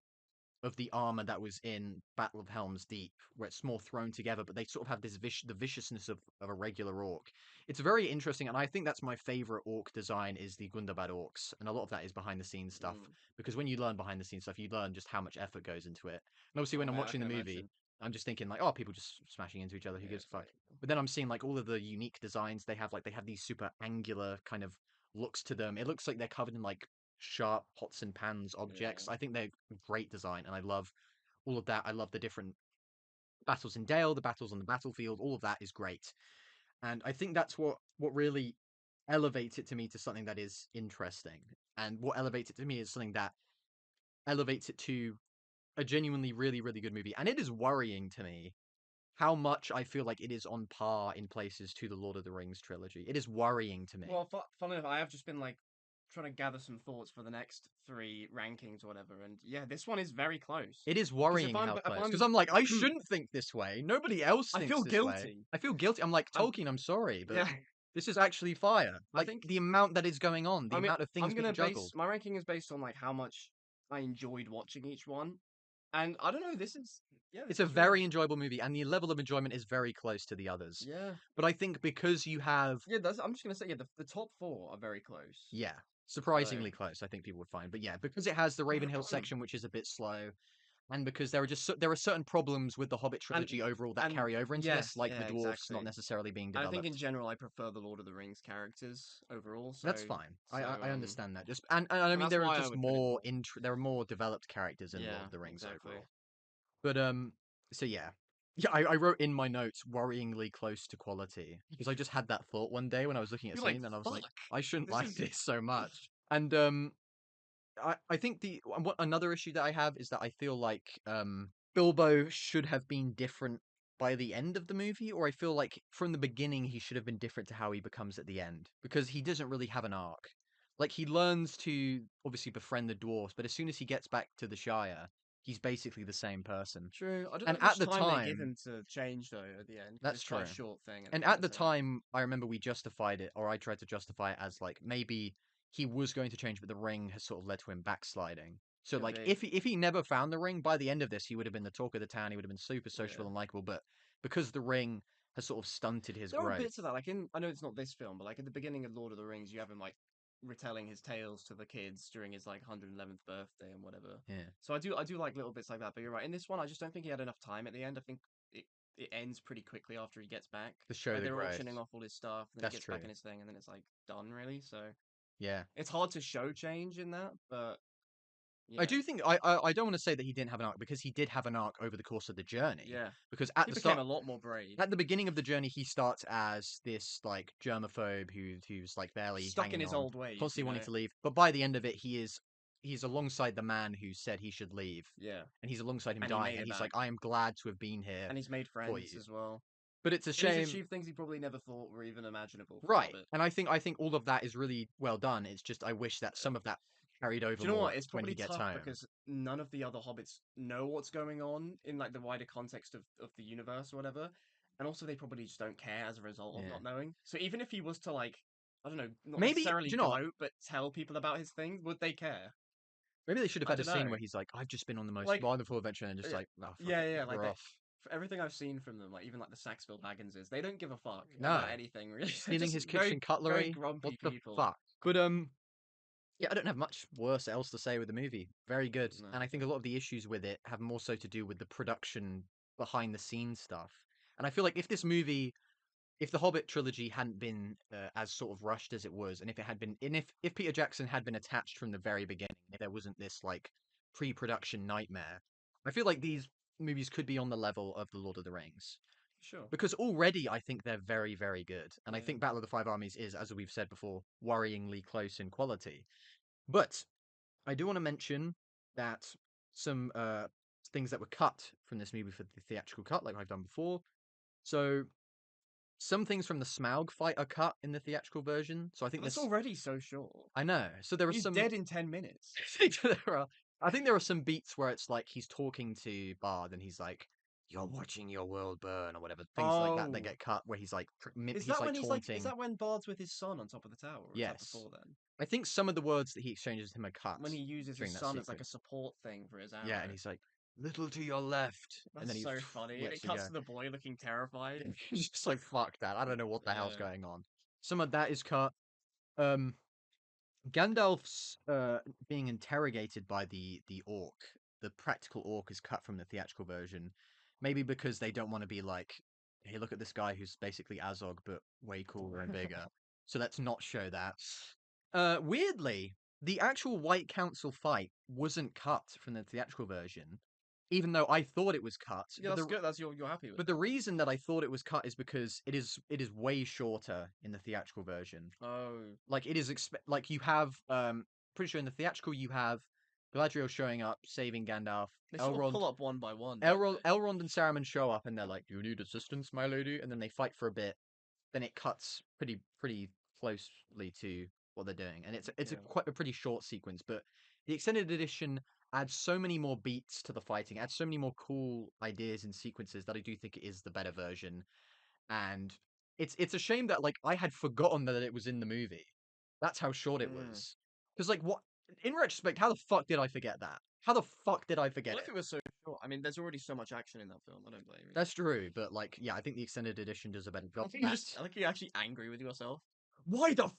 Speaker 1: of the armor that was in Battle of Helm's Deep, where it's more thrown together, but they sort of have this the viciousness of a regular orc. It's very interesting, and I think that's my favorite orc design is the Gundabad orcs, and a lot of that is behind the scenes stuff. Because when you learn behind the scenes stuff, you learn just how much effort goes into it. And obviously, when I'm watching the movie, I'm just thinking like, oh, people just smashing into each other. Who gives a fuck? But then I'm seeing like all of the unique designs they have. Like they have these super angular kind of looks to them. It looks like they're covered in like sharp pots and pans objects.
Speaker 4: Yeah.
Speaker 1: I think they're great design, and I love all of that. I love the different battles in Dale, the battles on the battlefield. All of that is great, and I think that's what really elevates it to me to something that is interesting. And what elevates it to me is something that elevates it to a genuinely really really good movie. And it is worrying to me how much I feel like it is on par in places to the Lord of the Rings trilogy. It is worrying to me.
Speaker 4: Well, funnily enough, I have just been like trying to gather some thoughts for the next 3 rankings or whatever, and yeah, this one is very close.
Speaker 1: It is worrying how close. Because I'm like, I shouldn't think this way. Nobody else
Speaker 4: I
Speaker 1: thinks
Speaker 4: feel
Speaker 1: this way.
Speaker 4: guilty.
Speaker 1: I feel guilty. I'm like, Tolkien, I'm sorry, but
Speaker 4: Yeah.
Speaker 1: this is actually fire.
Speaker 4: I
Speaker 1: Like,
Speaker 4: think-
Speaker 1: the amount that is going on, the
Speaker 4: I mean,
Speaker 1: amount of things
Speaker 4: I'm gonna
Speaker 1: being juggled.
Speaker 4: base my ranking is based on like how much I enjoyed watching each one, and I don't know. This is
Speaker 1: It's a very enjoyable movie, and the level of enjoyment is very close to the others.
Speaker 4: yeah.
Speaker 1: But I think because you have,
Speaker 4: Yeah, I'm just gonna say the top 4 are very close.
Speaker 1: yeah, surprisingly close, I think people would find. But yeah, because it has the Ravenhill section, which is a bit slow, and because there are certain problems with the Hobbit trilogy overall that carry over into this, like the dwarfs not necessarily being
Speaker 4: I
Speaker 1: developed.
Speaker 4: think in general, I prefer the Lord of the Rings characters overall. So
Speaker 1: That's fine. I
Speaker 4: um,
Speaker 1: understand that. Just and I mean
Speaker 4: that's
Speaker 1: there are
Speaker 4: why I
Speaker 1: just
Speaker 4: would put it
Speaker 1: more
Speaker 4: more.
Speaker 1: there are more developed characters in Lord
Speaker 4: Yeah,
Speaker 1: of the Rings
Speaker 4: exactly.
Speaker 1: overall. But so yeah. Yeah, I wrote in my notes worryingly close to quality because I just had that thought one day when I was looking at a
Speaker 4: You're like,
Speaker 1: scene and I was like,
Speaker 4: "Fuck,
Speaker 1: I shouldn't
Speaker 4: this
Speaker 1: like
Speaker 4: is-"
Speaker 1: this so much. And I think another issue that I have is that I feel like Bilbo should have been different by the end of the movie, or I feel like from the beginning he should have been different to how he becomes at the end because he doesn't really have an arc. Like he learns to obviously befriend the dwarves, but as soon as he gets back to the Shire, he's basically the same person.
Speaker 4: True. I don't
Speaker 1: And
Speaker 4: know how
Speaker 1: at
Speaker 4: much
Speaker 1: the
Speaker 4: time they give
Speaker 1: time,
Speaker 4: him to change though at the end. 'Cause
Speaker 1: that's
Speaker 4: it's quite a
Speaker 1: true.
Speaker 4: short thing.
Speaker 1: And at the time, I remember we justified it, or I tried to justify it as like maybe he was going to change, but the ring has sort of led to him backsliding. So
Speaker 4: Could
Speaker 1: like
Speaker 4: be.
Speaker 1: if he never found the ring, by the end of this, he would have been the talk of the town. He would have been super sociable
Speaker 4: Yeah.
Speaker 1: and likable. But because the ring has sort of stunted his
Speaker 4: There are
Speaker 1: growth,
Speaker 4: bits of that, like I know it's not this film, but like at the beginning of Lord of the Rings, you have him like retelling his tales to the kids during his like 111th birthday and whatever.
Speaker 1: yeah,
Speaker 4: So I do like little bits like that. But you're right. In this one, I just don't think he had enough time at the end. I think it ends pretty quickly after he gets back.
Speaker 1: to show
Speaker 4: Like
Speaker 1: the
Speaker 4: they're
Speaker 1: growth.
Speaker 4: auctioning off all his stuff, and then
Speaker 1: That's
Speaker 4: he gets
Speaker 1: true.
Speaker 4: back in his thing, and then it's like done really. So
Speaker 1: Yeah.
Speaker 4: it's hard to show change in that, but yeah.
Speaker 1: I do think I don't want to say that he didn't have an arc because he did have an arc over the course of the journey.
Speaker 4: Yeah.
Speaker 1: Because at
Speaker 4: He
Speaker 1: the
Speaker 4: became
Speaker 1: start,
Speaker 4: a lot more brave.
Speaker 1: at the beginning of the journey, he starts as this like germaphobe who's like barely
Speaker 4: Stuck in
Speaker 1: hanging
Speaker 4: his
Speaker 1: on,
Speaker 4: old ways.
Speaker 1: constantly
Speaker 4: You
Speaker 1: wanting
Speaker 4: know?
Speaker 1: to leave. But by the end of it, he's alongside the man who said he should leave,
Speaker 4: Yeah.
Speaker 1: and he's alongside him
Speaker 4: And he
Speaker 1: dying,
Speaker 4: made
Speaker 1: and
Speaker 4: it
Speaker 1: he's like,
Speaker 4: back.
Speaker 1: I am glad to have been here
Speaker 4: And he's made
Speaker 1: for
Speaker 4: friends
Speaker 1: you.
Speaker 4: as well.
Speaker 1: But it's a
Speaker 4: And he's
Speaker 1: shame,
Speaker 4: achieved things he probably never thought were even imaginable for
Speaker 1: right?
Speaker 4: Hobbit.
Speaker 1: And I think all of that is really well done. It's just I wish that some of that carried over
Speaker 4: Do you know
Speaker 1: more
Speaker 4: what? It's
Speaker 1: when he
Speaker 4: probably
Speaker 1: gets
Speaker 4: tough
Speaker 1: home.
Speaker 4: because none of the other hobbits know what's going on in like the wider context of the universe or whatever. And also they probably just don't care as a result of
Speaker 1: Yeah.
Speaker 4: not knowing. So even if he was to like, I don't know, not
Speaker 1: Maybe,
Speaker 4: necessarily
Speaker 1: do you know what?
Speaker 4: gloat, but tell people about his thing, would they care?
Speaker 1: Maybe they should have
Speaker 4: I
Speaker 1: had a
Speaker 4: don't
Speaker 1: scene
Speaker 4: know.
Speaker 1: where he's like, I've just been on the most
Speaker 4: Like,
Speaker 1: wonderful adventure, and just
Speaker 4: yeah,
Speaker 1: like, oh, fuck
Speaker 4: yeah,
Speaker 1: it,
Speaker 4: yeah, like
Speaker 1: we're
Speaker 4: they,
Speaker 1: off.
Speaker 4: for everything I've seen from them, like even like the Saxville Bagginses, they don't give a fuck
Speaker 1: No.
Speaker 4: about anything really. They're
Speaker 1: Stealing
Speaker 4: just
Speaker 1: his
Speaker 4: very,
Speaker 1: kitchen
Speaker 4: very
Speaker 1: cutlery.
Speaker 4: grumpy
Speaker 1: What the
Speaker 4: people.
Speaker 1: fuck? But Yeah, I don't have much worse else to say with the movie. Very good.
Speaker 2: No.
Speaker 1: And I think a lot of the issues with it have more so to do with the production behind the scenes stuff. And I feel like if the Hobbit trilogy hadn't been as sort of rushed as it was, and if it had been, and if Peter Jackson had been attached from the very beginning, if there wasn't this like pre-production nightmare, I feel like these movies could be on the level of the Lord of the Rings.
Speaker 2: Sure.
Speaker 1: Because already I think they're very, very good. And I
Speaker 2: Yeah.
Speaker 1: think Battle of the Five Armies is, as we've said before, worryingly close in quality. But I do want to mention that some things that were cut from this movie for the theatrical cut, like I've done before. So some things from the Smaug fight are cut in the theatrical version. So I think
Speaker 2: That's
Speaker 1: this.
Speaker 2: already so short.
Speaker 1: I know. So there are
Speaker 2: He's
Speaker 1: some.
Speaker 2: dead in 10 minutes.
Speaker 1: I think there are some beats where it's like he's talking to Bard and he's like, "You're watching your world burn" or whatever. Things like that
Speaker 2: Oh.
Speaker 1: get cut where he's like
Speaker 2: Is
Speaker 1: he's
Speaker 2: that
Speaker 1: like
Speaker 2: when he's like? Is
Speaker 1: taunting.
Speaker 2: that when Bard's with his son on top of the tower? Or is that
Speaker 1: Yes.
Speaker 2: before then?
Speaker 1: I think some of the words that he exchanges with him are cut
Speaker 2: When he uses
Speaker 1: during
Speaker 2: his
Speaker 1: that
Speaker 2: son as like a
Speaker 1: sequence.
Speaker 2: support thing for his arrow.
Speaker 1: Yeah, and he's like, "Little to your left," and
Speaker 2: That's
Speaker 1: then he
Speaker 2: so funny. And
Speaker 1: lets
Speaker 2: it
Speaker 1: to
Speaker 2: cuts
Speaker 1: go.
Speaker 2: to the boy looking terrified.
Speaker 1: He's just like, "Fuck that! I don't know what the hell's
Speaker 2: Yeah.
Speaker 1: going on." Some of that is cut. Um, Gandalf's being interrogated by the orc, the practical orc, is cut from the theatrical version. Maybe because they don't want to be like, "Hey, look at this guy who's basically Azog but way cooler and bigger." So let's not show that. Weirdly, the actual White Council fight wasn't cut from the theatrical version, even though I thought it was cut.
Speaker 2: Yeah,
Speaker 1: but
Speaker 2: that's
Speaker 1: the
Speaker 2: good. That's you're happy with.
Speaker 1: but the reason that I thought it was cut is because it is way shorter in the theatrical version.
Speaker 2: Oh.
Speaker 1: Like it is like you have pretty sure in the theatrical you have Galadriel showing up saving Gandalf.
Speaker 2: They sort of
Speaker 1: Elrond
Speaker 2: pull up one by one. don't they?
Speaker 1: Elrond and Saruman show up and they're like, "You need assistance, my lady," and then they fight for a bit. Then it cuts pretty closely to what they're doing, and it's
Speaker 2: Yeah.
Speaker 1: quite a pretty short sequence. But the extended edition adds so many more beats to the fighting, adds so many more cool ideas and sequences that I do think it is the better version. And it's a shame that like I had forgotten that it was in the movie. That's how short it
Speaker 2: Mm.
Speaker 1: was. Because like what in retrospect, how the fuck did I forget that? How the fuck did I forget
Speaker 2: What
Speaker 1: it?
Speaker 2: if it was so short? I mean, there's already so much action in that film. I don't blame you.
Speaker 1: That's true, but like yeah, I think the extended edition does a better
Speaker 2: I
Speaker 1: job.
Speaker 2: think I think you're actually angry with yourself.
Speaker 1: Why the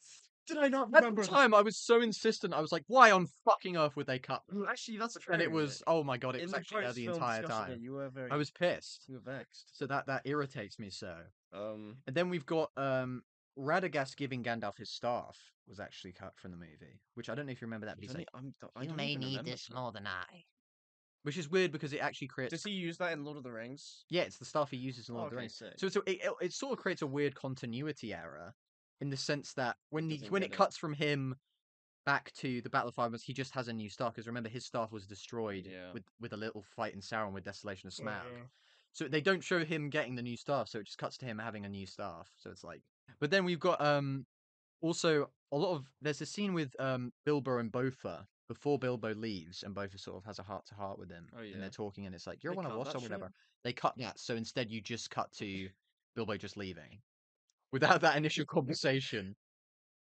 Speaker 2: Did I not
Speaker 1: At
Speaker 2: remember
Speaker 1: the time, I was so insistent. I was like, "Why on fucking earth would they cut?"
Speaker 2: Actually, that's true.
Speaker 1: And it was, oh my god, it
Speaker 2: in
Speaker 1: was
Speaker 2: the
Speaker 1: actually there the
Speaker 2: post-film
Speaker 1: entire
Speaker 2: discussion.
Speaker 1: time.
Speaker 2: You were very.
Speaker 1: I was pissed.
Speaker 2: You were vexed.
Speaker 1: So that irritates me so.
Speaker 2: Um.
Speaker 1: And then we've got Radagast giving Gandalf his staff was actually cut from the movie, which I don't know if you remember that, but he's like,
Speaker 2: I
Speaker 5: You
Speaker 2: don't
Speaker 5: may
Speaker 2: even
Speaker 5: need
Speaker 2: remember
Speaker 5: this
Speaker 2: that.
Speaker 5: more than I.
Speaker 1: which is weird because it actually creates.
Speaker 2: Does he use that in Lord of the Rings?
Speaker 1: Yeah, it's the staff he uses in Lord of the
Speaker 2: Okay,
Speaker 1: Rings.
Speaker 2: sick.
Speaker 1: So it sort of creates a weird continuity error in the sense that when
Speaker 2: Doesn't
Speaker 1: when
Speaker 2: get
Speaker 1: it
Speaker 2: it.
Speaker 1: cuts from him back to the Battle of Five Armies, he just has a new staff. Because remember, his staff was destroyed
Speaker 2: Yeah.
Speaker 1: with a little fight in Sauron with Desolation of Smaug.
Speaker 2: Uh.
Speaker 1: So they don't show him getting the new staff, so it just cuts to him having a new staff. So it's like, but then we've got also a lot of there's a scene with Bilbo and Bofur before Bilbo leaves, and Bofur sort of has a heart to heart with him,
Speaker 2: Oh, yeah.
Speaker 1: and they're talking, and it's like you're
Speaker 2: They
Speaker 1: one of
Speaker 2: cut
Speaker 1: us
Speaker 2: that
Speaker 1: or whatever.
Speaker 2: shit?
Speaker 1: They cut that, so instead you just cut to Bilbo just leaving without that initial conversation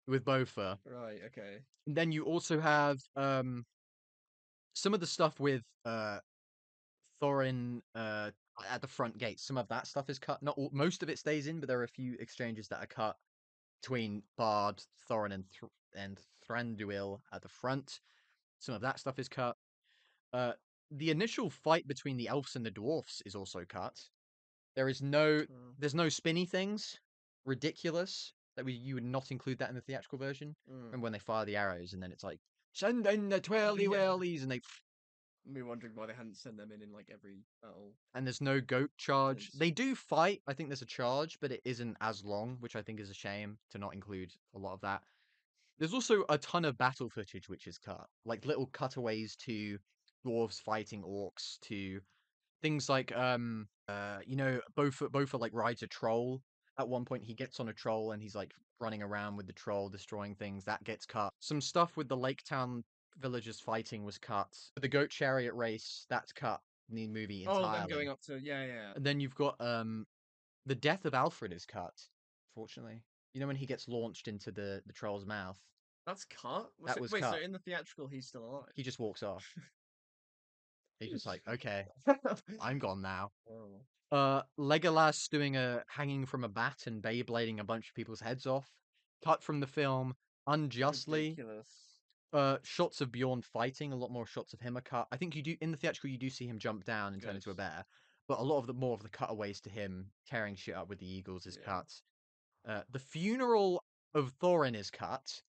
Speaker 1: with Bofur.
Speaker 2: Right. Okay.
Speaker 1: And then you also have some of the stuff with Thorin at the front gate. Some of that stuff is cut. Not all, most of it stays in, but there are a few exchanges that are cut between Bard, Thorin, and Thranduil at the front. Some of that stuff is cut. Uh, the initial fight between the elves and the dwarfs is also cut. There's no spinny things. Ridiculous that you would not include that in the theatrical version. And when they fire the arrows, and then it's like send in the twirly whirlies, and they
Speaker 2: Me wondering why they hadn't sent them in like every battle.
Speaker 1: and there's no goat charge.
Speaker 2: Since-
Speaker 1: They do fight. I think there's a charge, but it isn't as long, which I think is a shame to not include a lot of that. There's also a ton of battle footage which is cut, like little cutaways to dwarves fighting orcs, to things like Bofur like rides a troll. At one point he gets on a troll and he's like running around with the troll destroying things. That gets cut. Some stuff with the Lake Town villagers fighting was cut. The goat chariot race, that's cut in the movie entirely.
Speaker 2: Oh, them going up to yeah.
Speaker 1: And then you've got the death of Alfred is cut, fortunately. You know when he gets launched into the troll's mouth?
Speaker 2: That's cut.
Speaker 1: That was
Speaker 2: wait,
Speaker 1: cut.
Speaker 2: so in the theatrical, he's still alive.
Speaker 1: He just walks off. He's just like, okay, I'm gone now. Legolas doing a hanging from a bat and Beyblading a bunch of people's heads off. Cut from the film unjustly.
Speaker 2: Ridiculous.
Speaker 1: shots of Bjorn fighting. A lot more shots of him are cut. I think you do in the theatrical. You do see him jump down and turn into a bear, but a lot of the more of the cutaways to him tearing shit up with the eagles is cut. The funeral of Thorin is cut.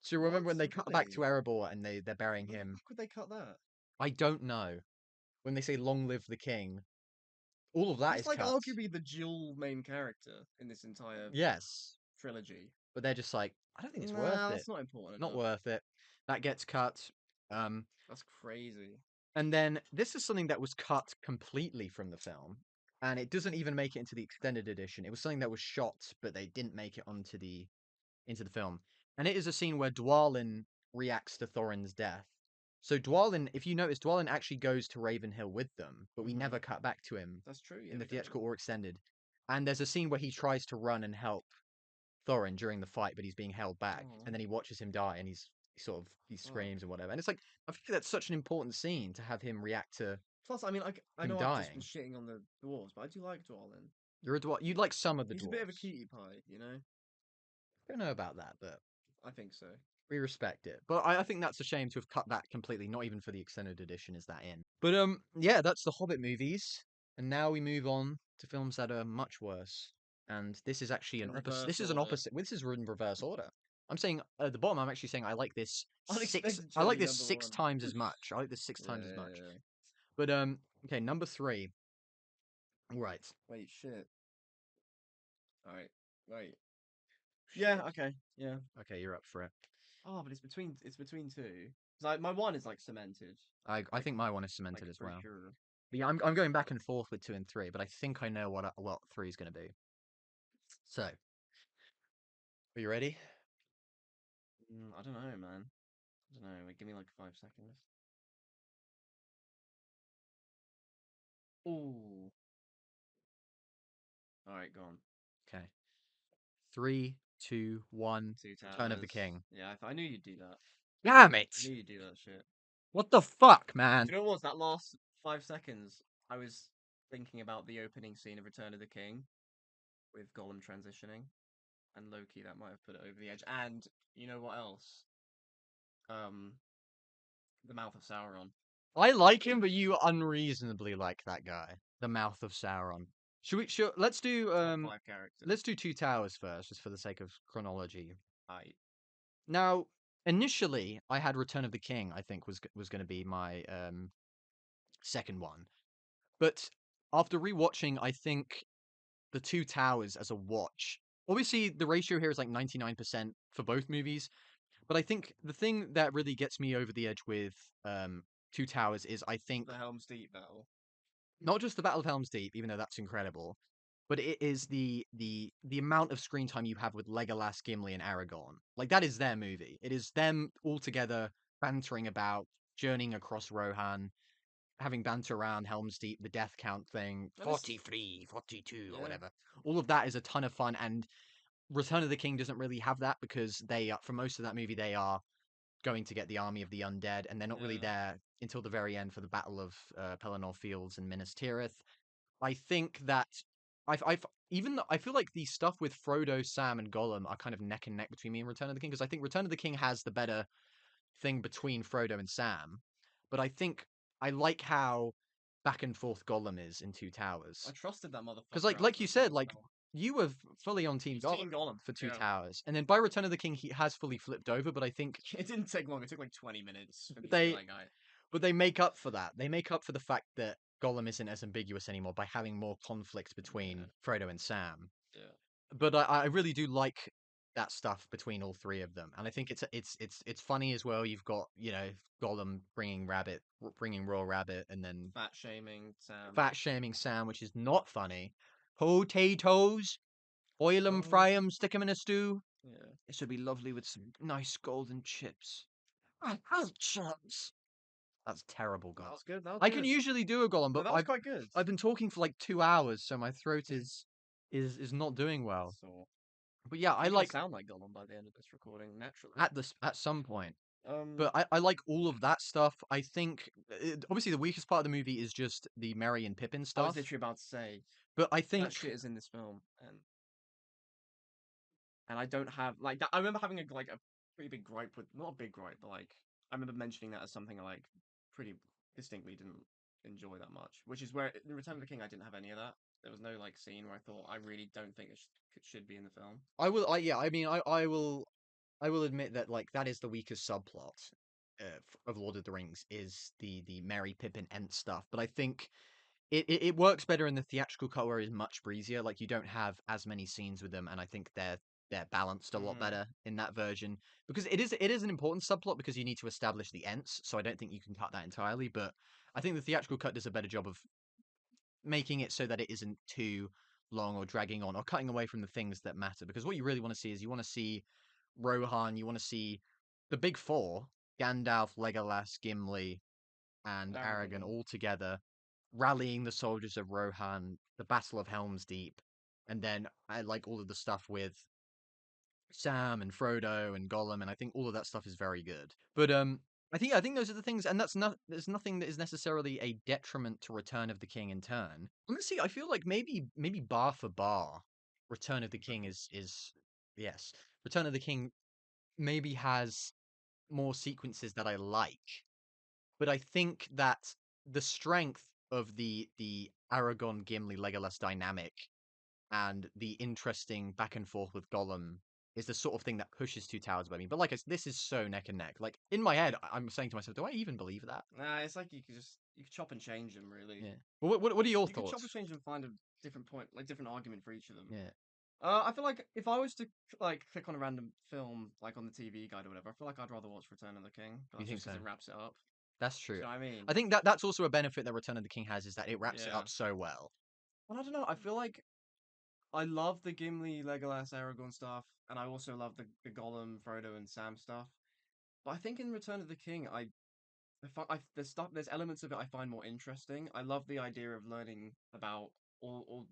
Speaker 1: So remember when they cut back to Erebor and they're burying him?
Speaker 2: How could they cut that?
Speaker 1: I don't know. When they say "Long live the king," all of that
Speaker 2: He's
Speaker 1: is
Speaker 2: like
Speaker 1: cut.
Speaker 2: arguably the dual main character in this entire
Speaker 1: Yes,
Speaker 2: trilogy.
Speaker 1: but they're just like, I don't think it's
Speaker 2: Nah,
Speaker 1: worth
Speaker 2: that's
Speaker 1: it.
Speaker 2: not important
Speaker 1: Not
Speaker 2: enough.
Speaker 1: worth it. That gets cut.
Speaker 2: That's crazy.
Speaker 1: And then this is something that was cut completely from the film, and it doesn't even make it into the extended edition. It was something that was shot, but they didn't make it onto the into the film. And it is a scene where Dwalin reacts to Thorin's death. So Dwalin, if you notice, Dwalin actually goes to Ravenhill with them, but we never cut back to him
Speaker 2: That's true. Yeah,
Speaker 1: in the
Speaker 2: we don't.
Speaker 1: theatrical or extended. And there's a scene where he tries to run and help Thorin during the fight, but he's being held back,
Speaker 2: Aw.
Speaker 1: and then he watches him die, and he screams and whatever. And it's like I feel that's such an important scene to have him react to
Speaker 2: Plus, I mean, I
Speaker 1: him
Speaker 2: know I've just been
Speaker 1: dying.
Speaker 2: shitting on the dwarves, but I do like Dwalin.
Speaker 1: You're a dwarf. You'd like some of the
Speaker 2: He's
Speaker 1: dwarves.
Speaker 2: a bit of a cutie pie, you know?
Speaker 1: Don't know about that, but
Speaker 2: I think so.
Speaker 1: we respect it. But I think that's a shame to have cut that completely. Not even for the extended edition is that in. But yeah, that's the Hobbit movies, and now we move on to films that are much worse. And this is actually an
Speaker 2: In
Speaker 1: opposite.
Speaker 2: reverse
Speaker 1: This is an
Speaker 2: order.
Speaker 1: opposite. This is in reverse order. I'm saying at the bottom. I'm actually saying I like this
Speaker 2: Unexpected
Speaker 1: I like
Speaker 2: Journey
Speaker 1: this
Speaker 2: number
Speaker 1: 6
Speaker 2: one.
Speaker 1: times as much. I like this six
Speaker 2: Yeah,
Speaker 1: times as
Speaker 2: yeah,
Speaker 1: much.
Speaker 2: yeah.
Speaker 1: But okay, number 3. Right.
Speaker 2: Wait, shit. Alright, wait. Yeah, okay, yeah.
Speaker 1: Okay, you're up for it.
Speaker 2: Oh, but it's between two. Like my one is like cemented.
Speaker 1: I think my one is cemented
Speaker 2: Like
Speaker 1: as
Speaker 2: for
Speaker 1: well.
Speaker 2: sure.
Speaker 1: But yeah, I'm going back and forth with 2 and 3, but I think I know what 3 is going to be. So, are you ready?
Speaker 2: I don't know, man. I don't know. Wait, give me like 5 seconds. Ooh. Alright, go on.
Speaker 1: Okay. 3, 2, 1.
Speaker 2: Two
Speaker 1: Return of the
Speaker 2: Towers.
Speaker 1: King.
Speaker 2: Yeah, I knew you'd do that.
Speaker 1: Damn it!
Speaker 2: I knew you'd do that shit.
Speaker 1: What the fuck, man?
Speaker 2: Do you know what was that last 5 seconds? I was thinking about the opening scene of Return of the King with Gollum transitioning, and Loki. That might have put it over the edge. And you know what else? Um, the Mouth of Sauron.
Speaker 1: I like him, but you unreasonably like that guy. The Mouth of Sauron. Let's do
Speaker 2: Top 5 characters.
Speaker 1: let's do Two Towers first, just for the sake of chronology.
Speaker 2: Aight.
Speaker 1: Now, initially, I had Return of the King. I think was going to be my second one, but after rewatching, I think the Two Towers as a watch. Obviously, the ratio here is like 99% for both movies, but I think the thing that really gets me over the edge with Two Towers is I think
Speaker 2: The Helm's Deep battle.
Speaker 1: not just the Battle of Helm's Deep, even though that's incredible, but it is the amount of screen time you have with Legolas, Gimli, and Aragorn. Like that is their movie. It is them all together bantering about, journeying across Rohan, having banter around Helm's Deep, the death count thing,
Speaker 2: And it's-
Speaker 1: 43, 42, or
Speaker 2: Yeah.
Speaker 1: whatever. All of that is a ton of fun, and Return of the King doesn't really have that because they are, for most of that movie, they are going to get the army of the undead, and they're not really there until the very end for the Battle of Pelennor Fields and Minas Tirith. I think that I feel like the stuff with Frodo, Sam, and Gollum are kind of neck and neck between me and Return of the King because I think Return of the King has the better thing between Frodo and Sam, but I think I like how back and forth Gollum is in Two
Speaker 2: I
Speaker 1: Towers
Speaker 2: trusted that motherfucker.
Speaker 1: because like you said, like you were fully on Team
Speaker 2: He's
Speaker 1: Gollum,
Speaker 2: Team Gollum,
Speaker 1: for Two
Speaker 2: yeah.
Speaker 1: Towers, and then by Return of the King he has fully flipped over, but I think
Speaker 2: It didn't take long. It took like 20 minutes for me to
Speaker 1: They-
Speaker 2: be like,
Speaker 1: but they make up for that. They make up for the fact that Gollum isn't as ambiguous anymore by having more conflict between Frodo and Sam.
Speaker 2: yeah.
Speaker 1: But I really do like that stuff between all three of them, and I think it's funny as well. You've got Gollum bringing Raw Rabbit, and then
Speaker 2: Fat shaming Sam.
Speaker 1: fat shaming Sam, which is not funny. Potatoes, oil 'em, fry 'em, stick 'em in a stew.
Speaker 2: Yeah.
Speaker 1: It should be lovely with some nice golden chips. I have chips. That's terrible,
Speaker 2: That
Speaker 1: God.
Speaker 2: was good. That was
Speaker 1: I
Speaker 2: good.
Speaker 1: can usually do a Gollum,
Speaker 2: No,
Speaker 1: but
Speaker 2: that was quite good.
Speaker 1: I've been talking for like 2 hours, so my throat is not doing well.
Speaker 2: So,
Speaker 1: But yeah, I
Speaker 2: you're gonna
Speaker 1: like
Speaker 2: sound like Gollum by the end of this recording, naturally.
Speaker 1: at some point.
Speaker 2: Um,
Speaker 1: But I like all of that stuff. I think obviously the weakest part of the movie is just the Merry and Pippin
Speaker 2: I was
Speaker 1: stuff.
Speaker 2: literally about to say
Speaker 1: But I
Speaker 2: that
Speaker 1: think
Speaker 2: shit is in this film, and I don't have like that. I remember having a pretty big gripe with, not a big gripe, but like I remember mentioning that as something I like pretty distinctly didn't enjoy that much. Which is where in Return of the King I didn't have any of that. There was no like scene where I thought I really don't think it should be in the film.
Speaker 1: I will admit that like that is the weakest subplot of Lord of the Rings is the Merry Pippin Ent stuff. But I think it works better in the theatrical cut where it's much breezier. Like you don't have as many scenes with them, and I think they're balanced a lot better in that version because it is an important subplot because you need to establish the Ents. So I don't think you can cut that entirely. But I think the theatrical cut does a better job of making it so that it isn't too long or dragging on or cutting away from the things that matter. Because what you really want to see is you want to see Rohan, you want to see the big four, Gandalf, Legolas, Gimli, and Aragorn all together rallying the soldiers of Rohan, the Battle of Helm's Deep, and then I like all of the stuff with Sam and Frodo and Gollum, and I think all of that stuff is very good. But I think those are the things, and there's nothing that is necessarily a detriment to Return of the King in turn. Honestly, I feel like maybe bar for bar, Return of the King is yes, Return of the King maybe has more sequences that I like, but I think that the strength of the Aragorn Gimli Legolas dynamic and the interesting back and forth with Gollum is the sort of thing that pushes Two Towers by me. But like, this is so neck and neck. Like in my head, I'm saying to myself, do I even believe that?
Speaker 2: Nah, it's like you could chop and change them really.
Speaker 1: Yeah. Well, what are your
Speaker 2: You could chop and
Speaker 1: thoughts?
Speaker 2: change and find a different point, like different argument for each of them.
Speaker 1: Yeah.
Speaker 2: I feel like if I was to like click on a random film, like on the TV guide or whatever, I feel like I'd rather watch Return of the King. But
Speaker 1: You
Speaker 2: that's
Speaker 1: think
Speaker 2: just because
Speaker 1: so?
Speaker 2: it wraps it up.
Speaker 1: That's true.
Speaker 2: Do you know what I mean?
Speaker 1: I think that's also a benefit that Return of the King has is that it wraps it
Speaker 2: Yeah.
Speaker 1: up so well.
Speaker 2: Well, I don't know. I feel like I love the Gimli, Legolas, Aragorn stuff, and I also love the Gollum, Frodo, and Sam stuff. But I think in Return of the King, there's elements of it I find more interesting. I love the idea of learning about or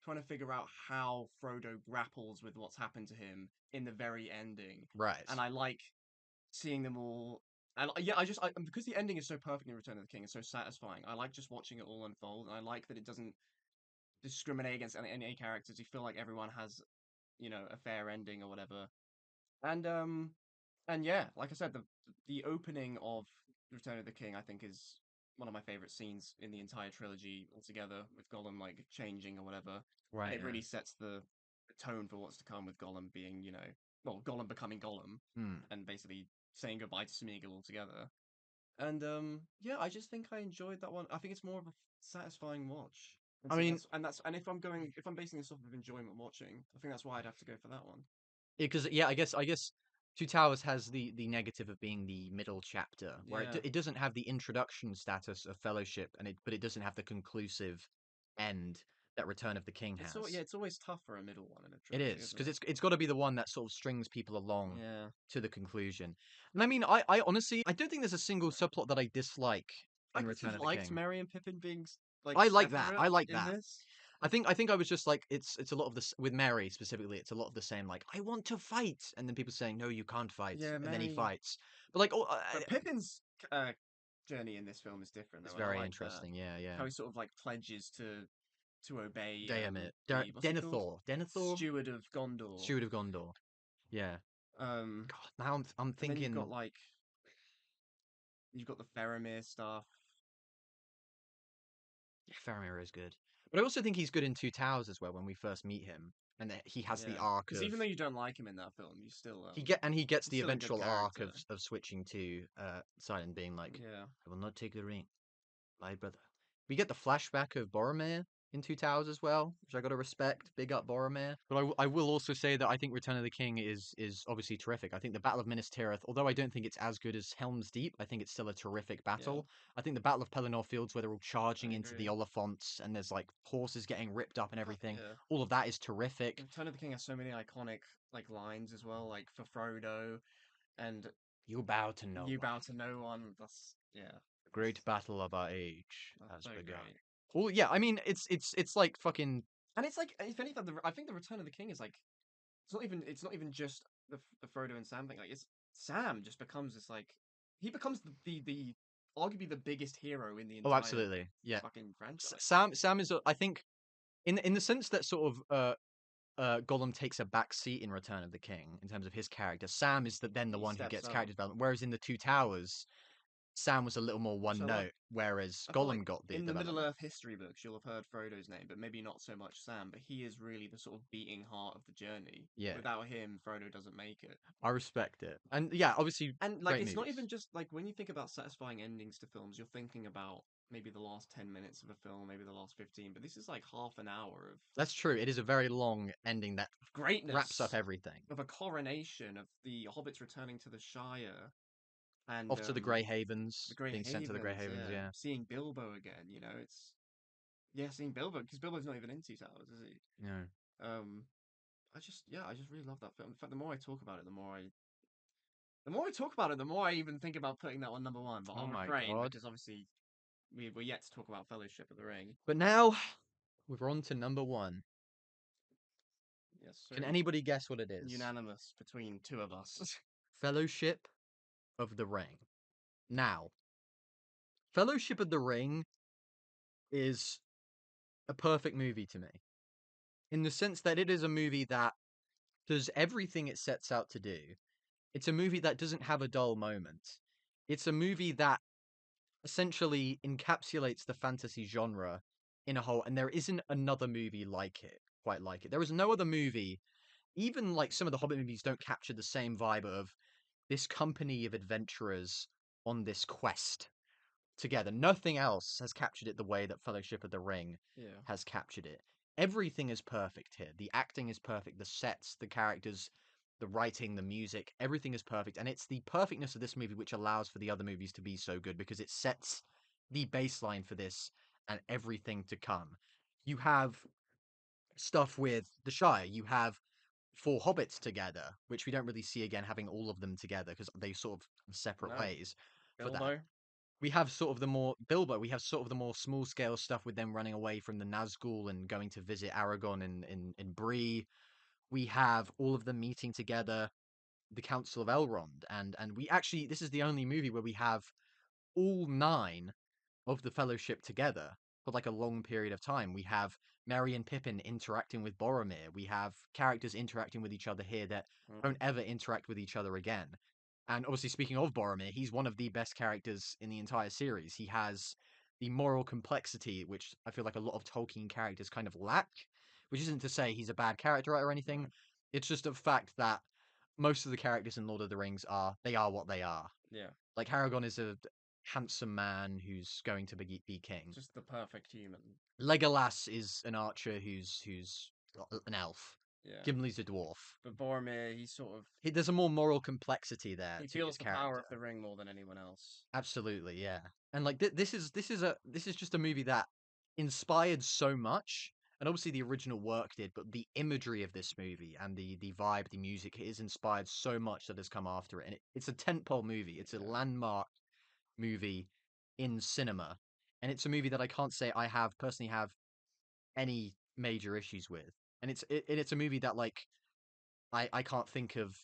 Speaker 2: trying to figure out how Frodo grapples with what's happened to him in the very ending.
Speaker 1: Right.
Speaker 2: And I like seeing them all. And yeah, because the ending is so perfect in Return of the King, it's so satisfying. I like just watching it all unfold, and I like that it doesn't discriminate against any characters. You feel like everyone has, a fair ending or whatever. And yeah, like I said, the opening of Return of the King, I think, is one of my favorite scenes in the entire trilogy altogether, with Gollum like changing or whatever.
Speaker 1: Right.
Speaker 2: And it really sets the tone for what's to come with Gollum being, well, Gollum becoming Gollum and basically saying goodbye to Smeagol altogether. And yeah, I just think I enjoyed that one. I think it's more of a satisfying watch. And
Speaker 1: I
Speaker 2: so
Speaker 1: mean,
Speaker 2: if I'm basing this off of enjoyment watching, I think that's why I'd have to go for that one.
Speaker 1: because yeah, I guess Two Towers has the negative of being the middle chapter, where
Speaker 2: Yeah.
Speaker 1: it doesn't have the introduction status of Fellowship, but it doesn't have the conclusive end that Return of the King has.
Speaker 2: It's always tough for a middle one in a
Speaker 1: It
Speaker 2: trilogy,
Speaker 1: is
Speaker 2: isn't
Speaker 1: because
Speaker 2: it?
Speaker 1: it's got to be the one that sort of strings people along
Speaker 2: Yeah.
Speaker 1: to the conclusion. And I mean, I honestly I don't think there's a single subplot that I dislike
Speaker 2: I
Speaker 1: in
Speaker 2: just
Speaker 1: Return of the
Speaker 2: liked
Speaker 1: King.
Speaker 2: Merry and Pippin being like
Speaker 1: I like that.
Speaker 2: separate
Speaker 1: I like
Speaker 2: in
Speaker 1: that.
Speaker 2: this.
Speaker 1: I think I was just like it's a lot of this with Mary specifically. It's a lot of the same. Like I want to fight, and then people saying no, you can't fight,
Speaker 2: Yeah,
Speaker 1: and then he
Speaker 2: Merry.
Speaker 1: fights. But like,
Speaker 2: But Pippin's journey in this film is different,
Speaker 1: it's
Speaker 2: though, and I
Speaker 1: very
Speaker 2: like that.
Speaker 1: interesting. Yeah, yeah.
Speaker 2: How he sort of like pledges to obey
Speaker 1: Damn it,
Speaker 2: what's he called?
Speaker 1: Denethor,
Speaker 2: Steward of Gondor.
Speaker 1: Steward of Gondor. Yeah.
Speaker 2: Um,
Speaker 1: God, now I'm
Speaker 2: and then
Speaker 1: thinking.
Speaker 2: you've got the Faramir stuff.
Speaker 1: Yeah, Faramir is good, but I also think he's good in Two Towers as well when we first meet him, and that he has the
Speaker 2: Yeah,
Speaker 1: arc
Speaker 2: because
Speaker 1: of
Speaker 2: even though you don't like him in that film, you still
Speaker 1: he gets
Speaker 2: he's
Speaker 1: the
Speaker 2: still a good
Speaker 1: eventual arc
Speaker 2: character.
Speaker 1: of switching to Silent being like,
Speaker 2: Yeah.
Speaker 1: I will not take the ring, my brother. We get the flashback of Boromir in Two Towers as well, which I got to respect. Big up Boromir. But I will also say that I think Return of the King is obviously terrific. I think the Battle of Minas Tirith, although I don't think it's as good as Helm's Deep, I think it's still a terrific battle. I think the Battle of Pelennor Fields, where they're all charging
Speaker 2: I
Speaker 1: into the
Speaker 2: agree.
Speaker 1: Oliphants and there's like horses getting ripped up and everything,
Speaker 2: Yeah.
Speaker 1: all of that is terrific.
Speaker 2: Return of the King has so many iconic like lines as well, like for Frodo and
Speaker 1: You bow to no
Speaker 2: you
Speaker 1: one.
Speaker 2: bow to no one. That's yeah.
Speaker 1: The great battle of our age
Speaker 2: That's
Speaker 1: has
Speaker 2: so
Speaker 1: begun.
Speaker 2: great.
Speaker 1: Well, yeah, I mean, it's like fucking.
Speaker 2: And it's like if anything, I think the Return of the King is like it's not even just the Frodo and Sam thing. Like it's Sam just becomes this like he becomes the arguably the biggest hero in the
Speaker 1: Oh,
Speaker 2: entire
Speaker 1: absolutely, yeah.
Speaker 2: fucking franchise.
Speaker 1: Sam is, I think, in the sense that sort of Gollum takes a back seat in Return of the King in terms of his character. Sam is then the
Speaker 2: He
Speaker 1: one who
Speaker 2: steps
Speaker 1: gets
Speaker 2: up.
Speaker 1: character development, whereas in the Two Towers, Sam was a little more one
Speaker 2: So,
Speaker 1: note,
Speaker 2: like,
Speaker 1: whereas
Speaker 2: I feel
Speaker 1: Gollum
Speaker 2: like
Speaker 1: got the
Speaker 2: in the
Speaker 1: development.
Speaker 2: Middle Earth history books, you'll have heard Frodo's name, but maybe not so much Sam. But he is really the sort of beating heart of the journey.
Speaker 1: Yeah.
Speaker 2: Without him, Frodo doesn't make it.
Speaker 1: I respect it, and yeah, obviously,
Speaker 2: And like,
Speaker 1: great
Speaker 2: it's not
Speaker 1: movies.
Speaker 2: even just like when you think about satisfying endings to films, you're thinking about maybe the last 10 minutes of a film, maybe the last 15. But this is like half an hour of
Speaker 1: That's true. It is a very long ending that
Speaker 2: greatness,
Speaker 1: wraps up everything.
Speaker 2: of a coronation of the hobbits returning to the Shire. And
Speaker 1: Off to the Grey Havens,
Speaker 2: the Grey
Speaker 1: being sent to the Grey Havens, yeah.
Speaker 2: Seeing Bilbo again, you know, seeing Bilbo, because Bilbo's not even in Two Towers, is he?
Speaker 1: No.
Speaker 2: I just really love that film. In fact, the more I talk about it, the more I talk about it, the more I even think about putting that on number one. But
Speaker 1: Oh
Speaker 2: I'll
Speaker 1: my
Speaker 2: refrain
Speaker 1: God.
Speaker 2: because obviously we're yet to talk about Fellowship of the Ring.
Speaker 1: But now we're on to number one.
Speaker 2: Yes, sir.
Speaker 1: Can anybody guess what it is?
Speaker 2: Unanimous between two of us.
Speaker 1: Fellowship of the Ring. Now, Fellowship of the Ring is a perfect movie to me, in the sense that it is a movie that does everything it sets out to do. It's a movie that doesn't have a dull moment. It's a movie that essentially encapsulates the fantasy genre in a whole, and there isn't another movie like it, quite like it. There is no other movie, even like some of the Hobbit movies don't capture the same vibe of this company of adventurers on this quest together. Nothing else has captured it the way that Fellowship of the Ring
Speaker 2: Yeah.
Speaker 1: has captured it. Everything is perfect here. The acting is perfect, the sets, the characters, the writing, the music, everything is perfect. And it's the perfectness of this movie which allows for the other movies to be so good, because it sets the baseline for this and everything to come. You have stuff with the Shire. You have four hobbits together, which we don't really see again, having all of them together because they sort of separate
Speaker 2: No.
Speaker 1: ways for that.
Speaker 2: Bilbo.
Speaker 1: We have sort of the more Bilbo. We have sort of the more small scale stuff with them running away from the Nazgul and going to visit Aragon in Bree. We have all of them meeting together, the Council of Elrond, and we actually, this is the only movie where we have all 9 of the Fellowship together for like a long period of time. We have Merry and Pippin interacting with Boromir. We have characters interacting with each other here that don't ever interact with each other again. And obviously, speaking of Boromir, he's one of the best characters in the entire series. He has the moral complexity, which I feel like a lot of Tolkien characters kind of lack, which isn't to say he's a bad character or anything.
Speaker 2: No.
Speaker 1: It's just a fact that most of the characters in Lord of the Rings they are what they are.
Speaker 2: Yeah.
Speaker 1: Like Aragorn is a handsome man who's going to be king.
Speaker 2: Just the perfect human.
Speaker 1: Legolas is an archer who's an elf.
Speaker 2: Yeah.
Speaker 1: Gimli's a dwarf.
Speaker 2: But Boromir, he's sort of
Speaker 1: There's a more moral complexity there.
Speaker 2: he
Speaker 1: to
Speaker 2: feels
Speaker 1: his
Speaker 2: the
Speaker 1: character.
Speaker 2: power of the ring more than anyone else.
Speaker 1: Absolutely, yeah. And like this is just a movie that inspired so much. And obviously the original work did, but the imagery of this movie and the vibe, the music is inspired so much that has come after it. And it's a tentpole movie. It's a landmark movie in cinema. And it's a movie that I can't say I personally have any major issues with. And it's a movie that like I can't think of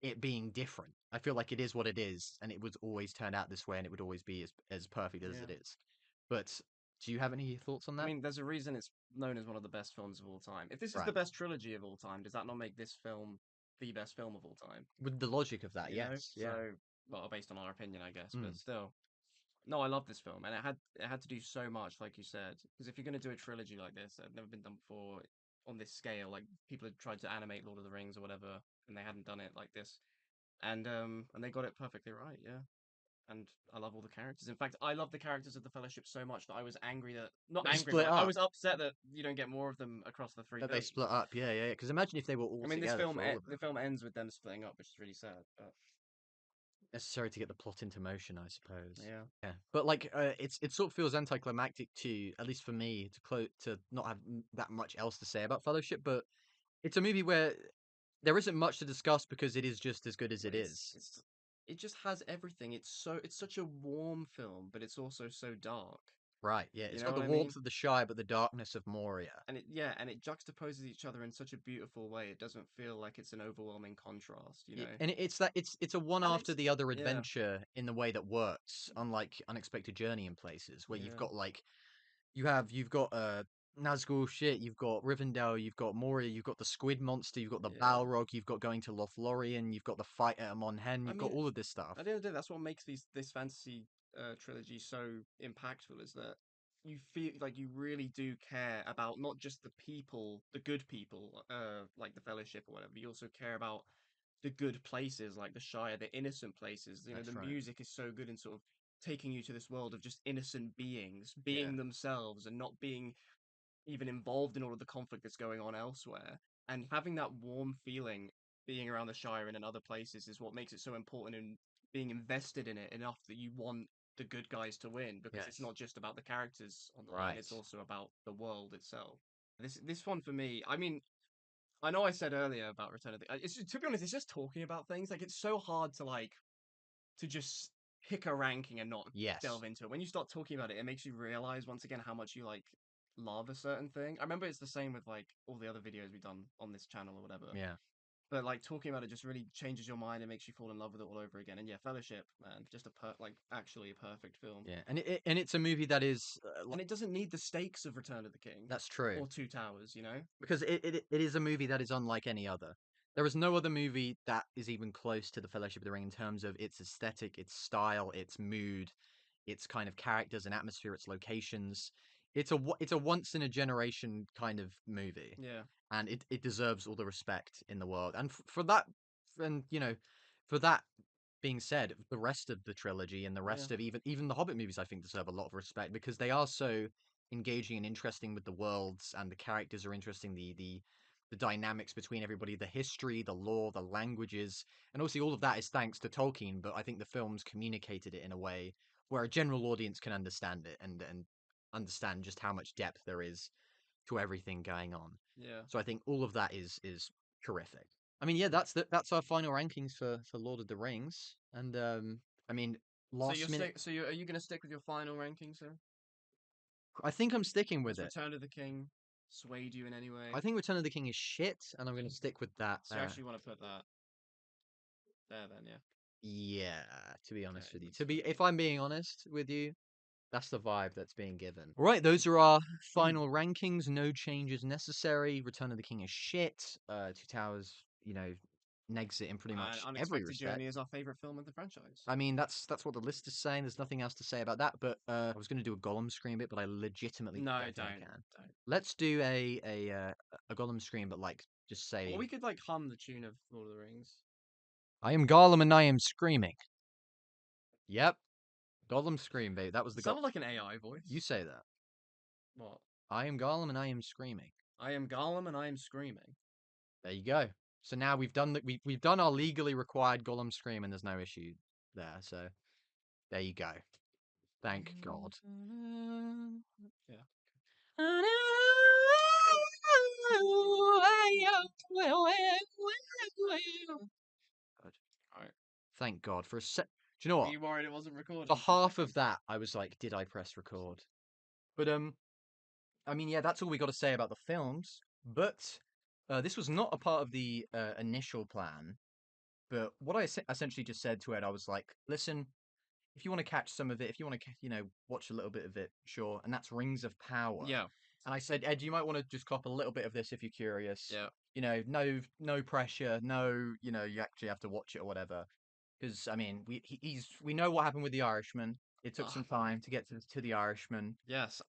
Speaker 1: it being different. I feel like it is what it is, and it would always turn out this way, and it would always be as perfect as it is. But do you have any thoughts on that?
Speaker 2: I mean, there's a reason it's known as one of the best films of all time. If this is the
Speaker 1: Right.
Speaker 2: best trilogy of all time, does that not make this film the best film of all time?
Speaker 1: With the logic of that,
Speaker 2: You know?
Speaker 1: yes. Yeah.
Speaker 2: So, well, based on our opinion, I guess,
Speaker 1: Mm.
Speaker 2: but still. No, I love this film, and it had to do so much, like you said. Because if you're going to do a trilogy like this, that had never been done before on this scale. Like people had tried to animate Lord of the Rings or whatever, and they hadn't done it like this. And they got it perfectly right, yeah. And I love all the characters. In fact, I love the characters of the Fellowship so much that I was angry that
Speaker 1: They split
Speaker 2: I
Speaker 1: up.
Speaker 2: was upset that you don't get more of them across the 3
Speaker 1: That they
Speaker 2: films.
Speaker 1: split up, yeah. Because imagine if they were all
Speaker 2: I mean,
Speaker 1: together for all of
Speaker 2: the
Speaker 1: them.
Speaker 2: film ends with them splitting up, which is really sad. But
Speaker 1: Necessary to get the plot into motion, I suppose.
Speaker 2: yeah,
Speaker 1: Yeah, but like it sort of feels anticlimactic to, at least for me, to not have that much else to say about Fellowship. But it's a movie where there isn't much to discuss because it is just as good as it is.
Speaker 2: it just has everything. It's such a warm film, but it's also so dark.
Speaker 1: Right, yeah. It's
Speaker 2: You
Speaker 1: got
Speaker 2: know
Speaker 1: the
Speaker 2: what I
Speaker 1: warmth
Speaker 2: mean?
Speaker 1: of the Shire, but the darkness of Moria.
Speaker 2: And it juxtaposes each other in such a beautiful way. It doesn't feel like it's an overwhelming contrast, you know.
Speaker 1: And it's a one
Speaker 2: And
Speaker 1: after
Speaker 2: it's-
Speaker 1: the other
Speaker 2: yeah.
Speaker 1: adventure in the way that works, unlike Unexpected Journey in places where you've
Speaker 2: Yeah.
Speaker 1: got like you've got Nazgul shit. You've got Rivendell. You've got Moria. You've got the Squid Monster. You've got the
Speaker 2: Yeah.
Speaker 1: Balrog. You've got going to Lothlorien. You've got the fight at Amon Hen. You've got
Speaker 2: mean,
Speaker 1: all of this stuff.
Speaker 2: At the end of the day, that's what makes this fantasy trilogy so impactful, is that you feel like you really do care about not just the people, the good people, like the Fellowship or whatever. You also care about the good places, like the Shire, the innocent places. You know,
Speaker 1: That's
Speaker 2: the
Speaker 1: right.
Speaker 2: music is so good in sort of taking you to this world of just innocent beings, being themselves and not being even involved in all of the conflict that's going on elsewhere. And having that warm feeling being around the Shire and in other places is what makes it so important in being invested in it enough that you want the good guys to win, because it's
Speaker 1: Yes.
Speaker 2: not just about the characters on the line, it's
Speaker 1: Right.
Speaker 2: also about the world itself. This one for me, I mean, I know I said earlier about Return of the it's to be honest, it's just talking about things. Like, it's so hard to to just pick a ranking and not
Speaker 1: Yes.
Speaker 2: delve into it. When you start talking about it, it makes you realize once again how much you love a certain thing. I remember it's the same with like all the other videos we've done on this channel or whatever.
Speaker 1: Yeah.
Speaker 2: But like talking about it just really changes your mind and makes you fall in love with it all over again. And yeah, Fellowship, man, just actually a perfect film.
Speaker 1: Yeah. And it's a movie that is.
Speaker 2: And it doesn't need the stakes of Return of the King
Speaker 1: That's true.
Speaker 2: or Two Towers, you know?
Speaker 1: Because it is a movie that is unlike any other. There is no other movie that is even close to the Fellowship of the Ring in terms of its aesthetic, its style, its mood, its kind of characters and atmosphere, its locations. It's a once in a generation kind of movie,
Speaker 2: Yeah.
Speaker 1: and it deserves all the respect in the world. And for that, and for that being said, the rest of the trilogy and the rest of even the Hobbit movies, I think, deserve a lot of respect because they are so engaging and interesting with the worlds, and the characters are interesting. The dynamics between everybody, the history, the lore, the languages, and obviously all of that is thanks to Tolkien. But I think the films communicated it in a way where a general audience can understand it and understand just how much depth there is to everything going on.
Speaker 2: Yeah.
Speaker 1: So I think all of that is terrific. I mean, yeah, that's our final rankings for Lord of the Rings, and I mean, last minute.
Speaker 2: Are you gonna stick with your final ranking, sir?
Speaker 1: I think I'm sticking with
Speaker 2: Has
Speaker 1: it.
Speaker 2: Return of the King swayed you in any way?
Speaker 1: I think Return of the King is shit, and I'm going to stick with that.
Speaker 2: So you actually want to put that there then, yeah?
Speaker 1: Yeah, to be honest
Speaker 2: Okay,
Speaker 1: with you,
Speaker 2: that's fine.
Speaker 1: if I'm being honest with you, that's the vibe that's being given. Right, those are our final rankings. No changes necessary. Return of the King is shit. Two Towers, negs it in pretty much
Speaker 2: And
Speaker 1: every
Speaker 2: Unexpected
Speaker 1: respect.
Speaker 2: Journey is our favorite film of the franchise.
Speaker 1: I mean, that's what the list is saying. There's nothing else to say about that. But I was going to do a Gollum scream bit, but I legitimately
Speaker 2: No,
Speaker 1: don't think I
Speaker 2: don't.
Speaker 1: can.
Speaker 2: Don't.
Speaker 1: Let's do a Gollum scream, but like just say,
Speaker 2: Well, we could like hum the tune of Lord of the Rings.
Speaker 1: "I am Gollum and I am screaming." Yep, Gollum scream, babe. That was the
Speaker 2: Sounded like an AI voice.
Speaker 1: You say that.
Speaker 2: What?
Speaker 1: I am Gollum and I am screaming.
Speaker 2: I am Gollum and I am screaming.
Speaker 1: There you go. So now we've done we've done our legally required Gollum scream, and there's no issue there. So there you go. Thank God.
Speaker 2: Yeah.
Speaker 1: Good.
Speaker 2: Alright.
Speaker 1: Thank God. For a sec. Do you know
Speaker 2: Were
Speaker 1: what?
Speaker 2: you worried it wasn't recording?
Speaker 1: For half of that, I was like, did I press record? But I mean, yeah, that's all we got to say about the films. But this was not a part of the initial plan. But what I essentially just said to Ed, I was like, listen, if you want to catch some of it, if you want to, watch a little bit of it, sure. And that's Rings of Power.
Speaker 2: Yeah.
Speaker 1: And I said, Ed, you might want to just cop a little bit of this if you're curious.
Speaker 2: Yeah.
Speaker 1: No pressure. No, you actually have to watch it or whatever. Because I mean, we know what happened with the Irishman. It took some time to get to the Irishman.
Speaker 2: Yes.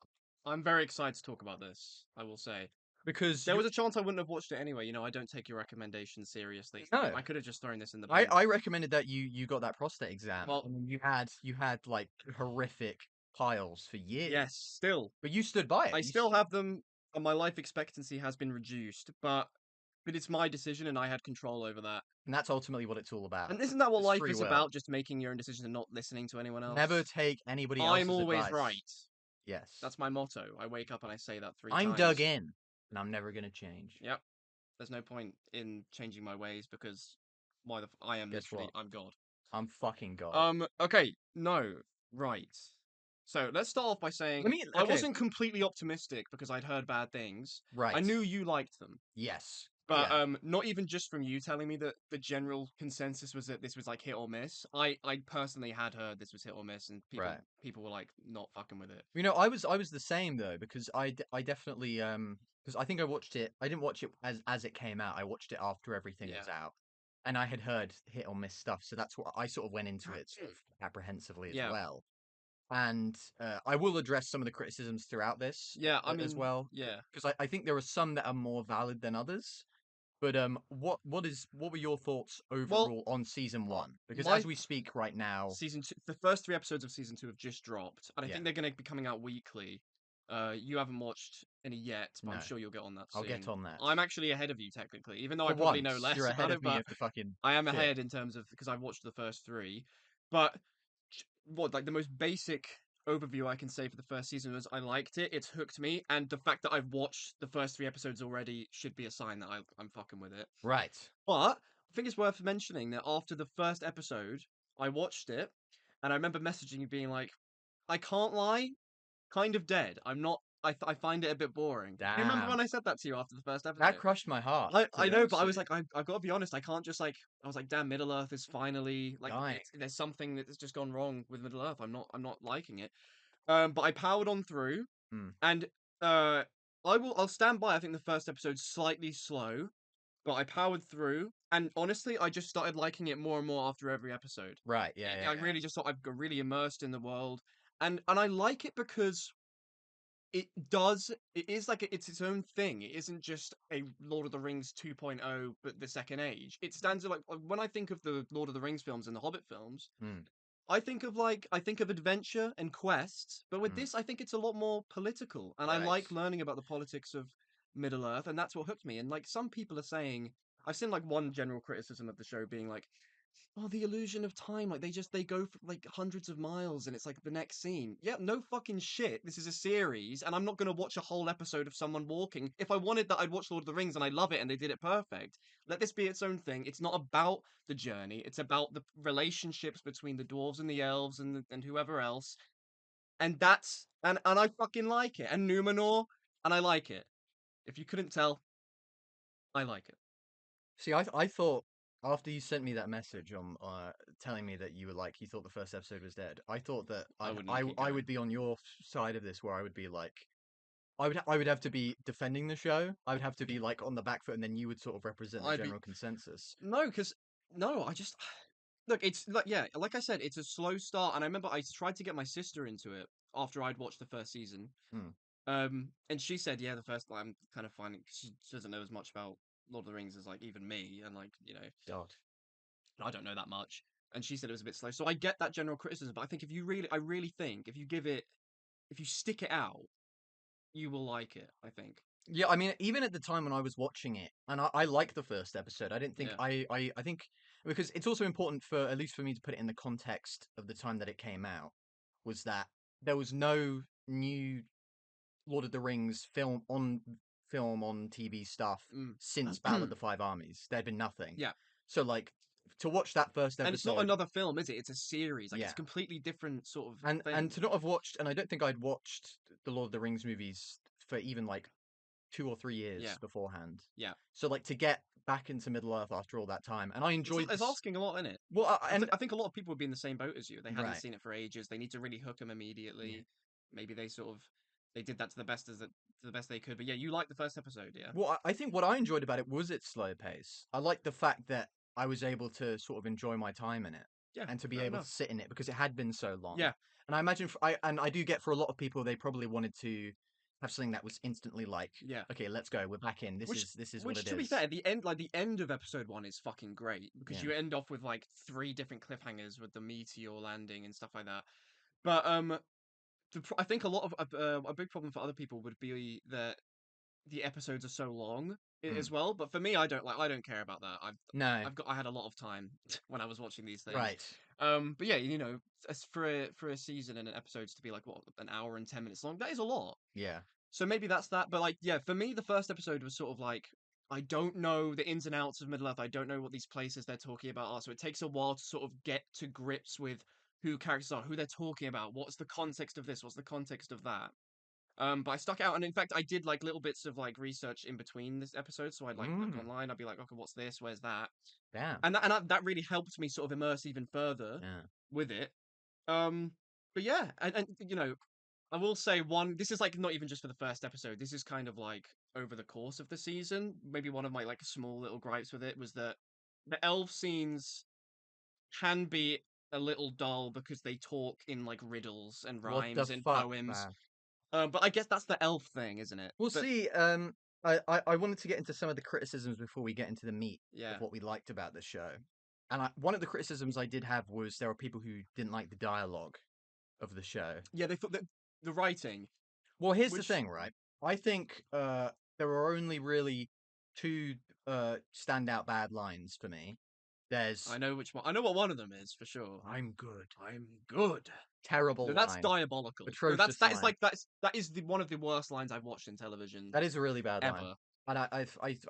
Speaker 2: I'm very excited to talk about this, I will say.
Speaker 1: Because
Speaker 2: there was a chance I wouldn't have watched it anyway. I don't take your recommendations seriously.
Speaker 1: No.
Speaker 2: I could have just thrown this in the
Speaker 1: I,
Speaker 2: bin.
Speaker 1: I recommended that you got that prostate exam.
Speaker 2: Well,
Speaker 1: and you had like horrific piles for years.
Speaker 2: Yes, still.
Speaker 1: But you stood by it.
Speaker 2: I still have them, and my life expectancy has been reduced, but it's my decision, and I had control over that.
Speaker 1: And that's ultimately what it's all about.
Speaker 2: And isn't that what
Speaker 1: It's
Speaker 2: life
Speaker 1: free
Speaker 2: is
Speaker 1: will.
Speaker 2: about? Just making your own decisions and not listening to anyone else?
Speaker 1: Never take anybody else's
Speaker 2: I'm always
Speaker 1: advice.
Speaker 2: right.
Speaker 1: Yes.
Speaker 2: That's my motto. I wake up and I say that 3 times.
Speaker 1: I'm dug in, and I'm never going to change.
Speaker 2: Yep. There's no point in changing my ways because I am
Speaker 1: Guess
Speaker 2: literally,
Speaker 1: what?
Speaker 2: I'm God.
Speaker 1: I'm fucking God.
Speaker 2: Okay, no, right. So let's start off by saying I wasn't completely optimistic because I'd heard bad things.
Speaker 1: Right.
Speaker 2: I knew you liked them.
Speaker 1: Yes.
Speaker 2: But
Speaker 1: Yeah.
Speaker 2: not even just from you telling me that the general consensus was that this was like hit or miss. I personally had heard this was hit or miss, and
Speaker 1: Right.
Speaker 2: people were like not fucking with it.
Speaker 1: You know, I was the same though, because I definitely because I think I watched it. I didn't watch it as it came out. I watched it after everything
Speaker 2: Yeah.
Speaker 1: was out, and I had heard hit or miss stuff. So that's what I sort of went into it sort of apprehensively as
Speaker 2: Yeah.
Speaker 1: well. And I will address some of the criticisms throughout this
Speaker 2: Yeah, I
Speaker 1: as
Speaker 2: mean,
Speaker 1: well,
Speaker 2: yeah.
Speaker 1: because I think there are some that are more valid than others. But what were your thoughts
Speaker 2: Well,
Speaker 1: overall on season
Speaker 2: uh,
Speaker 1: one? Because
Speaker 2: my
Speaker 1: as we speak right now,
Speaker 2: season two, the first 3 episodes of season 2 have just dropped, and I
Speaker 1: yeah,
Speaker 2: think they're going to be coming out weekly. You haven't watched any yet, but I'm
Speaker 1: no,
Speaker 2: sure you'll get on that
Speaker 1: I'll get
Speaker 2: soon.
Speaker 1: on that.
Speaker 2: I'm actually ahead of you technically, even though I
Speaker 1: For
Speaker 2: probably know
Speaker 1: once, you're
Speaker 2: less
Speaker 1: ahead
Speaker 2: about
Speaker 1: of
Speaker 2: it,
Speaker 1: me
Speaker 2: but
Speaker 1: of the fucking
Speaker 2: I am
Speaker 1: shit.
Speaker 2: ahead in terms of because I've watched the first 3. But what like the most basic overview I can say for the first season was I liked it. It's hooked me, and the fact that I've watched the first 3 episodes already should be a sign that I'm fucking with it.
Speaker 1: Right.
Speaker 2: But I think it's worth mentioning that after the first episode, I watched it, and I remember messaging you being like, I can't lie, kind of dead. I'm not. I find it a bit boring. Do you remember when
Speaker 1: Damn.
Speaker 2: I said that to you after the first
Speaker 1: That
Speaker 2: episode?
Speaker 1: crushed my heart, to
Speaker 2: I
Speaker 1: be
Speaker 2: know,
Speaker 1: honest
Speaker 2: but I
Speaker 1: with
Speaker 2: was
Speaker 1: you.
Speaker 2: like, I've got to be honest. I can't just like. I was like, damn, Middle Earth is finally like.
Speaker 1: Dying.
Speaker 2: There's something that's just gone wrong with Middle Earth. I'm not liking it. But I powered on through,
Speaker 1: Hmm.
Speaker 2: and uh, I'll stand by. I think the first episode's slightly slow, but I powered through, and honestly, I just started liking it more and more after every episode.
Speaker 1: Right. Yeah. Yeah.
Speaker 2: I
Speaker 1: Yeah.
Speaker 2: really just thought I've got really immersed in the world, and I like it because it is like it's its own thing. It isn't just a Lord of the Rings 2.0, but the second age. It stands like when I think of the Lord of the Rings films and the Hobbit films,
Speaker 1: Hmm.
Speaker 2: I think of adventure and quests, but with
Speaker 1: Hmm.
Speaker 2: this I think it's a lot more political, and I
Speaker 1: Right.
Speaker 2: like learning about the politics of Middle Earth, and that's what hooked me. And like some people are saying, I've seen like one general criticism of the show being like, oh, the illusion of time. Like they go for like hundreds of miles and it's like the next scene. Yeah, no fucking shit. This is a series, and I'm not gonna watch a whole episode of someone walking. If I wanted that, I'd watch Lord of the Rings, and I love it, and they did it perfect. Let this be its own thing. It's not about the journey. It's about the relationships between the dwarves and the elves and whoever else. And and I fucking like it. And Numenor, and I like it. If you couldn't tell, I like it.
Speaker 1: See, I thought after you sent me that message on telling me that you were like you thought the first episode was dead, I thought that
Speaker 2: I wouldn't keep
Speaker 1: I
Speaker 2: going.
Speaker 1: would be on your side of this, where I would be like I would have to be defending the show. I would have to be like on the back foot, and then you would sort of represent the
Speaker 2: I'd be
Speaker 1: general consensus.
Speaker 2: no, because no, I just look. It's like yeah, like I said, it's a slow start, and I remember I tried to get my sister into it after I'd watched the first season.
Speaker 1: Hmm.
Speaker 2: And she said, yeah, the first I'm kind of finding she doesn't know as much about Lord of the Rings as like even me, and like
Speaker 1: God.
Speaker 2: I don't know that much. And she said it was a bit slow, so I get that general criticism, but I think if you really, I really think if you give it, if you stick it out, you will like it. I think.
Speaker 1: Yeah, I mean, even at the time when I was watching it, and I liked the first episode, I didn't think
Speaker 2: Yeah.
Speaker 1: I think because it's also important for at least for me to put it in the context of the time that it came out, was that there was no new Lord of the Rings film on TV stuff
Speaker 2: Mm.
Speaker 1: since Battle of the Five Armies. There'd been nothing.
Speaker 2: Yeah.
Speaker 1: So like to watch that first
Speaker 2: And it's not
Speaker 1: episode,
Speaker 2: another film, is it? It's a series. Like it's
Speaker 1: yeah,
Speaker 2: a completely different sort of
Speaker 1: and
Speaker 2: thing.
Speaker 1: to not have watched, and I don't think I'd watched the Lord of the Rings movies for even like 2 or 3 years
Speaker 2: Yeah.
Speaker 1: beforehand.
Speaker 2: Yeah.
Speaker 1: So like to get back into Middle Earth after all that time, and I enjoyed
Speaker 2: It's
Speaker 1: this.
Speaker 2: asking a lot, isn't it?
Speaker 1: Well,
Speaker 2: I think a lot of people would be in the same boat as you. They hadn't
Speaker 1: right,
Speaker 2: seen it for ages. They need to really hook them
Speaker 1: yeah.
Speaker 2: immediately. Maybe they sort of they did that to the best to the best they could. But yeah, you liked the first episode, yeah?
Speaker 1: Well, I think what I enjoyed about it was its slow pace. I liked the fact that I was able to sort of enjoy my time in it
Speaker 2: Yeah,
Speaker 1: and to be
Speaker 2: fair
Speaker 1: able to
Speaker 2: enough.
Speaker 1: sit in it because it had been so long.
Speaker 2: Yeah,
Speaker 1: And I imagine I do get for a lot of people they probably wanted to have something that was instantly like,
Speaker 2: yeah.
Speaker 1: okay, let's go, we're back in. This is what
Speaker 2: Which
Speaker 1: it
Speaker 2: to be
Speaker 1: is.
Speaker 2: fair, the end of episode 1 is fucking great because
Speaker 1: Yeah.
Speaker 2: you end off with like 3 different cliffhangers with the meteor landing and stuff like that. But I think a big problem for other people would be that the episodes are so long
Speaker 1: Mm.
Speaker 2: as well. But for me, I don't care about that.
Speaker 1: No.
Speaker 2: I had a lot of time when I was watching these things.
Speaker 1: Right.
Speaker 2: But yeah, as for a season and an episodes to be like what an hour and 10 minutes long, that is a lot.
Speaker 1: Yeah.
Speaker 2: So maybe that's that. But like, yeah, for me, the first episode was sort of like I don't know the ins and outs of Middle Earth. I don't know what these places they're talking about are. So it takes a while to sort of get to grips with who characters are, who they're talking about, what's the context of this, what's the context of that. But I stuck out, and in fact, I did like little bits of like research in between this episode. So I'd like look online. I'd be like, okay, what's this? Where's that?
Speaker 1: Damn.
Speaker 2: And that really helped me sort of immerse even further with it. But yeah, and you know, I will say this is like not even just for the first episode. This is kind of like over the course of the season. Maybe one of my like small little gripes with it was that the elf scenes can be a little dull because they talk in like riddles and
Speaker 1: What the
Speaker 2: rhymes and
Speaker 1: fuck,
Speaker 2: poems.
Speaker 1: man?
Speaker 2: But I guess that's the elf thing, isn't it?
Speaker 1: We'll
Speaker 2: But,
Speaker 1: see. I wanted to get into some of the criticisms before we get into the meat
Speaker 2: Yeah.
Speaker 1: of what we liked about the show. And one of the criticisms I did have was there were people who didn't like the dialogue of the show.
Speaker 2: Yeah, they thought that the writing.
Speaker 1: Well, here's the thing, right? I think there are only really two standout bad lines for me. There's
Speaker 2: I know which one. I know what one of them is for sure.
Speaker 1: I'm good.
Speaker 2: I'm good.
Speaker 1: Terrible
Speaker 2: No, that's
Speaker 1: line.
Speaker 2: diabolical. No,
Speaker 1: Atrocious
Speaker 2: that is
Speaker 1: line.
Speaker 2: like that is one of the worst lines I've watched in television.
Speaker 1: That is a really bad line.
Speaker 2: Ever.
Speaker 1: And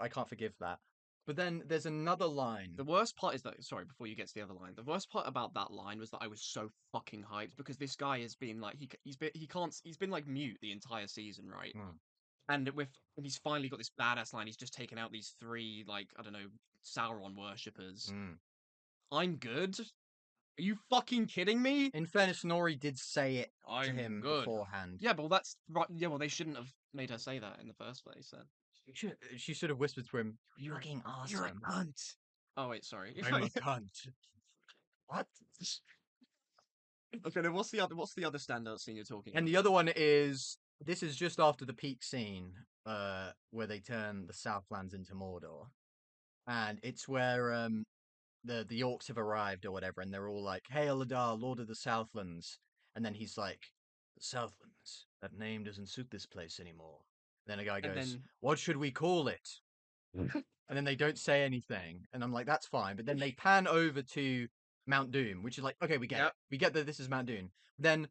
Speaker 1: I can't forgive that. But then there's another line.
Speaker 2: The worst part is that, sorry, before you get to the other line, the worst part about that line was that I was so fucking hyped because this guy has been like he's been like mute the entire season, right? And he's finally got this badass line. He's just taken out these 3 like I don't know Sauron worshippers. I'm good. Are you fucking kidding me?
Speaker 1: In fairness, Nori did say it to
Speaker 2: I'm
Speaker 1: him
Speaker 2: good.
Speaker 1: beforehand.
Speaker 2: Yeah, but that's right. Yeah, well, they shouldn't have made her say that in the first place. Then
Speaker 1: She should have whispered to him, "You're fucking awesome.
Speaker 2: You're a cunt." Oh wait, sorry.
Speaker 1: I'm a cunt." What?
Speaker 2: Okay, then what's the other standout scene you're talking
Speaker 1: And
Speaker 2: about?
Speaker 1: the other one is this is just after the peak scene, where they turn the Southlands into Mordor, and it's where the orcs have arrived or whatever, and they're all like, "Hail Adar, Lord of the Southlands," and then he's like, "The Southlands. That name doesn't suit this place anymore." Then a guy goes, "What should we call it?" And then they don't say anything, and I'm like, "That's fine." But then they pan over to Mount Doom, which is like, okay, we get it. We get that this is Mount Doom. Then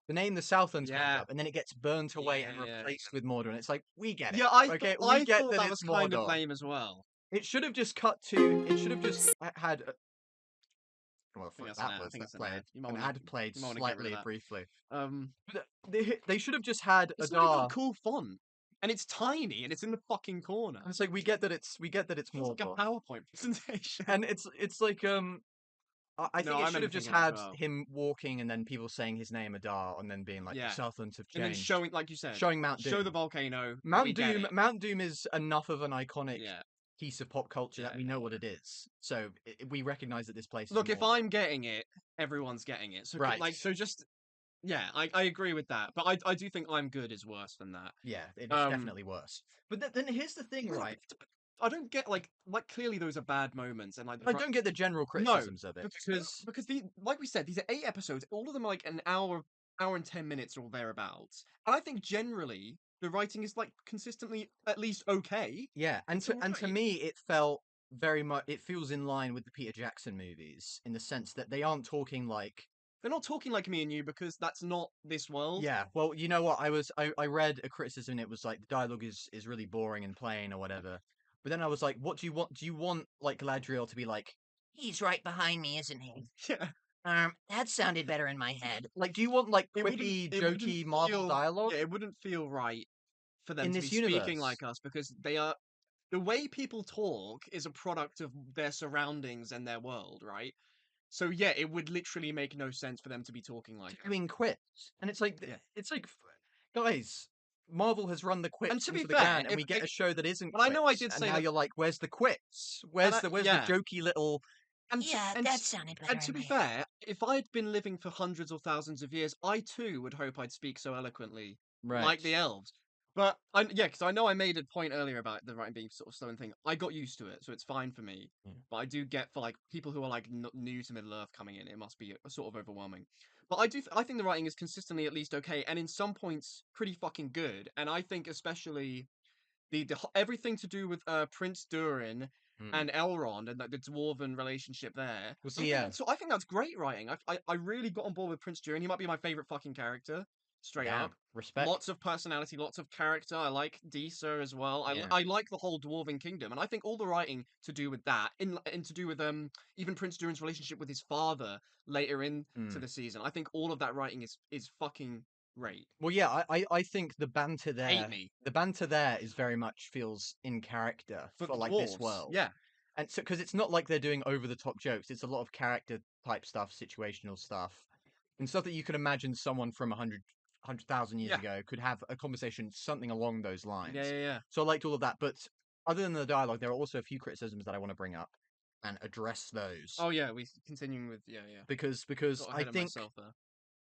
Speaker 1: the name the Southlands comes up, and then it gets burnt away and replaced with Mordor, and it's like, we get it.
Speaker 2: Yeah, I
Speaker 1: we get
Speaker 2: thought that was
Speaker 1: it's
Speaker 2: kind of
Speaker 1: Mordor.
Speaker 2: lame as well.
Speaker 1: It should have just cut to. It should have just had. Well, an ad played slightly briefly. But they should have just had
Speaker 2: It's
Speaker 1: Adar.
Speaker 2: not even a cool font, and it's tiny, and it's in the fucking corner.
Speaker 1: And it's like we get that it's Mordor.
Speaker 2: It's like a PowerPoint presentation.
Speaker 1: And it's like I think it should have just had him walking and then people saying his name Adar and then being like the Southlands have changed.
Speaker 2: And then showing, like you said,
Speaker 1: showing Mount Doom.
Speaker 2: Show the volcano.
Speaker 1: Mount Doom is enough of an iconic piece of pop culture that we know what it is. So we recognize that this place is
Speaker 2: Look, if I'm getting it, everyone's getting it. So just I agree with that. But I do think I'm good is worse than that.
Speaker 1: Yeah, it's definitely worse. But then here's the thing, right?
Speaker 2: I don't get like clearly those are bad moments, and like
Speaker 1: I don't get the general criticisms of it
Speaker 2: because like we said, these are 8 episodes. All of them are like an hour and 10 minutes or thereabouts, and I think generally the writing is like consistently at least okay.
Speaker 1: Yeah, and to me it felt very much. It feels in line with the Peter Jackson movies in the sense that they aren't talking like.
Speaker 2: They're not talking like me and you because that's not this world.
Speaker 1: Yeah, well, you know what? I read a criticism and it was like the dialogue is really boring and plain or whatever. But then I was like, what do you want? Do you want like Galadriel to be like,
Speaker 5: he's right behind me, isn't he?
Speaker 2: Yeah.
Speaker 5: That sounded better in my head.
Speaker 1: Like, do you want like quippy, jokey Marvel dialogue?
Speaker 2: Yeah, it wouldn't feel right for them
Speaker 1: in
Speaker 2: to
Speaker 1: this
Speaker 2: be
Speaker 1: universe.
Speaker 2: Speaking like us because they are. The way people talk is a product of their surroundings and their world, right? So yeah, it would literally make no sense for them to be talking like
Speaker 1: doing quips, and it's like, guys, Marvel has run the quips
Speaker 2: and to be
Speaker 1: into
Speaker 2: fair,
Speaker 1: the can, and we get a show that isn't.
Speaker 2: But I know I did say
Speaker 1: now you're like, where's the quips? Where's the jokey little?
Speaker 5: That sounded better.
Speaker 2: And to be fair, if I'd been living for hundreds or thousands of years, I too would hope I'd speak so eloquently, like the elves. But because I know I made a point earlier about the writing being sort of slow and thing. I got used to it, so it's fine for me. Yeah. But I do get for like people who are like new to Middle Earth coming in, it must be sort of overwhelming. But I think the writing is consistently at least okay, and in some points pretty fucking good. And I think especially the everything to do with Prince Durin and Elrond and like the dwarven relationship there.
Speaker 1: Well, see,
Speaker 2: so I think that's great writing. I really got on board with Prince Durin. He might be my favorite fucking character. Straight up.
Speaker 1: Respect.
Speaker 2: Lots of personality, lots of character. I like Disa as well. I like the whole Dwarven Kingdom. And I think all the writing to do with that, and to do with even Prince Durin's relationship with his father later into the season, I think all of that writing is fucking rate.
Speaker 1: Well, yeah, I think the banter
Speaker 2: Hate
Speaker 1: there,
Speaker 2: me.
Speaker 1: the banter there is very much feels in character
Speaker 2: But
Speaker 1: for
Speaker 2: the
Speaker 1: like this
Speaker 2: dwarves,
Speaker 1: world.
Speaker 2: yeah.
Speaker 1: And so, because it's not like they're doing over the top jokes, it's a lot of character type stuff, situational stuff, and stuff that you could imagine someone from 100,000 years
Speaker 2: Yeah.
Speaker 1: ago could have a conversation, something along those lines.
Speaker 2: Yeah.
Speaker 1: So I liked all of that. But other than the dialogue, there are also a few criticisms that I want to bring up and address those.
Speaker 2: Oh yeah, we continuing with yeah.
Speaker 1: Because
Speaker 2: Got
Speaker 1: I
Speaker 2: ahead of
Speaker 1: think
Speaker 2: myself there.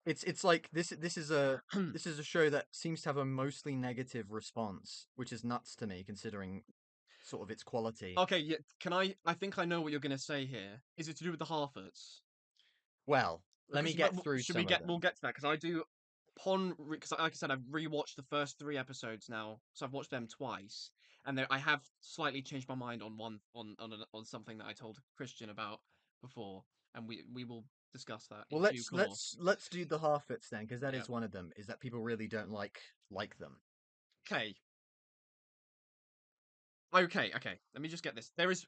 Speaker 1: it's like this is a this is a show that seems to have a mostly negative response, which is nuts to me considering sort of its quality.
Speaker 2: Okay, yeah. Can I think I know what you're gonna say here. Is it to do with the Harfords?
Speaker 1: Well, let me get
Speaker 2: But
Speaker 1: through
Speaker 2: should
Speaker 1: some
Speaker 2: we
Speaker 1: of
Speaker 2: get? We'll
Speaker 1: them.
Speaker 2: get to that because I do. Because like I said, I've rewatched the first 3 episodes now, so I've watched them twice, and I have slightly changed my mind on on something that I told Christian about before, and we will discuss that
Speaker 1: Well,
Speaker 2: in due course.
Speaker 1: let's do the Harfoots then, because that
Speaker 2: Yeah.
Speaker 1: is one of them. Is that people really don't like them?
Speaker 2: Okay. Okay. Let me just get this. There's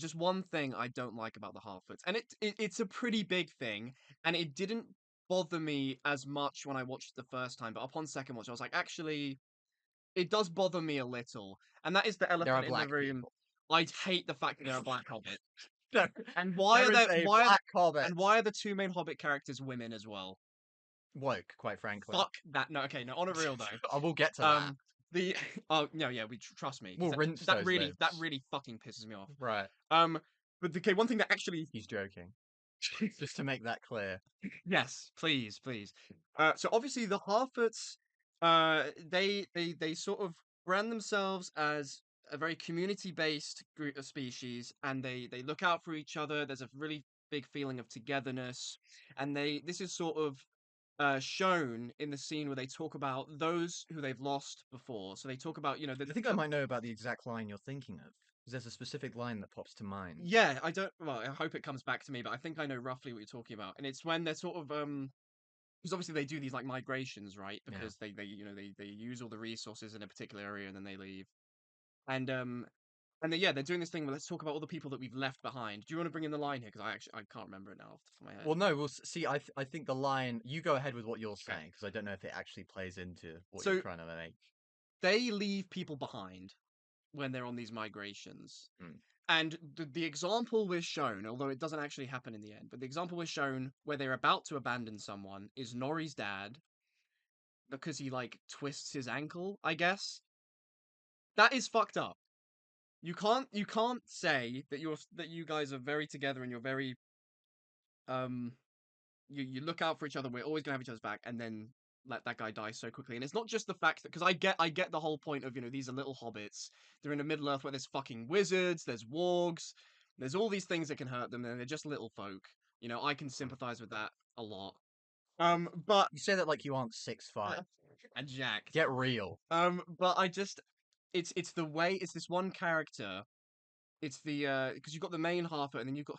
Speaker 2: just one thing I don't like about the Harfoots, and it's a pretty big thing, and it didn't bother me as much when I watched it the first time, but upon second watch, I was like, actually, it does bother me a little, and that is the
Speaker 1: There are
Speaker 2: elephant in the
Speaker 1: black
Speaker 2: room.
Speaker 1: people.
Speaker 2: I hate the fact that they're a black hobbit.
Speaker 1: There,
Speaker 2: And why
Speaker 1: there
Speaker 2: are
Speaker 1: is
Speaker 2: there
Speaker 1: a
Speaker 2: why are
Speaker 1: black hobbit.
Speaker 2: and why are the two main hobbit characters women as well?
Speaker 1: Woke, quite frankly.
Speaker 2: Fuck that. No, okay, no, on a real though.
Speaker 1: I will get to that.
Speaker 2: The oh no, yeah, trust me. 'Cause
Speaker 1: We'll rinse
Speaker 2: that
Speaker 1: those
Speaker 2: really that
Speaker 1: lips.
Speaker 2: really fucking pisses me off.
Speaker 1: Right.
Speaker 2: But okay, one thing that actually
Speaker 1: He's joking. Just to make that clear.
Speaker 2: yes, please. So obviously the Harfoots, they sort of brand themselves as a very community-based group of species, and they look out for each other. There's a really big feeling of togetherness, and this is sort of shown in the scene where they talk about those who they've lost before. So they talk about,
Speaker 1: I think I might know about the exact line you're thinking of. Because there's a specific line that pops to mind.
Speaker 2: yeah, I don't. Well, I hope it comes back to me, but I think I know roughly what you're talking about, and it's when they're sort of because obviously they do these like migrations, right?
Speaker 1: Yeah.
Speaker 2: Because they use all the resources in a particular area and then they leave. And yeah, they're doing this thing where let's talk about all the people that we've left behind. Do you want to bring in the line here? Because I can't remember it now off the top of my head.
Speaker 1: Well, no, we'll see. I think the line. You go ahead with what you're
Speaker 2: Okay.
Speaker 1: saying, because I don't know if it actually plays into what
Speaker 2: So-
Speaker 1: you're trying to make.
Speaker 2: They leave people behind when they're on these migrations.
Speaker 1: Hmm.
Speaker 2: And the example we're shown, although it doesn't actually happen in the end, but the example we're shown where they're about to abandon someone is Nori's dad because he like twists his ankle, I guess. That is fucked up. You can't say that you guys are very together and you're very you look out for each other. We're always gonna have each other's back, and then let that guy die so quickly. And it's not just the fact that because I get the whole point of these are little hobbits. They're in a Middle Earth where there's fucking wizards, there's wargs, there's all these things that can hurt them, and they're just little folk. I can sympathize with that a lot. But
Speaker 1: You say that like you aren't 6'5".
Speaker 2: and Jack.
Speaker 1: Get real.
Speaker 2: But I just it's the way it's this one character. It's the because you've got the main Harfoot, and then you've got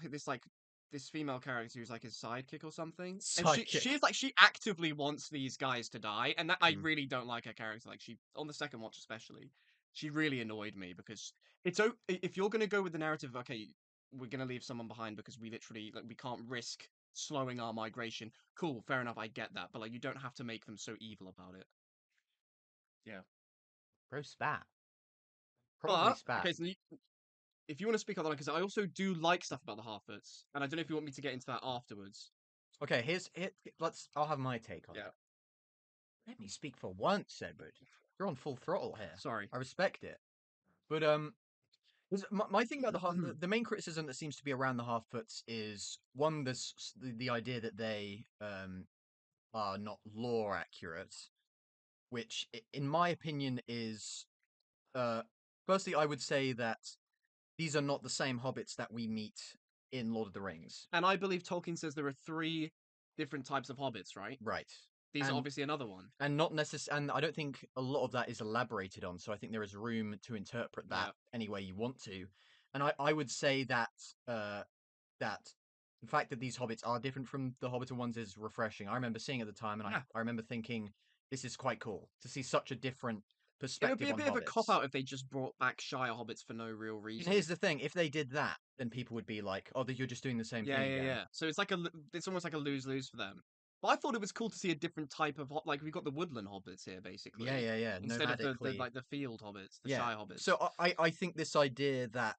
Speaker 2: this female character who's like his sidekick or something. And
Speaker 1: Sidekick.
Speaker 2: she is like she actively wants these guys to die, and that I
Speaker 1: Mm.
Speaker 2: really don't like her character. Like she on the second watch especially, she really annoyed me because if you're gonna go with the narrative, okay, we're gonna leave someone behind because we literally we can't risk slowing our migration. Cool, fair enough, I get that, but like you don't have to make them so evil about it. Yeah.
Speaker 1: Bro spat. Probably spat.
Speaker 2: Okay, so if you want to speak on that, because I also do like stuff about the Harfoots, and I don't know if you want me to get into that afterwards.
Speaker 1: Okay, I'll have my take on it.
Speaker 2: Yeah.
Speaker 1: Let me speak for once, Edward. You're on full throttle here.
Speaker 2: Sorry.
Speaker 1: I respect it. But my thing about the main criticism that seems to be around the Half-Foots is one, there's the idea that they are not lore accurate, which in my opinion is firstly I would say that these are not the same hobbits that we meet in Lord of the Rings.
Speaker 2: And I believe Tolkien says there are 3 different types of hobbits, right?
Speaker 1: Right.
Speaker 2: These
Speaker 1: And-
Speaker 2: are obviously another one.
Speaker 1: And not and I don't think a lot of that is elaborated on, so I think there is room to interpret that
Speaker 2: Yeah.
Speaker 1: any way you want to. And I would say that that the fact that these hobbits are different from the Hobbiton ones is refreshing. I remember seeing it at the time, and
Speaker 2: Yeah.
Speaker 1: I remember thinking this is quite cool to see such a different
Speaker 2: It would
Speaker 1: perspective
Speaker 2: be a
Speaker 1: on
Speaker 2: bit of a
Speaker 1: hobbits.
Speaker 2: cop out if they just brought back Shire hobbits for no real
Speaker 1: And
Speaker 2: reason.
Speaker 1: here's the thing: if they did that, then people would be like, "Oh, you're just doing the same
Speaker 2: Yeah,
Speaker 1: thing
Speaker 2: yeah,
Speaker 1: again."
Speaker 2: yeah. So it's almost like a lose-lose for them. But I thought it was cool to see a different type of like we've got the woodland hobbits here, basically.
Speaker 1: Yeah.
Speaker 2: Instead of the
Speaker 1: Nomadically.
Speaker 2: like the field hobbits, the
Speaker 1: Yeah.
Speaker 2: shy hobbits.
Speaker 1: So I think this idea that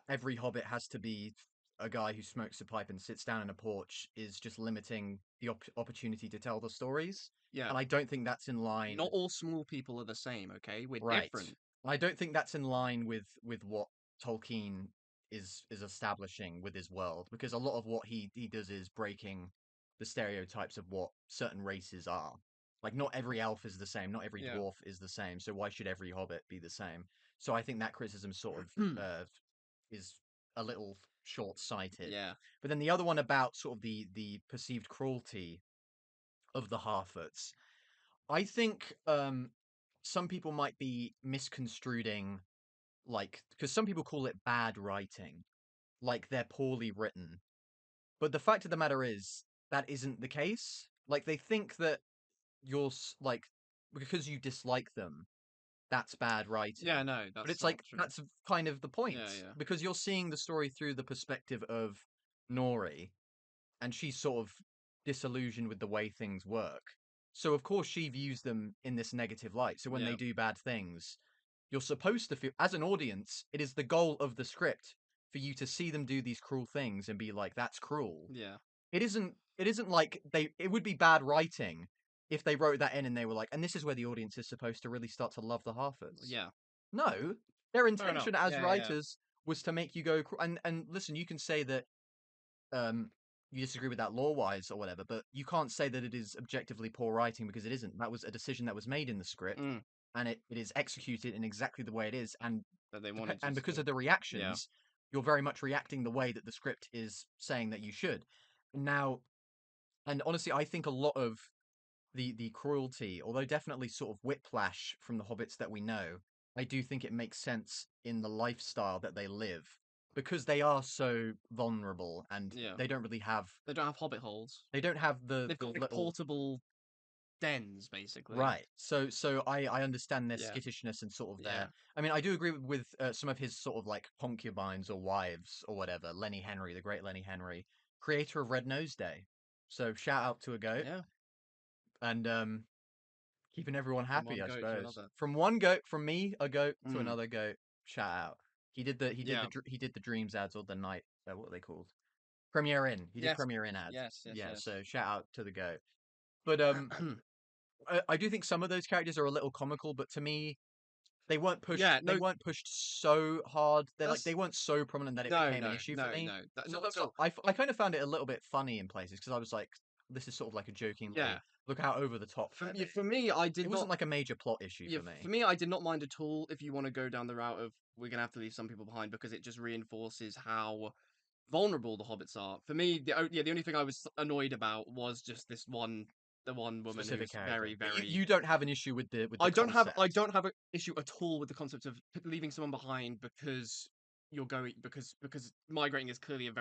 Speaker 1: every hobbit has to be a guy who smokes a pipe and sits down in a porch is just limiting the opportunity to tell the stories.
Speaker 2: Yeah.
Speaker 1: And I don't think that's in line.
Speaker 2: Not all small people are the same, okay? We're
Speaker 1: Right.
Speaker 2: different.
Speaker 1: I don't think that's in line with what Tolkien is establishing with his world, because a lot of what he does is breaking the stereotypes of what certain races are. Like, not every elf is the same, not every
Speaker 2: Yeah.
Speaker 1: dwarf is the same, so why should every hobbit be the same? So I think that criticism sort of is a little short-sighted.
Speaker 2: Yeah.
Speaker 1: But then the other one about sort of the perceived cruelty of the Harfoots, I think some people might be misconstruing, like, because some people call it bad writing, like they're poorly written. But the fact of the matter is that isn't the case. Like, they think that like, because you dislike them, that's bad writing.
Speaker 2: Yeah, no,
Speaker 1: But
Speaker 2: that's
Speaker 1: it's
Speaker 2: not
Speaker 1: like
Speaker 2: true.
Speaker 1: that's kind of the point,
Speaker 2: Yeah.
Speaker 1: because you're seeing the story through the perspective of Nori, and she's sort of disillusioned with the way things work. So of course she views them in this negative light. So when they
Speaker 2: Yeah.
Speaker 1: do bad things, you're supposed to feel, as an audience, it is the goal of the script for you to see them do these cruel things and be like, that's cruel.
Speaker 2: Yeah.
Speaker 1: It isn't like it would be bad writing if they wrote that in and they were like, and this is where the audience is supposed to really start to love the Harfoots.
Speaker 2: Yeah.
Speaker 1: No, their
Speaker 2: enough.
Speaker 1: intention as
Speaker 2: Yeah.
Speaker 1: writers was to make you go and listen, you can say that you disagree with that law-wise or whatever, but you can't say that it is objectively poor writing, because it isn't. That was a decision that was made in the script, and it is executed in exactly the way it is, and
Speaker 2: That they wanted
Speaker 1: and
Speaker 2: to
Speaker 1: because
Speaker 2: see.
Speaker 1: of the reactions, you're very much reacting the way that the script is saying that you should. Now, and honestly, I think a lot of the cruelty, although definitely sort of whiplash from the hobbits that we know, I do think it makes sense in the lifestyle that they live, because they are so vulnerable and
Speaker 2: Yeah.
Speaker 1: they don't really have.
Speaker 2: They don't have hobbit holes.
Speaker 1: They don't have
Speaker 2: They've got like
Speaker 1: little
Speaker 2: portable dens, basically.
Speaker 1: right. So I understand their
Speaker 2: Yeah.
Speaker 1: skittishness and sort of
Speaker 2: Yeah.
Speaker 1: their. I mean, I do agree with some of his sort of like concubines or wives or whatever. Lenny Henry, the great Lenny Henry, creator of Red Nose Day. So shout out to a goat.
Speaker 2: Yeah.
Speaker 1: And keeping everyone
Speaker 2: From
Speaker 1: happy,
Speaker 2: one
Speaker 1: I
Speaker 2: goat to
Speaker 1: suppose.
Speaker 2: another.
Speaker 1: From one goat, from me, a goat, to
Speaker 2: Mm.
Speaker 1: another goat. Shout out. He did the
Speaker 2: Yeah.
Speaker 1: he did the Dreams ads, or the night. What are they called? Premiere In. He did
Speaker 2: Yes.
Speaker 1: Premiere In ads.
Speaker 2: Yes.
Speaker 1: Yeah.
Speaker 2: Yes.
Speaker 1: So shout out to the goat. But I do think some of those characters are a little comical, but to me, they weren't pushed.
Speaker 2: Yeah,
Speaker 1: They
Speaker 2: no,
Speaker 1: weren't pushed so hard. They're like
Speaker 2: that's
Speaker 1: they weren't so prominent that it
Speaker 2: no,
Speaker 1: became an
Speaker 2: no,
Speaker 1: issue
Speaker 2: no,
Speaker 1: for me.
Speaker 2: no.
Speaker 1: So
Speaker 2: Not at all.
Speaker 1: I kind of found it a little bit funny in places, because I was like, this is sort of like a jokingly,
Speaker 2: Yeah.
Speaker 1: look how over the top.
Speaker 2: For me, I did
Speaker 1: It
Speaker 2: not.
Speaker 1: wasn't like a major plot issue
Speaker 2: Yeah,
Speaker 1: for me.
Speaker 2: for me, I did not mind at all. If you want to go down the route of we're gonna have to leave some people behind, because it just reinforces how vulnerable the hobbits are. For me, the only thing I was annoyed about was just the one woman
Speaker 1: Specific
Speaker 2: who's
Speaker 1: character.
Speaker 2: very,
Speaker 1: But
Speaker 2: very.
Speaker 1: you don't have an issue with the
Speaker 2: I don't have
Speaker 1: concept.
Speaker 2: an issue at all with the concept of leaving someone behind because you're going because migrating is clearly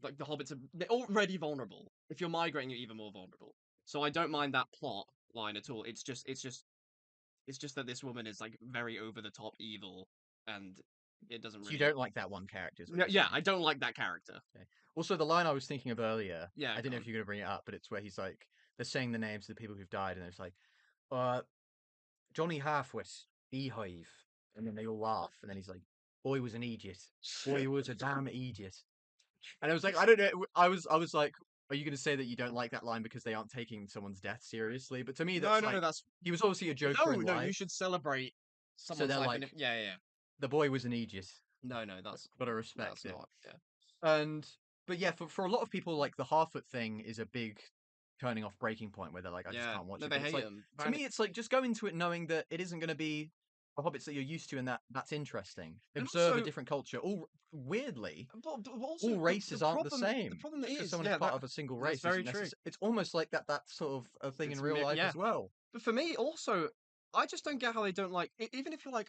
Speaker 2: like the hobbits they're already vulnerable. If you're migrating, you're even more vulnerable. So I don't mind that plot line at all. It's just that this woman is like very over the top evil, and it doesn't
Speaker 1: So
Speaker 2: really.
Speaker 1: you don't like that one character.
Speaker 2: Yeah, I don't like that character.
Speaker 1: Okay. Also, the line I was thinking of earlier,
Speaker 2: Yeah,
Speaker 1: I didn't know if you're going to bring it up, but it's where he's like, they're saying the names of the people who've died, and it's like, Johnny Halfwit, Beehive, and then they all laugh, and then he's like, boy was an idiot. Boy was a damn idiot. And I was like, I don't know. I was like, are you going to say that you don't like that line because they aren't taking someone's death seriously? But to me, that's
Speaker 2: No,
Speaker 1: like,
Speaker 2: that's
Speaker 1: he was obviously a joker in life.
Speaker 2: You should celebrate someone's
Speaker 1: they're
Speaker 2: life.
Speaker 1: like,
Speaker 2: Yeah.
Speaker 1: the boy was an idiot.
Speaker 2: No, that's
Speaker 1: Gotta respect it.
Speaker 2: not. Yeah.
Speaker 1: But yeah, for a lot of people, like the Harfoot thing is a big turning off breaking point where they're like, I just can't watch
Speaker 2: No,
Speaker 1: it.
Speaker 2: they
Speaker 1: But it's
Speaker 2: hate
Speaker 1: like,
Speaker 2: him.
Speaker 1: to me, it's like just go into it knowing that it isn't going to be the hobbits that you're used to, and that's interesting.
Speaker 2: And
Speaker 1: Observe
Speaker 2: also-
Speaker 1: a different culture. All weirdly,
Speaker 2: But also,
Speaker 1: all races aren't the same.
Speaker 2: The problem
Speaker 1: Just 'cause
Speaker 2: is,
Speaker 1: someone's part of a single
Speaker 2: that's
Speaker 1: race.
Speaker 2: very
Speaker 1: isn't
Speaker 2: true.
Speaker 1: It's almost like that sort of a thing
Speaker 2: It's
Speaker 1: in real life
Speaker 2: yeah.
Speaker 1: as well.
Speaker 2: But for me, also, I just don't get how they don't like. Even if you're like,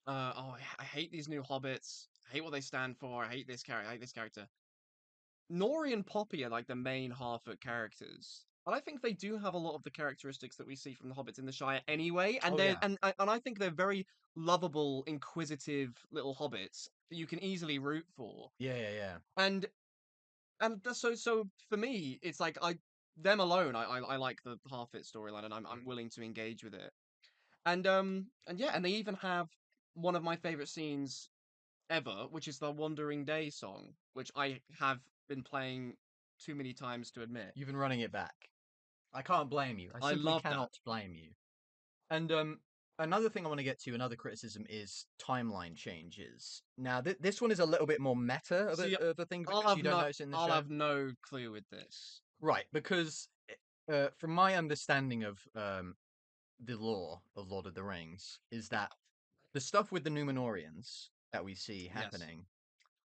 Speaker 2: I hate these new hobbits. I hate what they stand for. I hate this character. I hate this character. Nori and Poppy are like the main Harfoot characters. And I think they do have a lot of the characteristics that we see from the hobbits in the Shire anyway. And and I think they're very lovable, inquisitive little hobbits that you can easily root for.
Speaker 1: Yeah.
Speaker 2: And And so for me, it's like them alone. I like the Harfoot storyline, and I'm willing to engage with it. And yeah, and they even have one of my favorite scenes ever, which is the Wandering Day song, which I have been playing too many times to admit.
Speaker 1: You've been running it back. I can't blame you. I
Speaker 2: I
Speaker 1: simply
Speaker 2: love that.
Speaker 1: cannot blame you. And another thing I want to get to, another criticism, is timeline changes. Now, this one is a little bit more meta of
Speaker 2: See,
Speaker 1: a thing
Speaker 2: I'll
Speaker 1: because
Speaker 2: have
Speaker 1: you don't
Speaker 2: no,
Speaker 1: notice it in the
Speaker 2: I'll
Speaker 1: show.
Speaker 2: have no clue with this.
Speaker 1: Right, because from my understanding of the lore of Lord of the Rings, is that the stuff with the Númenóreans that we see happening,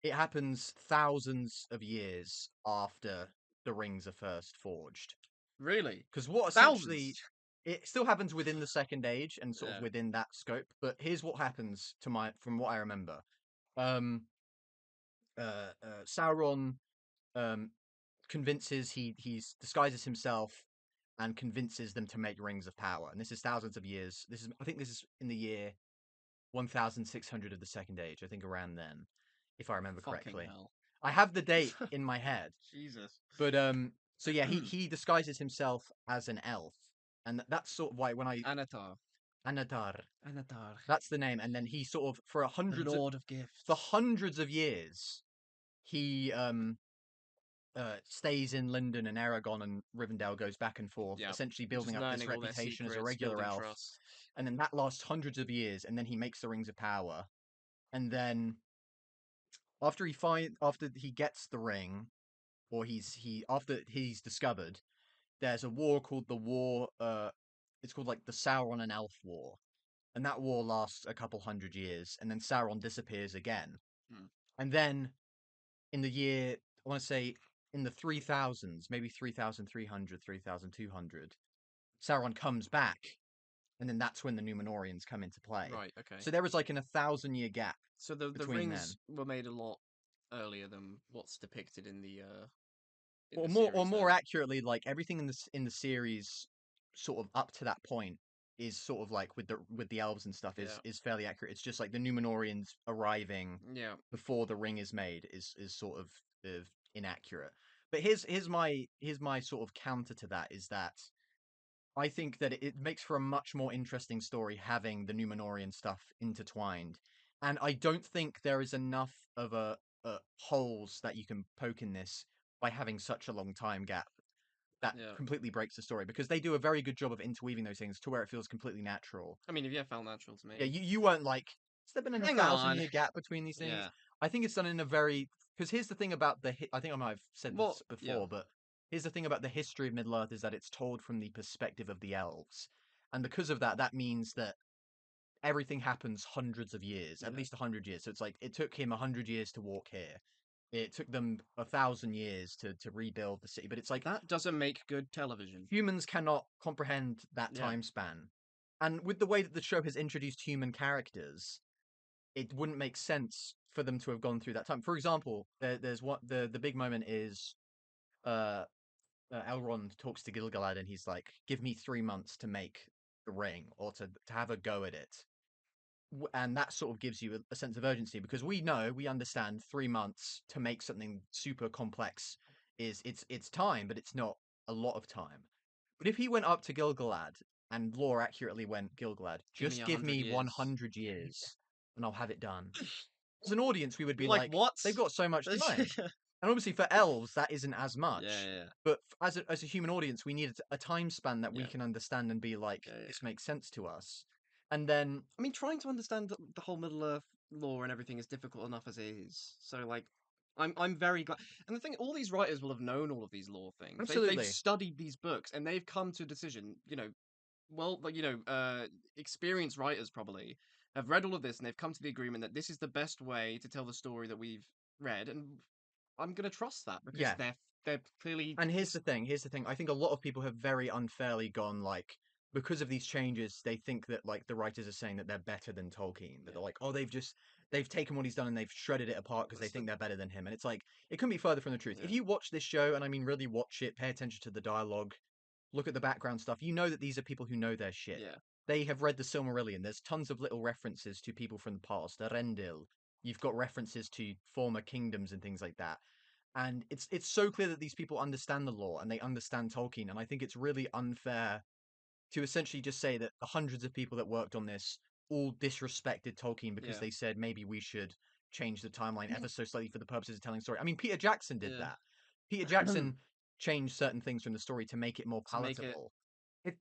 Speaker 1: it happens thousands of years after the rings are first forged.
Speaker 2: Really?
Speaker 1: Because what essentially,
Speaker 2: Thousands.
Speaker 1: it still happens within the Second Age and sort of
Speaker 2: Yeah.
Speaker 1: within that scope. But here's what happens from what I remember. Sauron convinces he's disguises himself and convinces them to make rings of power. And this is thousands of years. I think this is in the year 1600 of the Second Age. I think around then, if I remember
Speaker 2: Fucking
Speaker 1: correctly.
Speaker 2: hell.
Speaker 1: I have the date in my head.
Speaker 2: Jesus.
Speaker 1: But so yeah, he disguises himself as an elf, and that's sort of why when I
Speaker 2: Anatar.
Speaker 1: Anatar,
Speaker 2: Anatar.
Speaker 1: that's the name, and then he sort of for
Speaker 2: The Lord of Gifts.
Speaker 1: for hundreds of years, he stays in London and Aragon and Rivendell, goes back and forth,
Speaker 2: Yep.
Speaker 1: essentially
Speaker 2: Just
Speaker 1: building up this
Speaker 2: learning all their
Speaker 1: reputation as a
Speaker 2: secrets,
Speaker 1: regular
Speaker 2: building
Speaker 1: elf,
Speaker 2: trust.
Speaker 1: and then that lasts hundreds of years, and then he makes the Rings of Power, and then after he gets the ring, or after he's discovered, there's a war called the War. It's called like the Sauron and Elf War, and that war lasts a couple hundred years, and then Sauron disappears again, and then in the year I want to say in the 3000s, maybe 3300, 3200, Sauron comes back, and then that's when the Númenóreans come into play.
Speaker 2: Right. Okay.
Speaker 1: So there was like a 1,000-year gap.
Speaker 2: So the
Speaker 1: between
Speaker 2: rings
Speaker 1: then.
Speaker 2: were made a lot earlier than what's depicted in the
Speaker 1: Or
Speaker 2: series
Speaker 1: more
Speaker 2: then.
Speaker 1: accurately, like everything in the series, sort of up to that point, is sort of like with the elves and stuff is fairly accurate. It's just like the Númenóreans arriving
Speaker 2: Yeah.
Speaker 1: before the ring is made is sort of inaccurate. But here's my sort of counter to that is that I think that it makes for a much more interesting story having the Númenórean stuff intertwined, and I don't think there is enough of a holes that you can poke in this by having such a long time gap that completely breaks the story, because they do a very good job of interweaving those things to where it feels completely natural.
Speaker 2: I mean, yeah, felt natural to me.
Speaker 1: Yeah, you weren't like, has there been a 1,000-year gap between these things?
Speaker 2: Yeah.
Speaker 1: I think it's done in a very, because here's the thing about I think I might have said this before, but here's the thing about the history of Middle-earth is that it's told from the perspective of the elves. And because of that, that means that everything happens hundreds of years, at least 100 years. So it's like, it took him 100 years to walk here. It took them 1,000 years to rebuild the city. But it's like,
Speaker 2: that doesn't make good television.
Speaker 1: Humans cannot comprehend that time span. And with the way that the show has introduced human characters, it wouldn't make sense for them to have gone through that time. For example, there's what the big moment is Elrond talks to Gilgalad and he's like, give me 3 months to make the ring, or to have a go at it. And that sort of gives you a sense of urgency, because we understand 3 months to make something super complex it's time, but it's not a lot of time. But if he went up to Gilgalad and lore accurately went, Gilgalad, just give me 100 years and I'll have it done. As an audience, we would be like,
Speaker 2: what?
Speaker 1: They've got so much time. And obviously for elves, that isn't as much.
Speaker 2: Yeah.
Speaker 1: But as a human audience, we need a time span that we can understand and be like, this makes sense to us. And then,
Speaker 2: I mean, trying to understand the whole Middle-earth lore and everything is difficult enough as it is. So, like, I'm very glad. And the thing, all these writers will have known all of these lore things.
Speaker 1: Absolutely.
Speaker 2: They've studied these books and they've come to a decision. Experienced writers probably have read all of this and they've come to the agreement that this is the best way to tell the story that we've read, and I'm gonna trust that because they're clearly.
Speaker 1: And here's the thing. I think a lot of people have very unfairly gone, like, because of these changes, they think that, like, the writers are saying that they're better than Tolkien. That they're like, oh, they've taken what he's done and they've shredded it apart because they think they're better than him. And it's like, it couldn't be further from the truth. If you watch this show, and I mean really watch it, pay attention to the dialogue, look at the background stuff, you know that these are people who know their shit.
Speaker 2: Yeah.
Speaker 1: They have read the Silmarillion. There's tons of little references to people from the past. Arendil. You've got references to former kingdoms and things like that. And it's so clear that these people understand the lore and they understand Tolkien, and I think it's really unfair to essentially just say that the hundreds of people that worked on this all disrespected Tolkien because
Speaker 2: Yeah.
Speaker 1: they said maybe we should change the timeline ever so slightly for the purposes of telling story. I mean, Peter Jackson did
Speaker 2: Yeah.
Speaker 1: that. Peter Jackson changed certain things from the story to make it more
Speaker 2: To make it-
Speaker 1: palatable.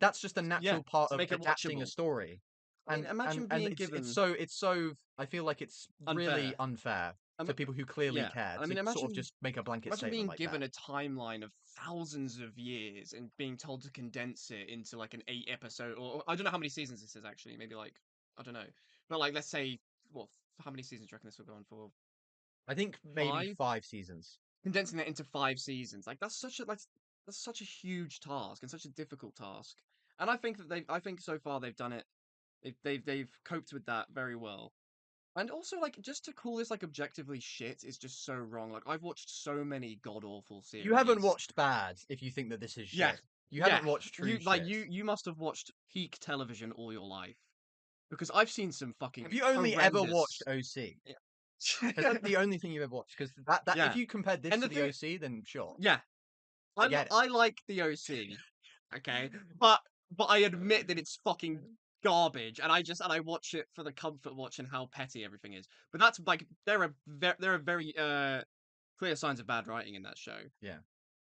Speaker 1: That's just a natural part
Speaker 2: to
Speaker 1: of
Speaker 2: make it
Speaker 1: adapting a
Speaker 2: watchable.
Speaker 1: story.
Speaker 2: I mean, imagine
Speaker 1: And
Speaker 2: being
Speaker 1: it's
Speaker 2: given
Speaker 1: it's so I feel like it's really unfair to people who clearly
Speaker 2: yeah.
Speaker 1: care
Speaker 2: I mean,
Speaker 1: to sort of
Speaker 2: imagine
Speaker 1: just make a blanket
Speaker 2: imagine
Speaker 1: statement
Speaker 2: being
Speaker 1: like
Speaker 2: given
Speaker 1: that.
Speaker 2: a timeline of thousands of years and being told to condense it into like an 8 episode, or I don't know how many seasons this is actually. Maybe like I don't know, but like let's say how many seasons do you reckon this will go on for?
Speaker 1: I think maybe 5 seasons.
Speaker 2: Condensing that into 5 seasons, like that's such a huge task and such a difficult task. And I think that I think so far they've done it. They've coped with that very well. And also, like, just to call this like objectively shit is just so wrong. Like, I've watched so many god awful series.
Speaker 1: You haven't watched Bad if you think that this is shit.
Speaker 2: Yeah.
Speaker 1: You haven't watched true
Speaker 2: you
Speaker 1: shit.
Speaker 2: like you must have watched peak television all your life, because I've seen some fucking.
Speaker 1: Have you only ever watched OC?
Speaker 2: Yeah.
Speaker 1: Is that the only thing you've ever watched? Because that
Speaker 2: Yeah.
Speaker 1: if you compared this
Speaker 2: And
Speaker 1: to
Speaker 2: the
Speaker 1: the
Speaker 2: thing-
Speaker 1: OC, then sure.
Speaker 2: Yeah,
Speaker 1: get it.
Speaker 2: I like the OC, okay, but I admit that it's fucking garbage, and I watch it for the comfort watch and how petty everything is. But that's like there are very clear signs of bad writing in that show.
Speaker 1: Yeah.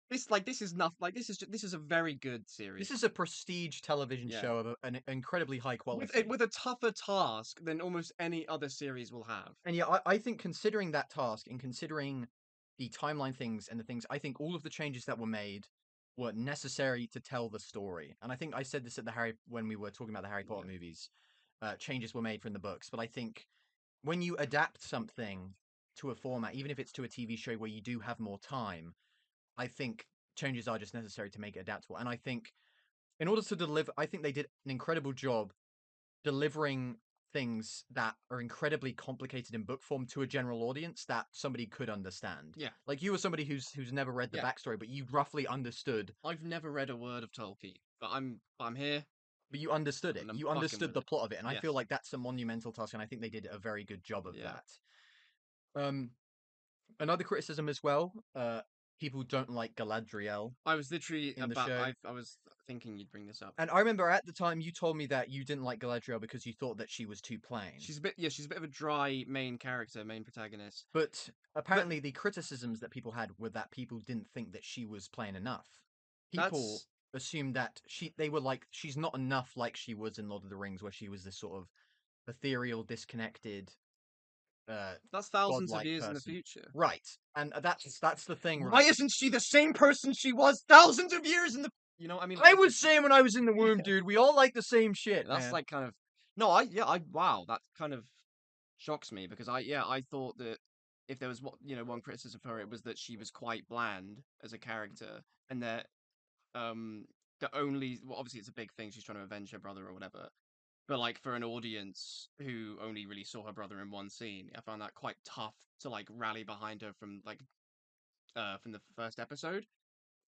Speaker 2: This is nothing. Like this is a very good series.
Speaker 1: This is a prestige television show of an incredibly high quality.
Speaker 2: With a tougher task than almost any other series will have.
Speaker 1: And yeah, I think considering that task and considering the timeline things and the things, I think all of the changes that were made were necessary to tell the story. And I think I said this at when we were talking about the Harry Potter movies. Changes were made from the books, but I think when you adapt something to a format, even if it's to a TV show where you do have more time, I think changes are just necessary to make it adaptable. And I think in order to deliver, I think they did an incredible job delivering things that are incredibly complicated in book form to a general audience that somebody could understand.
Speaker 2: Yeah.
Speaker 1: Like you were somebody who's never read the backstory, but you roughly understood.
Speaker 2: I've never read a word of Tolkien, but I'm here.
Speaker 1: But you understood it. You understood the plot of it, and I feel
Speaker 2: Yes.
Speaker 1: like that's a monumental task, and I think they did a very good job of that. Another criticism as well. People don't like Galadriel.
Speaker 2: I was literally
Speaker 1: in the show.
Speaker 2: I was thinking you'd bring this up.
Speaker 1: And I remember at the time you told me that you didn't like Galadriel because you thought that she was too plain.
Speaker 2: She's a bit of a dry main character, main protagonist.
Speaker 1: But apparently the criticisms that people had were that people didn't think that she was plain enough. People assumed that they were like, she's not enough like she was in Lord of the Rings, where she was this sort of ethereal, disconnected.
Speaker 2: That's thousands
Speaker 1: of
Speaker 2: years in the future,
Speaker 1: right? And that's the thing. Right?
Speaker 2: Why isn't she the same person she was thousands of years in the? You know, I mean,
Speaker 1: I was saying when I was in the womb, dude. We all like the same shit.
Speaker 2: That's
Speaker 1: man.
Speaker 2: like kind of wow, that kind of shocks me, because I thought that if there was one criticism of her, it was that she was quite bland as a character, and that obviously it's a big thing, she's trying to avenge her brother or whatever. But like for an audience who only really saw her brother in one scene, I found that quite tough to like rally behind her from the first episode.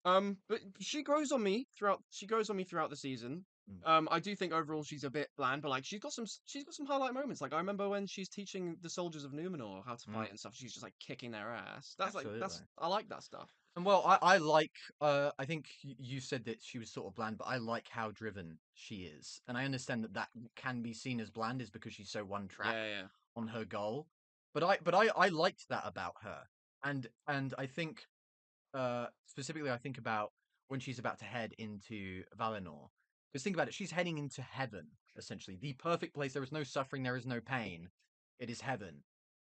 Speaker 2: But she grows on me throughout the season. I do think overall she's a bit bland, but like she's got some highlight moments. Like I remember when she's teaching the soldiers of Numenor how to fight and stuff. She's just like kicking their ass. I like that stuff.
Speaker 1: And well, I like. I think you said that she was sort of bland, but I like how driven she is, and I understand that can be seen as bland, is because she's so one track on her goal. But I liked that about her, and I think, specifically, I think about when she's about to head into Valinor. Because think about it, she's heading into heaven, essentially the perfect place. There is no suffering, there is no pain. It is heaven.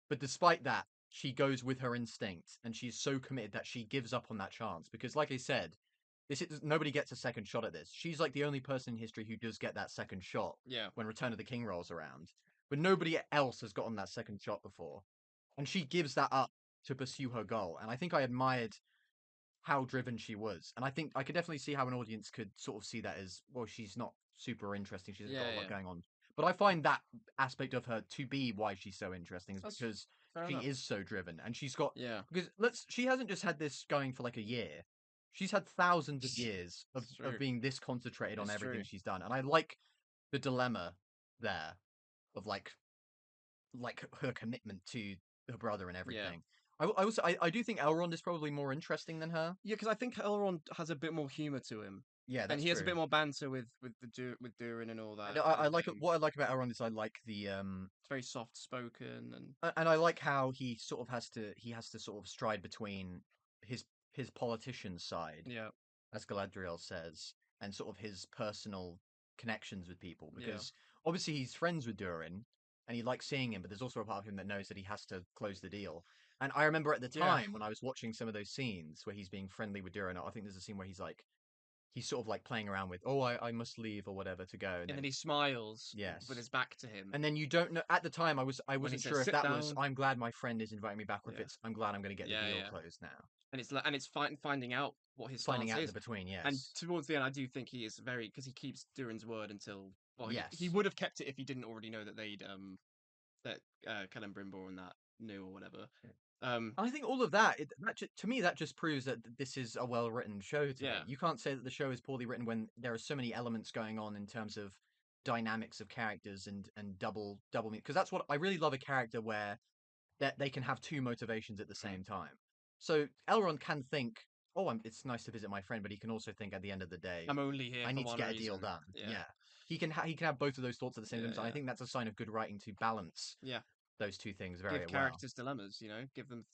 Speaker 1: But despite that, she goes with her instinct, and she's so committed that she gives up on that chance. Because, like I said, nobody gets a second shot at this. She's like the only person in history who does get that second shot when Return of the King rolls around. But nobody else has gotten that second shot before. And she gives that up to pursue her goal. And I think I admired how driven she was. And I think I could definitely see how an audience could sort of see that as, well, she's not super interesting. She's got a lot going on. But I find that aspect of her to be why she's so interesting, is because she is so driven, and she's got because she hasn't just had this going for like a year. She's had thousands of years of being this concentrated on everything she's done, and I like the dilemma there of like her commitment to her brother and everything. I do think Elrond is probably more interesting than her.
Speaker 2: Yeah, because I think Elrond has a bit more humor to him,
Speaker 1: Yeah,
Speaker 2: and
Speaker 1: that's
Speaker 2: he has a
Speaker 1: true.
Speaker 2: bit more banter with Durin and all that.
Speaker 1: I like what I like about Elrond is I like the
Speaker 2: It's very soft spoken and
Speaker 1: and I like how he sort of has to sort of stride between his politician side,
Speaker 2: yeah,
Speaker 1: as Galadriel says, and sort of his personal connections with people.
Speaker 2: Yeah.
Speaker 1: Because obviously he's friends with Durin, and he likes seeing him, but there's also a part of him that knows that he has to close the deal. And I remember at the
Speaker 2: Yeah.
Speaker 1: time when I was watching some of those scenes where he's being friendly with Durin, I think there's a scene where he's sort of like playing around with, oh, I must leave or whatever to go,
Speaker 2: and then he smiles
Speaker 1: yes,
Speaker 2: with his back to him.
Speaker 1: and then you don't know at the time. I
Speaker 2: When he
Speaker 1: wasn't
Speaker 2: says,
Speaker 1: sure if
Speaker 2: "Sit
Speaker 1: that was
Speaker 2: down."
Speaker 1: I'm glad my friend is inviting me back, or if
Speaker 2: Yeah.
Speaker 1: it's I'm glad I'm going to get the
Speaker 2: Yeah,
Speaker 1: deal
Speaker 2: yeah.
Speaker 1: closed now.
Speaker 2: And it's finding out what his
Speaker 1: Finding
Speaker 2: stance
Speaker 1: out in
Speaker 2: is.
Speaker 1: the between, yes.
Speaker 2: And towards the end, I do think he is very because he keeps Durin's word until well,
Speaker 1: Yes.
Speaker 2: he would have kept it if he didn't already know that they'd that Celebrimbor and that knew or whatever.
Speaker 1: I think all of that, to me, that just proves that this is a well-written show to me.
Speaker 2: Yeah.
Speaker 1: You can't say that the show is poorly written when there are so many elements going on in terms of dynamics of characters and double because that's what I really love, a character where that they can have two motivations at the same time. So Elrond can think, oh, it's nice to visit my friend, but he can also think at the end of the day,
Speaker 2: I'm only here
Speaker 1: I
Speaker 2: for
Speaker 1: need to
Speaker 2: one
Speaker 1: get
Speaker 2: reason.
Speaker 1: a deal done.
Speaker 2: Yeah.
Speaker 1: Yeah. He can have both of those thoughts at the same time. So I
Speaker 2: Yeah.
Speaker 1: think that's a sign of good writing to balance
Speaker 2: Yeah.
Speaker 1: those two things very
Speaker 2: Give
Speaker 1: well.
Speaker 2: characters dilemmas, give them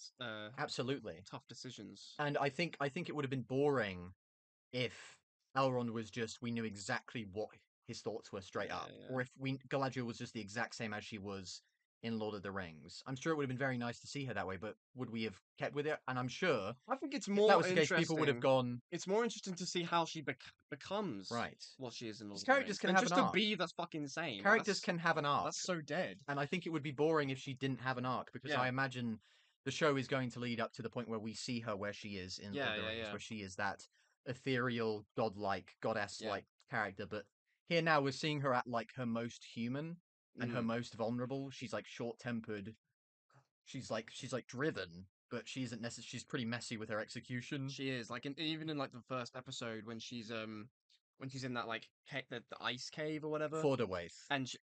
Speaker 1: Absolutely.
Speaker 2: tough decisions.
Speaker 1: And I think it would have been boring if Elrond was just we knew exactly what his thoughts were straight up,
Speaker 2: Yeah.
Speaker 1: or if Galadriel was just the exact same as she was in Lord of the Rings. I'm sure it would have been very nice to see her that way, but would we have kept with it? And I'm sure
Speaker 2: I think it's
Speaker 1: if
Speaker 2: more
Speaker 1: that was the case,
Speaker 2: interesting.
Speaker 1: people would have gone
Speaker 2: It's more interesting to see how she becomes
Speaker 1: right.
Speaker 2: what she is in Lord
Speaker 1: Because
Speaker 2: of the
Speaker 1: characters
Speaker 2: Rings
Speaker 1: can
Speaker 2: than
Speaker 1: have
Speaker 2: just
Speaker 1: an
Speaker 2: to
Speaker 1: arc.
Speaker 2: be the fucking same.
Speaker 1: Characters can have an arc.
Speaker 2: That's so dead.
Speaker 1: And I think it would be boring if she didn't have an arc, because
Speaker 2: Yeah.
Speaker 1: I imagine the show is going to lead up to the point where we see her where she is in Lord of the Rings, where she is that ethereal, godlike, goddess-like character. But here now we're seeing her at like her most human and her most vulnerable. She's like short-tempered. She's like driven, but she isn't necessarily. She's pretty messy with her execution.
Speaker 2: She is like even in like the first episode when she's in that like the ice cave or whatever.
Speaker 1: Forderwaith.
Speaker 2: And she...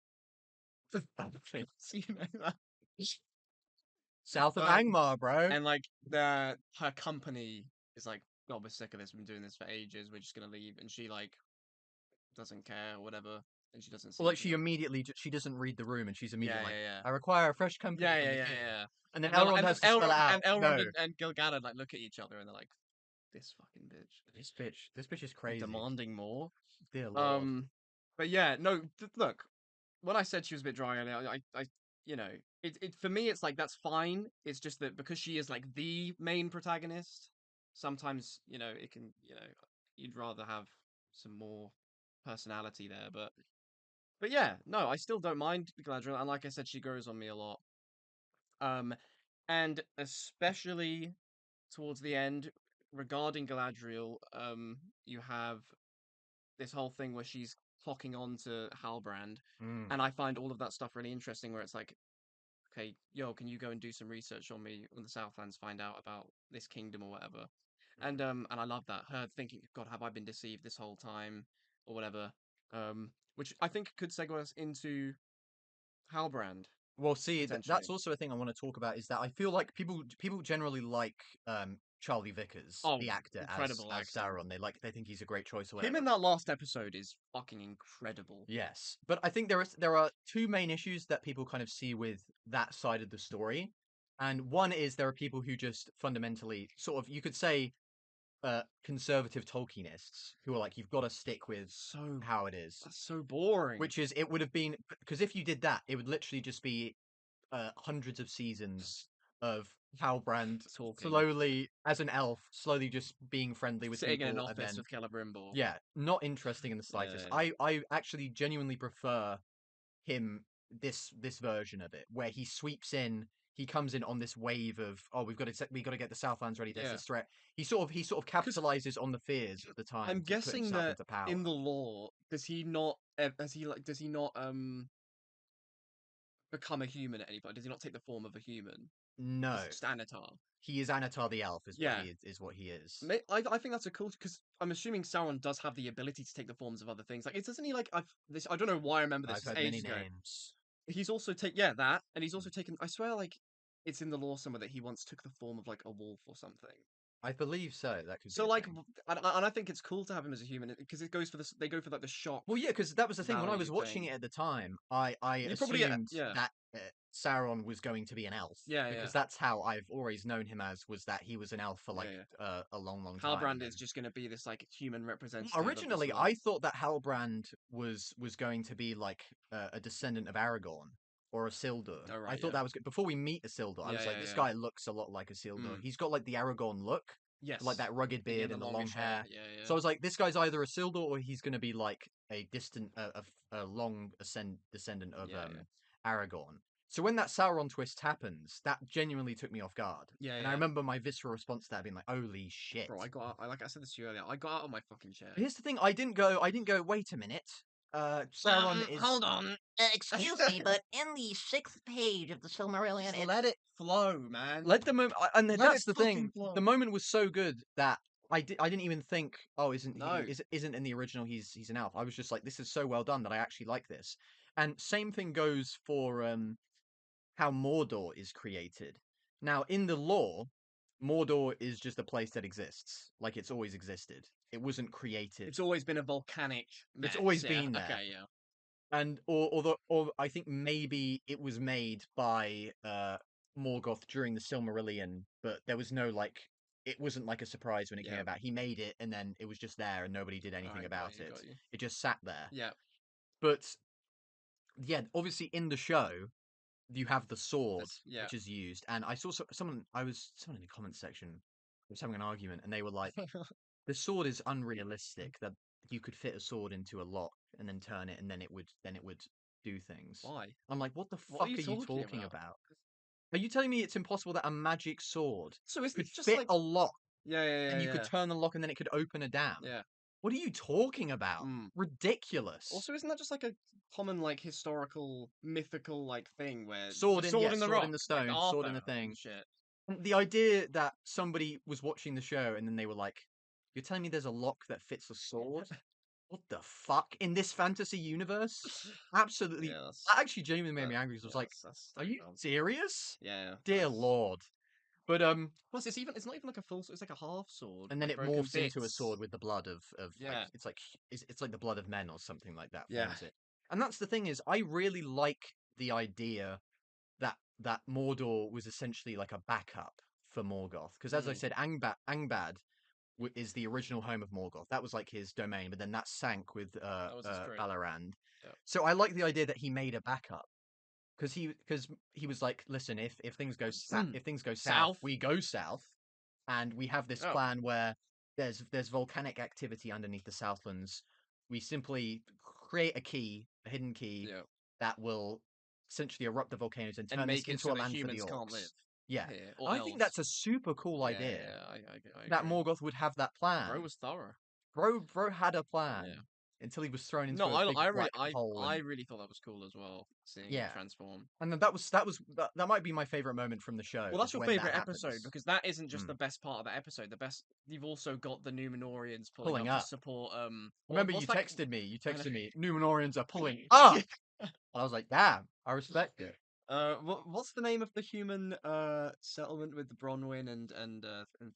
Speaker 1: South of Angmar, bro.
Speaker 2: And like her company is like, God, we're sick of this. We've been doing this for ages. We're just gonna leave. And she like doesn't care or whatever. And she doesn't.
Speaker 1: Well, like she immediately she doesn't read the room, and she's immediately like,
Speaker 2: yeah.
Speaker 1: I require a fresh company.
Speaker 2: Yeah.
Speaker 1: And then Elrond has to spell it out.
Speaker 2: And Elrond and Gil-galad like look at each other and they're like, this fucking bitch.
Speaker 1: This bitch is crazy.
Speaker 2: Demanding more.
Speaker 1: Dear Lord.
Speaker 2: But yeah, no. Look, when I said she was a bit dry earlier, I it for me it's like that's fine. It's just that because she is like the main protagonist, sometimes it can you'd rather have some more personality there. But yeah, no, I still don't mind Galadriel, and like I said, she grows on me a lot. And especially towards the end, regarding Galadriel, you have this whole thing where she's clocking on to Halbrand, and I find all of that stuff really interesting. Where it's like, okay, yo, can you go and do some research on me on the Southlands, find out about this kingdom or whatever? And I love that her thinking, God, have I been deceived this whole time or whatever? Which I think could segue us into Halbrand.
Speaker 1: Well, see, that's also a thing I want to talk about. Is that I feel like people generally like Charlie Vickers, the actor, as Sauron. They think he's a great choice. Or whatever.
Speaker 2: Him in that last episode is fucking incredible.
Speaker 1: Yes, but I think there are two main issues that people kind of see with that side of the story, and one is there are people who just fundamentally sort of, you could say, conservative Tolkienists who are like, you've got to stick with how it is.
Speaker 2: That's so boring.
Speaker 1: Which is, it would have been, because if you did that, it would literally just be hundreds of seasons of Halbrand slowly, as an elf, slowly just being friendly with
Speaker 2: sitting
Speaker 1: people.
Speaker 2: in an office with Celebrimbor.
Speaker 1: Yeah, not interesting in the slightest. I actually genuinely prefer him, this version of it, where he sweeps in. He comes in on this wave of, oh, we got to get the Southlands ready. There's this threat. He sort of capitalizes on the fears of the time.
Speaker 2: I'm guessing that in the lore, does he not become a human at any point? Does he not take the form of a human?
Speaker 1: No,
Speaker 2: it's just Anatar.
Speaker 1: He is Anatar the elf. Is what he is.
Speaker 2: I think that's a cool, because I'm assuming Sauron does have the ability to take the forms of other things. Like, doesn't he? Like, I don't know why I remember this.
Speaker 1: I've heard many names.
Speaker 2: He's also that, and he's also taken. I swear, like it's in the lore somewhere that he once took the form of like a wolf or something.
Speaker 1: I believe so. That could
Speaker 2: So
Speaker 1: be a
Speaker 2: like,
Speaker 1: thing.
Speaker 2: and I think it's cool to have him as a human because it goes for this. They go for like the shock.
Speaker 1: Well, yeah, because that was the thing. When I was
Speaker 2: value
Speaker 1: watching
Speaker 2: thing.
Speaker 1: it at the time, I
Speaker 2: You probably
Speaker 1: assumed
Speaker 2: yeah
Speaker 1: that Sauron was going to be an elf.
Speaker 2: Yeah,
Speaker 1: Because
Speaker 2: yeah.
Speaker 1: that's how I've always known him as, was that he was an elf for like
Speaker 2: Yeah,
Speaker 1: a long, long time.
Speaker 2: Halbrand
Speaker 1: and
Speaker 2: is just going to be this like human
Speaker 1: then-
Speaker 2: representative. Of the
Speaker 1: Originally,
Speaker 2: sword.
Speaker 1: I thought that Halbrand was going to be like a descendant of Aragorn or Isildur.
Speaker 2: Oh, right,
Speaker 1: I thought
Speaker 2: yeah.
Speaker 1: that was good. Before we meet Isildur, I
Speaker 2: Yeah,
Speaker 1: was like,
Speaker 2: yeah,
Speaker 1: this
Speaker 2: yeah.
Speaker 1: guy looks a lot like Isildur.
Speaker 2: Mm.
Speaker 1: He's got like the Aragorn look.
Speaker 2: Yes.
Speaker 1: Like that rugged
Speaker 2: Yeah,
Speaker 1: beard and the long
Speaker 2: longish
Speaker 1: hair.
Speaker 2: Yeah, yeah.
Speaker 1: So I was like, this guy's either Isildur or he's going to be like a distant, a long descendant of
Speaker 2: Yeah,
Speaker 1: Aragorn. So when that Sauron twist happens, that genuinely took me off guard.
Speaker 2: Yeah,
Speaker 1: And
Speaker 2: yeah.
Speaker 1: I remember my visceral response to that being like, "Holy shit!"
Speaker 2: Bro, like I said this to you earlier. I got out of my fucking chair.
Speaker 1: But here's the thing: I didn't go. Wait a minute. Sauron is.
Speaker 5: Hold on. Excuse me, but in the 6th page of the Silmarillion,
Speaker 2: Just let it flow, man.
Speaker 1: Let the moment, and
Speaker 2: Let
Speaker 1: that's
Speaker 2: it
Speaker 1: the
Speaker 2: fucking
Speaker 1: thing.
Speaker 2: flow.
Speaker 1: The moment was so good that I didn't even think, oh,
Speaker 2: No.
Speaker 1: isn't in the original he's an elf. I was just like, this is so well done that I actually like this. And same thing goes for how Mordor is created. Now, in the lore, Mordor is just a place that exists, like it's always existed. It wasn't created.
Speaker 2: It's always been a volcanic mess.
Speaker 1: It's always
Speaker 2: yeah.
Speaker 1: been there.
Speaker 2: Okay, yeah.
Speaker 1: And or I think maybe it was made by Morgoth during the Silmarillion, but there was no like, it wasn't like a surprise when it came
Speaker 2: Yeah.
Speaker 1: about. He made it and then it was just there and nobody did anything
Speaker 2: Alright,
Speaker 1: about
Speaker 2: got
Speaker 1: it.
Speaker 2: you.
Speaker 1: It just sat there.
Speaker 2: Yeah.
Speaker 1: But yeah, obviously in the show you have the sword
Speaker 2: Yeah.
Speaker 1: which is used, and I saw someone in the comment section was having an argument, and they were like, the sword is unrealistic that you could fit a sword into a lock and then turn it and then it would do things.
Speaker 2: Why?
Speaker 1: I'm like, what the
Speaker 2: What
Speaker 1: fuck
Speaker 2: are you
Speaker 1: you
Speaker 2: talking
Speaker 1: talking
Speaker 2: about?
Speaker 1: about? Are you telling me it's impossible that a magic sword
Speaker 2: So it's
Speaker 1: could
Speaker 2: just
Speaker 1: fit
Speaker 2: like
Speaker 1: a lock
Speaker 2: yeah,
Speaker 1: and you could turn the lock and then it could open a dam?
Speaker 2: Yeah.
Speaker 1: What are you talking about?
Speaker 2: Mm.
Speaker 1: Ridiculous.
Speaker 2: Also, isn't that just like a common like historical mythical like thing where
Speaker 1: sword
Speaker 2: the
Speaker 1: in,
Speaker 2: sword
Speaker 1: yes,
Speaker 2: in the
Speaker 1: sword
Speaker 2: rock,
Speaker 1: in the stone,
Speaker 2: like
Speaker 1: sword in the
Speaker 2: Arthur
Speaker 1: thing.
Speaker 2: and shit.
Speaker 1: And the idea that somebody was watching the show and then they were like, you're telling me there's a lock that fits a sword? What the fuck? In this fantasy universe? Absolutely.
Speaker 2: Yeah,
Speaker 1: That actually genuinely made me angry because I was like,
Speaker 2: that's
Speaker 1: are you
Speaker 2: dumb.
Speaker 1: serious?
Speaker 2: Yeah.
Speaker 1: Dear Lord. But
Speaker 2: Plus, it's not even like a full. It's like a half sword.
Speaker 1: and then
Speaker 2: like
Speaker 1: it
Speaker 2: broken
Speaker 1: morphs into a
Speaker 2: bits.
Speaker 1: sword with the blood of
Speaker 2: Yeah.
Speaker 1: like it's like the blood of men or something like that
Speaker 2: Yeah.
Speaker 1: forms it. And that's the thing, is I really like the idea that Mordor was essentially like a backup for Morgoth, because as I said, Angbad is the original home of Morgoth. That was like his domain, but then that sank with
Speaker 2: was his crew.
Speaker 1: Balarand.
Speaker 2: Yeah.
Speaker 1: So I like the idea that he made a backup, because he was like, listen, if things go south, we go south, and we have this plan where there's volcanic activity underneath the Southlands. We simply create a hidden key that will essentially erupt the volcanoes and turn this into a land for the orcs.
Speaker 2: Can't live.
Speaker 1: Yeah,
Speaker 2: Here,
Speaker 1: I think that's a super cool idea.
Speaker 2: I
Speaker 1: that
Speaker 2: agree.
Speaker 1: Morgoth would have that plan.
Speaker 2: Bro was thorough.
Speaker 1: Bro had a plan until he was thrown into a big black hole.
Speaker 2: I really thought that was cool as well, seeing him transform.
Speaker 1: And then that might be my favorite moment from the show.
Speaker 2: Well, that's your favorite episode,
Speaker 1: happens.
Speaker 2: because that isn't just the best part of that episode. The best, you've also got the Numenorians pulling
Speaker 1: up
Speaker 2: to support.
Speaker 1: Remember, you texted me. You texted me. Numenorians are pulling up. I was like, damn, I respect it.
Speaker 2: What's the name of the human settlement with the Bronwyn and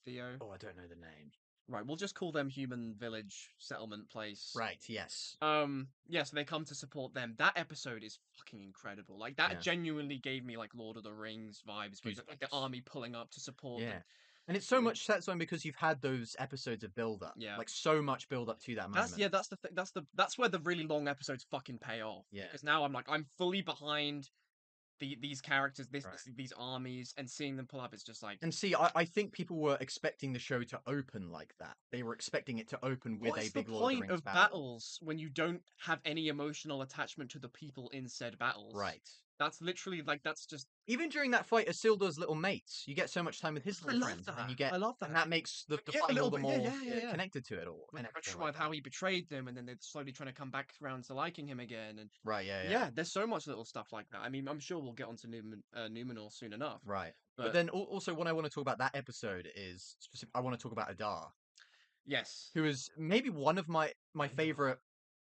Speaker 2: Theo?
Speaker 1: Oh, I don't know the name.
Speaker 2: Right, we'll just call them human village settlement place.
Speaker 1: Right, yes.
Speaker 2: Yeah, so they come to support them. That episode is fucking incredible. Like, that genuinely gave me, like, Lord of the Rings vibes. Like, the army pulling up to support them.
Speaker 1: And it's so much satisfying because you've had those episodes of build-up.
Speaker 2: Yeah.
Speaker 1: Like, so much build-up to that moment.
Speaker 2: That's the thing. That's where the really long episodes fucking pay off.
Speaker 1: Yeah.
Speaker 2: Because now I'm fully behind these characters, these armies, and seeing them pull up is just like.
Speaker 1: And see, I think people were expecting the show to open like that. They were expecting it to open with a big Lord of the Rings
Speaker 2: What's the point of
Speaker 1: battle.
Speaker 2: battles when you don't have any emotional attachment to the people in said battles?
Speaker 1: Right.
Speaker 2: That's literally like that's just.
Speaker 1: Even during that fight, Isildur's little mates, you get so much time with his little friends, and you get.
Speaker 2: I love that,
Speaker 1: and that makes the fight all the more connected to it all.
Speaker 2: And with how he betrayed them, and then they're slowly trying to come back around to liking him again, and
Speaker 1: right,
Speaker 2: yeah. There's so much little stuff like that. I mean, I'm sure we'll get onto Numenor soon enough.
Speaker 1: Right, but then also what I want to talk about that episode is I want to talk about Adar.
Speaker 2: Yes,
Speaker 1: who is maybe one of my favorite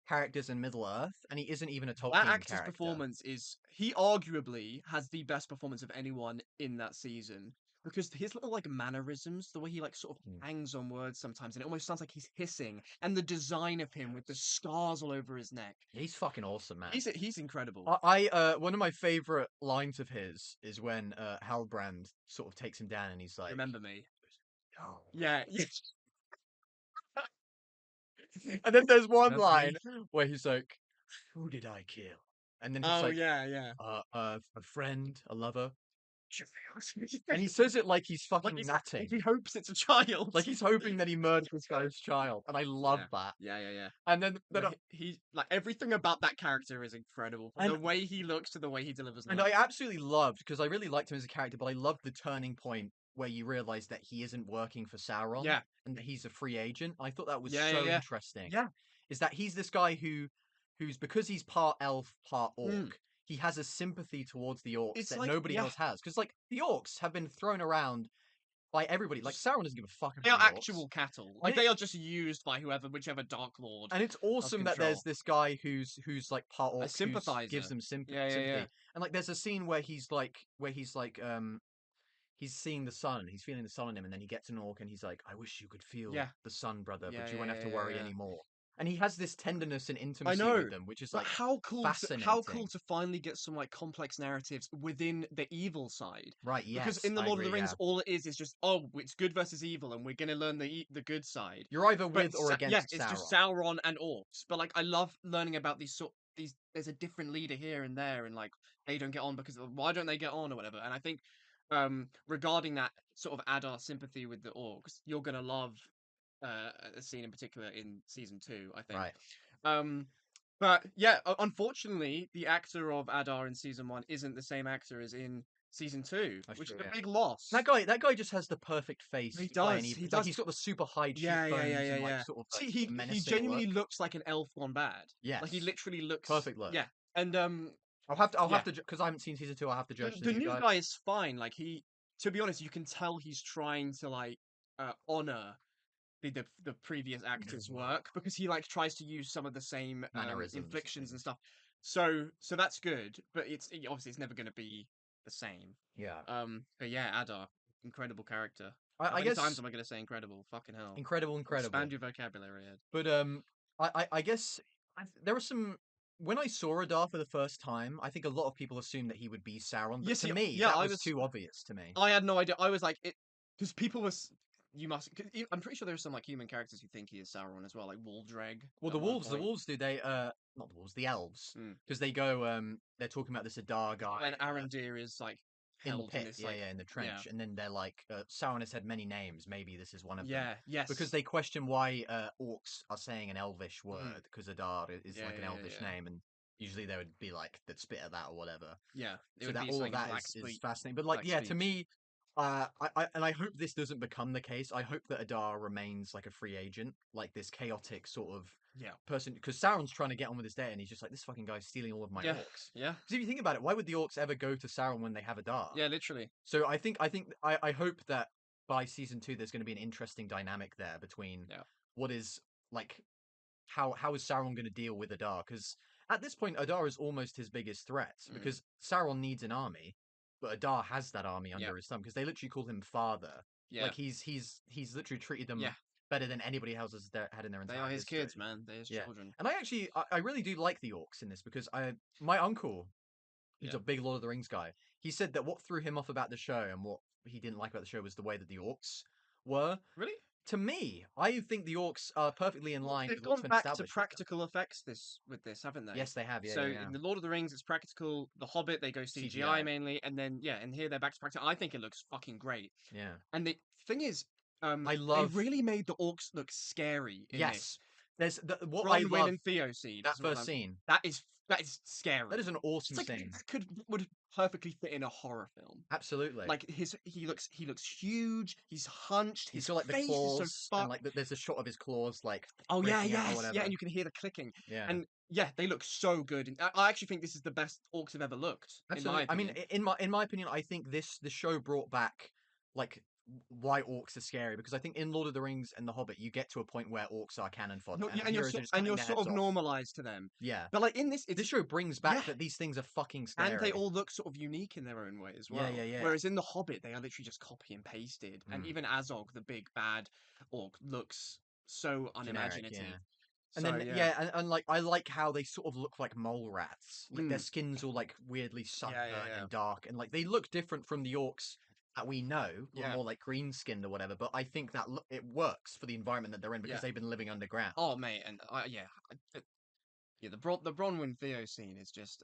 Speaker 1: characters in Middle Earth, and he isn't even a Tolkien
Speaker 2: That actor's
Speaker 1: character.
Speaker 2: performance is he arguably has the best performance of anyone in that season. Because his little like mannerisms, the way he like sort of hangs on words sometimes, and it almost sounds like he's hissing, and the design of him with the scars all over his neck.
Speaker 1: He's fucking awesome, man.
Speaker 2: He's incredible.
Speaker 1: One of my favorite lines of his is when Halbrand sort of takes him down, and he's like,
Speaker 2: Remember me?
Speaker 1: "Oh."
Speaker 2: Yeah.
Speaker 1: And then there's one
Speaker 2: That's
Speaker 1: line where he's like, "Who did I kill?" And then he's
Speaker 2: Oh
Speaker 1: like,
Speaker 2: yeah.
Speaker 1: a friend, a lover." And he says it like he's fucking nutting.
Speaker 2: He hopes it's a child.
Speaker 1: Like he's hoping that he murdered this guy's child. And I love that.
Speaker 2: Yeah.
Speaker 1: And then
Speaker 2: He like everything about that character is incredible. From
Speaker 1: And-
Speaker 2: the way he looks to the way he delivers.
Speaker 1: and I absolutely loved, because I really liked him as a character, but I loved the turning point where you realize that he isn't working for Sauron.
Speaker 2: Yeah.
Speaker 1: And that he's a free agent. I thought that was
Speaker 2: Yeah,
Speaker 1: so
Speaker 2: yeah.
Speaker 1: interesting.
Speaker 2: Yeah.
Speaker 1: Is that he's this guy who's because he's part elf, part orc, he has a sympathy towards the orcs
Speaker 2: It's
Speaker 1: that
Speaker 2: like-
Speaker 1: nobody
Speaker 2: yeah.
Speaker 1: else has. Because like the orcs have been thrown around by everybody. Like Sauron doesn't give a fuck about
Speaker 2: They are
Speaker 1: the orcs.
Speaker 2: actual cattle. Like
Speaker 1: Yeah.
Speaker 2: they are just used by whichever Dark Lord.
Speaker 1: And it's awesome that there's
Speaker 2: control.
Speaker 1: this guy who's like part orc, who
Speaker 2: sympathizer.
Speaker 1: gives them
Speaker 2: Yeah.
Speaker 1: sympathy. And like there's a scene where he's seeing the sun, he's feeling the sun on him, and then he gets an orc and he's like, "I wish you could feel
Speaker 2: Yeah.
Speaker 1: the sun, brother,
Speaker 2: Yeah,
Speaker 1: but you won't have to
Speaker 2: yeah,
Speaker 1: worry
Speaker 2: yeah.
Speaker 1: anymore." And he has this tenderness and intimacy
Speaker 2: know,
Speaker 1: with them, which is
Speaker 2: But
Speaker 1: like
Speaker 2: how cool! How
Speaker 1: fascinating.
Speaker 2: cool to finally get some like complex narratives within the evil side.
Speaker 1: right. Yes,
Speaker 2: Because in the
Speaker 1: I
Speaker 2: Lord of
Speaker 1: agree,
Speaker 2: the Rings,
Speaker 1: yeah.
Speaker 2: all it is just it's good versus evil, and we're gonna learn the good side.
Speaker 1: You're either
Speaker 2: But
Speaker 1: with or against
Speaker 2: yeah,
Speaker 1: Sauron.
Speaker 2: it's just Sauron and orcs. But like, I love learning about these. There's a different leader here and there, and like they don't get on because of why don't they get on or whatever. And I think, regarding that sort of Adar sympathy with the orcs, you're gonna love a scene in particular in season 2. I think.
Speaker 1: Right.
Speaker 2: But yeah, unfortunately, the actor of Adar in season 1 isn't the same actor as in season 2,
Speaker 1: That's
Speaker 2: which
Speaker 1: true,
Speaker 2: is a
Speaker 1: yeah.
Speaker 2: big loss.
Speaker 1: That guy just has the perfect face.
Speaker 2: He
Speaker 1: to play
Speaker 2: does,
Speaker 1: any-
Speaker 2: he
Speaker 1: like,
Speaker 2: does.
Speaker 1: he's got the super high cheekbones
Speaker 2: Yeah.
Speaker 1: and like sort of
Speaker 2: See,
Speaker 1: like,
Speaker 2: he
Speaker 1: menacing
Speaker 2: genuinely
Speaker 1: look.
Speaker 2: looks like an elf gone bad.
Speaker 1: Yes.
Speaker 2: Like he literally looks
Speaker 1: Perfect look.
Speaker 2: Yeah, and
Speaker 1: I'll have
Speaker 2: yeah.
Speaker 1: to because I haven't seen season 2. I'll have to judge
Speaker 2: the new guy is fine. Like to be honest, you can tell he's trying to like honor the previous actor's work because he like tries to use some of the same
Speaker 1: Mannerisms and
Speaker 2: inflictions and
Speaker 1: things.
Speaker 2: stuff. So that's good, but obviously it's never going to be the same.
Speaker 1: Yeah.
Speaker 2: But yeah, Adar, incredible character.
Speaker 1: I
Speaker 2: How many
Speaker 1: guess
Speaker 2: times am I going to say incredible? Fucking hell.
Speaker 1: incredible.
Speaker 2: Expand your vocabulary, Ed.
Speaker 1: But I guess there were some. When I saw Adar for the first time, I think a lot of people assumed that he would be Sauron. But
Speaker 2: Yes,
Speaker 1: to
Speaker 2: yeah,
Speaker 1: me,
Speaker 2: yeah,
Speaker 1: that
Speaker 2: I
Speaker 1: was
Speaker 2: was-
Speaker 1: too obvious to me.
Speaker 2: I had no idea. I was like, because people was. You must. I'm pretty sure there's some like human characters who think he is Sauron as well, like Waldreg.
Speaker 1: Well,
Speaker 2: at
Speaker 1: the
Speaker 2: one
Speaker 1: wolves
Speaker 2: point.
Speaker 1: do they? Not the wolves, the elves,
Speaker 2: Mm.
Speaker 1: because they go. They're talking about this Adar guy.
Speaker 2: When Arondir is like
Speaker 1: in the
Speaker 2: held
Speaker 1: pit,
Speaker 2: this,
Speaker 1: yeah,
Speaker 2: like,
Speaker 1: in the trench, and then they're like, Sauron has had many names. Maybe this is one of them.
Speaker 2: Yeah, yes.
Speaker 1: Because they question why orcs are saying an elvish word, because Adar is
Speaker 2: Yeah,
Speaker 1: like an
Speaker 2: yeah,
Speaker 1: elvish
Speaker 2: yeah.
Speaker 1: name, and usually they would be like, they'd spit at that or whatever.
Speaker 2: Yeah, it
Speaker 1: So
Speaker 2: would
Speaker 1: that
Speaker 2: be
Speaker 1: all of
Speaker 2: something
Speaker 1: that
Speaker 2: black
Speaker 1: is fascinating. But like,
Speaker 2: black
Speaker 1: yeah, to
Speaker 2: speech.
Speaker 1: me, I hope this doesn't become the case. I hope that Adar remains like a free agent, like this chaotic sort of
Speaker 2: Yeah.
Speaker 1: person. Because Sauron's trying to get on with his day, and he's just like, this fucking guy's stealing all of my
Speaker 2: Yeah.
Speaker 1: orcs.
Speaker 2: Yeah.
Speaker 1: Because if you think about it, why would the orcs ever go to Sauron when they have Adar?
Speaker 2: Yeah, literally.
Speaker 1: So I hope that by season 2 there's going to be an interesting dynamic there between what is like how is Sauron going to deal with Adar? Because at this point Adar is almost his biggest threat because Sauron needs an army, but Adar has that army under his thumb because they literally call him father.
Speaker 2: Yeah.
Speaker 1: Like he's literally treated them better than anybody else has had in their entire
Speaker 2: They are his
Speaker 1: history.
Speaker 2: kids, man. They're his children.
Speaker 1: And I really do like the orcs in this because my uncle, who's a big Lord of the Rings guy, he said that what threw him off about the show and what he didn't like about the show was the way that the orcs were.
Speaker 2: Really?
Speaker 1: To me, I think the orcs are perfectly in line
Speaker 2: They've
Speaker 1: with what's
Speaker 2: gone
Speaker 1: been
Speaker 2: back to
Speaker 1: established.
Speaker 2: practical effects with this, haven't they?
Speaker 1: Yes, they have. Yeah.
Speaker 2: So
Speaker 1: yeah.
Speaker 2: in the Lord of the Rings, it's practical. The Hobbit, they go CGI mainly, and then and here they're back to practical. I think it looks fucking great.
Speaker 1: Yeah.
Speaker 2: And the thing is,
Speaker 1: I love.
Speaker 2: they really made the orcs look scary. In
Speaker 1: Yes. There's what
Speaker 2: Bronwyn
Speaker 1: I love.
Speaker 2: and Theo scene.
Speaker 1: That first scene.
Speaker 2: That is scary.
Speaker 1: That is an awesome
Speaker 2: It's like,
Speaker 1: scene.
Speaker 2: That would perfectly fit in a horror film.
Speaker 1: Absolutely.
Speaker 2: Like he looks huge. He's hunched.
Speaker 1: He's
Speaker 2: His
Speaker 1: got like the
Speaker 2: face
Speaker 1: claws,
Speaker 2: is so
Speaker 1: and like there's a shot of his claws like.
Speaker 2: Oh yeah,
Speaker 1: breaking out or
Speaker 2: yes,
Speaker 1: whatever.
Speaker 2: yeah, and you can hear the clicking.
Speaker 1: Yeah.
Speaker 2: And yeah, they look so good. And I actually think this is the best orcs have ever looked.
Speaker 1: Absolutely.
Speaker 2: In my opinion.
Speaker 1: I mean, in my opinion, I think the show brought back like why orcs are scary, because I think in Lord of the Rings and The Hobbit you get to a point where orcs are cannon fodder, and
Speaker 2: and you're
Speaker 1: heroes are just
Speaker 2: and
Speaker 1: cutting
Speaker 2: you're
Speaker 1: their
Speaker 2: sort
Speaker 1: heads
Speaker 2: of
Speaker 1: off.
Speaker 2: normalized to them.
Speaker 1: Yeah,
Speaker 2: But like in this, it's
Speaker 1: this show brings back
Speaker 2: yeah.
Speaker 1: that these things are fucking scary.
Speaker 2: And they all look sort of unique in their own way as well.
Speaker 1: Yeah.
Speaker 2: Whereas in The Hobbit, they are literally just copy and pasted. And
Speaker 1: Mm.
Speaker 2: even Azog, the big bad orc, looks so
Speaker 1: Generic,
Speaker 2: unimaginative.
Speaker 1: yeah.
Speaker 2: So,
Speaker 1: And then and like I like how they sort of look like mole rats. Like their
Speaker 2: Mm.
Speaker 1: skin's all like weirdly sunburnt
Speaker 2: yeah.
Speaker 1: and dark, and like they look different from the orcs that we know, who are
Speaker 2: Yeah.
Speaker 1: more like green skinned or whatever. But I think that it works for the environment that they're in because
Speaker 2: Yeah.
Speaker 1: they've been living underground.
Speaker 2: Oh, mate, and the Bronwyn Theo scene is just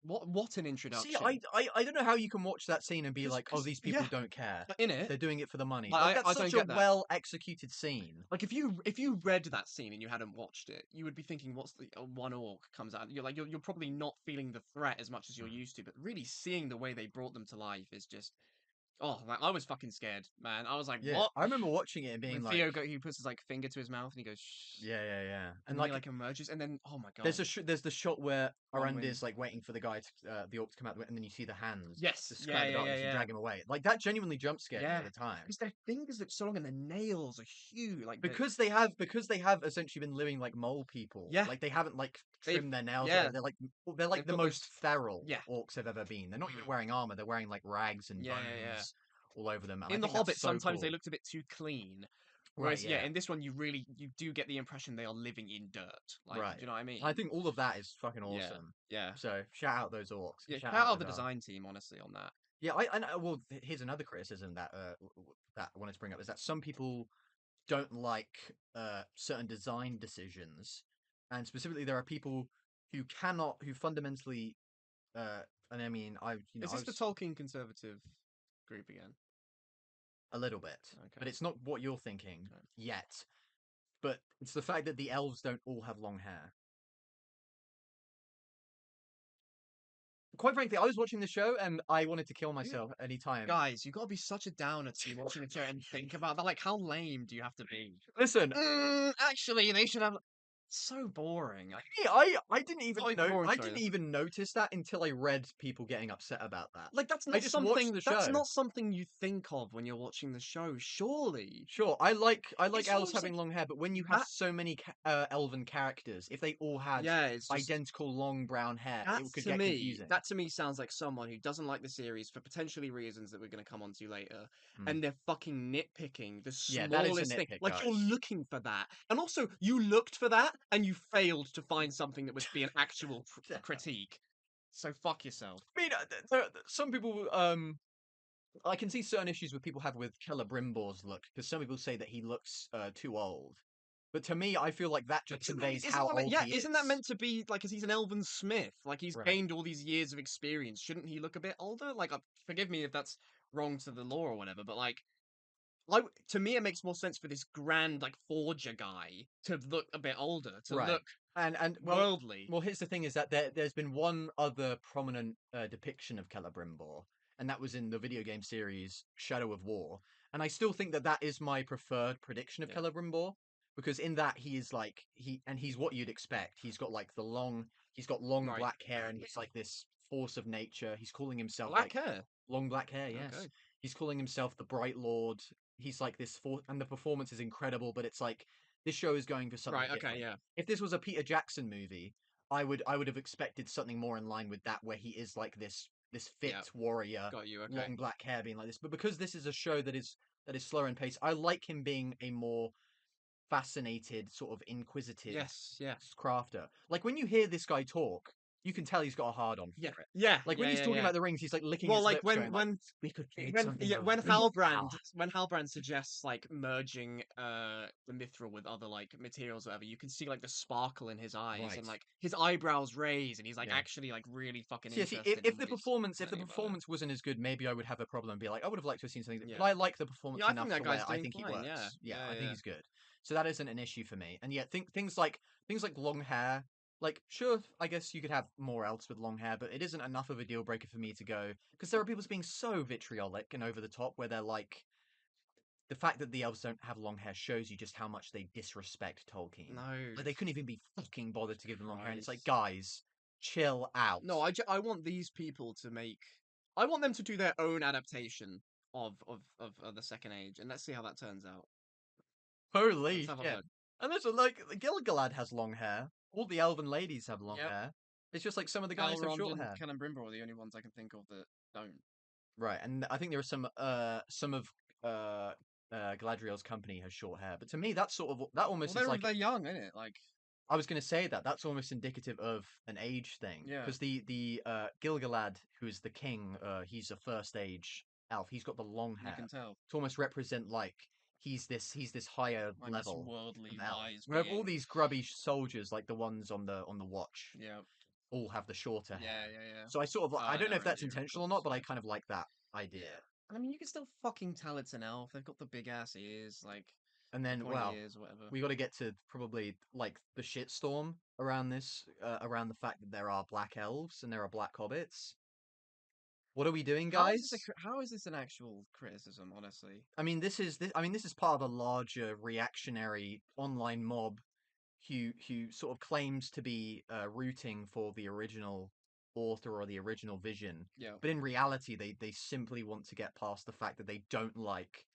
Speaker 2: what an introduction.
Speaker 1: See, I don't know how you can watch that scene and be like, oh, these people
Speaker 2: yeah,
Speaker 1: don't care.
Speaker 2: in it,
Speaker 1: They're doing it for the money.
Speaker 2: Like,
Speaker 1: Like that's
Speaker 2: I don't
Speaker 1: such a
Speaker 2: get that.
Speaker 1: well executed scene.
Speaker 2: Like if you read that scene and you hadn't watched it, you would be thinking, "What's the one orc comes out?" You're probably not feeling the threat as much as you're used to, but really seeing the way they brought them to life is just like, I was fucking scared, man. I was like,
Speaker 1: Yeah,
Speaker 2: "What?"
Speaker 1: I remember watching it and being
Speaker 2: When
Speaker 1: like,
Speaker 2: he puts his like finger to his mouth and he goes, "Shh,"
Speaker 1: yeah,
Speaker 2: and then he like emerges, and then oh my god,
Speaker 1: there's the shot where
Speaker 2: Bronwyn.
Speaker 1: Aranda's like waiting for the guy to the orc to come out, and then you see the hands
Speaker 2: Yes,
Speaker 1: just come out of the darkness and drag him away. Like that genuinely jump scared me
Speaker 2: yeah,
Speaker 1: at the time.
Speaker 2: because their fingers look so long and the nails are huge, like
Speaker 1: Because they have essentially been living like mole people.
Speaker 2: Yeah.
Speaker 1: Like they haven't like
Speaker 2: They've-
Speaker 1: trimmed their nails.
Speaker 2: yeah.
Speaker 1: They're like
Speaker 2: They've
Speaker 1: the
Speaker 2: got
Speaker 1: most
Speaker 2: those-
Speaker 1: feral
Speaker 2: yeah.
Speaker 1: orcs have ever been. They're not even
Speaker 2: Mhm.
Speaker 1: wearing armor. They're wearing like rags and
Speaker 2: Yeah,
Speaker 1: bones
Speaker 2: yeah.
Speaker 1: all over them. And
Speaker 2: In
Speaker 1: I
Speaker 2: The
Speaker 1: think that's
Speaker 2: Hobbit,
Speaker 1: so
Speaker 2: sometimes they
Speaker 1: cool.
Speaker 2: looked a bit too clean.
Speaker 1: Right,
Speaker 2: Whereas,
Speaker 1: yeah.
Speaker 2: in this one, you do get the impression they are living in dirt. Like,
Speaker 1: Right.
Speaker 2: do you know what I mean?
Speaker 1: I think all of that is fucking awesome.
Speaker 2: Yeah.
Speaker 1: So shout out those orcs.
Speaker 2: Yeah,
Speaker 1: Shout
Speaker 2: shout out
Speaker 1: the
Speaker 2: the
Speaker 1: dark.
Speaker 2: design team, honestly, on that.
Speaker 1: Yeah, well, here's another criticism that that I wanted to bring up is that some people don't like certain design decisions, and specifically there are people who fundamentally, and I mean,
Speaker 2: Is this the Tolkien conservative group again?
Speaker 1: a little bit,
Speaker 2: Okay.
Speaker 1: but it's not what you're thinking
Speaker 2: Okay.
Speaker 1: yet. But it's the fact that the elves don't all have long hair. Quite frankly, I was watching the show and I wanted to kill myself any time.
Speaker 2: Guys, you gotta be such a downer to be watching a show and think about that. Like, how lame do you have to be?
Speaker 1: Listen,
Speaker 2: Actually, they should have. So boring.
Speaker 1: I didn't even
Speaker 2: Quite
Speaker 1: know.
Speaker 2: boring,
Speaker 1: I
Speaker 2: sorry.
Speaker 1: didn't even notice that until I read people getting upset about that.
Speaker 2: Like that's
Speaker 1: I
Speaker 2: not
Speaker 1: just
Speaker 2: something.
Speaker 1: watched the
Speaker 2: That's
Speaker 1: show.
Speaker 2: not something you think of when you're watching the show. Surely.
Speaker 1: Sure, I like
Speaker 2: It
Speaker 1: elves
Speaker 2: seems
Speaker 1: having
Speaker 2: like
Speaker 1: long hair, but when you have
Speaker 2: that-
Speaker 1: so many elven characters, if they all had
Speaker 2: it's just,
Speaker 1: identical long brown hair,
Speaker 2: that
Speaker 1: it could
Speaker 2: to
Speaker 1: get
Speaker 2: me.
Speaker 1: confusing.
Speaker 2: That to me sounds like someone who doesn't like the series for potentially reasons that we're going to come on to later,
Speaker 1: Mm.
Speaker 2: and they're fucking nitpicking the
Speaker 1: Yeah, that is a
Speaker 2: smallest thing.
Speaker 1: nitpick,
Speaker 2: Like you're
Speaker 1: guys.
Speaker 2: looking for that, and also you looked for that and you failed to find something that would be an actual critique. So fuck yourself.
Speaker 1: I mean, some people, I can see certain issues with people have with Celebrimbor's look, because some people say that he looks too old. But to me, I feel like that just conveys how old he is.
Speaker 2: Isn't that meant to be like, because he's an elven smith? Like he's
Speaker 1: Right.
Speaker 2: gained all these years of experience. Shouldn't he look a bit older? Like, forgive me if that's wrong to the law or whatever, but like to me, it makes more sense for this grand like forger guy to look a bit older, to
Speaker 1: Right.
Speaker 2: look
Speaker 1: and
Speaker 2: worldly.
Speaker 1: Well, here's the thing: is that there's been one other prominent depiction of Celebrimbor, and that was in the video game series Shadow of War. And I still think that is my preferred prediction of Celebrimbor, because in that he is like he's what you'd expect. He's got like long
Speaker 2: Right.
Speaker 1: black hair, and he's like this force of nature. He's calling himself
Speaker 2: Black hair.
Speaker 1: long black hair. Yes,
Speaker 2: Okay.
Speaker 1: he's calling himself the Bright Lord. He's like this force, and the performance is incredible. But it's like this show is going for something
Speaker 2: Right.
Speaker 1: different.
Speaker 2: Okay. Yeah.
Speaker 1: If this was a Peter Jackson movie, I would have expected something more in line with that, where he is like this fit warrior,
Speaker 2: Got you. Okay.
Speaker 1: long black hair, being like this. But because this is a show that is slower in pace, I like him being a more fascinated, sort of inquisitive
Speaker 2: Yes.
Speaker 1: crafter. Like when you hear this guy talk, you can tell he's got a hard on for it.
Speaker 2: Yeah.
Speaker 1: Like when he's talking about the rings, he's like licking
Speaker 2: Well,
Speaker 1: his
Speaker 2: like
Speaker 1: lips, going,
Speaker 2: when
Speaker 1: we could create
Speaker 2: when
Speaker 1: something
Speaker 2: yeah,
Speaker 1: of
Speaker 2: when
Speaker 1: real
Speaker 2: Halbrand
Speaker 1: power."
Speaker 2: when Halbrand suggests like merging the mithril with other like materials or whatever, you can see like the sparkle in his eyes
Speaker 1: Right.
Speaker 2: and like his eyebrows raise and he's like
Speaker 1: Yeah.
Speaker 2: actually like really fucking
Speaker 1: See,
Speaker 2: interested.
Speaker 1: if
Speaker 2: in
Speaker 1: the
Speaker 2: what he's
Speaker 1: performance
Speaker 2: learning about it.
Speaker 1: wasn't as good, maybe I would have a problem and be like, I would have liked to have seen something.
Speaker 2: Yeah.
Speaker 1: But I like the performance
Speaker 2: Yeah, I
Speaker 1: enough
Speaker 2: think that
Speaker 1: to where
Speaker 2: guy's
Speaker 1: I
Speaker 2: doing
Speaker 1: think he
Speaker 2: fine,
Speaker 1: works.
Speaker 2: yeah.
Speaker 1: I think he's good. So that isn't an issue for me. And yet, things like long hair. Like, sure, I guess you could have more elves with long hair, but it isn't enough of a deal breaker for me to go, because there are people being so vitriolic and over the top, where they're like, the fact that the elves don't have long hair shows you just how much they disrespect Tolkien.
Speaker 2: No.
Speaker 1: Like, they couldn't even be fucking bothered to give them long hair. And it's like,
Speaker 2: Christ.
Speaker 1: guys, chill out.
Speaker 2: No, I want these people to make. I want them to do their own adaptation of the Second Age, and let's see how that turns out.
Speaker 1: Holy
Speaker 2: Let's have a
Speaker 1: shit!
Speaker 2: look.
Speaker 1: And there's like Gilgalad has long hair. All the elven ladies have long
Speaker 2: Yep.
Speaker 1: hair. It's just like some of the guys have
Speaker 2: Elrond
Speaker 1: short
Speaker 2: and
Speaker 1: hair.
Speaker 2: Celebrimbor are the only ones I can think of that don't.
Speaker 1: Right, and I think there are some of Galadriel's company has short hair, but to me that's sort of that almost
Speaker 2: Well,
Speaker 1: is like
Speaker 2: they're young, isn't it? Like,
Speaker 1: I was going to say that's almost indicative of an age thing.
Speaker 2: Yeah.
Speaker 1: Because the Gilgalad, who is the king, he's a first age elf. He's got the long
Speaker 2: you
Speaker 1: hair
Speaker 2: can tell.
Speaker 1: to almost represent like he's this higher
Speaker 2: Like this
Speaker 1: level
Speaker 2: worldly,
Speaker 1: of elf.
Speaker 2: wise
Speaker 1: We have all
Speaker 2: being.
Speaker 1: these grubby soldiers, like the ones on the watch,
Speaker 2: Yeah.
Speaker 1: all have the shorter
Speaker 2: Yeah,
Speaker 1: hair.
Speaker 2: yeah.
Speaker 1: So I sort of I don't know if that's
Speaker 2: Arendir, of
Speaker 1: intentional or
Speaker 2: course,
Speaker 1: not, but I
Speaker 2: yeah.
Speaker 1: kind of like that idea.
Speaker 2: I mean, you can still fucking tell it's an elf. They've got the big ass ears, like
Speaker 1: And then,
Speaker 2: pointy
Speaker 1: well,
Speaker 2: ears, or whatever.
Speaker 1: we got to get to probably like the shitstorm around this, around the fact that there are black elves and there are black hobbits. What are we doing, guys?
Speaker 2: How is this an actual criticism? Honestly,
Speaker 1: I mean, this is part of a larger reactionary online mob who sort of claims to be rooting for the original author or the original vision,
Speaker 2: yeah.
Speaker 1: but in reality, they simply want to get past the fact that they don't like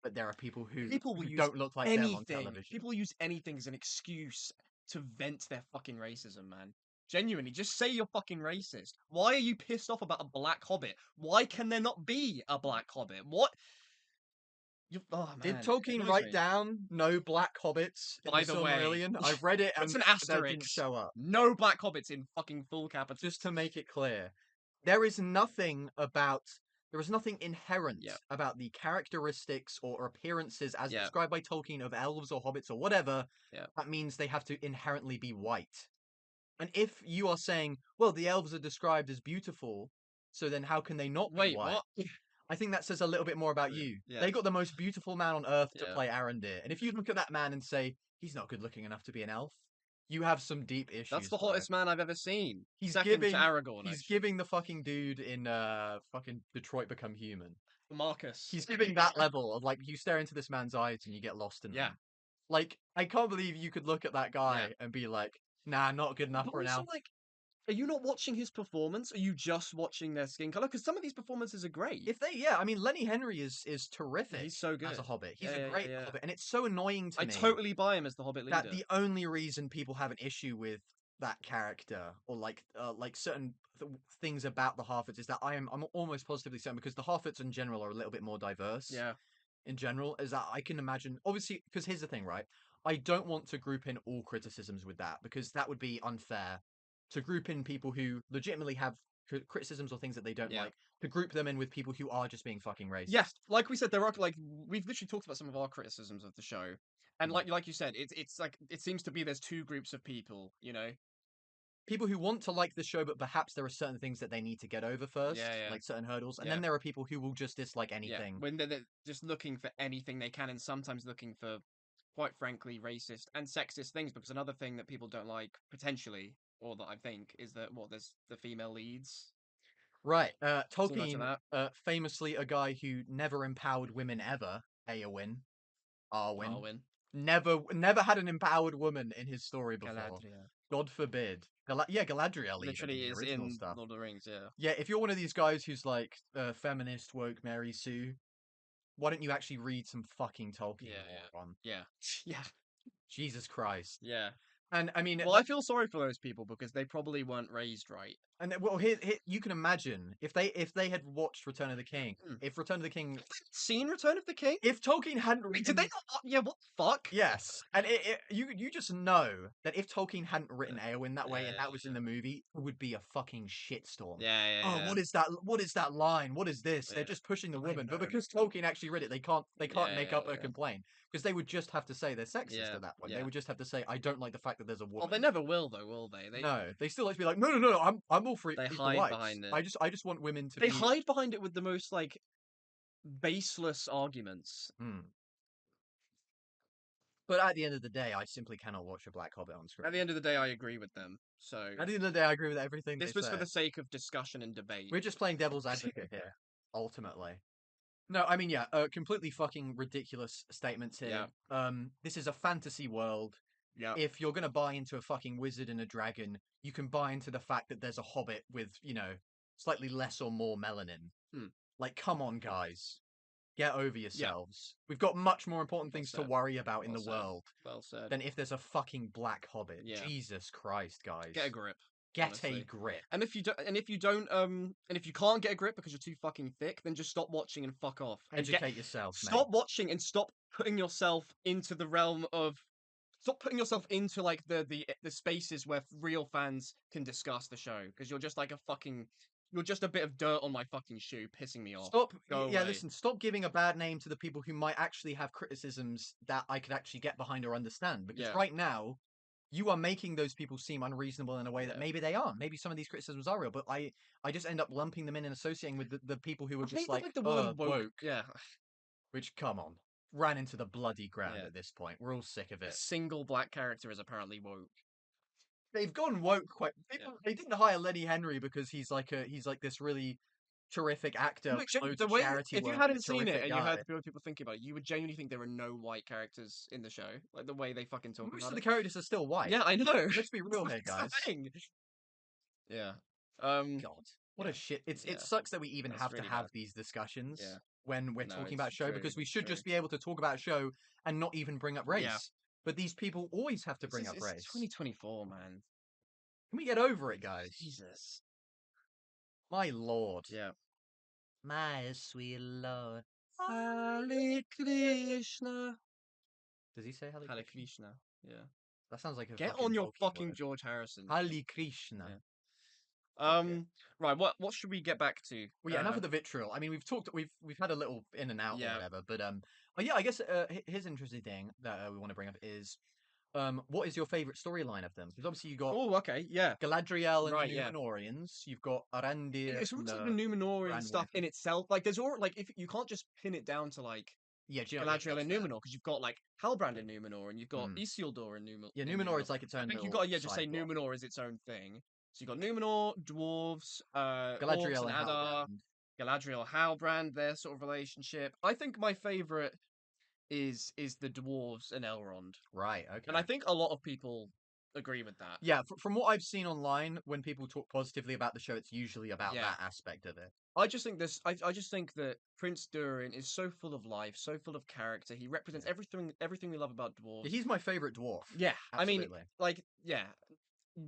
Speaker 1: that there are people who
Speaker 2: Will use
Speaker 1: don't look like them on
Speaker 2: anything.
Speaker 1: television.
Speaker 2: People will use anything as an excuse to vent their fucking racism, man. Genuinely, just say you're fucking racist. Why are you pissed off about a black hobbit? Why can there not be a black hobbit? What? Oh man.
Speaker 1: Did Tolkien write down no black hobbits in
Speaker 2: By
Speaker 1: the
Speaker 2: the way,
Speaker 1: Silmarillion? I've read it and
Speaker 2: it's an
Speaker 1: that didn't
Speaker 2: asterisk.
Speaker 1: show up.
Speaker 2: No black hobbits in fucking full capitals.
Speaker 1: Just to make it clear, there is nothing inherent
Speaker 2: Yeah.
Speaker 1: about the characteristics or appearances as
Speaker 2: Yeah.
Speaker 1: described by Tolkien of elves or hobbits or whatever.
Speaker 2: Yeah.
Speaker 1: That means they have to inherently be white. And if you are saying, well, the elves are described as beautiful, so then how can they not be
Speaker 2: Wait,
Speaker 1: white?
Speaker 2: what?
Speaker 1: I think that says a little bit more about you.
Speaker 2: Yeah.
Speaker 1: They got the most beautiful man on earth to
Speaker 2: Yeah.
Speaker 1: play Arondir. And if you look at that man and say, he's not good looking enough to be an elf, you have some deep issues.
Speaker 2: That's the
Speaker 1: bro.
Speaker 2: hottest man I've ever seen.
Speaker 1: He's
Speaker 2: Second
Speaker 1: giving
Speaker 2: to Aragorn.
Speaker 1: He's giving the fucking dude in fucking Detroit Become Human.
Speaker 2: Marcus.
Speaker 1: He's giving that level of like you stare into this man's eyes and you get lost in
Speaker 2: Yeah.
Speaker 1: them. Like I can't believe you could look at that guy and be like, nah, not good enough
Speaker 2: But
Speaker 1: for an
Speaker 2: also,
Speaker 1: elf.
Speaker 2: like, are you not watching his performance? Are you just watching their skin color? Because some of these performances are great.
Speaker 1: I mean, Lenny Henry is terrific.
Speaker 2: He's so good
Speaker 1: as a Hobbit. He's
Speaker 2: Yeah,
Speaker 1: a
Speaker 2: yeah,
Speaker 1: great
Speaker 2: yeah.
Speaker 1: Hobbit, and it's so annoying to
Speaker 2: I
Speaker 1: me
Speaker 2: totally buy him as the Hobbit leader.
Speaker 1: that the only reason people have an issue with that character or like certain things about the Harfoots is that I'm almost positively certain because the Harfoots in general are a little bit more diverse.
Speaker 2: Yeah.
Speaker 1: In general, is that I can imagine obviously because here's the thing, right? I don't want to group in all criticisms with that because that would be unfair to group in people who legitimately have criticisms or things that they don't like to group them in with people who are just being fucking racist.
Speaker 2: Yes, like we said, there are like we've literally talked about some of our criticisms of the show, and like you said, it's like it seems to be there's two groups of people, you know,
Speaker 1: people who want to like the show, but perhaps there are certain things that they need to get over first, like certain hurdles, and then there are people who will just dislike anything.
Speaker 2: When they're just looking for anything they can, and sometimes looking for, quite frankly, racist and sexist things. Because another thing that people don't like potentially, or that I think, is that there's the female leads.
Speaker 1: Right. Tolkien, famously a guy who never empowered women ever. Arwen. Never had an empowered woman in his story before.
Speaker 2: Galadriel.
Speaker 1: God forbid. Galadriel
Speaker 2: literally is
Speaker 1: original
Speaker 2: in
Speaker 1: stuff.
Speaker 2: Lord of the Rings. Yeah.
Speaker 1: Yeah. If you're one of these guys who's like feminist woke Mary Sue, why don't you actually read some fucking Tolkien?
Speaker 2: Yeah.
Speaker 1: Jesus Christ.
Speaker 2: Yeah.
Speaker 1: And I mean,
Speaker 2: I feel sorry for those people because they probably weren't raised right.
Speaker 1: And well, here you can imagine if they had watched Return of the King, if Return of the King
Speaker 2: seen Return of the King,
Speaker 1: if Tolkien hadn't written,
Speaker 2: did they not? Yeah, what the fuck?
Speaker 1: Yes, and you just know that if Tolkien hadn't written Eowyn that way and that was in the movie, it would be a fucking shitstorm.
Speaker 2: Yeah.
Speaker 1: What is that? What is that line? What is this? They're just pushing the woman, but because Tolkien actually read it, they can't make up a complaint because they would just have to say they're sexist at that point. They would just have to say, I don't like the fact that there's a woman.
Speaker 2: Oh, they never will though, will they?
Speaker 1: No, they still like to be like, no, I'm all for
Speaker 2: they
Speaker 1: equal
Speaker 2: hide
Speaker 1: rights.
Speaker 2: behind it.
Speaker 1: I just want women to.
Speaker 2: They hide behind it with the most like baseless arguments.
Speaker 1: But at the end of the day, I simply cannot watch a Black Hobbit on screen.
Speaker 2: At the end of the day, I agree with them. So
Speaker 1: at the end of the day, I agree with everything.
Speaker 2: This was for the sake of discussion and debate.
Speaker 1: We're just playing devil's advocate here, ultimately. No, I mean, completely fucking ridiculous statements here. This is a fantasy world.
Speaker 2: Yeah.
Speaker 1: If you're gonna buy into a fucking wizard and a dragon, you can buy into the fact that there's a hobbit with, slightly less or more melanin. Like, come on, guys. Get over yourselves. We've got much more important
Speaker 2: Well
Speaker 1: things to
Speaker 2: said.
Speaker 1: worry about in
Speaker 2: Well
Speaker 1: the
Speaker 2: said.
Speaker 1: world
Speaker 2: Well said.
Speaker 1: than if there's a fucking black hobbit.
Speaker 2: Yeah.
Speaker 1: Jesus Christ, guys.
Speaker 2: Get a grip.
Speaker 1: Get
Speaker 2: honestly.
Speaker 1: a grip.
Speaker 2: And if you don't, and if you can't get a grip because you're too fucking thick, then just stop watching and fuck off. And
Speaker 1: Educate yourself, mate.
Speaker 2: Stop watching and stop putting yourself into the realm of. Stop putting yourself into like the spaces where real fans can discuss the show, because you're just like a fucking. You're just a bit of dirt on my fucking shoe, pissing me off.
Speaker 1: Stop.
Speaker 2: Go
Speaker 1: yeah,
Speaker 2: away.
Speaker 1: listen. Stop giving a bad name to the people who might actually have criticisms that I could actually get behind or understand. Because
Speaker 2: Yeah.
Speaker 1: right now, you are making those people seem unreasonable in a way that
Speaker 2: Yeah.
Speaker 1: maybe they aren't. Maybe some of these criticisms are real, but I just end up lumping them in and associating with the people who are
Speaker 2: I
Speaker 1: just
Speaker 2: hate that,
Speaker 1: like
Speaker 2: the word
Speaker 1: woke.
Speaker 2: Yeah.
Speaker 1: Which, come on, ran into the bloody ground
Speaker 2: Yeah.
Speaker 1: at this point. We're all sick of
Speaker 2: A
Speaker 1: it.
Speaker 2: single black character is apparently woke.
Speaker 1: They've gone woke quite. People, They didn't hire Lenny Henry because he's like this really terrific actor.
Speaker 2: Look,
Speaker 1: loads
Speaker 2: the
Speaker 1: of
Speaker 2: way
Speaker 1: charity
Speaker 2: if you
Speaker 1: work,
Speaker 2: hadn't
Speaker 1: a
Speaker 2: seen it
Speaker 1: terrific
Speaker 2: and you
Speaker 1: guy.
Speaker 2: heard the people thinking about it, you would genuinely think there are no white characters in the show. Like the way they fucking talk
Speaker 1: Most
Speaker 2: about
Speaker 1: of the
Speaker 2: it.
Speaker 1: characters are still white.
Speaker 2: Yeah, I know.
Speaker 1: Let's be real here,
Speaker 2: That's the
Speaker 1: guys.
Speaker 2: thing. Yeah.
Speaker 1: God, what
Speaker 2: yeah.
Speaker 1: a shit!
Speaker 2: Yeah.
Speaker 1: It sucks that we even
Speaker 2: That's
Speaker 1: have
Speaker 2: really
Speaker 1: to have
Speaker 2: bad.
Speaker 1: these discussions
Speaker 2: Yeah.
Speaker 1: when we're
Speaker 2: No,
Speaker 1: talking
Speaker 2: it's
Speaker 1: about a show,
Speaker 2: true,
Speaker 1: because we
Speaker 2: it's
Speaker 1: should
Speaker 2: true.
Speaker 1: just be able to talk about a show and not even bring up race.
Speaker 2: Yeah.
Speaker 1: But these people always have to bring up
Speaker 2: It's
Speaker 1: race.
Speaker 2: 2024, man.
Speaker 1: Can we get over it, guys?
Speaker 2: Jesus.
Speaker 1: My lord.
Speaker 2: Yeah.
Speaker 1: My sweet lord.
Speaker 2: Hare Krishna.
Speaker 1: Does he say Hare
Speaker 2: Hare
Speaker 1: Krishna?
Speaker 2: Krishna. Yeah.
Speaker 1: That sounds like a
Speaker 2: Get
Speaker 1: fucking
Speaker 2: on your
Speaker 1: Tolkien
Speaker 2: fucking
Speaker 1: word.
Speaker 2: George Harrison.
Speaker 1: Hare Krishna.
Speaker 2: Yeah.
Speaker 1: Okay.
Speaker 2: Right. What should we get back to?
Speaker 1: Well, yeah, enough of the vitriol. I mean, we've had a little in and out or
Speaker 2: Yeah.
Speaker 1: whatever, but yeah, I guess his interesting thing that we want to bring up is what is your favorite storyline of them? Because obviously you got
Speaker 2: Oh, okay. Yeah.
Speaker 1: Galadriel and
Speaker 2: Right,
Speaker 1: the
Speaker 2: yeah.
Speaker 1: Numenoreans. You've got Arandir.
Speaker 2: It's almost like
Speaker 1: and,
Speaker 2: the Numenorian
Speaker 1: Grand
Speaker 2: stuff
Speaker 1: Wizard.
Speaker 2: in itself. Like, there's all like if you can't just pin it down to like
Speaker 1: Yeah, do you know,
Speaker 2: Galadriel and
Speaker 1: that's
Speaker 2: Numenor, because you've got like Halbrand in Numenor, and you've got Isildur in Numenor.
Speaker 1: Yeah, Numenor is like its own.
Speaker 2: I think you've
Speaker 1: little
Speaker 2: got just say
Speaker 1: side plot.
Speaker 2: Numenor is its own thing. So you've got Numenor, dwarves, orcs
Speaker 1: Galadriel
Speaker 2: and
Speaker 1: and
Speaker 2: Adar,
Speaker 1: Halbrand.
Speaker 2: Galadriel, Halbrand, their sort of relationship. I think my favorite is the dwarves and Elrond,
Speaker 1: Right. Okay.
Speaker 2: and I think a lot of people agree with that.
Speaker 1: Yeah, from what I've seen online, when people talk positively about the show, it's usually about that aspect of it.
Speaker 2: I just think I just think that Prince Durin is so full of life, so full of character. He represents everything we love about dwarves.
Speaker 1: He's my favorite dwarf.
Speaker 2: Yeah,
Speaker 1: Absolutely.
Speaker 2: I mean, like, yeah,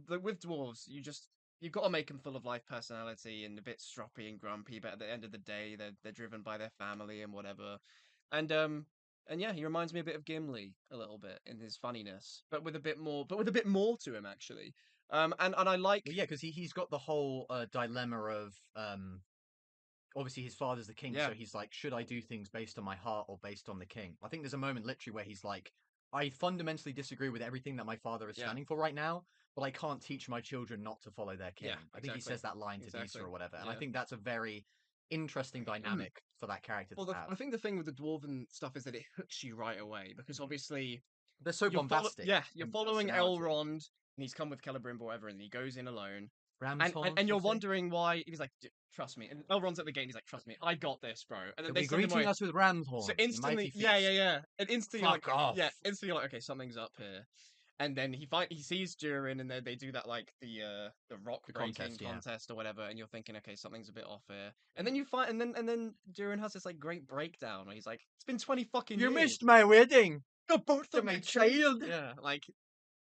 Speaker 2: with dwarves, you've got to make them full of life personality and a bit stroppy and grumpy, but at the end of the day, they're driven by their family and whatever. And yeah, he reminds me a bit of Gimli a little bit in his funniness, but with a bit more to him actually. And I like
Speaker 1: Well, yeah, because he's got the whole dilemma of obviously his father's the king,
Speaker 2: Yeah.
Speaker 1: so he's like, should I do things based on my heart or based on the king? I think there's a moment literally where he's like, I fundamentally disagree with everything that my father is standing for right now, but I can't teach my children not to follow their king.
Speaker 2: Yeah,
Speaker 1: I think he
Speaker 2: exactly.
Speaker 1: says that line to
Speaker 2: Exactly.
Speaker 1: Disa or whatever, and I
Speaker 2: Yeah.
Speaker 1: think that's a very interesting dynamic for that character
Speaker 2: Well,
Speaker 1: to have.
Speaker 2: I think the thing with the dwarven stuff is that it hooks you right away, because obviously
Speaker 1: They're so
Speaker 2: you're
Speaker 1: bombastic.
Speaker 2: you're
Speaker 1: in
Speaker 2: following
Speaker 1: personality.
Speaker 2: Elrond, and he's come with Celebrimbor or whatever, and he goes in alone.
Speaker 1: Ramshorn,
Speaker 2: And you're
Speaker 1: should we say?
Speaker 2: wondering why. He's like, trust me. And Elrond's at the gate, and he's like, trust me, I got this, bro. And then
Speaker 1: They'll
Speaker 2: they
Speaker 1: be
Speaker 2: send him
Speaker 1: greeting
Speaker 2: away.
Speaker 1: us with Ramshorn.
Speaker 2: So instantly, yeah. And instantly, you're like,
Speaker 1: Fuck off.
Speaker 2: yeah, instantly, you're like, okay, something's up here. And then he sees Durin, and then they do that like the rock breaking contest or whatever, and you're thinking, okay, something's a bit off here. And then you find, and then Durin has this like great breakdown where he's like, it's been 20 fucking years.
Speaker 1: You missed my wedding.
Speaker 2: You're both
Speaker 1: to
Speaker 2: of
Speaker 1: my
Speaker 2: my
Speaker 1: child.
Speaker 2: Yeah, like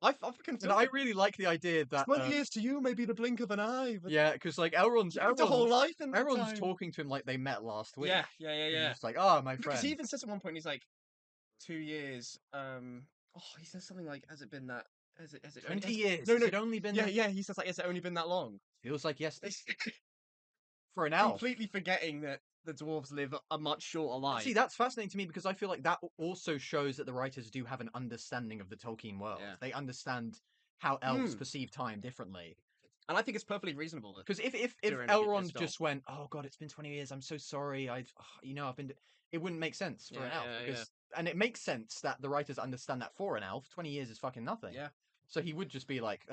Speaker 2: I fucking
Speaker 1: And I really like the idea that
Speaker 2: 20 years to you may be the blink of an eye. But
Speaker 1: yeah, because like Elrond's
Speaker 2: the whole life in that
Speaker 1: Elrond's
Speaker 2: time.
Speaker 1: talking to him like they met last week.
Speaker 2: Yeah.
Speaker 1: He's just like, oh, my
Speaker 2: Because
Speaker 1: friend.
Speaker 2: he even says at one point, he's like, 2 years. He says something like, has it been that? Has it
Speaker 1: 20 years.
Speaker 2: No,
Speaker 1: Has it only been that?
Speaker 2: Yeah. He says like, has it only been that long?
Speaker 1: Feels like yesterday. For an elf.
Speaker 2: Completely forgetting that the dwarves live a much shorter life.
Speaker 1: See, that's fascinating to me because I feel like that also shows that the writers do have an understanding of the Tolkien world.
Speaker 2: Yeah.
Speaker 1: They understand how elves perceive time differently.
Speaker 2: And I think it's perfectly reasonable.
Speaker 1: Because if
Speaker 2: Durin would be
Speaker 1: Elrond
Speaker 2: pissed
Speaker 1: just went, oh god, it's been 20 years, I'm so sorry, I've been, it wouldn't make sense for an elf. And it makes sense that the writers understand that for an elf, 20 years is fucking nothing.
Speaker 2: Yeah.
Speaker 1: So he would just be like,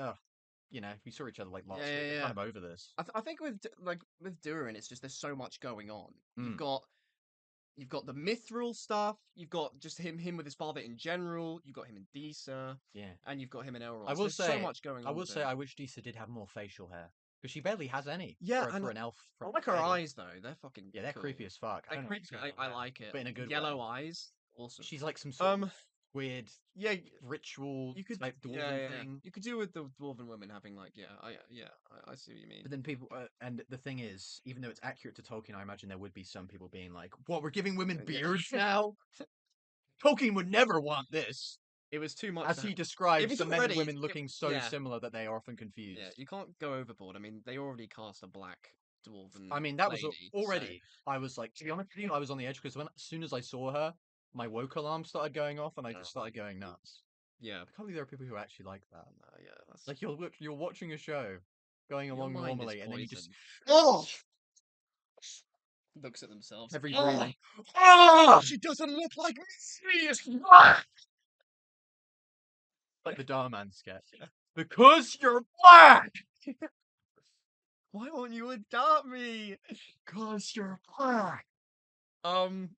Speaker 1: we saw each other like last week. We're kind of over this.
Speaker 2: I think with Durin, it's just there's so much going on. You've got the mithril stuff. You've got just him with his father in general. You've got him in Disa.
Speaker 1: Yeah.
Speaker 2: And you've got him in Elrond.
Speaker 1: I will say,
Speaker 2: so much going on.
Speaker 1: I will say, I wish Disa did have more facial hair. Because she barely has any.
Speaker 2: Yeah,
Speaker 1: for an elf.
Speaker 2: I like her eyes though. They're fucking.
Speaker 1: Yeah, they're
Speaker 2: cool.
Speaker 1: creepy as fuck.
Speaker 2: They're
Speaker 1: I don't know
Speaker 2: creepy.
Speaker 1: what's going on
Speaker 2: I
Speaker 1: there,
Speaker 2: like it.
Speaker 1: but in a good
Speaker 2: Yellow
Speaker 1: way.
Speaker 2: eyes. Awesome.
Speaker 1: She's like some sort of weird
Speaker 2: yeah,
Speaker 1: ritual
Speaker 2: you could
Speaker 1: type dwarven
Speaker 2: yeah.
Speaker 1: thing.
Speaker 2: You could do with the dwarven women having like I see what you mean.
Speaker 1: But then people, and the thing is, even though it's accurate to Tolkien, I imagine there would be some people being like, "What? We're giving women beards now? Tolkien would never want this."
Speaker 2: It was too much.
Speaker 1: As he describes
Speaker 2: he's
Speaker 1: the men and
Speaker 2: already-
Speaker 1: women looking so
Speaker 2: yeah.
Speaker 1: similar that they are often confused.
Speaker 2: Yeah, you can't go overboard. I mean, they already cast a black dwarven.
Speaker 1: I mean, that was
Speaker 2: lady,
Speaker 1: already. I was like, to be honest with you, I was on the edge because as soon as I saw her, my woke alarm started going off, and I just started going nuts.
Speaker 2: Yeah,
Speaker 1: I can't believe there are people who actually like that.
Speaker 2: yeah, that's
Speaker 1: Like you're watching a show, going
Speaker 2: your
Speaker 1: along
Speaker 2: mind is
Speaker 1: normally, and then you just
Speaker 2: poisoned. Looks at themselves.
Speaker 1: every breathing.
Speaker 2: She doesn't look like me.
Speaker 1: Like the Darman sketch. Because you're black.
Speaker 2: Why won't you adopt me?
Speaker 1: Because you're black.
Speaker 2: No,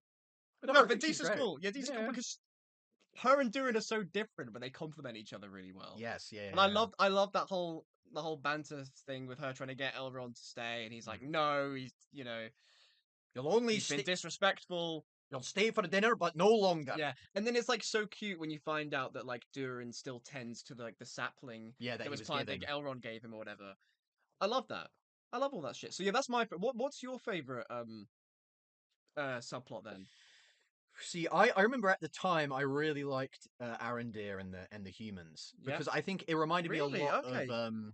Speaker 2: but Dee's is cool. Yeah, Dee's cool because her and Durin are so different, but they complement each other really well.
Speaker 1: Yes, yeah.
Speaker 2: And I love that whole the whole banter thing with her trying to get Elrond to stay, and he's like, no, he's
Speaker 1: You'll only
Speaker 2: he's been disrespectful.
Speaker 1: You'll stay for the dinner, but no longer.
Speaker 2: Yeah, and then it's like so cute when you find out that like Durin still tends to the sapling
Speaker 1: that
Speaker 2: was
Speaker 1: he
Speaker 2: part
Speaker 1: giving.
Speaker 2: like Elrond gave him or whatever. I love that. I love all that shit. So yeah, that's my what's your favorite subplot then?
Speaker 1: See, I remember at the time I really liked Arondir and the humans because I think it reminded me a lot of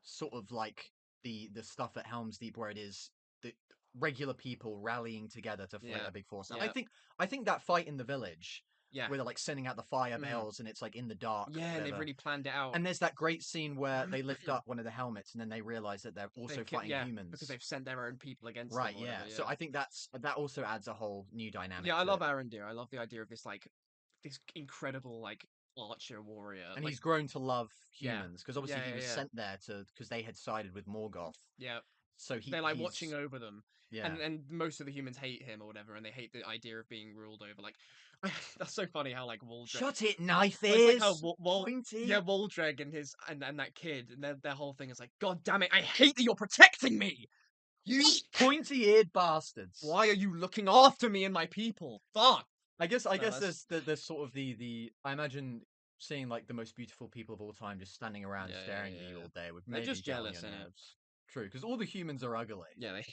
Speaker 1: sort of like the stuff at Helm's Deep where it is the regular people rallying together to fight a big force. And I think that fight in the village, where they're like sending out the fire bells and it's like in the dark.
Speaker 2: Yeah, and they've really planned it out.
Speaker 1: And there's that great scene where they lift up one of the helmets and then they realize that they're also fighting humans
Speaker 2: because they've sent their own people against
Speaker 1: them. Right,
Speaker 2: them. Whatever,
Speaker 1: So I think that also adds a whole new dynamic.
Speaker 2: Yeah, I love Arondir. I love the idea of this this incredible archer warrior.
Speaker 1: And he's grown to love humans because obviously he was sent there because they had sided with Morgoth.
Speaker 2: Yeah.
Speaker 1: So
Speaker 2: they're watching over them. Yeah. And most of the humans hate him or whatever, and they hate the idea of being ruled over. That's so funny how Waldreg.
Speaker 1: Shut it, knife is.
Speaker 2: It's like how Waldreg and his and that kid and their whole thing is like, God damn it, I hate that you're protecting me. You
Speaker 1: pointy-eared bastards.
Speaker 2: Why are you looking after me and my people? Fuck.
Speaker 1: I guess there's sort of the I imagine seeing the most beautiful people of all time just standing around staring at you all day with maybe
Speaker 2: just jealous in
Speaker 1: it. True, because all the humans are ugly.
Speaker 2: Yeah, they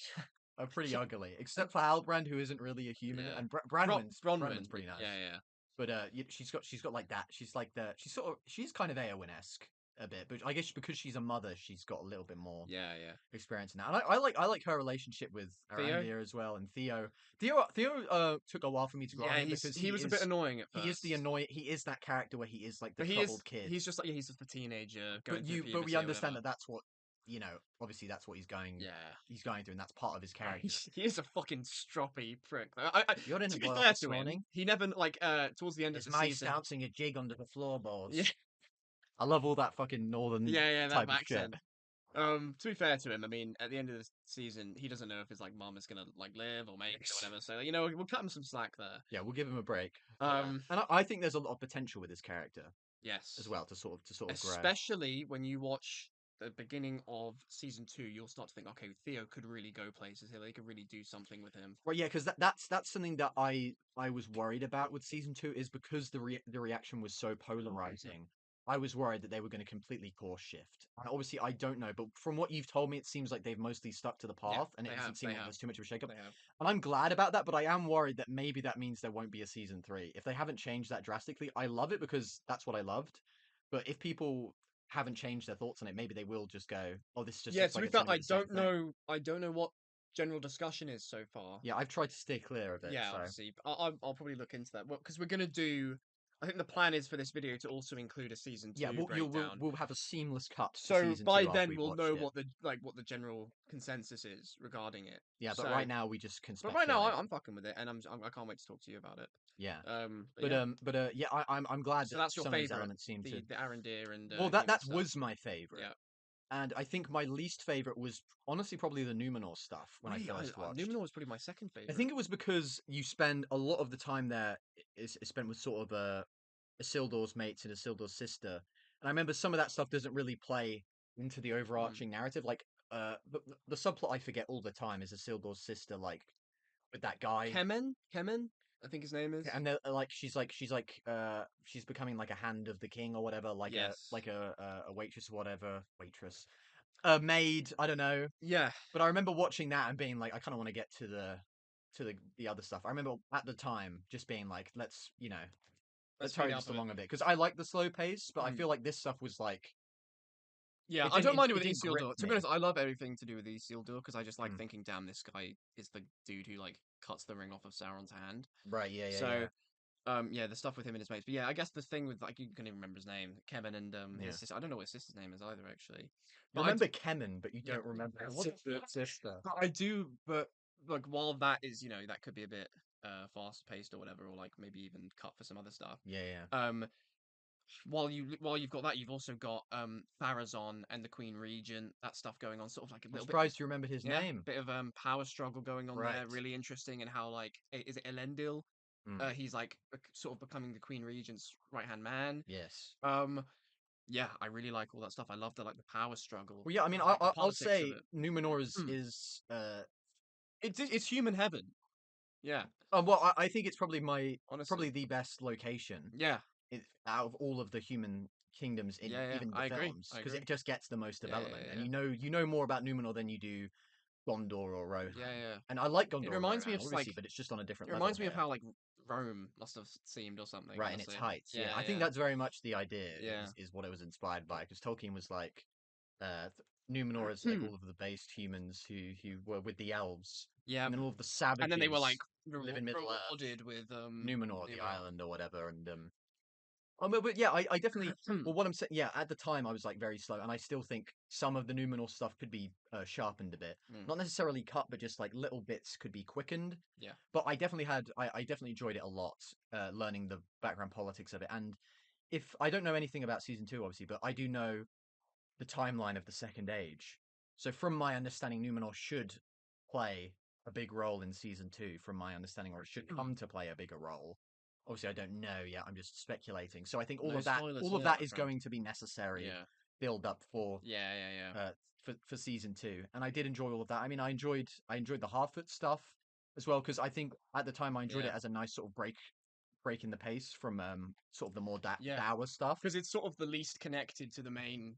Speaker 1: are pretty ugly, except for Halbrand, who isn't really a human, and Bronwyn's pretty nice.
Speaker 2: Yeah.
Speaker 1: But she's got like that. She's kind of Eowyn-esque a bit, but I guess because she's a mother, she's got a little bit more experience in that. And I like her relationship with Arondir as well, and Theo. Theo took a while for me to grow on him because
Speaker 2: he was a bit annoying at first.
Speaker 1: He is that character where he is like the troubled kid.
Speaker 2: He's just he's just the teenager. But
Speaker 1: we understand that that's what. Obviously that's what he's going. Yeah, he's going through, and that's part of his character.
Speaker 2: He is a fucking stroppy prick.
Speaker 1: You're in
Speaker 2: to
Speaker 1: be
Speaker 2: fair
Speaker 1: this
Speaker 2: to
Speaker 1: morning.
Speaker 2: him, he never towards the end of the season.
Speaker 1: Bouncing a jig under the floorboards.
Speaker 2: Yeah,
Speaker 1: I love all that fucking northern. Type
Speaker 2: that accent. To be fair to him, I mean, at the end of the season, he doesn't know if his mom is gonna live or make it or whatever. So we'll cut him some slack there.
Speaker 1: Yeah, we'll give him a break. And I think there's a lot of potential with his character.
Speaker 2: Yes,
Speaker 1: as well to sort of grow.
Speaker 2: Especially when you watch the beginning of season 2, you'll start to think, okay, Theo could really go places here. They could really do something with him.
Speaker 1: Well, yeah, because that's something that I was worried about with season 2 is because the reaction was so polarizing. I was worried that they were going to completely course shift. And obviously, I don't know, but from what you've told me, it seems like they've mostly stuck to the path, and it doesn't seem like there's too much of a shakeup. And I'm glad about that, but I am worried that maybe that means there won't be a season 3. If they haven't changed that drastically, I love it because that's what I loved. But if people haven't changed their thoughts on it, maybe they will just go, "Oh, this is just."
Speaker 2: To be fair, I don't know what general discussion is so far.
Speaker 1: Yeah, I've tried to stay clear of it.
Speaker 2: Yeah,
Speaker 1: so.
Speaker 2: obviously, I'll probably look into that. Well, because we're gonna do. I think the plan is for this video to also include a season 2 breakdown.
Speaker 1: We'll have a seamless cut.
Speaker 2: So by then we'll know what the general consensus is regarding it.
Speaker 1: Yeah, but right now we just can.
Speaker 2: But right now I'm fucking with it, and I can't wait to talk to you about it.
Speaker 1: Yeah.
Speaker 2: I'm
Speaker 1: glad
Speaker 2: so that's your
Speaker 1: some
Speaker 2: favorite.
Speaker 1: of these elements seem
Speaker 2: the Arondir and
Speaker 1: that was my favorite.
Speaker 2: Yeah.
Speaker 1: And I think my least favorite was honestly probably the Numenor stuff when I first watched.
Speaker 2: Numenor was probably my second favorite.
Speaker 1: I think it was because you spend a lot of the time there is spent with sort of Isildur's mates and Isildur's sister. And I remember some of that stuff doesn't really play into the overarching narrative. Like, the subplot I forget all the time is Isildur's sister, like, with that guy.
Speaker 2: Kemen, I think his name is.
Speaker 1: And they're like she's she's becoming like a hand of the king or whatever, like
Speaker 2: Yes.
Speaker 1: a waitress or whatever, a maid, I don't know.
Speaker 2: Yeah.
Speaker 1: But I remember watching that and being like, I kind of want to get to the other stuff. I remember at the time just being like, let's hurry this along a bit, because I like the slow pace, but I feel like this stuff was like,
Speaker 2: Yeah,
Speaker 1: it
Speaker 2: I don't mind it with
Speaker 1: didn't grip
Speaker 2: Isildur. To be
Speaker 1: me.
Speaker 2: honest, I love everything to do with Isildur because I just like thinking, damn, this guy is the dude who like cuts the ring off of Sauron's hand.
Speaker 1: Right, yeah.
Speaker 2: So, yeah, the stuff with him and his mates. But yeah, I guess the thing with like you can't even remember his name, Kevin and his sister. I don't know what his sister's name is either, actually.
Speaker 1: You remember Kemen, but you don't remember his sister.
Speaker 2: But I do, but like while that is, that could be a bit fast paced or whatever, or like maybe even cut for some other stuff.
Speaker 1: Yeah.
Speaker 2: While you've got that, you've also got Pharazôn and the Queen Regent, that stuff going on, sort of like a
Speaker 1: I'm
Speaker 2: little
Speaker 1: surprised you remembered his name.
Speaker 2: bit of power struggle going on there,
Speaker 1: Right.
Speaker 2: really interesting, and how like is it Elendil?
Speaker 1: Mm.
Speaker 2: He's like sort of becoming the Queen Regent's right hand man.
Speaker 1: Yes.
Speaker 2: Yeah, I really like all that stuff. I love the power struggle.
Speaker 1: Well, yeah, I mean,
Speaker 2: like, the
Speaker 1: I'll
Speaker 2: politics of
Speaker 1: say
Speaker 2: it.
Speaker 1: Numenor is
Speaker 2: It's human heaven. Yeah,
Speaker 1: well, I think it's probably
Speaker 2: honestly.
Speaker 1: probably the best location
Speaker 2: Yeah,
Speaker 1: out of all of the human kingdoms in even the
Speaker 2: I agree.
Speaker 1: films, because it just gets the most
Speaker 2: Yeah,
Speaker 1: development,
Speaker 2: yeah,
Speaker 1: and you know more about Numenor than you do Gondor or Rohan.
Speaker 2: Yeah.
Speaker 1: And I like Gondor
Speaker 2: It reminds
Speaker 1: or
Speaker 2: me
Speaker 1: Rohan,
Speaker 2: of
Speaker 1: obviously,
Speaker 2: like
Speaker 1: but it's just on a different
Speaker 2: it
Speaker 1: level
Speaker 2: reminds me of
Speaker 1: here.
Speaker 2: how like Rome must have seemed or something.
Speaker 1: Right, in
Speaker 2: honestly.
Speaker 1: its heights.
Speaker 2: Yeah,
Speaker 1: I think that's very much the idea.
Speaker 2: Yeah.
Speaker 1: Is what it was inspired by, because Tolkien was like, Numenor is like all of the based humans who were with the elves,
Speaker 2: Yeah,
Speaker 1: and then all of the savages,
Speaker 2: and then they were like
Speaker 1: live in Middle Earth,
Speaker 2: rewarded with
Speaker 1: Numenor, the island or whatever, and but yeah, I definitely. Well, what I'm saying, yeah, at the time I was like very slow, and I still think some of the Numenor stuff could be sharpened a bit, not necessarily cut, but just like little bits could be quickened.
Speaker 2: Yeah.
Speaker 1: But I definitely enjoyed it a lot, learning the background politics of it. And if I don't know anything about season 2, obviously, but I do know the timeline of the Second Age. So from my understanding, Numenor should play a big role in season 2, from my understanding, or it should come to play a bigger role. Obviously, I don't know yet. I'm just speculating. So I think all
Speaker 2: No
Speaker 1: of that,
Speaker 2: spoilers
Speaker 1: all of
Speaker 2: here,
Speaker 1: that
Speaker 2: my
Speaker 1: is
Speaker 2: friend.
Speaker 1: going to be necessary
Speaker 2: Yeah.
Speaker 1: build up for
Speaker 2: Yeah.
Speaker 1: for season 2. And I did enjoy all of that. I mean, I enjoyed the Harfoot stuff as well, because I think at the time I enjoyed it as a nice sort of break in the pace from sort of the more dour stuff.
Speaker 2: Because it's sort of the least connected to the main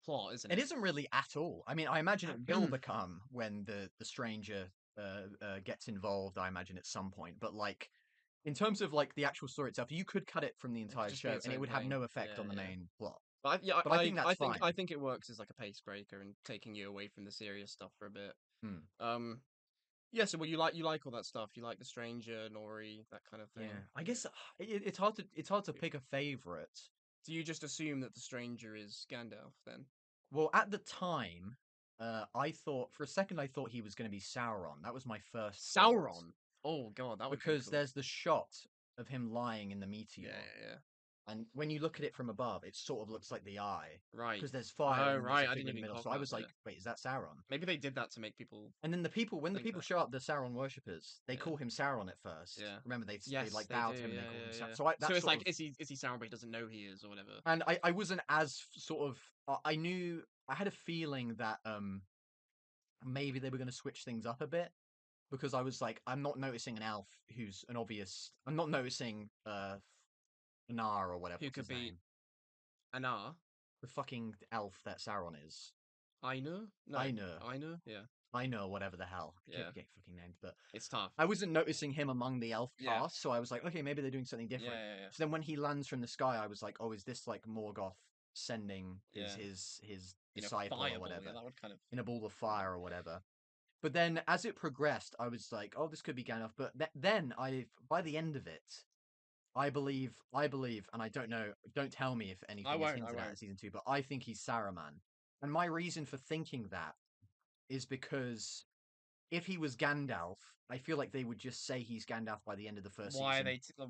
Speaker 2: plot, isn't it?
Speaker 1: It isn't really at all. I mean, I imagine it will become when the stranger gets involved. I imagine at some point, but like in terms of like the actual story itself, you could cut it from the entire
Speaker 2: just be
Speaker 1: show,
Speaker 2: its
Speaker 1: and it
Speaker 2: own
Speaker 1: would have
Speaker 2: thing.
Speaker 1: no effect
Speaker 2: Yeah,
Speaker 1: on the
Speaker 2: yeah.
Speaker 1: main plot.
Speaker 2: But
Speaker 1: But I think that's fine.
Speaker 2: I think it works as like a pace breaker and taking you away from the serious stuff for a bit. Yeah. So, well, you like all that stuff. You like the stranger, Nori, that kind of thing.
Speaker 1: Yeah, I guess it's hard to pick a favorite.
Speaker 2: Do you just assume that the stranger is Gandalf then?
Speaker 1: Well, at the time, I thought for a second he was going to be Sauron. That was my first thought.
Speaker 2: Sauron. Oh god, that would be
Speaker 1: Because
Speaker 2: cool.
Speaker 1: there's the shot of him lying in the meteor.
Speaker 2: Yeah.
Speaker 1: And when you look at it from above, it sort of looks like the eye.
Speaker 2: Right.
Speaker 1: Because there's fire.
Speaker 2: Oh,
Speaker 1: and
Speaker 2: right.
Speaker 1: there's a
Speaker 2: I
Speaker 1: figure
Speaker 2: didn't
Speaker 1: in the
Speaker 2: even
Speaker 1: middle.
Speaker 2: clock
Speaker 1: So I
Speaker 2: that
Speaker 1: was like,
Speaker 2: bit.
Speaker 1: wait, is that Sauron?
Speaker 2: Maybe they did that to make people.
Speaker 1: And then when the
Speaker 2: think
Speaker 1: people
Speaker 2: that.
Speaker 1: show up, the Sauron worshippers, they call him Sauron at first.
Speaker 2: Yeah.
Speaker 1: Remember, they
Speaker 2: Yes,
Speaker 1: bow to
Speaker 2: do.
Speaker 1: him and
Speaker 2: Yeah,
Speaker 1: they call him
Speaker 2: yeah.
Speaker 1: Sauron. So
Speaker 2: it's like, is he Sauron, but he doesn't know he is, or whatever.
Speaker 1: And I wasn't as sort of. I knew. I had a feeling that maybe they were going to switch things up a bit. Because I was like, I'm not noticing an elf who's an obvious. I'm not noticing Anar or whatever.
Speaker 2: Who
Speaker 1: What's
Speaker 2: could
Speaker 1: his
Speaker 2: be
Speaker 1: name?
Speaker 2: Anar?
Speaker 1: The fucking elf that Sauron is.
Speaker 2: Ainur? No. Ainur? Yeah.
Speaker 1: I know, whatever the hell. I
Speaker 2: Yeah.
Speaker 1: get fucking named, but
Speaker 2: It's tough.
Speaker 1: I wasn't noticing him among the elf
Speaker 2: Yeah.
Speaker 1: cast, so I was like, okay, maybe they're doing something different.
Speaker 2: Yeah.
Speaker 1: So then when he lands from the sky, I was like, oh, is this like Morgoth sending
Speaker 2: Yeah.
Speaker 1: his
Speaker 2: You know,
Speaker 1: disciple or
Speaker 2: fireball,
Speaker 1: whatever
Speaker 2: yeah, that would kind of.
Speaker 1: in a ball of fire or whatever? But then as it progressed, I was like, oh, this could be Gandalf. But then by the end of it, I believe, and I don't know, don't tell me if anything is hinted at in season 2, but I think he's Saruman. And my reason for thinking that is because if he was Gandalf, I feel like they would just say he's Gandalf by the end of the first season.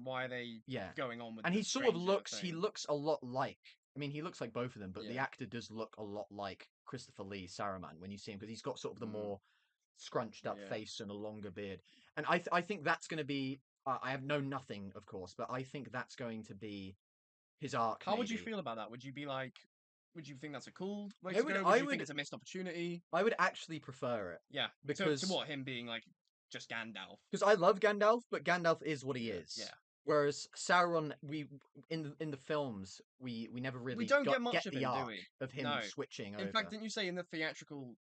Speaker 2: Why are they going on with
Speaker 1: and
Speaker 2: the
Speaker 1: he sort of looks,
Speaker 2: thing?
Speaker 1: he looks a lot like, I mean, he looks like both of them, but the actor does look a lot like Christopher Lee Saruman when you see him, because he's got sort of the more scrunched up face and a longer beard. And I think that's going to be, I have known nothing, of course, but I think that's going to be his arc.
Speaker 2: How would you feel about that? Would you be like, Would you think that's a cool way
Speaker 1: I
Speaker 2: to
Speaker 1: would-
Speaker 2: go?
Speaker 1: I
Speaker 2: Would you
Speaker 1: would-
Speaker 2: think it's a missed opportunity?
Speaker 1: I would actually prefer it
Speaker 2: Yeah.
Speaker 1: because
Speaker 2: to what, him being like just Gandalf?
Speaker 1: I love Gandalf, but Gandalf is what he
Speaker 2: Yeah,
Speaker 1: is.
Speaker 2: yeah.
Speaker 1: Whereas Sauron, we in the films we never really
Speaker 2: don't get much
Speaker 1: get
Speaker 2: of
Speaker 1: the
Speaker 2: him, do
Speaker 1: arc
Speaker 2: we?
Speaker 1: of him
Speaker 2: No.
Speaker 1: switching over.
Speaker 2: In fact, didn't you say in the theatrical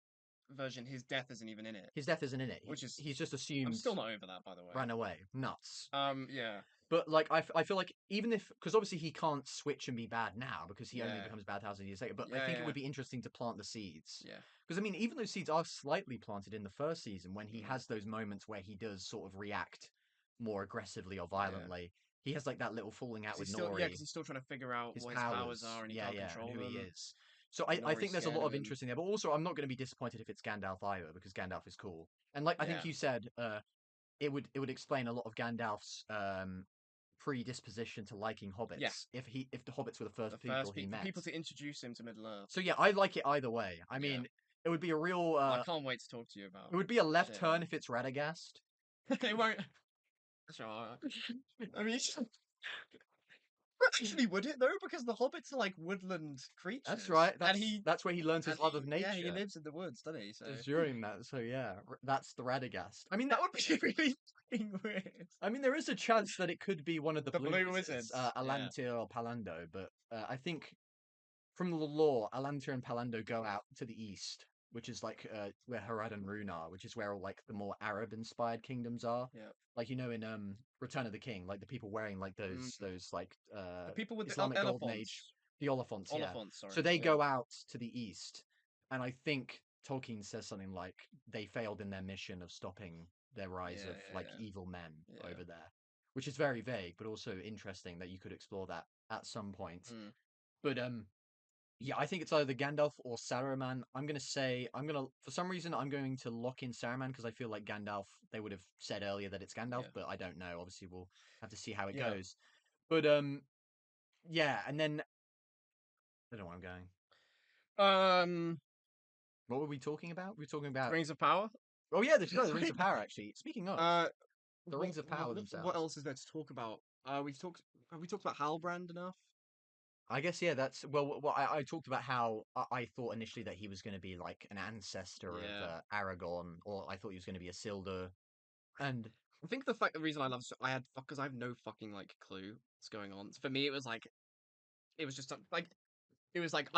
Speaker 2: version his death isn't even in it?
Speaker 1: His death isn't in it.
Speaker 2: Which is-
Speaker 1: he's just
Speaker 2: I'm
Speaker 1: assumed
Speaker 2: still not over that, by the way.
Speaker 1: ran away. Nuts.
Speaker 2: Yeah.
Speaker 1: But like I feel like even if because obviously he can't switch and be bad now because he only
Speaker 2: Yeah.
Speaker 1: becomes bad 1,000 years later. But I
Speaker 2: Yeah,
Speaker 1: think it
Speaker 2: yeah.
Speaker 1: would be interesting to plant the seeds.
Speaker 2: Yeah.
Speaker 1: Because I mean, even those seeds are slightly planted in the first season when he
Speaker 2: Mm.
Speaker 1: has those moments where he does sort of react more aggressively or violently. He has like that little falling out with Nori.
Speaker 2: Yeah, because he's still trying to figure out what his powers are, and he can't control
Speaker 1: and who he
Speaker 2: them.
Speaker 1: is. So I
Speaker 2: Nori's
Speaker 1: think there's a
Speaker 2: scared
Speaker 1: lot
Speaker 2: of
Speaker 1: of
Speaker 2: him.
Speaker 1: interest in there. But also, I'm not going to be disappointed if it's Gandalf either because Gandalf is cool. And like I think
Speaker 2: Yeah.
Speaker 1: you said, it would explain a lot of Gandalf's predisposition to liking hobbits.
Speaker 2: Yeah.
Speaker 1: If the hobbits were the first
Speaker 2: The
Speaker 1: people
Speaker 2: first
Speaker 1: he met.
Speaker 2: people to introduce him to Middle Earth.
Speaker 1: So yeah, I like it either way. I mean, it would be a real.
Speaker 2: I can't wait to talk to you about.
Speaker 1: It would be a left
Speaker 2: shit,
Speaker 1: turn
Speaker 2: man.
Speaker 1: if it's Radagast.
Speaker 2: It won't. Sure. I mean, actually, would it though? Because the hobbits are like woodland creatures.
Speaker 1: That's right.
Speaker 2: and
Speaker 1: that's where he learns his
Speaker 2: and
Speaker 1: love of nature.
Speaker 2: Yeah, he lives in the woods, doesn't he? So
Speaker 1: during that. So yeah, that's the Radagast. I mean,
Speaker 2: that would be really fucking weird.
Speaker 1: I mean, there is a chance that it could be one of the,
Speaker 2: The blue
Speaker 1: wizards,
Speaker 2: wizards, yeah.
Speaker 1: Alantir or Palando, but I think from the lore, Alantir and Palando go out to the east, which is like where Harad and Rune are, which is where all like the more Arab-inspired kingdoms are.
Speaker 2: Yeah.
Speaker 1: Like in Return of the King, like the people wearing like those like
Speaker 2: The people with
Speaker 1: Islamic
Speaker 2: the
Speaker 1: Golden
Speaker 2: elephants.
Speaker 1: Age, the Oliphants, yeah.
Speaker 2: Oliphants, sorry.
Speaker 1: So they
Speaker 2: yeah.
Speaker 1: go out to the east, and I think Tolkien says something like they failed in their mission of stopping their rise of evil men over there, which is very vague, but also interesting that you could explore that at some point. But yeah, I think it's either Gandalf or Saruman. For some reason, I'm going to lock in Saruman because I feel like Gandalf, they would have said earlier that it's Gandalf, but I don't know. Obviously, we'll have to see how it goes. But yeah, and then I don't know where I'm going. What were we talking about? We were talking about
Speaker 2: Rings of Power.
Speaker 1: Oh yeah, the Rings of Power. Actually, speaking of the Rings of Power themselves.
Speaker 2: What else is there to talk about? Have we talked about Halbrand enough?
Speaker 1: I guess yeah. That's I talked about how I thought initially that he was going to be like an ancestor of Aragorn, or I thought he was going to be a Isildur, and
Speaker 2: I think the reason I love because I have no fucking like clue what's going on. For me, it was like I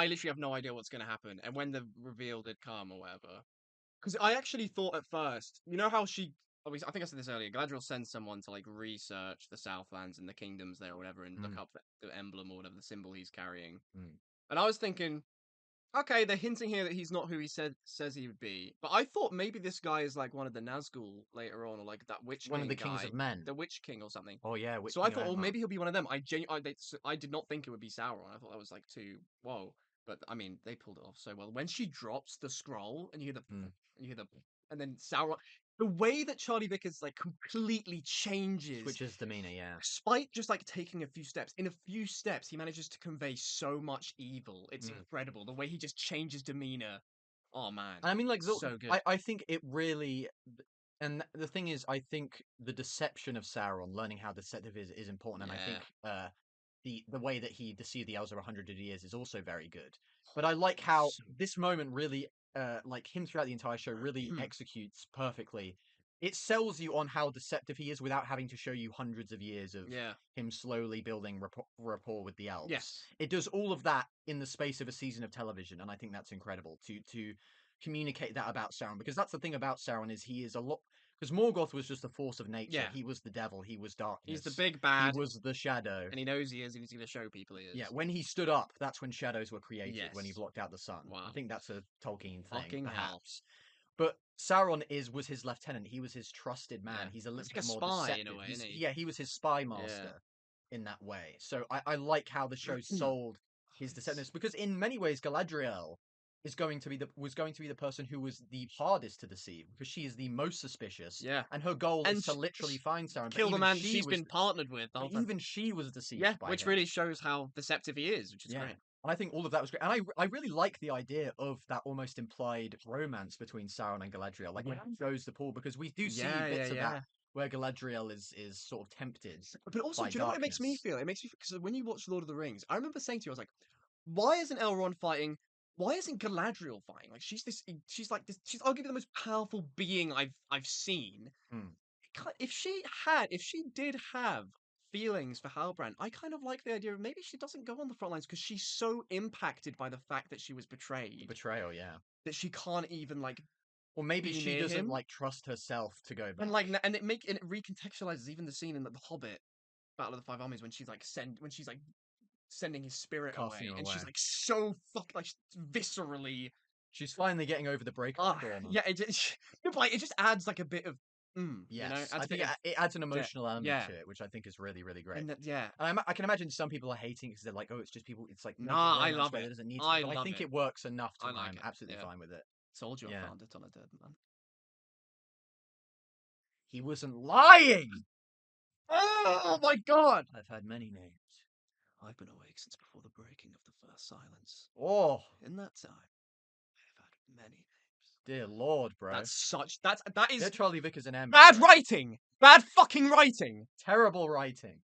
Speaker 2: literally have no idea what's going to happen, and when the reveal did come or whatever, because I actually thought at first, you know how I think I said this earlier, Galadriel sends someone to like research the Southlands and the kingdoms there or whatever, and look up the emblem or whatever the symbol he's carrying. And I was thinking, okay, they're hinting here that he's not who he says he would be. But I thought maybe this guy is like one of the Nazgul later on, or like that Witch King
Speaker 1: one of the Kings of Men,
Speaker 2: the Witch King or something.
Speaker 1: Oh yeah,
Speaker 2: so I thought, maybe he'll be one of them. I did not think it would be Sauron. I thought that was like too whoa. But I mean, they pulled it off so well. When she drops the scroll and you hear the and then Sauron. The way that Charlie Vickers like completely changes,
Speaker 1: switches demeanor,
Speaker 2: despite just like taking a few steps. In a few steps, he manages to convey so much evil. It's incredible. The way he just changes demeanor. Oh man!
Speaker 1: I mean, like
Speaker 2: so good.
Speaker 1: I think it really, and the thing is, I think the deception of Sauron, learning how deceptive is important, and I think the way that he deceived the elves over 100 years is also very good. But I like how this moment really. Like him throughout the entire show really executes perfectly. It sells you on how deceptive he is without having to show you hundreds of years of him slowly building rapport with the elves.
Speaker 2: Yes.
Speaker 1: It does all of that in the space of a season of television, and I think that's incredible to communicate that about Sauron, because that's the thing about Sauron is he is a lot. Because Morgoth was just a force of nature.
Speaker 2: Yeah.
Speaker 1: He was the devil. He was darkness.
Speaker 2: He's the big bad.
Speaker 1: He was the shadow.
Speaker 2: And he knows he is, and he's going to show people he is.
Speaker 1: Yeah, when he stood up, that's when shadows were created,
Speaker 2: Yes.
Speaker 1: when he blocked out the sun.
Speaker 2: Wow.
Speaker 1: I think that's a Tolkien thing,
Speaker 2: Fucking
Speaker 1: perhaps.
Speaker 2: hell.
Speaker 1: But Sauron was his lieutenant. He was his trusted man.
Speaker 2: Yeah.
Speaker 1: He's a little
Speaker 2: like
Speaker 1: bit
Speaker 2: a
Speaker 1: more
Speaker 2: spy
Speaker 1: deceptive.
Speaker 2: in a way, isn't he?
Speaker 1: Yeah, he was his spy master in that way. So I like how the show sold his deceptiveness, because in many ways Galadriel was going to be the person who was the hardest to deceive, because she is the most suspicious.
Speaker 2: Yeah.
Speaker 1: And her goal is to literally find Sauron.
Speaker 2: Kill the man she's been partnered with the whole time.
Speaker 1: Even she was deceived by
Speaker 2: which
Speaker 1: him.
Speaker 2: really shows how deceptive he is, which is great.
Speaker 1: And I think all of that was great. And I really like the idea of that almost implied romance between Sauron and Galadriel. Like when he goes to Paul, because we do see bits of that where Galadriel is sort of tempted.
Speaker 2: But also,
Speaker 1: by
Speaker 2: do you know what it makes me
Speaker 1: darkness.
Speaker 2: feel? It makes me, because when you watch Lord of the Rings, I remember saying to you, I was like, why isn't Elrond fighting? Why isn't Galadriel fighting? Like she's like this. She's arguably the most powerful being I've seen.
Speaker 1: Hmm.
Speaker 2: If she did have feelings for Halbrand, I kind of like the idea of maybe she doesn't go on the front lines because she's so impacted by the fact that she was betrayed
Speaker 1: Betrayal, yeah.
Speaker 2: that she can't even like.
Speaker 1: Or maybe
Speaker 2: be
Speaker 1: she
Speaker 2: near
Speaker 1: doesn't
Speaker 2: him.
Speaker 1: like trust herself to go back.
Speaker 2: And it recontextualizes even the scene in the Hobbit Battle of the Five Armies when she's like sending his spirit
Speaker 1: Casting
Speaker 2: away,
Speaker 1: her
Speaker 2: and she's
Speaker 1: away.
Speaker 2: like so viscerally.
Speaker 1: She's finally getting over the breakup trauma.
Speaker 2: Yeah, it just adds like a bit of
Speaker 1: Yes,
Speaker 2: adds
Speaker 1: I
Speaker 2: a
Speaker 1: think
Speaker 2: bit of
Speaker 1: it adds an emotional element
Speaker 2: yeah.
Speaker 1: to it, which I think is really, really great.
Speaker 2: and yeah.
Speaker 1: And I can imagine some people are hating because they're like, "Oh, it's just people. It's like making
Speaker 2: Nah, I
Speaker 1: romance
Speaker 2: love
Speaker 1: where
Speaker 2: it.
Speaker 1: it doesn't need to."
Speaker 2: I
Speaker 1: But I
Speaker 2: love
Speaker 1: think
Speaker 2: it.
Speaker 1: it works enough to
Speaker 2: I
Speaker 1: where
Speaker 2: like
Speaker 1: I'm
Speaker 2: it,
Speaker 1: absolutely
Speaker 2: yeah.
Speaker 1: fine with it.
Speaker 2: Told you I
Speaker 1: Yeah.
Speaker 2: found it on a dead man.
Speaker 1: He wasn't lying.
Speaker 2: Oh my god!
Speaker 1: I've had many names.
Speaker 2: I've been awake since before the breaking of the first silence.
Speaker 1: Oh,
Speaker 2: In that time, I've had many names.
Speaker 1: dear Lord, bro.
Speaker 2: That is
Speaker 1: Get Charlie Vickers and M.
Speaker 2: bad writing! Bad fucking writing!
Speaker 1: Terrible writing.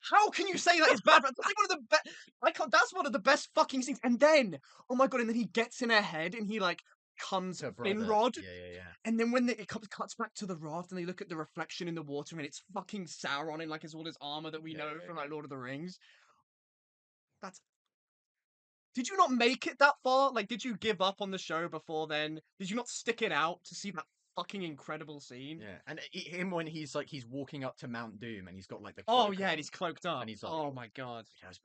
Speaker 2: How can you say that is bad? That's like one of the best. I can't. That's one of the best fucking scenes. And then, oh my god! And then he gets in her head, and he like comes
Speaker 1: To brother.
Speaker 2: Finrod.
Speaker 1: Yeah.
Speaker 2: And then when cuts back to the raft, and they look at the reflection in the water, and it's fucking Sauron in like all his armor that we know from like Lord of the Rings. That's. Did you not make it that far? Like, did you give up on the show before then? Did you not stick it out to see that fucking incredible scene?
Speaker 1: Yeah, and him when he's walking up to Mount Doom and he's got like the
Speaker 2: Oh
Speaker 1: cloak
Speaker 2: yeah,
Speaker 1: on,
Speaker 2: and he's cloaked up.
Speaker 1: and he's like,
Speaker 2: oh my god.
Speaker 1: "Yes,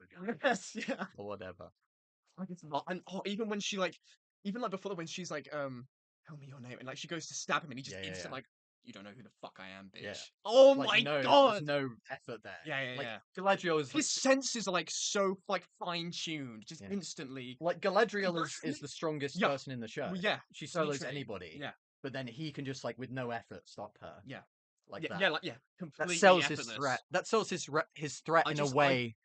Speaker 2: Yes, yeah.
Speaker 1: or whatever."
Speaker 2: Like it's not, and even when even like before that, when she's like, tell me your name, and like she goes to stab him, and he just instant like, you don't know who the fuck I am, bitch.
Speaker 1: Yeah.
Speaker 2: Oh
Speaker 1: Like,
Speaker 2: my
Speaker 1: no,
Speaker 2: god.
Speaker 1: there's no effort there.
Speaker 2: Yeah,
Speaker 1: Like
Speaker 2: yeah.
Speaker 1: Galadriel is
Speaker 2: His senses are like so like fine tuned, just instantly.
Speaker 1: like Galadriel is the strongest person in the show.
Speaker 2: Yeah,
Speaker 1: She solos
Speaker 2: literally.
Speaker 1: anybody.
Speaker 2: Yeah.
Speaker 1: But then he can just like with no effort stop her.
Speaker 2: Yeah.
Speaker 1: Like
Speaker 2: yeah,
Speaker 1: that.
Speaker 2: Yeah, like
Speaker 1: That
Speaker 2: completely
Speaker 1: sells
Speaker 2: effortless.
Speaker 1: his threat. That sells his threat in a
Speaker 2: just-
Speaker 1: way.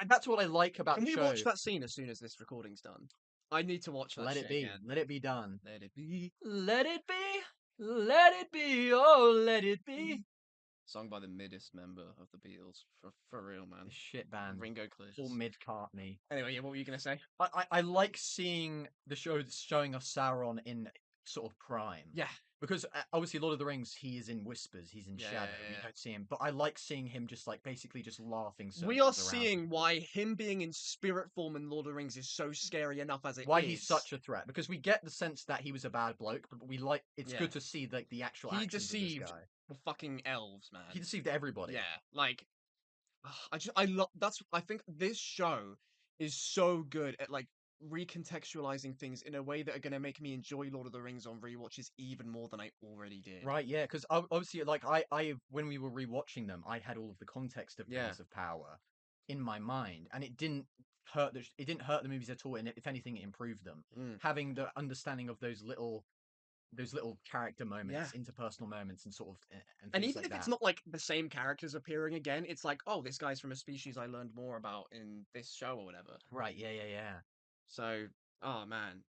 Speaker 1: And that's what I like about
Speaker 2: Can
Speaker 1: the
Speaker 2: we
Speaker 1: show.
Speaker 2: watch that scene as soon as this recording's done? I need to watch that.
Speaker 1: Let it be.
Speaker 2: Again.
Speaker 1: Let it be done.
Speaker 2: Let it be.
Speaker 1: Let it be. Let it be. Oh, let it be.
Speaker 2: Sung by the middest member of the Beatles, for real, man.
Speaker 1: The shit band.
Speaker 2: Ringo Cliffs.
Speaker 1: Full mid-Cartney.
Speaker 2: Anyway, yeah, what were you gonna say?
Speaker 1: I like seeing the show that's showing us Sauron in sort of prime.
Speaker 2: Yeah.
Speaker 1: Because obviously Lord of the Rings, he is in whispers, he's in shadow, we don't see him. But I like seeing him just like basically just laughing.
Speaker 2: We are seeing why him being in spirit form in Lord of the Rings is so scary enough as it is.
Speaker 1: Why he's such a threat. Because we get the sense that he was a bad bloke, but we like it's good to see like the actual
Speaker 2: he
Speaker 1: actions
Speaker 2: deceived
Speaker 1: of this guy.
Speaker 2: the fucking elves, man.
Speaker 1: He deceived everybody.
Speaker 2: Yeah, like I love I think this show is so good at like recontextualizing things in a way that are going to make me enjoy Lord of the Rings on rewatches even more than I already did.
Speaker 1: Right, yeah, because obviously, like I when we were rewatching them, I had all of the context of Rings of Power in my mind, and it didn't hurt the movies at all, and if anything, it improved them. Having the understanding of those little character moments, interpersonal moments, and sort of and
Speaker 2: even
Speaker 1: like
Speaker 2: if it's not like the same characters appearing again, it's like, oh, this guy's from a species I learned more about in this show or whatever.
Speaker 1: Right, yeah.
Speaker 2: So, oh man,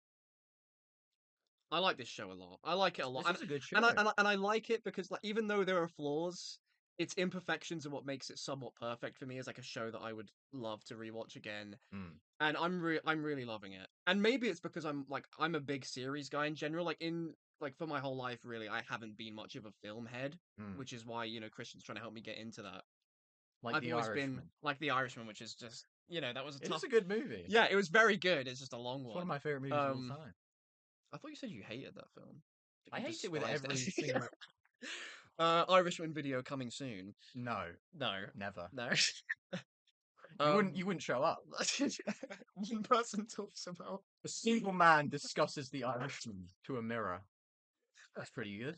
Speaker 2: I like this show a lot. I like it a lot.
Speaker 1: This is a good show,
Speaker 2: and I like it because like even though there are flaws, its imperfections are what makes it somewhat perfect for me as like a show that I would love to rewatch again. And I'm really loving it. And maybe it's because I'm a big series guy in general. Like for my whole life, really, I haven't been much of a film head, which is why Christian's trying to help me get into that.
Speaker 1: Like
Speaker 2: I've always been like The Irishman, which is just that was a tough.
Speaker 1: It's a good movie.
Speaker 2: Yeah, it was very good. It's just a long one.
Speaker 1: It's one of my favorite movies of all time.
Speaker 2: I thought you said you hated that film.
Speaker 1: I hate it with every single.
Speaker 2: Irishman video coming soon.
Speaker 1: No, never.
Speaker 2: No.
Speaker 1: You wouldn't show up.
Speaker 2: One person talks about
Speaker 1: a single man discusses The Irishman to a mirror. That's pretty good.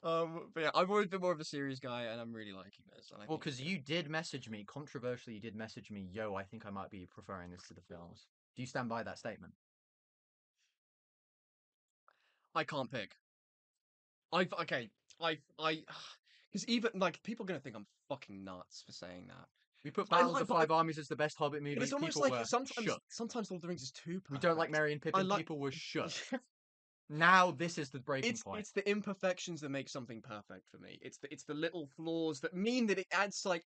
Speaker 2: But yeah, I've always been more of a series guy, and I'm really liking this.
Speaker 1: Well, because you did message me, controversially, you did message me, yo, I think I might be preferring this to the films. Do you stand by that statement?
Speaker 2: I can't pick. Because even like people are gonna think I'm fucking nuts for saying that.
Speaker 1: We put Battle of the Five Armies as the best Hobbit movie.
Speaker 2: But it's almost
Speaker 1: people
Speaker 2: like
Speaker 1: were
Speaker 2: sometimes Lord of the Rings is too perfect.
Speaker 1: We don't like Merry and Pippin. People were shook. Now this is the breaking point.
Speaker 2: It's the imperfections that make something perfect for me. It's the little flaws that mean that it adds like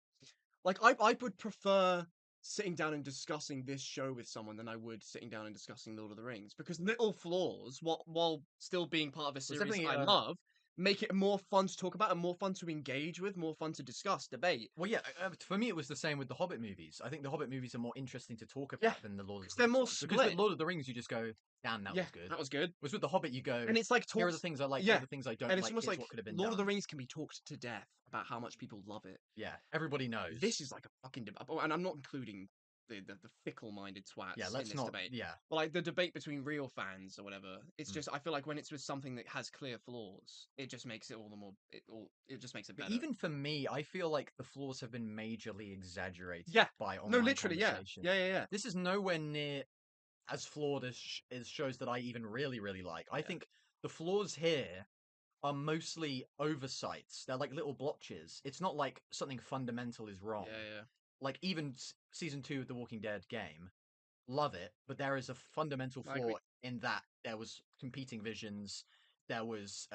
Speaker 2: I would prefer sitting down and discussing this show with someone than I would sitting down and discussing Lord of the Rings, because little flaws, while still being part of a series
Speaker 1: definitely,
Speaker 2: I love, make it more fun to talk about and more fun to engage with, more fun to discuss, debate.
Speaker 1: Well, yeah, for me it was the same with the Hobbit movies. I think the Hobbit movies are more interesting to talk about
Speaker 2: Yeah,
Speaker 1: than the Lord of
Speaker 2: 'cause
Speaker 1: the
Speaker 2: they're
Speaker 1: Rings
Speaker 2: more
Speaker 1: ones. Because
Speaker 2: split.
Speaker 1: with Lord of the Rings, you just go, damn, that
Speaker 2: Yeah,
Speaker 1: was good.
Speaker 2: that was good.
Speaker 1: Whereas with the Hobbit, you go,
Speaker 2: And it's like
Speaker 1: here are
Speaker 2: talks.
Speaker 1: the things I like,
Speaker 2: Yeah,
Speaker 1: here are the things I don't
Speaker 2: and it's
Speaker 1: like,
Speaker 2: almost
Speaker 1: here's
Speaker 2: like
Speaker 1: what could have been
Speaker 2: Lord of the
Speaker 1: done.
Speaker 2: Rings can be talked to death about how much people love it.
Speaker 1: Yeah, everybody knows.
Speaker 2: This is like a fucking debate, and I'm not including the fickle-minded twats
Speaker 1: yeah,
Speaker 2: in
Speaker 1: let's
Speaker 2: this
Speaker 1: not.
Speaker 2: debate.
Speaker 1: Yeah,
Speaker 2: But like the debate between real fans or whatever, it's
Speaker 1: Mm.
Speaker 2: just I feel like when it's with something that has clear flaws, it just makes it all the more. It just makes it
Speaker 1: but
Speaker 2: better.
Speaker 1: even for me, I feel like the flaws have been majorly exaggerated
Speaker 2: Yeah.
Speaker 1: by
Speaker 2: No,
Speaker 1: online
Speaker 2: literally, yeah,
Speaker 1: conversation.
Speaker 2: yeah.
Speaker 1: This is nowhere near as flawed as shows that I even really like. I
Speaker 2: Yeah.
Speaker 1: think the flaws here are mostly oversights. They're like little blotches. It's not like something fundamental is wrong.
Speaker 2: Yeah.
Speaker 1: Like even season 2 of The Walking Dead game, love it, but there is a fundamental
Speaker 2: I agree.
Speaker 1: flaw in that there was competing visions. There was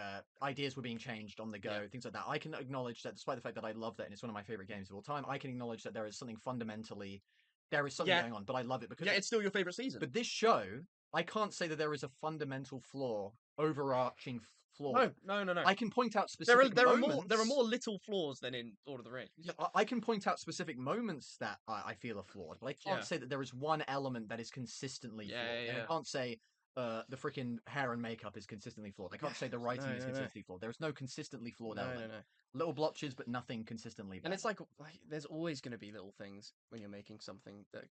Speaker 1: ideas were being changed on the go,
Speaker 2: Yeah.
Speaker 1: things like that. I can acknowledge that, despite the fact that I love that and it's one of my favorite games of all time. I can acknowledge that there is something fundamentally, there is something
Speaker 2: Yeah.
Speaker 1: going on, but I love it because
Speaker 2: Yeah, it's still your favorite season.
Speaker 1: but this show, I can't say that there is a fundamental flaw, overarching flaw.
Speaker 2: No.
Speaker 1: I can point out
Speaker 2: There
Speaker 1: specific
Speaker 2: are
Speaker 1: moments.
Speaker 2: more little flaws than in Lord of the Rings.
Speaker 1: Yeah, I can point out specific moments that I feel are flawed, but I can't
Speaker 2: Yeah.
Speaker 1: say that there is one element that is consistently flawed. And I
Speaker 2: Yeah.
Speaker 1: can't say the freaking hair and makeup is consistently flawed. I can't say the writing is
Speaker 2: No.
Speaker 1: consistently flawed. There is no consistently flawed
Speaker 2: No.
Speaker 1: element. Little blotches, but nothing consistently bad.
Speaker 2: And it's like there's always going to be little things when you're making something that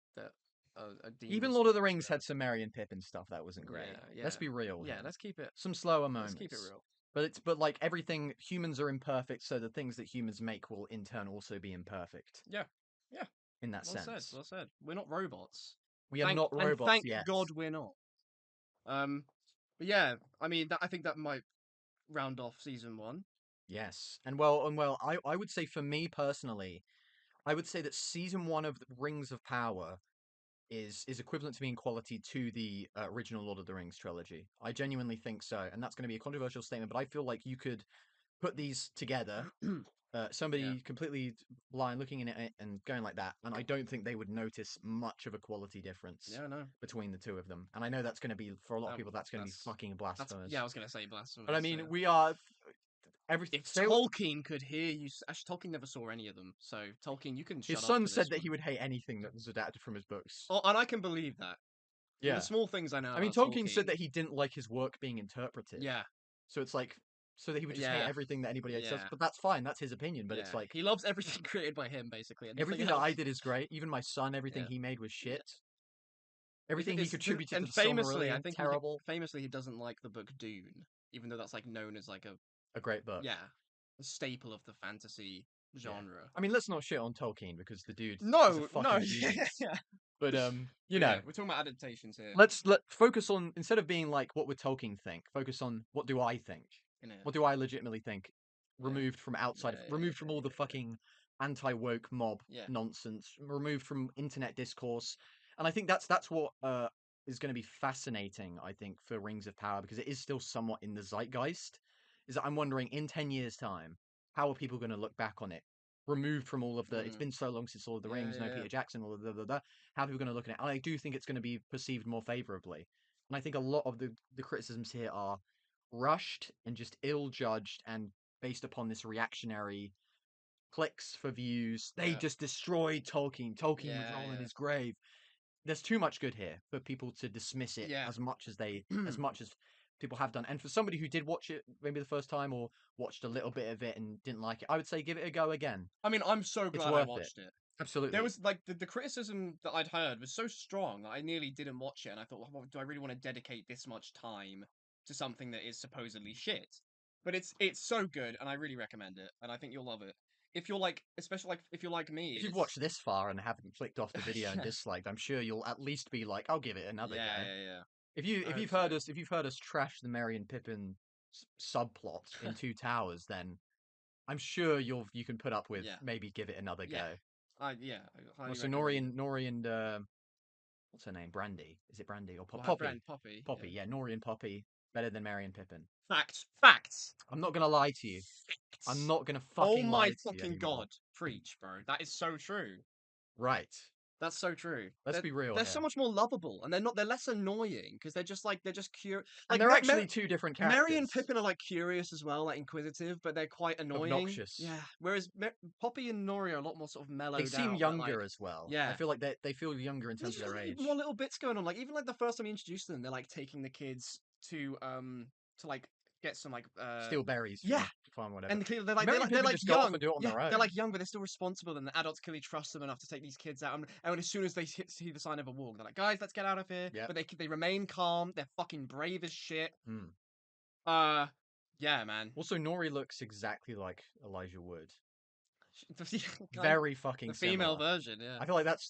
Speaker 2: are deemed
Speaker 1: even
Speaker 2: as
Speaker 1: Lord of the
Speaker 2: flawed,
Speaker 1: Rings
Speaker 2: so-
Speaker 1: had some Merry and Pippin stuff that wasn't great.
Speaker 2: Yeah.
Speaker 1: Let's be real.
Speaker 2: Yeah,
Speaker 1: here.
Speaker 2: let's keep it.
Speaker 1: Some slower moments.
Speaker 2: Let's keep it real.
Speaker 1: But like everything, humans are imperfect, so the things that humans make will in turn also be imperfect.
Speaker 2: Yeah.
Speaker 1: In that
Speaker 2: Well
Speaker 1: sense,
Speaker 2: said. Well said. We're not robots.
Speaker 1: we are not robots.
Speaker 2: And thank
Speaker 1: yet.
Speaker 2: God we're not. But yeah, I mean, I think that might round off season 1.
Speaker 1: Yes, and I would say for me personally, I would say that season 1 of Rings of Power is equivalent to being quality to the original Lord of the Rings trilogy. I genuinely think so, and that's going to be a controversial statement, but I feel like you could put these together. Somebody
Speaker 2: Yeah.
Speaker 1: completely blind looking in it and going like that, and I don't think they would notice much of a quality difference
Speaker 2: Yeah, no.
Speaker 1: between the two of them. And I know that's going to be, for a lot of people, that's going to be fucking blasphemous.
Speaker 2: Yeah, I was going to say blasphemous.
Speaker 1: But I mean,
Speaker 2: yeah.
Speaker 1: we are everything.
Speaker 2: If Tolkien could hear you, actually, Tolkien never saw any of them, so Tolkien, you can shut
Speaker 1: His
Speaker 2: up.
Speaker 1: son
Speaker 2: for
Speaker 1: said
Speaker 2: this
Speaker 1: that
Speaker 2: one.
Speaker 1: he would hate anything that was adapted from his books.
Speaker 2: Oh, and I can believe that.
Speaker 1: Yeah.
Speaker 2: The small things I know.
Speaker 1: I mean,
Speaker 2: about
Speaker 1: Tolkien said that he didn't like his work being interpreted.
Speaker 2: Yeah.
Speaker 1: So it's like, so that he would just hate
Speaker 2: Yeah.
Speaker 1: everything that anybody else says.
Speaker 2: Yeah.
Speaker 1: But that's fine. That's his opinion. But it's
Speaker 2: Yeah.
Speaker 1: like,
Speaker 2: he loves everything created by him, basically. And
Speaker 1: everything that I did is great. Even my son, everything
Speaker 2: Yeah.
Speaker 1: he made was shit. Everything he
Speaker 2: It's-
Speaker 1: contributed
Speaker 2: and
Speaker 1: to the
Speaker 2: famously, I
Speaker 1: Silmarillion,
Speaker 2: think
Speaker 1: terrible.
Speaker 2: famously, he doesn't like the book Dune, even though that's like known as like
Speaker 1: A great book.
Speaker 2: a staple of the fantasy genre.
Speaker 1: I mean, let's not shit on Tolkien because the dude is a
Speaker 2: No,
Speaker 1: fucking genius.
Speaker 2: yeah.
Speaker 1: But you
Speaker 2: But
Speaker 1: know,
Speaker 2: yeah, we're talking about adaptations here.
Speaker 1: let focus on, instead of being like what would Tolkien think, focus on what do I think. What do I legitimately think? Removed from outside, removed from all the fucking anti-woke mob nonsense, removed from internet discourse, and I think that's what is going to be fascinating. I think for Rings of Power, because it is still somewhat in the zeitgeist. Is that I'm wondering in 10 years' time, how are people going to look back on it? Removed from all of the, it's been so long since Lord of the Rings, no Peter Jackson, all of the. How are people going to look at it? And I do think it's going to be perceived more favorably. And I think a lot of the criticisms here are rushed and just ill-judged and based upon this reactionary clicks for views. They just destroyed Tolkien. Tolkien would roll in his grave. There's too much good here for people to dismiss it as much as as much as people have done. And for somebody who did watch it maybe the first time or watched a little bit of it and didn't like it, I would say give it a go again.
Speaker 2: I mean, I'm so glad I watched it.
Speaker 1: Absolutely.
Speaker 2: There was like the criticism that I'd heard was so strong that I nearly didn't watch it, and I thought, well, do I really want to dedicate this much time to something that is supposedly shit? But it's so good, and I really recommend it, and I think you'll love it. If you're like, especially like if you're like me,
Speaker 1: if you've watched this far and haven't clicked off the video and disliked, I'm sure you'll at least be like, I'll give it another go.
Speaker 2: Yeah.
Speaker 1: If you've heard us trash the Merry and Pippin subplot in Two Towers, then I'm sure you can put up with maybe give it another go.
Speaker 2: So
Speaker 1: Nori and what's her name? Brandy? Is it Brandy or Poppy?
Speaker 2: Poppy.
Speaker 1: Poppy. Yeah, Nori and Poppy better than Merry and Pippin.
Speaker 2: Facts.
Speaker 1: I'm not gonna lie to you. I'm not gonna fucking.
Speaker 2: Oh my
Speaker 1: lie to
Speaker 2: fucking
Speaker 1: you
Speaker 2: god! Preach, bro. That is so true.
Speaker 1: Right.
Speaker 2: That's so true.
Speaker 1: Let's be real
Speaker 2: They're
Speaker 1: here.
Speaker 2: so much more lovable, and they're less annoying because they're just curious.
Speaker 1: And they're actually two different characters.
Speaker 2: Merry and Pippin are like curious as well, like inquisitive, but they're quite annoying.
Speaker 1: Obnoxious.
Speaker 2: Yeah. Whereas Poppy and Nori are a lot more sort of mellowed
Speaker 1: They seem
Speaker 2: out,
Speaker 1: younger as well.
Speaker 2: yeah.
Speaker 1: I feel like they feel younger in terms of their age.
Speaker 2: More little bits going on. Like even like the first time you introduce them, they're like taking the kids to like get some like
Speaker 1: Steal berries.
Speaker 2: yeah.
Speaker 1: Farm, whatever.
Speaker 2: And clearly they're like
Speaker 1: Merry and
Speaker 2: they're
Speaker 1: Pippin
Speaker 2: like
Speaker 1: just go off
Speaker 2: young.
Speaker 1: and do it on their own.
Speaker 2: They're like young, but they're still responsible, and the adults clearly trust them enough to take these kids out. And as soon as they see the sign of a war, they're like, "Guys, let's get out of here."
Speaker 1: Yep.
Speaker 2: But they remain calm. They're fucking brave as shit.
Speaker 1: Hmm.
Speaker 2: Yeah, man.
Speaker 1: Also, Nori looks exactly like Elijah Wood.
Speaker 2: Very
Speaker 1: fucking
Speaker 2: the female
Speaker 1: similar.
Speaker 2: version. Yeah.
Speaker 1: I feel like that's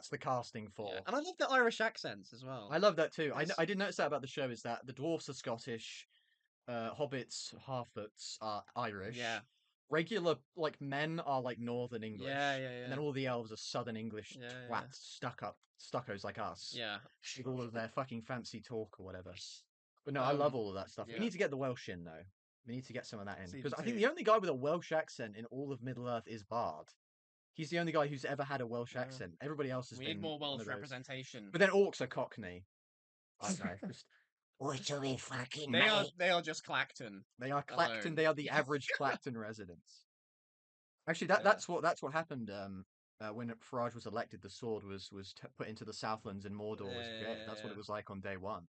Speaker 1: the casting for.
Speaker 2: Yeah. And I love the Irish accents as well.
Speaker 1: I love that too.
Speaker 2: Yes.
Speaker 1: I did notice that about the show is that the dwarfs are Scottish, hobbits, halfoots are Irish.
Speaker 2: Yeah.
Speaker 1: Regular like men are like Northern English.
Speaker 2: Yeah.
Speaker 1: And then all the elves are Southern English twats, stuckos like us.
Speaker 2: Yeah.
Speaker 1: With all of their fucking fancy talk or whatever. But no, I love all of that stuff.
Speaker 2: Yeah.
Speaker 1: We need to get the Welsh in though. We need to get some of that in because I think
Speaker 2: Season
Speaker 1: the only guy with a Welsh accent in all of Middle Earth is Bard. He's the only guy who's ever had a Welsh accent. Everybody else has
Speaker 2: We
Speaker 1: been
Speaker 2: need more
Speaker 1: one
Speaker 2: Welsh
Speaker 1: of those.
Speaker 2: representation.
Speaker 1: But then orcs are Cockney. I don't know. Just,
Speaker 5: What are we fucking
Speaker 2: they are just Clacton.
Speaker 1: they are Clacton.
Speaker 2: Alone.
Speaker 1: They are the average Clacton residents. Actually, that's what happened. When Farage was elected, the sword was put into the Southlands and Mordor was created. That's what it was like on day one.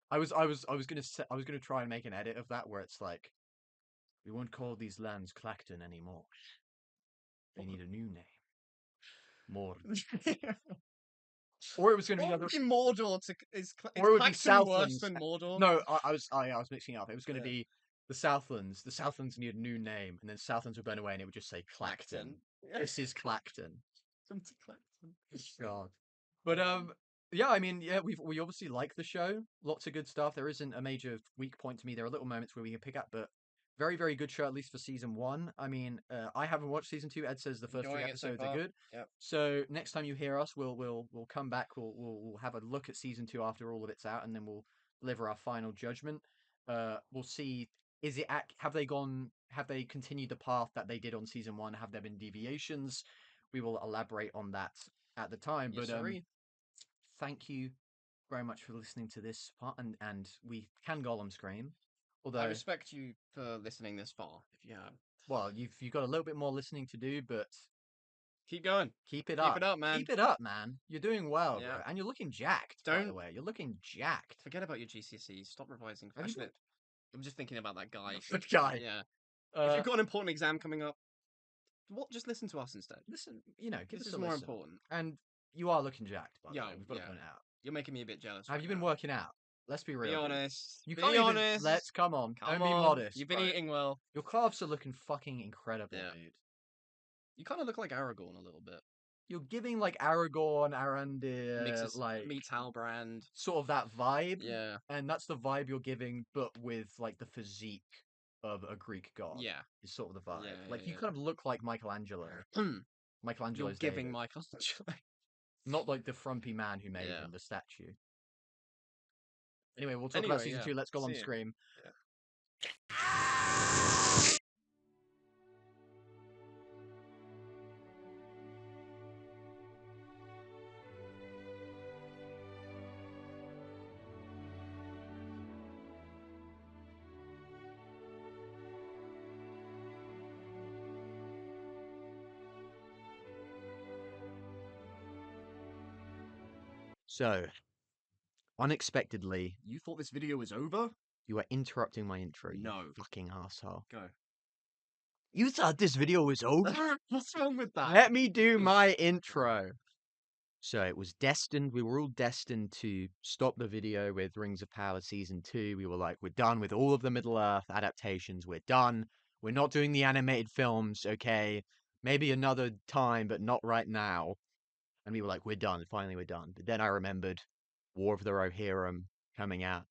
Speaker 1: I was gonna try and make an edit of that where it's like, we won't call these lands Clacton anymore. They need a new name. Mordor. Or it was going to be
Speaker 2: What would be Mordor is
Speaker 1: or it would be
Speaker 2: Clacton
Speaker 1: Southlands.
Speaker 2: worse than Mordor?
Speaker 1: No, I was mixing it up. It was going to be the Southlands. The Southlands need a new name, and then Southlands would burn away, and it would just say Clacton. This is Clacton. God. But yeah, I mean, yeah, we obviously like the show. Lots of good stuff. There isn't a major weak point to me. There are little moments where we can pick up, but very, very good show, at least for season 1. I mean, I haven't watched season 2. Ed says the first 3 episodes are good.
Speaker 2: Yep.
Speaker 1: So next time you hear us, we'll come back. We'll have a look at season 2 after all of it's out, and then we'll deliver our final judgment. We'll see. Have they continued the path that they did on season 1? Have there been deviations? We will elaborate on that at the time.
Speaker 2: Yes,
Speaker 1: But thank you very much for listening to this part, and we can Gollum scream. Although
Speaker 2: I respect you for listening this far. If you have,
Speaker 1: well, you've got a little bit more listening to do, but
Speaker 2: keep going.
Speaker 1: Keep it up.
Speaker 2: Keep it up, man.
Speaker 1: Keep it up, man. You're doing well,
Speaker 2: Yeah.
Speaker 1: bro. And you're looking jacked, by the way. You're looking jacked.
Speaker 2: Forget about your GCSEs. Stop revising.
Speaker 1: Have you
Speaker 2: Actually, I'm just thinking about that guy.
Speaker 1: That guy.
Speaker 2: Yeah. If you've got an important exam coming up, just listen to us instead.
Speaker 1: Listen, give
Speaker 2: This
Speaker 1: us
Speaker 2: is
Speaker 1: a
Speaker 2: more
Speaker 1: listen.
Speaker 2: important.
Speaker 1: And you are looking jacked, by the
Speaker 2: Yeah,
Speaker 1: way. We've got to
Speaker 2: yeah.
Speaker 1: point it out.
Speaker 2: You're making me a bit jealous.
Speaker 1: Have you been working out? Let's be real.
Speaker 2: Be honest.
Speaker 1: You
Speaker 2: Be
Speaker 1: can't even.
Speaker 2: honest.
Speaker 1: Let's come on.
Speaker 2: Come
Speaker 1: Don't be
Speaker 2: on.
Speaker 1: modest.
Speaker 2: You've been
Speaker 1: bro.
Speaker 2: eating well.
Speaker 1: Your calves are looking fucking incredible,
Speaker 2: Yeah.
Speaker 1: dude.
Speaker 2: You kind of look like Aragorn a little bit.
Speaker 1: You're giving like Aragorn, Arandir,
Speaker 2: Mixes
Speaker 1: like
Speaker 2: meets Halbrand.
Speaker 1: sort of that vibe.
Speaker 2: Yeah.
Speaker 1: And that's the vibe you're giving, but with like the physique of a Greek god.
Speaker 2: Yeah.
Speaker 1: Is sort of the vibe.
Speaker 2: Yeah,
Speaker 1: like you
Speaker 2: yeah.
Speaker 1: kind of look like Michelangelo.
Speaker 2: You're
Speaker 1: Michelangelo's
Speaker 2: giving
Speaker 1: David.
Speaker 2: Michelangelo.
Speaker 1: Not like the frumpy man who made
Speaker 2: Yeah.
Speaker 1: him, the statue. Anyway, we'll talk about season 2. Let's go on
Speaker 2: See ya.
Speaker 1: Scream.
Speaker 2: Yeah.
Speaker 1: So, unexpectedly,
Speaker 2: You thought this video was over?
Speaker 1: you are interrupting my intro.
Speaker 2: No.
Speaker 1: You fucking asshole.
Speaker 2: Go.
Speaker 1: You thought this video was over?
Speaker 2: What's wrong with that?
Speaker 1: Let me do my intro. So it was destined. We were all destined to stop the video with Rings of Power Season 2. We were like, we're done with all of the Middle-earth adaptations. We're done. We're not doing the animated films, okay? Maybe another time, but not right now. And we were like, we're done. Finally, we're done. But then I remembered War of the Rohirrim coming out.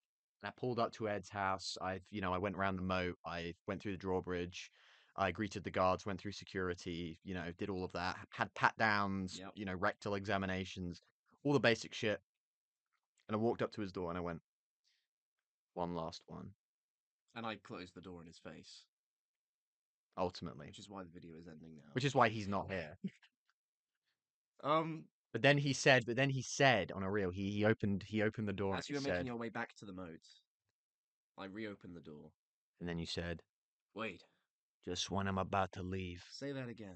Speaker 1: And I pulled up to Ed's house. I went around the moat. I went through the drawbridge. I greeted the guards, went through security, did all of that. Had pat downs,
Speaker 2: Yep.
Speaker 1: rectal examinations, all the basic shit. And I walked up to his door and I went, one last one.
Speaker 2: And I closed the door in his face.
Speaker 1: Ultimately.
Speaker 2: Which is why the video is ending now.
Speaker 1: Which is why he's not here. But then he said on a reel, he opened the door
Speaker 2: As
Speaker 1: and
Speaker 2: you
Speaker 1: he
Speaker 2: were making
Speaker 1: said,
Speaker 2: your way back to the modes, I reopened the door.
Speaker 1: and then you said,
Speaker 2: Wait,
Speaker 1: just when I'm about to leave,
Speaker 2: say that again.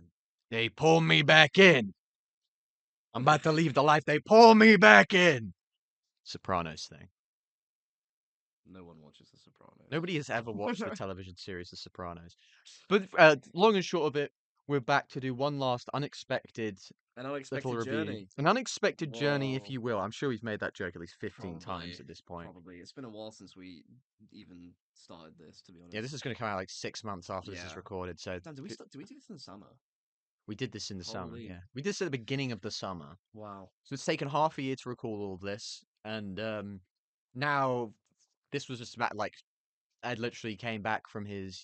Speaker 1: they pull me back in. I'm about to leave the life, they pull me back in. Sopranos thing.
Speaker 2: No one watches The Sopranos.
Speaker 1: Nobody has ever watched the television series The Sopranos. But long and short of it, we're back to do one last unexpected
Speaker 2: An
Speaker 1: little
Speaker 2: unexpected
Speaker 1: review.
Speaker 2: journey.
Speaker 1: An unexpected journey, if
Speaker 2: Whoa.
Speaker 1: you will. I'm sure we've made that joke at least 15
Speaker 2: Probably.
Speaker 1: times at this point.
Speaker 2: Probably. It's been a while since we even started this, to be honest.
Speaker 1: Yeah, this is going to come out like 6 months after this is
Speaker 2: Yeah.
Speaker 1: recorded. So
Speaker 2: Damn, do we do this in the summer?
Speaker 1: we did this in the summer.
Speaker 2: Holy.
Speaker 1: Yeah, we did this at the beginning of the summer.
Speaker 2: Wow.
Speaker 1: So it's taken half a year to record all of this, and now this was just about like Ed literally came back from his,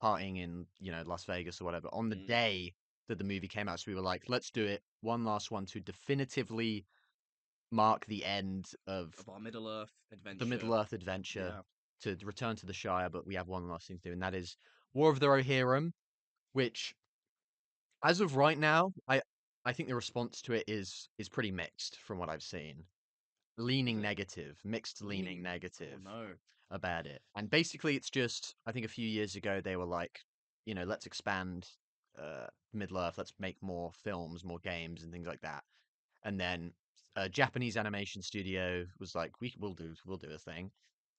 Speaker 1: partying in, Las Vegas or whatever on the day that the movie came out. So we were like, let's do it. One last one to definitively mark the end of
Speaker 2: our Middle Earth adventure.
Speaker 1: the Middle Earth adventure
Speaker 2: Yeah.
Speaker 1: to return to the Shire. But we have one last thing to do, and that is War of the Rohirrim, which, as of right now, I think the response to it is pretty mixed from what I've seen. Leaning negative, mixed leaning negative.
Speaker 2: Oh, no.
Speaker 1: About it. And basically it's just, I think a few years ago they were like, let's expand Middle Earth, let's make more films, more games and things like that. And then a Japanese animation studio was like, we'll do a thing.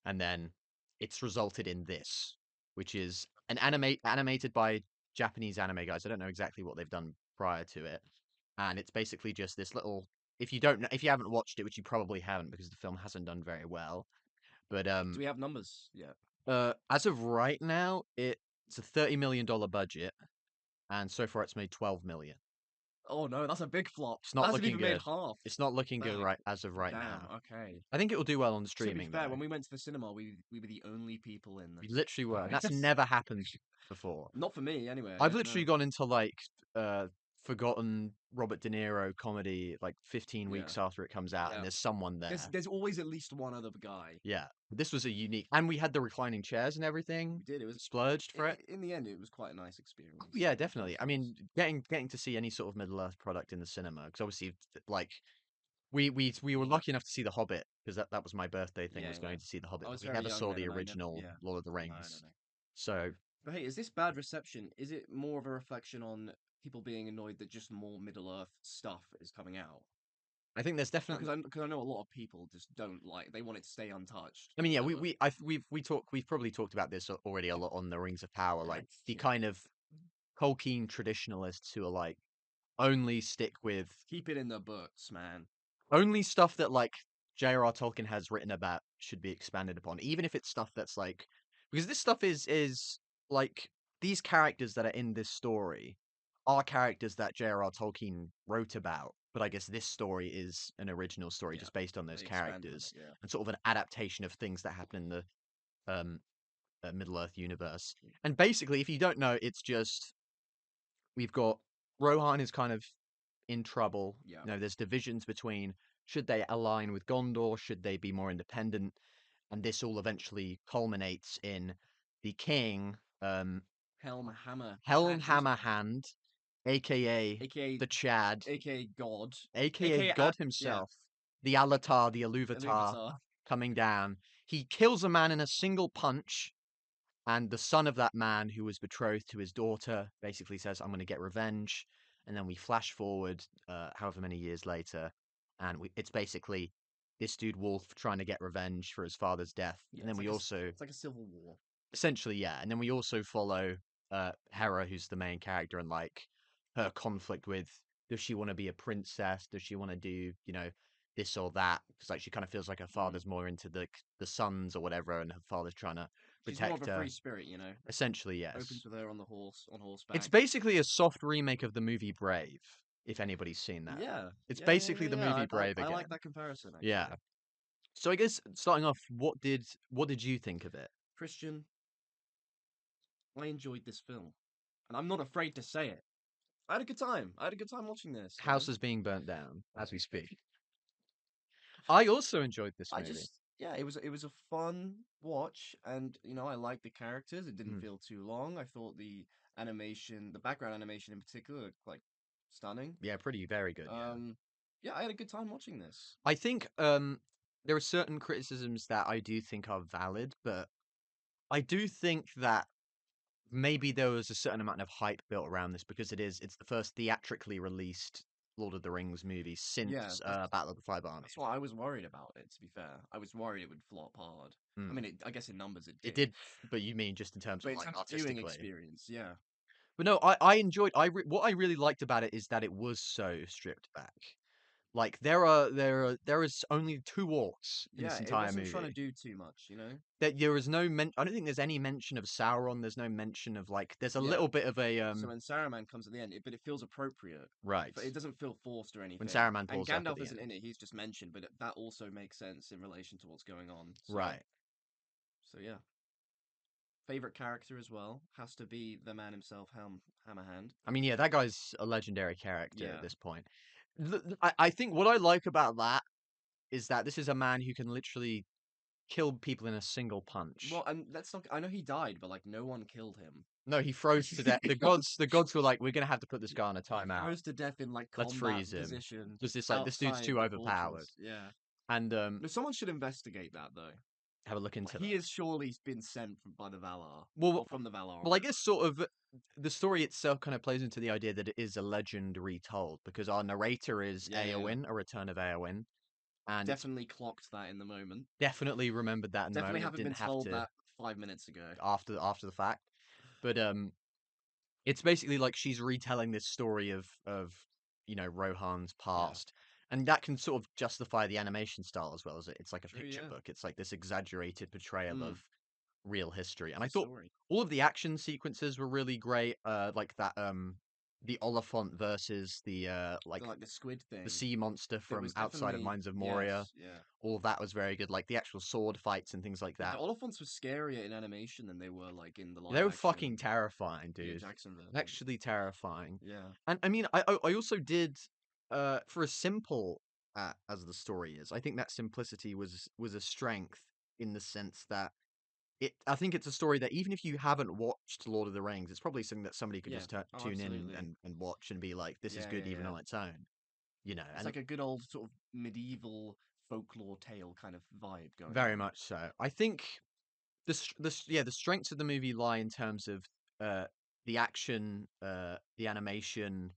Speaker 1: And then it's resulted in this, which is an animated by Japanese anime guys. I don't know exactly what they've done prior to it. And it's basically just this little, if you haven't watched it, which you probably haven't because the film hasn't done very well. But
Speaker 2: Do we have numbers yet?
Speaker 1: as of right now, it's a $30 million budget, and so far it's made 12 million.
Speaker 2: Oh no, that's a big flop.
Speaker 1: It's not
Speaker 2: Hasn't
Speaker 1: looking
Speaker 2: even made
Speaker 1: good.
Speaker 2: half.
Speaker 1: It's not looking good
Speaker 2: Dang.
Speaker 1: right as of right
Speaker 2: Damn,
Speaker 1: now.
Speaker 2: okay.
Speaker 1: I think it will do well on the
Speaker 2: To be
Speaker 1: streaming
Speaker 2: fair,
Speaker 1: though.
Speaker 2: when we went to the cinema, we were the only people in.
Speaker 1: We literally were. And that's
Speaker 2: Yes.
Speaker 1: never happened before.
Speaker 2: Not for me, anyway.
Speaker 1: I've literally gone into like forgotten Robert De Niro comedy like 15 weeks after it comes out,
Speaker 2: Yeah.
Speaker 1: and there's someone there.
Speaker 2: There's always at least one other guy.
Speaker 1: Yeah, this was a unique, and we had the reclining chairs and everything.
Speaker 2: We did. It was
Speaker 1: splurged for it.
Speaker 2: In the end, it was quite a nice experience.
Speaker 1: Yeah, definitely. I mean, getting to see any sort of Middle Earth product in the cinema, because obviously, like, we were lucky enough to see The Hobbit, because that was my birthday thing, was going to see The Hobbit.
Speaker 2: I was
Speaker 1: We
Speaker 2: very
Speaker 1: never
Speaker 2: young
Speaker 1: saw
Speaker 2: then,
Speaker 1: the
Speaker 2: and
Speaker 1: original Lord of the Rings. So,
Speaker 2: but hey, is this bad reception? Is it more of a reflection on people being annoyed that just more Middle Earth stuff is coming out?
Speaker 1: I think there's definitely,
Speaker 2: because I know a lot of people just don't like. They want it to stay untouched.
Speaker 1: I mean, yeah, we've probably talked about this already a lot on the Rings of Power, like the kind of Tolkien traditionalists who are like only stick with
Speaker 2: Keep it in the books, man.
Speaker 1: only stuff that like J.R.R. Tolkien has written about should be expanded upon, even if it's stuff that's like, because this stuff is like these characters that are in this story are characters that J.R.R. Tolkien wrote about, but I guess this story is an original story just based on those characters and sort of an adaptation of things that happen in the Middle Earth universe. And basically, if you don't know, it's just we've got Rohan is kind of in trouble.
Speaker 2: Yeah.
Speaker 1: There's divisions between should they align with Gondor, should they be more independent, and this all eventually culminates in the king,
Speaker 2: Helm
Speaker 1: Hammerhand, aka
Speaker 2: aka
Speaker 1: the Chad,
Speaker 2: aka God,
Speaker 1: aka God himself, the Alatar, the Iluvatar, coming down. He kills a man in a single punch. And the son of that man who was betrothed to his daughter basically says, I'm going to get revenge. And then we flash forward however many years later. And it's basically this dude Wolf trying to get revenge for his father's death.
Speaker 2: Yeah,
Speaker 1: and then we also...
Speaker 2: It's like a civil war.
Speaker 1: Essentially, yeah. And then we also follow Hera, who's the main character, and like her conflict with, does she want to be a princess? Does she want to do, this or that? Because like she kind of feels like her father's more into the sons or whatever, and her father's trying to
Speaker 2: She's more
Speaker 1: protect
Speaker 2: of a
Speaker 1: her.
Speaker 2: free spirit,
Speaker 1: Essentially, yes.
Speaker 2: Opens with her on horseback.
Speaker 1: It's basically a soft remake of the movie Brave, if anybody's seen that.
Speaker 2: Yeah.
Speaker 1: It's basically the movie Brave again.
Speaker 2: I like that comparison, actually.
Speaker 1: Yeah. So I guess starting off, what did you think of it?
Speaker 2: Christian, I enjoyed this film. And I'm not afraid to say it. I had a good time. I had a good time watching this.
Speaker 1: House is being burnt down as we speak. I also enjoyed this movie.
Speaker 2: It was a fun watch, and I liked the characters. It didn't feel too long. I thought the animation, the background animation in particular, looked like stunning.
Speaker 1: Yeah, very good.
Speaker 2: yeah, I had a good time watching this.
Speaker 1: I think there are certain criticisms that I do think are valid, but I do think that maybe there was a certain amount of hype built around this because it's the first theatrically released Lord of the Rings movie
Speaker 2: Yeah,
Speaker 1: since Battle of the Five Armies.
Speaker 2: that's why I was worried about it. To be fair, I was worried it would flop hard. I mean, I guess in numbers it did.
Speaker 1: It did, but you mean just in terms
Speaker 2: But
Speaker 1: of
Speaker 2: in
Speaker 1: like
Speaker 2: terms of viewing
Speaker 1: artistically?
Speaker 2: experience, yeah.
Speaker 1: But no, I enjoyed. What I really liked about it is that it was so stripped back. Like there is only 2 orcs in this
Speaker 2: Yeah, it
Speaker 1: entire
Speaker 2: wasn't trying to
Speaker 1: movie.
Speaker 2: do too much, you know?
Speaker 1: There is no I don't think there's any mention of Sauron. There's no mention of like. There's a
Speaker 2: Yeah.
Speaker 1: little bit of a
Speaker 2: So when Saruman comes at the end, but it feels appropriate.
Speaker 1: right
Speaker 2: It doesn't feel forced or anything.
Speaker 1: when Saruman
Speaker 2: And
Speaker 1: pulls up at
Speaker 2: Gandalf
Speaker 1: the
Speaker 2: isn't
Speaker 1: end.
Speaker 2: in it, he's just mentioned, but that also makes sense in relation to what's going on. So,
Speaker 1: Right.
Speaker 2: So yeah. Favorite character as well has to be the man himself, Hammerhand.
Speaker 1: I mean, yeah, that guy's a legendary character
Speaker 2: Yeah.
Speaker 1: at this point. I think what I like about that is that this is a man who can literally kill people in a single punch.
Speaker 2: Well, and let's not. I know he died, but like no one killed him.
Speaker 1: No, he froze to death. The gods were like, we're gonna have to put this guy on a timeout.
Speaker 2: Froze to death in like
Speaker 1: Let's
Speaker 2: combat
Speaker 1: freeze him.
Speaker 2: position.
Speaker 1: Because it's like this dude's
Speaker 2: outside
Speaker 1: too
Speaker 2: the
Speaker 1: overpowered.
Speaker 2: fortress. Yeah.
Speaker 1: And
Speaker 2: No, someone should investigate that though.
Speaker 1: have a look into
Speaker 2: He
Speaker 1: that.
Speaker 2: has surely been sent by the Valar.
Speaker 1: Well,
Speaker 2: or from the Valar.
Speaker 1: Well, I guess sort of the story itself kind of plays into the idea that it is a legend retold because our narrator is
Speaker 2: Yeah, yeah, yeah.
Speaker 1: Eowyn, a return of Eowyn, and
Speaker 2: Definitely clocked that in the moment.
Speaker 1: definitely remembered that in the
Speaker 2: Definitely
Speaker 1: moment.
Speaker 2: haven't been
Speaker 1: Didn't have
Speaker 2: told
Speaker 1: to
Speaker 2: that 5 minutes ago.
Speaker 1: after the fact, but it's basically like she's retelling this story of Rohan's past. And that can sort of justify the animation style as well as it's like a
Speaker 2: True,
Speaker 1: picture
Speaker 2: yeah.
Speaker 1: book. It's like this exaggerated portrayal
Speaker 2: Mm.
Speaker 1: of real history. And I
Speaker 2: The
Speaker 1: thought
Speaker 2: story.
Speaker 1: all of the action sequences were really great. Like that the Oliphant versus the
Speaker 2: The squid thing.
Speaker 1: the sea monster
Speaker 2: There
Speaker 1: from
Speaker 2: was
Speaker 1: outside of
Speaker 2: definitely-
Speaker 1: Mines of Moria.
Speaker 2: Yes, yeah.
Speaker 1: All of that was very good. Like the actual sword fights and things like
Speaker 2: The
Speaker 1: that.
Speaker 2: Oliphants were scarier in animation than they were like in the live
Speaker 1: They were
Speaker 2: action
Speaker 1: fucking terrifying,
Speaker 2: Peter
Speaker 1: dude.
Speaker 2: Jackson version.
Speaker 1: Actually terrifying.
Speaker 2: Yeah.
Speaker 1: And I mean, I also did for as simple as the story is, I think that simplicity was a strength in the sense that I think it's a story that even if you haven't watched Lord of the Rings, it's probably something that somebody could
Speaker 2: Yeah.
Speaker 1: just
Speaker 2: Oh,
Speaker 1: tune in
Speaker 2: absolutely.
Speaker 1: and watch and be like, this is
Speaker 2: Yeah,
Speaker 1: good
Speaker 2: yeah,
Speaker 1: even
Speaker 2: yeah.
Speaker 1: on its own.
Speaker 2: It's
Speaker 1: And
Speaker 2: like a good old sort of medieval folklore tale kind of vibe going
Speaker 1: very
Speaker 2: on.
Speaker 1: much so. I think the strengths of the movie lie in terms of the action, the animation.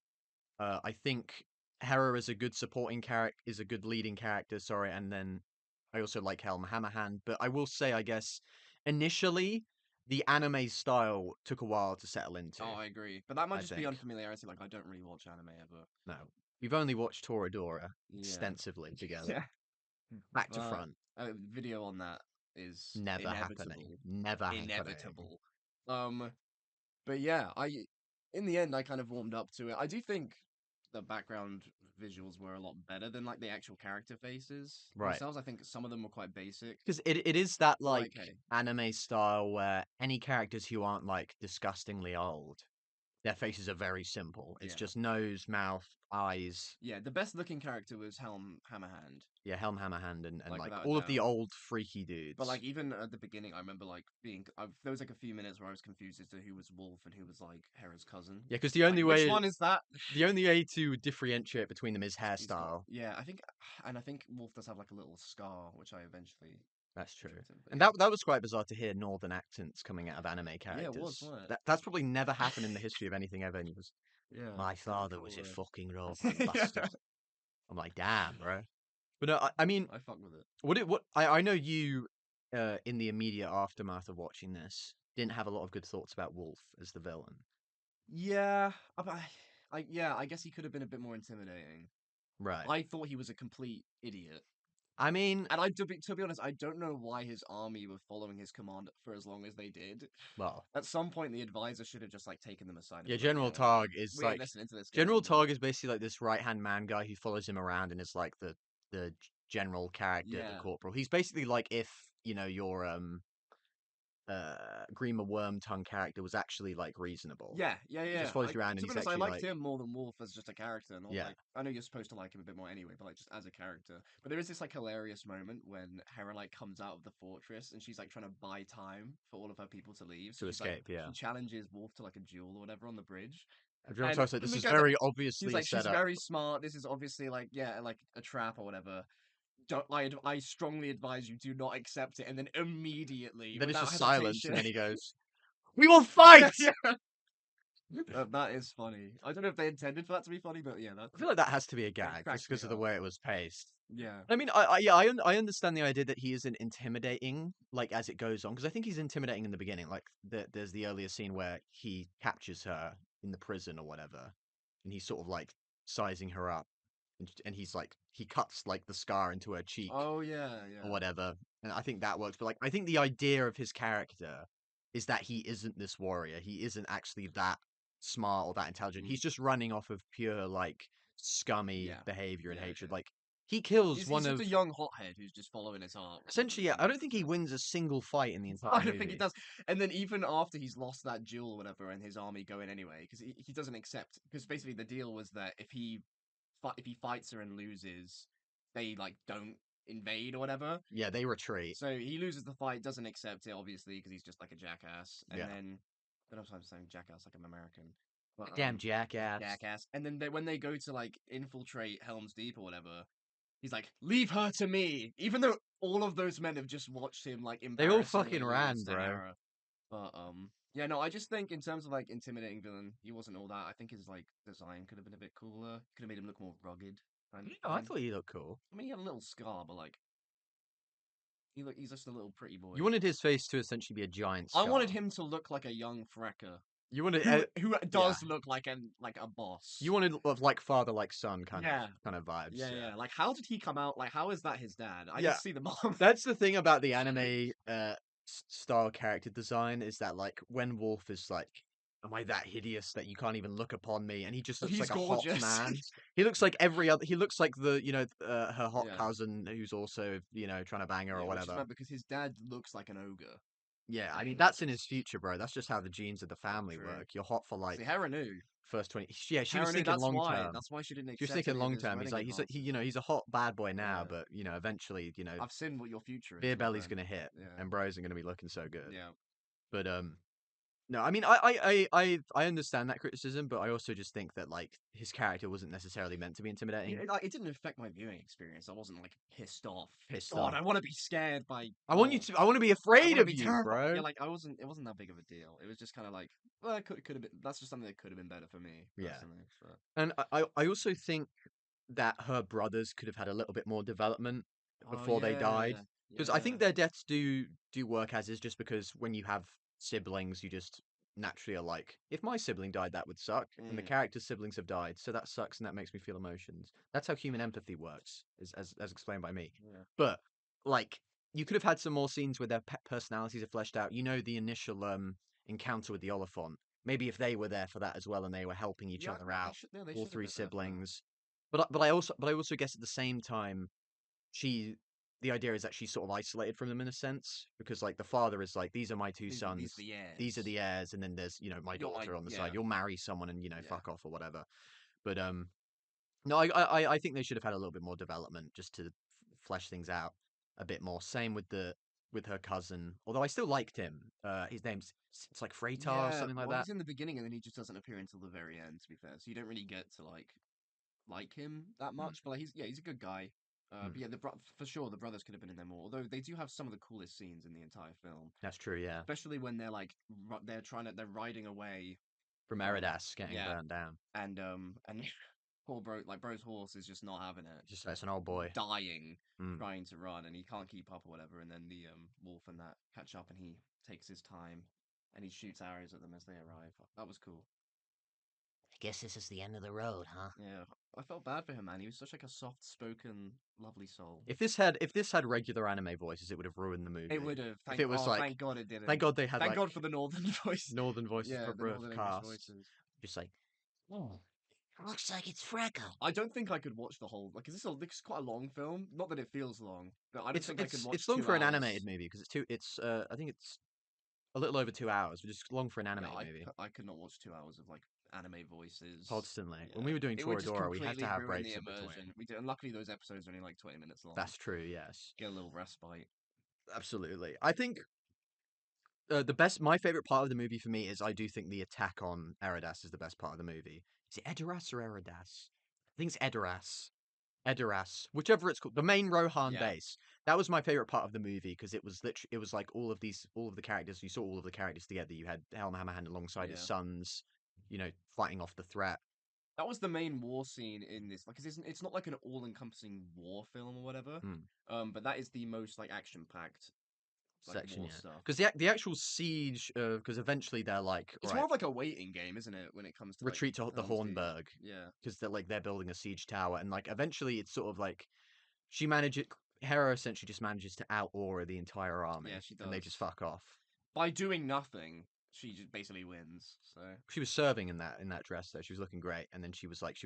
Speaker 1: I think Hera is a good supporting character, is a good leading character. Sorry, and then I also like Helm Hammerhand. But I will say, I guess initially the anime style took a while to settle into.
Speaker 2: Oh, I agree. But that might
Speaker 1: I
Speaker 2: just be
Speaker 1: think.
Speaker 2: unfamiliarity. Like, I don't really watch anime ever.
Speaker 1: No, we've only watched Toradora
Speaker 2: Yeah.
Speaker 1: extensively together,
Speaker 2: Yeah.
Speaker 1: back to front.
Speaker 2: Video on that is
Speaker 1: Never
Speaker 2: inevitable.
Speaker 1: happening. Never happening.
Speaker 2: Inevitable. But yeah, in the end I kind of warmed up to it. I do think the background visuals were a lot better than like the actual character faces
Speaker 1: Right.
Speaker 2: themselves. I think some of them were quite basic.
Speaker 1: Because it is that
Speaker 2: But,
Speaker 1: like
Speaker 2: hey,
Speaker 1: anime style where any characters who aren't like disgustingly old, their faces are very simple. It's
Speaker 2: Yeah.
Speaker 1: just nose, mouth, eyes.
Speaker 2: Yeah, the best looking character was Helm Hammerhand.
Speaker 1: Yeah, Helm Hammerhand and
Speaker 2: Like,
Speaker 1: like
Speaker 2: without a
Speaker 1: all of the
Speaker 2: doubt.
Speaker 1: old freaky dudes.
Speaker 2: But like even at the beginning, I remember like there was like a few minutes where I was confused as to who was Wolf and who was like Hera's cousin.
Speaker 1: Yeah, because the only
Speaker 2: Like,
Speaker 1: way
Speaker 2: which one is that?
Speaker 1: the only way to differentiate between them is
Speaker 2: He's got-
Speaker 1: hairstyle.
Speaker 2: yeah, I think Wolf does have like a little scar, which I eventually.
Speaker 1: That's true.
Speaker 2: rejected, but
Speaker 1: And
Speaker 2: yeah.
Speaker 1: that was quite bizarre to hear northern accents coming out of anime characters.
Speaker 2: Yeah, it was, wasn't it?
Speaker 1: That's probably never happened in the history of anything ever. And he was,
Speaker 2: Yeah.
Speaker 1: my father
Speaker 2: cool,
Speaker 1: was a
Speaker 2: right?
Speaker 1: fucking Roman bastard. I'm like, damn, bro. But no, I mean,
Speaker 2: I fuck with it.
Speaker 1: I know you, in the immediate aftermath of watching this, didn't have a lot of good thoughts about Wolf as the villain.
Speaker 2: Yeah, I guess he could have been a bit more intimidating.
Speaker 1: Right.
Speaker 2: I thought he was a complete idiot.
Speaker 1: I mean,
Speaker 2: And to be honest, I don't know why his army were following his command for as long as they did.
Speaker 1: well,
Speaker 2: At some point, the advisor should have just like taken them aside. And
Speaker 1: yeah,
Speaker 2: been like,
Speaker 1: General
Speaker 2: "Yeah,
Speaker 1: Targ is
Speaker 2: we ain't
Speaker 1: like
Speaker 2: listening to this guy
Speaker 1: General
Speaker 2: anymore."
Speaker 1: Targ is basically like this right-hand man guy who follows him around and is like the general character, the
Speaker 2: Yeah.
Speaker 1: corporal. He's basically like if your Grima Wormtongue character was actually like reasonable.
Speaker 2: Yeah.
Speaker 1: just follows you around and
Speaker 2: to be
Speaker 1: he's
Speaker 2: honest, I
Speaker 1: actually,
Speaker 2: liked
Speaker 1: like-
Speaker 2: him more than Wolf as just a character. Not
Speaker 1: Yeah.
Speaker 2: like I know you're supposed to like him a bit more anyway, but like just as a character. But there is this like hilarious moment when Hera like comes out of the fortress and she's like trying to buy time for all of her people to leave.
Speaker 1: To
Speaker 2: she's, like,
Speaker 1: escape, yeah.
Speaker 2: She challenges Wolf to like a duel or whatever on the bridge.
Speaker 1: Everyone's
Speaker 2: And
Speaker 1: also like, this
Speaker 2: the
Speaker 1: is
Speaker 2: guy's
Speaker 1: very
Speaker 2: like,
Speaker 1: obviously
Speaker 2: he's
Speaker 1: a
Speaker 2: like, she's
Speaker 1: setup.
Speaker 2: very smart. This is obviously like, yeah, like a trap or whatever. Don't I strongly advise you do not accept it. And then immediately,
Speaker 1: Then it's
Speaker 2: without
Speaker 1: just silence,
Speaker 2: hesitation,
Speaker 1: and then he goes, "We will fight!"
Speaker 2: yeah, that is funny. I don't know if they intended for that to be funny, but yeah,
Speaker 1: I feel like that has to be a gag,
Speaker 2: cracks
Speaker 1: just because
Speaker 2: me
Speaker 1: of the
Speaker 2: up.
Speaker 1: way it was paced.
Speaker 2: Yeah.
Speaker 1: I mean, I understand the idea that he isn't intimidating, like, as it goes on, because I think he's intimidating in the beginning. Like, there's the earlier scene where he captures her in the prison or whatever, and he's sort of, like, sizing her up, and he's, like, he cuts, like, the scar into her cheek
Speaker 2: Oh yeah,
Speaker 1: or
Speaker 2: yeah.
Speaker 1: whatever, and I think that works. But, like, I think the idea of his character is that he isn't this warrior. He isn't actually that smart or that intelligent. He's just running off of pure, like, scummy
Speaker 2: Yeah.
Speaker 1: behavior and
Speaker 2: Yeah,
Speaker 1: hatred.
Speaker 2: yeah.
Speaker 1: Like, he kills
Speaker 2: He's
Speaker 1: one
Speaker 2: just
Speaker 1: of
Speaker 2: a young hothead who's just following his heart.
Speaker 1: essentially. Yeah, I don't think he wins a single fight in the entire
Speaker 2: I don't think he
Speaker 1: movie.
Speaker 2: does. And then even after he's lost that duel or whatever, and his army go in anyway, because he doesn't accept. Because basically the deal was that if he fights her and loses, they like don't invade or whatever.
Speaker 1: Yeah, they retreat.
Speaker 2: So he loses the fight, doesn't accept it obviously because he's just like a jackass. And
Speaker 1: Yeah.
Speaker 2: then I don't know if I'm saying jackass like I'm American. But,
Speaker 1: Damn jackass.
Speaker 2: jackass. And then when they go to like infiltrate Helm's Deep or whatever, he's like, "Leave her to me," even though all of those men have just watched him like
Speaker 1: They all
Speaker 2: embarrassingly
Speaker 1: fucking
Speaker 2: lose
Speaker 1: ran,
Speaker 2: to
Speaker 1: bro.
Speaker 2: Hera. But yeah, no, I just think in terms of like intimidating villain, he wasn't all that. I think his like design could have been a bit cooler. Could have made him look more rugged.
Speaker 1: No, I thought he looked cool.
Speaker 2: I mean, he had a little scar, but like, he's just a little pretty boy.
Speaker 1: You wanted his face to essentially be a giant
Speaker 2: I
Speaker 1: scar.
Speaker 2: wanted him to look like a young Frecker.
Speaker 1: You wanted
Speaker 2: Who does look like a boss.
Speaker 1: You wanted like father, like son kind
Speaker 2: Yeah.
Speaker 1: of vibes.
Speaker 2: Yeah. Like, how did he come out? Like, how is that his dad? I
Speaker 1: Yeah.
Speaker 2: just see the mom.
Speaker 1: That's the thing about the anime style character design is that like when Wolf is like, am I that hideous that you can't even look upon me? And he just looks
Speaker 2: He's
Speaker 1: like a
Speaker 2: gorgeous.
Speaker 1: hot man. He looks like every other. He looks like the her hot
Speaker 2: Yeah.
Speaker 1: cousin who's also trying to bang her or
Speaker 2: Which is
Speaker 1: whatever.
Speaker 2: mad because his dad looks like an ogre.
Speaker 1: Yeah, I mean that's in his future, bro. That's just how the genes of the family
Speaker 2: True.
Speaker 1: work. You're hot for like
Speaker 2: See, Hera knew.
Speaker 1: first 20. Yeah, she
Speaker 2: Hera
Speaker 1: was
Speaker 2: knew,
Speaker 1: thinking
Speaker 2: that's
Speaker 1: long
Speaker 2: why.
Speaker 1: term.
Speaker 2: That's why she didn't
Speaker 1: She was
Speaker 2: accept
Speaker 1: thinking
Speaker 2: any of
Speaker 1: long
Speaker 2: his
Speaker 1: term. He's
Speaker 2: wedding
Speaker 1: like
Speaker 2: advances.
Speaker 1: he's a hot bad boy now,
Speaker 2: Yeah.
Speaker 1: but eventually
Speaker 2: I've seen what your future is.
Speaker 1: beer
Speaker 2: my
Speaker 1: belly's
Speaker 2: friend.
Speaker 1: gonna hit,
Speaker 2: Yeah.
Speaker 1: and bros are gonna be looking so good.
Speaker 2: Yeah.
Speaker 1: But no, I mean I understand that criticism, but I also just think that like his character wasn't necessarily meant to be intimidating.
Speaker 2: It didn't affect my viewing experience. I wasn't like pissed off.
Speaker 1: Pissed
Speaker 2: God,
Speaker 1: off.
Speaker 2: I want to be scared by.
Speaker 1: I want to be
Speaker 2: I
Speaker 1: afraid
Speaker 2: wanna
Speaker 1: of
Speaker 2: be
Speaker 1: you,
Speaker 2: terrified.
Speaker 1: bro.
Speaker 2: Yeah, like it wasn't that big of a deal. It was just kind of like, well, it could have been. That's just something that could have been better for me.
Speaker 1: Yeah.
Speaker 2: Personally, but...
Speaker 1: And I also think that her brothers could have had a little bit more development before they died. Because I think their deaths do work as is, just because when you have siblings, you just naturally are like, if my sibling died, that would suck. And the character's siblings have died, so that sucks, and that makes me feel emotions. That's how human empathy works, as explained by me.
Speaker 2: Yeah.
Speaker 1: But like, you could have had some more scenes where their personalities are fleshed out. You know, the initial encounter with the Oliphant. Maybe if they were there for that as well, and they were helping each other out, all three siblings. But I also guess at the same time, the idea is that she's sort of isolated from them in a sense, because like the father is like, these are my two sons, these are the heirs, and then there's my daughter on the side. You'll marry someone and fuck off or whatever. But no, I think they should have had a little bit more development just to flesh things out a bit more. Same with her cousin, although I still liked him. His name's it's like Freytar or something like that.
Speaker 2: He's in the beginning and then he just doesn't appear until the very end. To be fair, so you don't really get to like him that much. But like, he's a good guy. But yeah, for sure the brothers could have been in there more. Although they do have some of the coolest scenes in the entire film.
Speaker 1: That's true, yeah.
Speaker 2: Especially when they're like they're riding away
Speaker 1: from Eridas getting burnt down,
Speaker 2: and poor bro's horse is just not having it.
Speaker 1: Just it's an old boy
Speaker 2: dying, trying to run, and he can't keep up or whatever. And then the wolf and that catch up, and he takes his time, and he shoots arrows at them as they arrive. That was cool.
Speaker 5: I guess this is the end of the road, huh?
Speaker 2: Yeah, I felt bad for him, man. He was such like a soft-spoken, lovely soul.
Speaker 1: If this had regular anime voices, it would have ruined the movie.
Speaker 2: It would have.
Speaker 1: If it was
Speaker 2: thank God it didn't.
Speaker 1: Thank God they had.
Speaker 2: Thank God for the northern voice.
Speaker 1: Northern voices for
Speaker 2: northern
Speaker 1: cast.
Speaker 2: voices.
Speaker 1: Just like,
Speaker 5: Looks like it's Freckle.
Speaker 2: I don't think I could watch the whole. Like, this is quite a long film. Not that it feels long, but I don't think I could watch.
Speaker 1: It's long
Speaker 2: 2
Speaker 1: for
Speaker 2: hours.
Speaker 1: an animated movie because I think it's a little over 2 hours, which is long for an animated movie.
Speaker 2: I could not watch 2 hours of like anime voices
Speaker 1: Constantly.
Speaker 2: Yeah.
Speaker 1: When we were doing
Speaker 2: It would just
Speaker 1: Toradora, we had to
Speaker 2: completely
Speaker 1: have
Speaker 2: ruin
Speaker 1: breaks
Speaker 2: the
Speaker 1: in between.
Speaker 2: immersion. We did, and luckily those episodes are only like 20 minutes long.
Speaker 1: That's true. Yes.
Speaker 2: Get a little respite.
Speaker 1: Absolutely. I think my favorite part of the movie for me is I do think the attack on Eredas is the best part of the movie. Is it Edoras or Eredas? I think it's Edoras. Edoras, whichever it's called, the main Rohan
Speaker 2: Yeah.
Speaker 1: base. That was my favorite part of the movie because it was literally, it was like all of the characters. You saw all of the characters together. You had Helm Hammerhand alongside his
Speaker 2: Yeah.
Speaker 1: sons, fighting off the threat.
Speaker 2: That was the main war scene in this. Like, it's not like an all-encompassing war film or whatever. But that is the most like action-packed
Speaker 1: Section,
Speaker 2: war
Speaker 1: yeah.
Speaker 2: stuff.
Speaker 1: Because the actual siege, because eventually they're like,
Speaker 2: It's
Speaker 1: right,
Speaker 2: more of like a waiting game, isn't it? When it comes to
Speaker 1: retreat to the
Speaker 2: Helm's Deep?
Speaker 1: Hornburg.
Speaker 2: Yeah.
Speaker 1: Because they're building a siege tower, and like eventually it's sort of like Hera essentially just manages to out-aura the entire army,
Speaker 2: Yeah, she
Speaker 1: and they
Speaker 2: does.
Speaker 1: just fuck off.
Speaker 2: By doing nothing, she just basically wins. So
Speaker 1: She was serving in that dress though. She was looking great, and then she was like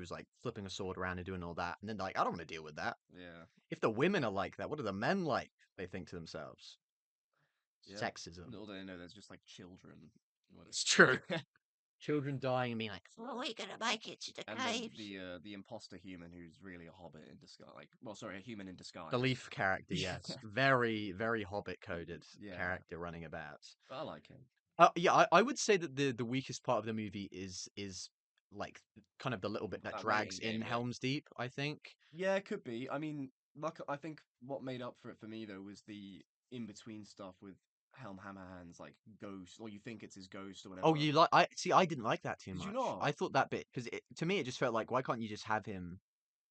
Speaker 1: flipping a sword around and doing all that, and then like, I don't want to deal with that.
Speaker 2: yeah.
Speaker 1: If the women are like that, what are the men like? They think to themselves.
Speaker 2: Yeah.
Speaker 1: Sexism.
Speaker 2: Little do they know, there's just like children.
Speaker 1: It's true. Children dying and being like,
Speaker 5: Well, we're gonna make it to the
Speaker 2: And then
Speaker 5: caves.
Speaker 2: the imposter human who's really a hobbit in disguise. Like, well, sorry, a human in disguise.
Speaker 1: the Leaf character, yes, very very Hobbit coded
Speaker 2: Yeah.
Speaker 1: character running about.
Speaker 2: But I like him.
Speaker 1: Yeah, I would say that the weakest part of the movie is like kind of the little bit that
Speaker 2: That
Speaker 1: drags
Speaker 2: waiting
Speaker 1: in
Speaker 2: game bit.
Speaker 1: Helm's Deep. I think.
Speaker 2: Yeah, it could be. I mean, like, I think what made up for it for me though was the in between stuff with Helm Hammerhand's like ghost, or you think it's his ghost or whatever.
Speaker 1: Oh, you like? I see. I didn't like that too
Speaker 2: Did
Speaker 1: much.
Speaker 2: you not?
Speaker 1: I thought that bit because to me it just felt like, why can't you just have him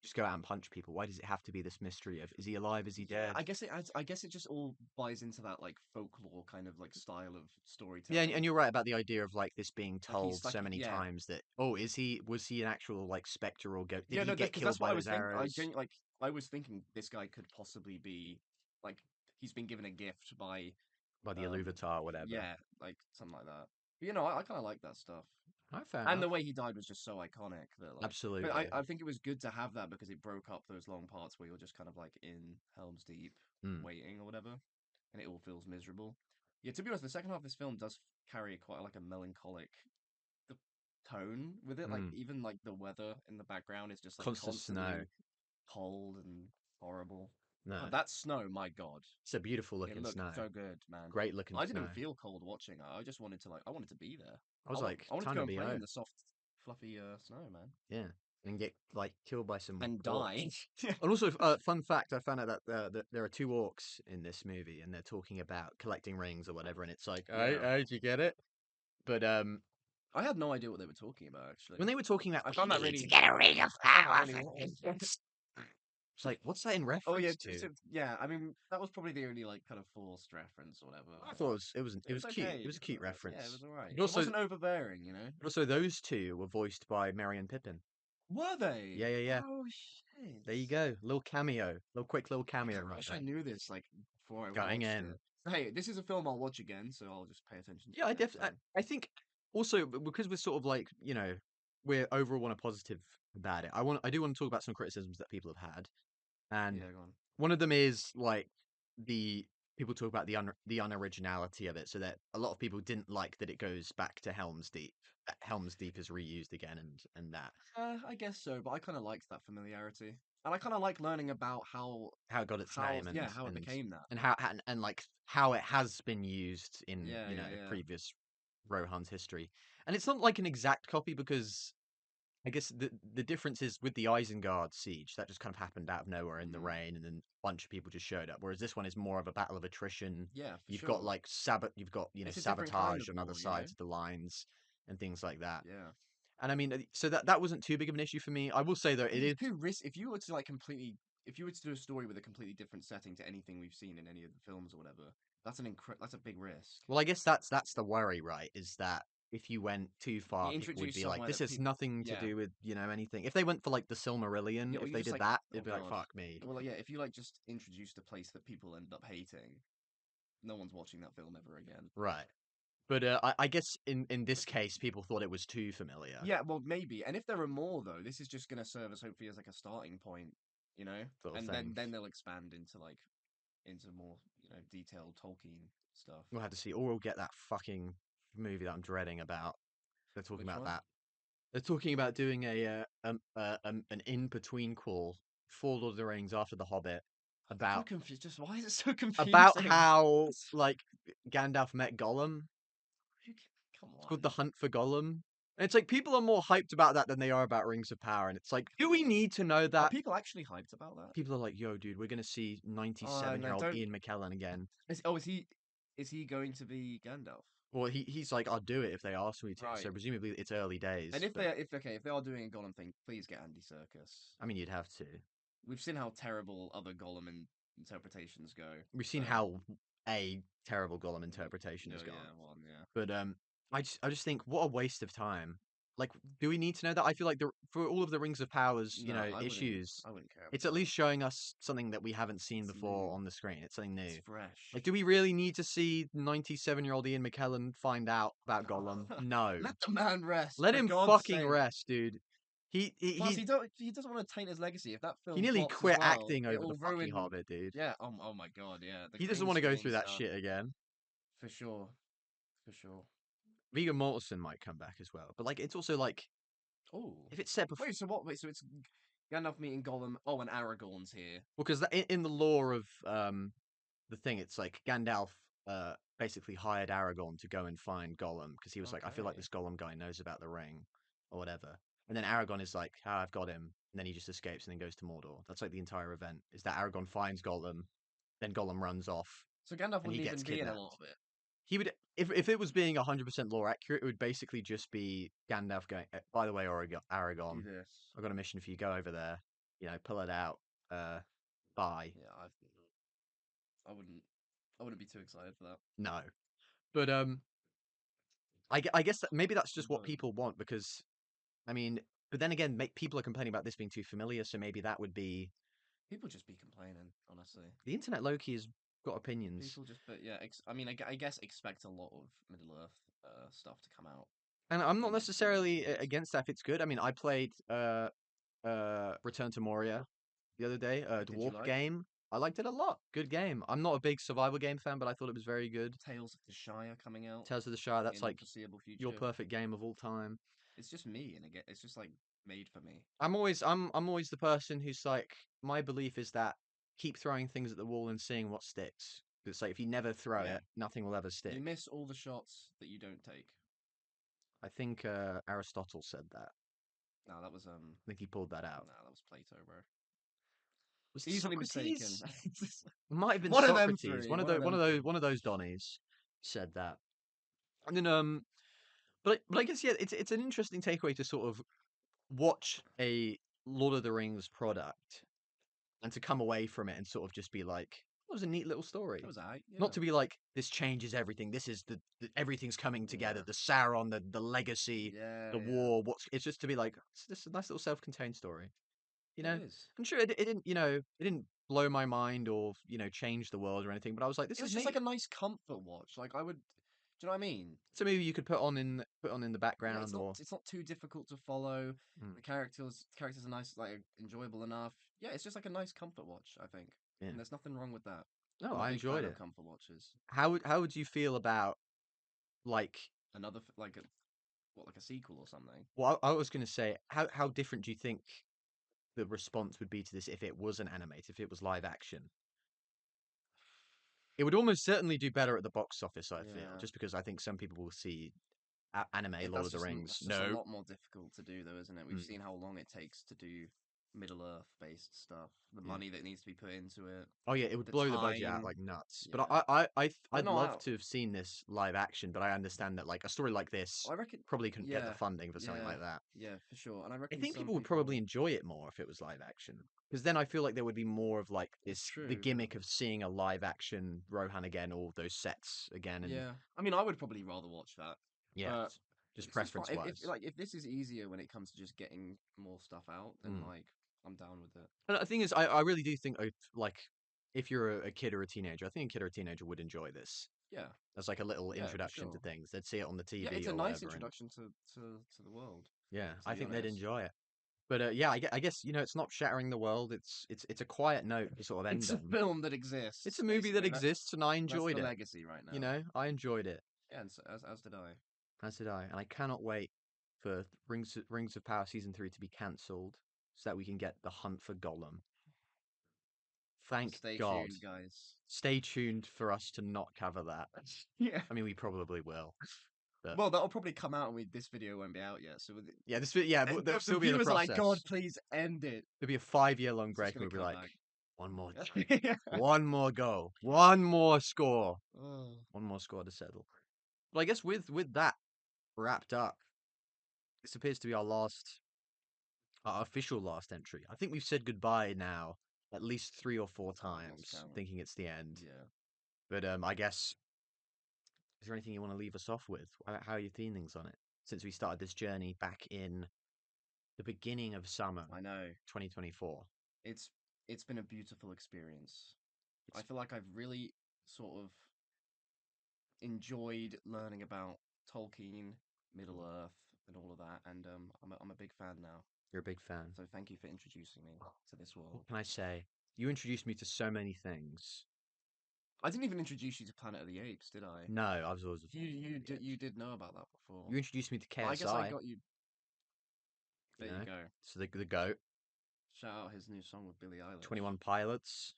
Speaker 1: just go out and punch people? Why does it have to be this mystery of, is he alive? Is he
Speaker 2: Yeah,
Speaker 1: dead?
Speaker 2: I guess it just all buys into that like folklore kind of like style of
Speaker 1: Yeah,
Speaker 2: storytelling.
Speaker 1: and you're right about the idea of like this being
Speaker 2: Like, he's,
Speaker 1: told
Speaker 2: like,
Speaker 1: so many
Speaker 2: yeah.
Speaker 1: times that, was he an actual like specter or ghost? Did
Speaker 2: Yeah,
Speaker 1: he
Speaker 2: no,
Speaker 1: get
Speaker 2: because
Speaker 1: killed
Speaker 2: that's what
Speaker 1: by
Speaker 2: I was
Speaker 1: those
Speaker 2: thinking.
Speaker 1: arrows?
Speaker 2: I was thinking this guy could possibly be like he's been given a gift by
Speaker 1: By the
Speaker 2: um,
Speaker 1: Iluvatar or whatever.
Speaker 2: yeah, like something like that. But, I kind of like that stuff.
Speaker 1: Fair
Speaker 2: And the
Speaker 1: enough.
Speaker 2: way he died was just so iconic that like.
Speaker 1: Absolutely.
Speaker 2: But I think it was good to have that because it broke up those long parts where you're just kind of like in Helm's Deep waiting or whatever, and it all feels miserable. Yeah, to be honest, the second half of this film does carry quite like a melancholic the tone with it. Like even like the weather in the background is just like
Speaker 1: Constant snow.
Speaker 2: constantly cold and horrible.
Speaker 1: No,
Speaker 2: God, that snow, my God,
Speaker 1: it's a beautiful
Speaker 2: it
Speaker 1: looking
Speaker 2: looked
Speaker 1: snow.
Speaker 2: so good, man.
Speaker 1: Great looking
Speaker 2: I
Speaker 1: snow.
Speaker 2: didn't feel cold watching it. I just wanted to I wanted to be there.
Speaker 1: I was like,
Speaker 2: I wanted to
Speaker 1: time
Speaker 2: go
Speaker 1: to
Speaker 2: and
Speaker 1: be
Speaker 2: play
Speaker 1: out.
Speaker 2: in the soft, fluffy snow, man,
Speaker 1: Yeah, and get like killed by some
Speaker 2: and
Speaker 1: orcs.
Speaker 2: die.
Speaker 1: And also, fun fact: I found out that there are two orcs in this movie, and they're talking about collecting rings or whatever. And it's like,
Speaker 2: Yeah.
Speaker 1: how'd you get it? But
Speaker 2: I had no idea what they were talking about actually.
Speaker 1: when they were talking about,
Speaker 2: I found that really.
Speaker 5: To get a ring of power.
Speaker 1: it's like, what's that in reference
Speaker 2: Oh yeah,
Speaker 1: to?
Speaker 2: yeah. I mean, that was probably the only like kind of forced reference or whatever.
Speaker 1: I thought it was cute.
Speaker 2: Okay.
Speaker 1: It was a cute
Speaker 2: Yeah,
Speaker 1: reference.
Speaker 2: it was alright.
Speaker 1: But
Speaker 2: It
Speaker 1: also,
Speaker 2: wasn't overbearing,
Speaker 1: but also, those two were voiced by Merry and Pippin.
Speaker 2: Were they?
Speaker 1: Yeah.
Speaker 2: Oh shit.
Speaker 1: There you go, little cameo, quick little cameo.
Speaker 2: I
Speaker 1: Right
Speaker 2: wish
Speaker 1: there.
Speaker 2: I knew this like before I
Speaker 1: Going
Speaker 2: watched
Speaker 1: in.
Speaker 2: it. Hey, this is a film I'll watch again, so I'll just pay attention to
Speaker 1: Yeah,
Speaker 2: it next time.
Speaker 1: I think also because we're sort of like, we're overall on a positive about it. I do want to talk about some criticisms that people have had, and
Speaker 2: Yeah, go on.
Speaker 1: one of them is like the people talk about the unoriginality of it, so that a lot of people didn't like that it goes back to Helm's Deep. That Helm's Deep is reused again, and that
Speaker 2: I guess so, but I kind of liked that familiarity, and I kind of like learning about how
Speaker 1: it got its name, and
Speaker 2: how it became that.
Speaker 1: and and like how it has been used in
Speaker 2: Yeah, yeah.
Speaker 1: previous Rohan's history. And it's not like an exact copy because I guess the difference is with the Isengard siege that just kind of happened out of nowhere in the rain, and then a bunch of people just showed up. Whereas this one is more of a battle of attrition.
Speaker 2: Yeah, for
Speaker 1: You've
Speaker 2: sure.
Speaker 1: got like you've got
Speaker 2: It's a different kind
Speaker 1: sabotage
Speaker 2: of
Speaker 1: on other
Speaker 2: war,
Speaker 1: sides of the lines and things like that.
Speaker 2: Yeah.
Speaker 1: And I mean, so that wasn't too big of an issue for me. I will say though, it is
Speaker 2: It's too risky. If you were to like if you were to do a story with a completely different setting to anything we've seen in any of the films or whatever, that's that's a big risk.
Speaker 1: well, I guess that's the worry, right? Is that if you went too far,
Speaker 2: You
Speaker 1: people would
Speaker 2: introduce
Speaker 1: be like,
Speaker 2: somewhere
Speaker 1: "This
Speaker 2: that
Speaker 1: has
Speaker 2: people,
Speaker 1: nothing to
Speaker 2: yeah.
Speaker 1: do with anything." If they went for like the Silmarillion,
Speaker 2: Yeah, or
Speaker 1: if
Speaker 2: you
Speaker 1: they
Speaker 2: just
Speaker 1: did
Speaker 2: like,
Speaker 1: that,
Speaker 2: oh
Speaker 1: it'd be like,
Speaker 2: God.
Speaker 1: "Fuck me."
Speaker 2: Well, yeah, if you like just introduced a place that people end up hating, no one's watching that film ever again.
Speaker 1: Right. But I guess in this case, people thought it was too familiar.
Speaker 2: Yeah, well, maybe. And if there are more though, this is just gonna serve as hopefully as like a starting point,
Speaker 1: Sort of
Speaker 2: and
Speaker 1: thing.
Speaker 2: then they'll expand into more detailed Tolkien stuff.
Speaker 1: We'll have to see, or we'll get that fucking movie that I'm dreading about. They're talking
Speaker 2: Which
Speaker 1: about
Speaker 2: one?
Speaker 1: that. They're talking about doing an in between call for Lord of the Rings after The Hobbit
Speaker 2: So
Speaker 1: about
Speaker 2: confused. Just why is it so confusing?
Speaker 1: about how like Gandalf met Gollum.
Speaker 2: Come on.
Speaker 1: It's called The Hunt for Gollum. And it's like people are more hyped about that than they are about Rings of Power. And it's like, do we need to know
Speaker 2: Are
Speaker 1: that?
Speaker 2: people actually hyped about that?
Speaker 1: People are like, yo, dude, we're gonna see
Speaker 2: no,
Speaker 1: 97-year-old
Speaker 2: don't.
Speaker 1: Ian McKellen again.
Speaker 2: Is he going to be Gandalf?
Speaker 1: Well, he's like, I'll do it if they ask me to.
Speaker 2: Right.
Speaker 1: So presumably it's early days.
Speaker 2: And if
Speaker 1: but,
Speaker 2: they are doing a Gollum thing, please get Andy Serkis.
Speaker 1: I mean, you'd have to.
Speaker 2: We've seen how terrible other Gollum interpretations go.
Speaker 1: We've seen
Speaker 2: so-
Speaker 1: how a terrible Gollum interpretation has
Speaker 2: Oh,
Speaker 1: gone.
Speaker 2: yeah, well, yeah.
Speaker 1: But I just think what a waste of time. Like, do we need to know that? I feel like for all of the Rings of Powers,
Speaker 2: No, I
Speaker 1: issues,
Speaker 2: wouldn't care.
Speaker 1: it's
Speaker 2: about
Speaker 1: at least showing us something that we haven't seen
Speaker 2: It's
Speaker 1: before
Speaker 2: new.
Speaker 1: on the screen. It's something
Speaker 2: that.
Speaker 1: new.
Speaker 2: It's fresh.
Speaker 1: Like, do we really need to see 97-year-old Ian McKellen find out about Gollum? No.
Speaker 2: Let the man rest.
Speaker 1: Let
Speaker 2: for
Speaker 1: him
Speaker 2: God's
Speaker 1: fucking
Speaker 2: sake.
Speaker 1: rest, dude.
Speaker 2: Plus, he doesn't want to taint his legacy. If that film
Speaker 1: He nearly
Speaker 2: flops as
Speaker 1: quit
Speaker 2: well,
Speaker 1: acting
Speaker 2: it
Speaker 1: over the
Speaker 2: will
Speaker 1: fucking
Speaker 2: ruin.
Speaker 1: Hobbit, dude.
Speaker 2: Yeah. Oh my God. Yeah. The
Speaker 1: He doesn't
Speaker 2: green
Speaker 1: want to go
Speaker 2: screen
Speaker 1: through that
Speaker 2: stuff.
Speaker 1: shit again.
Speaker 2: For sure. For sure.
Speaker 1: Viggo Mortensen might come back as well, but like it's also like
Speaker 2: Oh.
Speaker 1: if it's set before,
Speaker 2: Wait. So what? Wait. So it's Gandalf meeting Gollum. Oh, and Aragorn's here.
Speaker 1: because in the lore of the thing, it's like Gandalf basically hired Aragorn to go and find Gollum because he was like, I feel like
Speaker 2: Okay.
Speaker 1: this Gollum guy knows about the ring or whatever. And then Aragorn is like, ah, I've got him. And then he just escapes and then goes to Mordor. That's like the entire event. Is that Aragorn finds Gollum, then Gollum runs off.
Speaker 2: So Gandalf
Speaker 1: And he
Speaker 2: wouldn't
Speaker 1: gets
Speaker 2: even be in a
Speaker 1: kidnapped.
Speaker 2: lot of it.
Speaker 1: He would, if it was being 100% lore accurate, it would basically just be Gandalf going, by the way, Aragorn,
Speaker 2: Do this.
Speaker 1: I've got a mission for you. Go over there, pull it out. Bye.
Speaker 2: Yeah. I wouldn't be too excited for that.
Speaker 1: No. But I guess that maybe that's just what
Speaker 2: But-
Speaker 1: people want because, I mean, but then again, people are complaining about this being too familiar, so maybe that would be
Speaker 2: People just be complaining, honestly.
Speaker 1: the internet. Loki has got opinions,
Speaker 2: People just, but yeah, I mean, I guess expect a lot of Middle Earth stuff to come out.
Speaker 1: and I'm not
Speaker 2: in the next
Speaker 1: necessarily
Speaker 2: few years.
Speaker 1: against that if it's good. I mean, I played Return to Moria the other day, a
Speaker 2: Did you
Speaker 1: dwarf
Speaker 2: like?
Speaker 1: game. I liked it a lot. Good game. I'm not a big survival game fan, but I thought it was very good.
Speaker 2: Tales of the Shire coming out.
Speaker 1: Tales of the Shire, that's
Speaker 2: in the
Speaker 1: like
Speaker 2: foreseeable future.
Speaker 1: your perfect game of all time.
Speaker 2: It's just me, and again, it's just like made for me.
Speaker 1: I'm always the person who's like, my belief is that keep throwing things at the wall and seeing what sticks. It's like if you never throw
Speaker 2: Yeah.
Speaker 1: it, nothing will ever stick.
Speaker 2: You miss all the shots that you don't take.
Speaker 1: I think Aristotle said that.
Speaker 2: No, that was
Speaker 1: I think he pulled that
Speaker 2: No,
Speaker 1: out.
Speaker 2: that was Plato, bro.
Speaker 1: Was it
Speaker 2: Easily
Speaker 1: Socrates?
Speaker 2: mistaken.
Speaker 1: It might have been
Speaker 2: One of them
Speaker 1: Socrates.
Speaker 2: three,
Speaker 1: One of those Donnies said that. And then but I guess yeah, it's an interesting takeaway to sort of watch a Lord of the Rings product and to come away from it and sort of just be like, that was a neat little story.
Speaker 2: That was alright. Yeah.
Speaker 1: Not to be like, this changes everything. This is the everything's coming together.
Speaker 2: Yeah.
Speaker 1: The Sauron, the legacy,
Speaker 2: Yeah.
Speaker 1: the war. It's just to be like, it's just a nice little self-contained story.
Speaker 2: It is.
Speaker 1: I'm sure it didn't, it didn't blow my mind or change the world or anything. But I was like, this
Speaker 2: It was
Speaker 1: is
Speaker 2: just
Speaker 1: neat.
Speaker 2: like a nice comfort watch. Like I would. Do you know what I mean?
Speaker 1: It's a movie you could put on in the
Speaker 2: Yeah,
Speaker 1: background
Speaker 2: it's not too difficult to follow.
Speaker 1: Mm.
Speaker 2: The characters are nice, like enjoyable enough. Yeah, it's just like a nice comfort watch, I think.
Speaker 1: Yeah.
Speaker 2: And there's nothing wrong with that.
Speaker 1: No,
Speaker 2: I'm a
Speaker 1: I
Speaker 2: big
Speaker 1: enjoyed
Speaker 2: fan of
Speaker 1: it.
Speaker 2: comfort watches.
Speaker 1: How would you feel about like?
Speaker 2: Another like a sequel or something.
Speaker 1: Well, I was going to say, how different do you think the response would be to this if it was an animated, if it was live action? It would almost certainly do better at the box office, I feel,
Speaker 2: Yeah.
Speaker 1: just because I think some people will see anime
Speaker 2: But
Speaker 1: Lord of
Speaker 2: that's
Speaker 1: the
Speaker 2: just
Speaker 1: Rings.
Speaker 2: that's just a
Speaker 1: No,
Speaker 2: lot more difficult to do, though, isn't it? We've
Speaker 1: Mm.
Speaker 2: seen how long it takes to do Middle Earth based stuff. The
Speaker 1: Yeah.
Speaker 2: money that needs to be put into it.
Speaker 1: oh yeah, it would
Speaker 2: the
Speaker 1: blow the budget out
Speaker 2: time.
Speaker 1: like nuts.
Speaker 2: Yeah.
Speaker 1: But I'd
Speaker 2: no,
Speaker 1: love
Speaker 2: I-
Speaker 1: to have seen this live action. But I understand that like a story like this
Speaker 2: I reckon.
Speaker 1: probably couldn't get the
Speaker 2: Yeah,
Speaker 1: funding for something
Speaker 2: yeah.
Speaker 1: like that.
Speaker 2: Yeah, for sure. And I
Speaker 1: I
Speaker 2: reckon
Speaker 1: think
Speaker 2: some
Speaker 1: people would probably enjoy it more if it was live action. Because then I feel like there would be more of like
Speaker 2: It's
Speaker 1: this
Speaker 2: true,
Speaker 1: the
Speaker 2: but-
Speaker 1: gimmick of seeing a live action Rohan again, all those sets again, and
Speaker 2: Yeah, I mean, I would probably rather watch that.
Speaker 1: yeah,
Speaker 2: But
Speaker 1: just
Speaker 2: It's fine.
Speaker 1: preference
Speaker 2: If,
Speaker 1: wise.
Speaker 2: if this is easier when it comes to just getting more stuff out, then
Speaker 1: Mm.
Speaker 2: like I'm down with it.
Speaker 1: And the thing is, I really do think like if you're a kid or a teenager, I think a kid or a teenager would enjoy this
Speaker 2: Yeah,
Speaker 1: as like a little
Speaker 2: Yeah, for
Speaker 1: introduction to
Speaker 2: sure.
Speaker 1: things. They'd see it on the TV.
Speaker 2: yeah, it's a
Speaker 1: or
Speaker 2: nice
Speaker 1: whatever, and-
Speaker 2: introduction to the world.
Speaker 1: Yeah,
Speaker 2: to
Speaker 1: I
Speaker 2: be
Speaker 1: think they'd
Speaker 2: honest.
Speaker 1: enjoy it. But yeah, I guess it's not shattering the world. It's a quiet note to sort of end
Speaker 2: It's a
Speaker 1: on.
Speaker 2: film that exists.
Speaker 1: It's a movie that
Speaker 2: basically.
Speaker 1: exists, and I
Speaker 2: That's
Speaker 1: enjoyed
Speaker 2: the
Speaker 1: it.
Speaker 2: legacy right now.
Speaker 1: I enjoyed it.
Speaker 2: Yeah, and so, as did I.
Speaker 1: As did I, and I cannot wait for Rings of Power season 3 to be cancelled so that we can get the hunt for Gollum. Thank
Speaker 2: Stay
Speaker 1: God.
Speaker 2: tuned, guys.
Speaker 1: Stay tuned for us to not cover that.
Speaker 2: Yeah.
Speaker 1: I mean, we probably will. But...
Speaker 2: Well, that'll probably come out, and this video won't be out yet. So
Speaker 1: yeah, there'll
Speaker 2: the
Speaker 1: still be in the
Speaker 2: viewers are
Speaker 1: process.
Speaker 2: like, God, please end it.
Speaker 1: There'll be a 5-year-long
Speaker 2: It's
Speaker 1: break,
Speaker 2: just
Speaker 1: and we'll
Speaker 2: gonna
Speaker 1: be
Speaker 2: come
Speaker 1: like,
Speaker 2: back.
Speaker 1: one more,
Speaker 2: Yeah.
Speaker 1: one more goal, one more score,
Speaker 2: Oh.
Speaker 1: one more score to settle. Well, I guess with that wrapped up, this appears to be our official last entry. I think we've said goodbye now at least 3 or 4 times, thinking it's the end.
Speaker 2: Yeah.
Speaker 1: But I guess, is there anything you want to leave us off with? How are your feelings on it since we started this journey back in the beginning of summer?
Speaker 2: I know.
Speaker 1: 2024.
Speaker 2: It's been a beautiful experience. I feel like I've really sort of enjoyed learning about Tolkien, Middle Earth, and all of that, and I'm a big fan now.
Speaker 1: You're a big fan.
Speaker 2: So thank you for introducing me to this world.
Speaker 1: What can I say? You introduced me to so many things.
Speaker 2: I didn't even introduce you to Planet of the Apes, did I?
Speaker 1: No, I was always.
Speaker 2: You did know about that before.
Speaker 1: You introduced me to KSI.
Speaker 2: I guess I got you. There you go.
Speaker 1: So the GOAT.
Speaker 2: Shout out his new song with Billie Eilish.
Speaker 1: 21 Pilots.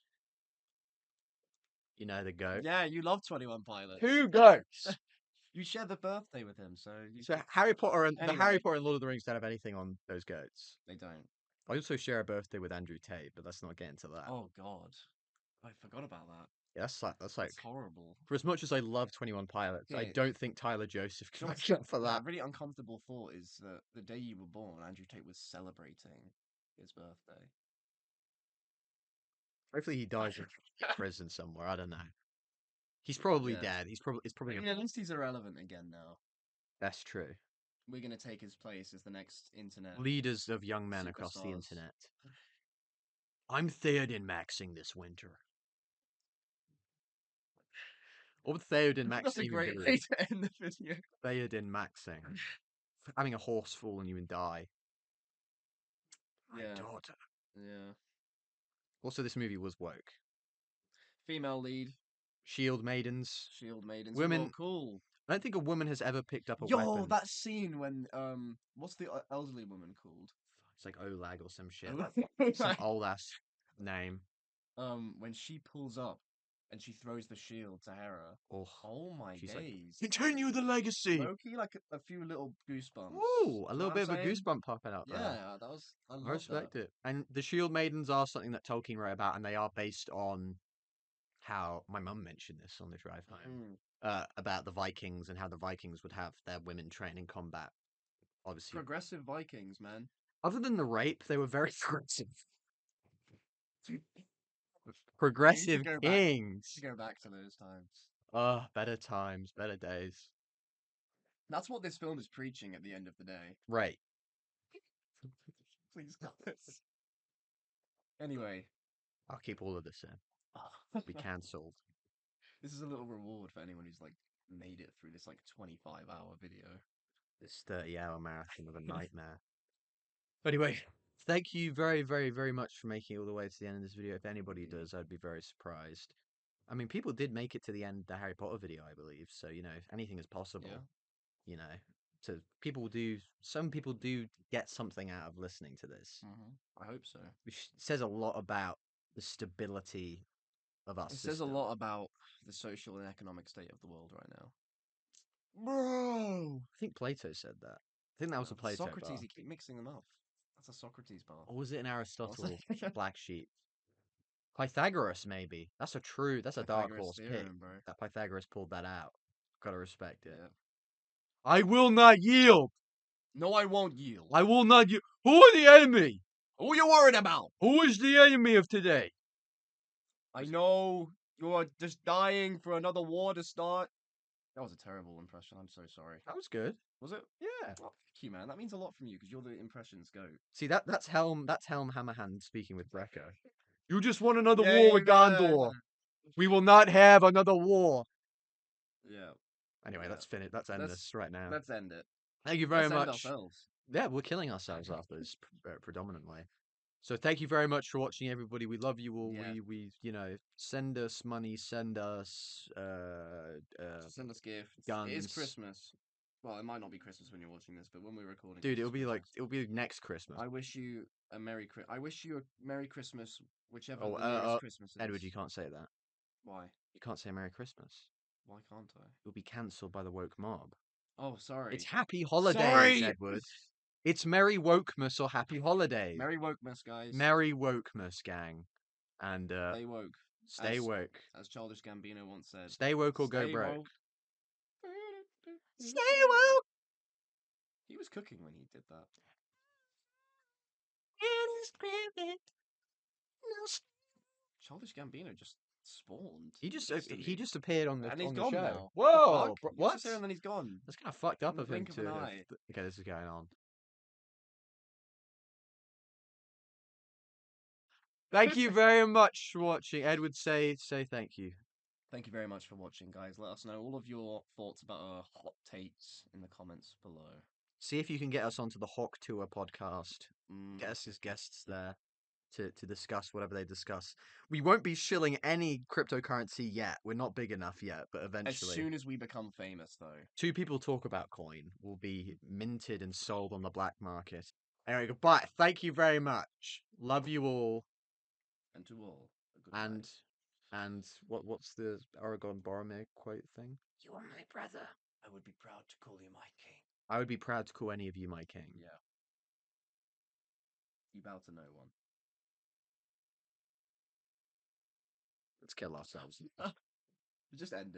Speaker 1: You know the GOAT.
Speaker 2: Yeah, you love 21 Pilots.
Speaker 1: Who goats?
Speaker 2: You share the birthday with him, so.
Speaker 1: Harry Potter and
Speaker 2: Anyway.
Speaker 1: the Harry Potter and Lord of the Rings don't have anything on those goats.
Speaker 2: They don't.
Speaker 1: I also share a birthday with Andrew Tate, but let's not get into that.
Speaker 2: Oh God, I forgot about that.
Speaker 1: Yeah, that's like
Speaker 2: That's horrible.
Speaker 1: For as much as I love 21 Pilots, I
Speaker 2: Yeah.
Speaker 1: don't think Tyler Joseph can
Speaker 2: What's-
Speaker 1: make up for that.
Speaker 2: A really uncomfortable thought is that the day you were born, Andrew Tate was celebrating his birthday.
Speaker 1: Hopefully he dies in prison somewhere. I don't know. He's probably
Speaker 2: Yeah.
Speaker 1: dead. It's probably.
Speaker 2: I mean, at least he's irrelevant again now.
Speaker 1: That's true.
Speaker 2: We're gonna take his place as the next internet.
Speaker 1: Leaders of young men across the
Speaker 2: Superstars.
Speaker 1: internet. I'm Theoden maxing this winter. What would Theoden maxing
Speaker 2: That's a
Speaker 1: even
Speaker 2: great
Speaker 1: do?
Speaker 2: way to end the video.
Speaker 1: Theoden maxing. Having a horse fall on you and die. My
Speaker 2: Yeah.
Speaker 1: daughter.
Speaker 2: Yeah.
Speaker 1: Also, this movie was woke.
Speaker 2: Female lead,
Speaker 1: Shield maidens.
Speaker 2: shield maidens.
Speaker 1: Women-
Speaker 2: Oh, cool.
Speaker 1: I don't think a woman has ever picked up a
Speaker 2: Yo,
Speaker 1: weapon.
Speaker 2: that scene when what's the elderly woman called?
Speaker 1: It's like Olag or some shit.
Speaker 2: Oh,
Speaker 1: Some old ass name.
Speaker 2: when she pulls up and she throws the shield to Hera.
Speaker 1: Oh,
Speaker 2: Oh my
Speaker 1: she's like,
Speaker 2: days.
Speaker 1: continue the legacy.
Speaker 2: Low-key, like a few little goosebumps.
Speaker 1: Ooh, a
Speaker 2: You know
Speaker 1: little
Speaker 2: what
Speaker 1: bit
Speaker 2: I'm
Speaker 1: of a
Speaker 2: saying?
Speaker 1: goosebump popping up there.
Speaker 2: Yeah, that was. I
Speaker 1: I
Speaker 2: love
Speaker 1: respect
Speaker 2: that.
Speaker 1: it. And the Shield Maidens are something that Tolkien wrote about, and they are based on how my mum mentioned this on the drive home about the Vikings and how the Vikings would have their women train in combat. Obviously,
Speaker 2: Progressive Vikings, man.
Speaker 1: other than the rape, they were very progressive. Progressive
Speaker 2: go back.
Speaker 1: kings.
Speaker 2: To go back to those times.
Speaker 1: Better times, better days.
Speaker 2: That's what this film is preaching at the end of the day.
Speaker 1: Right.
Speaker 2: Please cut this. Anyway.
Speaker 1: I'll keep all of this in. Be cancelled.
Speaker 2: This is a little reward for anyone who's like made it through this like 25-hour video.
Speaker 1: This 30-hour marathon of a nightmare. Anyway, thank you very, very, very much for making it all the way to the end of this video. If anybody does, I'd be very surprised. I mean, people did make it to the end of the Harry Potter video, I believe. So, you know, anything is possible.
Speaker 2: Yeah.
Speaker 1: You know, some people do get something out of listening to this.
Speaker 2: I hope so.
Speaker 1: Which says a lot about the stability of us.
Speaker 2: It says a lot about the social and economic state of the world right now.
Speaker 1: Bro! I think Plato said that. I think that was a Plato
Speaker 2: Socrates,
Speaker 1: bar.
Speaker 2: you keep mixing them up. That's a Socrates bar.
Speaker 1: Or was it an Aristotle
Speaker 2: it?
Speaker 1: black sheep? Pythagoras, maybe. That's a dark
Speaker 2: Pythagoras
Speaker 1: horse
Speaker 2: theorem,
Speaker 1: pick.
Speaker 2: bro.
Speaker 1: That Pythagoras pulled that out. Gotta respect it.
Speaker 2: Yeah.
Speaker 1: I will not yield!
Speaker 2: No, I won't yield.
Speaker 1: I will not yield! Who are the enemy?
Speaker 2: Who are you worried about?
Speaker 1: Who is the enemy of today?
Speaker 2: I know you're just dying for another war to start. That was a terrible impression. I'm so sorry.
Speaker 1: That was good.
Speaker 2: Was it?
Speaker 1: Yeah.
Speaker 2: Oh, thank you, man. That means a lot from you because you're the impressions goat.
Speaker 1: See, that's Helm Hammerhand speaking with Brecco. You just want another
Speaker 2: Yeah,
Speaker 1: war
Speaker 2: you
Speaker 1: with
Speaker 2: got
Speaker 1: Gondor. We will not have another war.
Speaker 2: Yeah.
Speaker 1: Anyway,
Speaker 2: Yeah.
Speaker 1: let's end this right now.
Speaker 2: Let's end it.
Speaker 1: Thank you very
Speaker 2: Let's end
Speaker 1: much.
Speaker 2: ourselves.
Speaker 1: Yeah, we're killing ourselves after this predominantly. So thank you very much for watching, everybody. We love you all.
Speaker 2: Yeah.
Speaker 1: We send us money, send us
Speaker 2: Send us gifts.
Speaker 1: guns.
Speaker 2: It is Christmas. Well, it might not be Christmas when you're watching this, but when we're recording,
Speaker 1: Dude,
Speaker 2: this
Speaker 1: it'll
Speaker 2: is
Speaker 1: be like
Speaker 2: Christmas.
Speaker 1: it'll be next Christmas.
Speaker 2: I wish you a I wish you a Merry Christmas, whichever
Speaker 1: Oh,
Speaker 2: the nearest Christmas is.
Speaker 1: Edward, you can't say that.
Speaker 2: Why?
Speaker 1: You can't say Merry Christmas.
Speaker 2: Why can't I?
Speaker 1: You'll be cancelled by the woke mob.
Speaker 2: Oh, sorry.
Speaker 1: It's Happy Holidays,
Speaker 2: Sorry!
Speaker 1: Edward. It's Merry Wokemas or Happy Holidays.
Speaker 2: Merry Wokemas, guys.
Speaker 1: Merry Wokemas, gang. And
Speaker 2: Stay woke.
Speaker 1: stay woke.
Speaker 2: As Childish Gambino once said.
Speaker 1: Stay woke or go
Speaker 2: Stay
Speaker 1: broke.
Speaker 2: woke.
Speaker 1: Stay woke.
Speaker 2: He was cooking when he did that. Childish Gambino just spawned.
Speaker 1: He just
Speaker 2: instantly.
Speaker 1: appeared on the
Speaker 2: And he's
Speaker 1: on the
Speaker 2: gone
Speaker 1: show.
Speaker 2: now.
Speaker 1: Whoa!
Speaker 2: Fuck? He was
Speaker 1: What?
Speaker 2: just here and then he's gone.
Speaker 1: That's kind of fucked up
Speaker 2: In the
Speaker 1: of him
Speaker 2: blink of an
Speaker 1: to.
Speaker 2: eye.
Speaker 1: Okay, this is going on. Thank you very much for watching. Edward, say thank you.
Speaker 2: Thank you very much for watching, guys. Let us know all of your thoughts about our hot takes in the comments below.
Speaker 1: See if you can get us onto the Hawk Tour podcast.
Speaker 2: Mm.
Speaker 1: Get us as guests there to discuss whatever they discuss. We won't be shilling any cryptocurrency yet. We're not big enough yet, but eventually.
Speaker 2: As soon as we become famous, though.
Speaker 1: Two People Talk About Coin will be minted and sold on the black market. Anyway, goodbye. Thank you very much. Love you all.
Speaker 2: And to all, a good night.
Speaker 1: And what's the Aragorn Boromir quote thing?
Speaker 5: You are my brother.
Speaker 2: I would be proud to call you my king.
Speaker 1: I would be proud to call any of you my king.
Speaker 2: Yeah. You bow to no one.
Speaker 1: Let's kill ourselves.
Speaker 2: Just end it.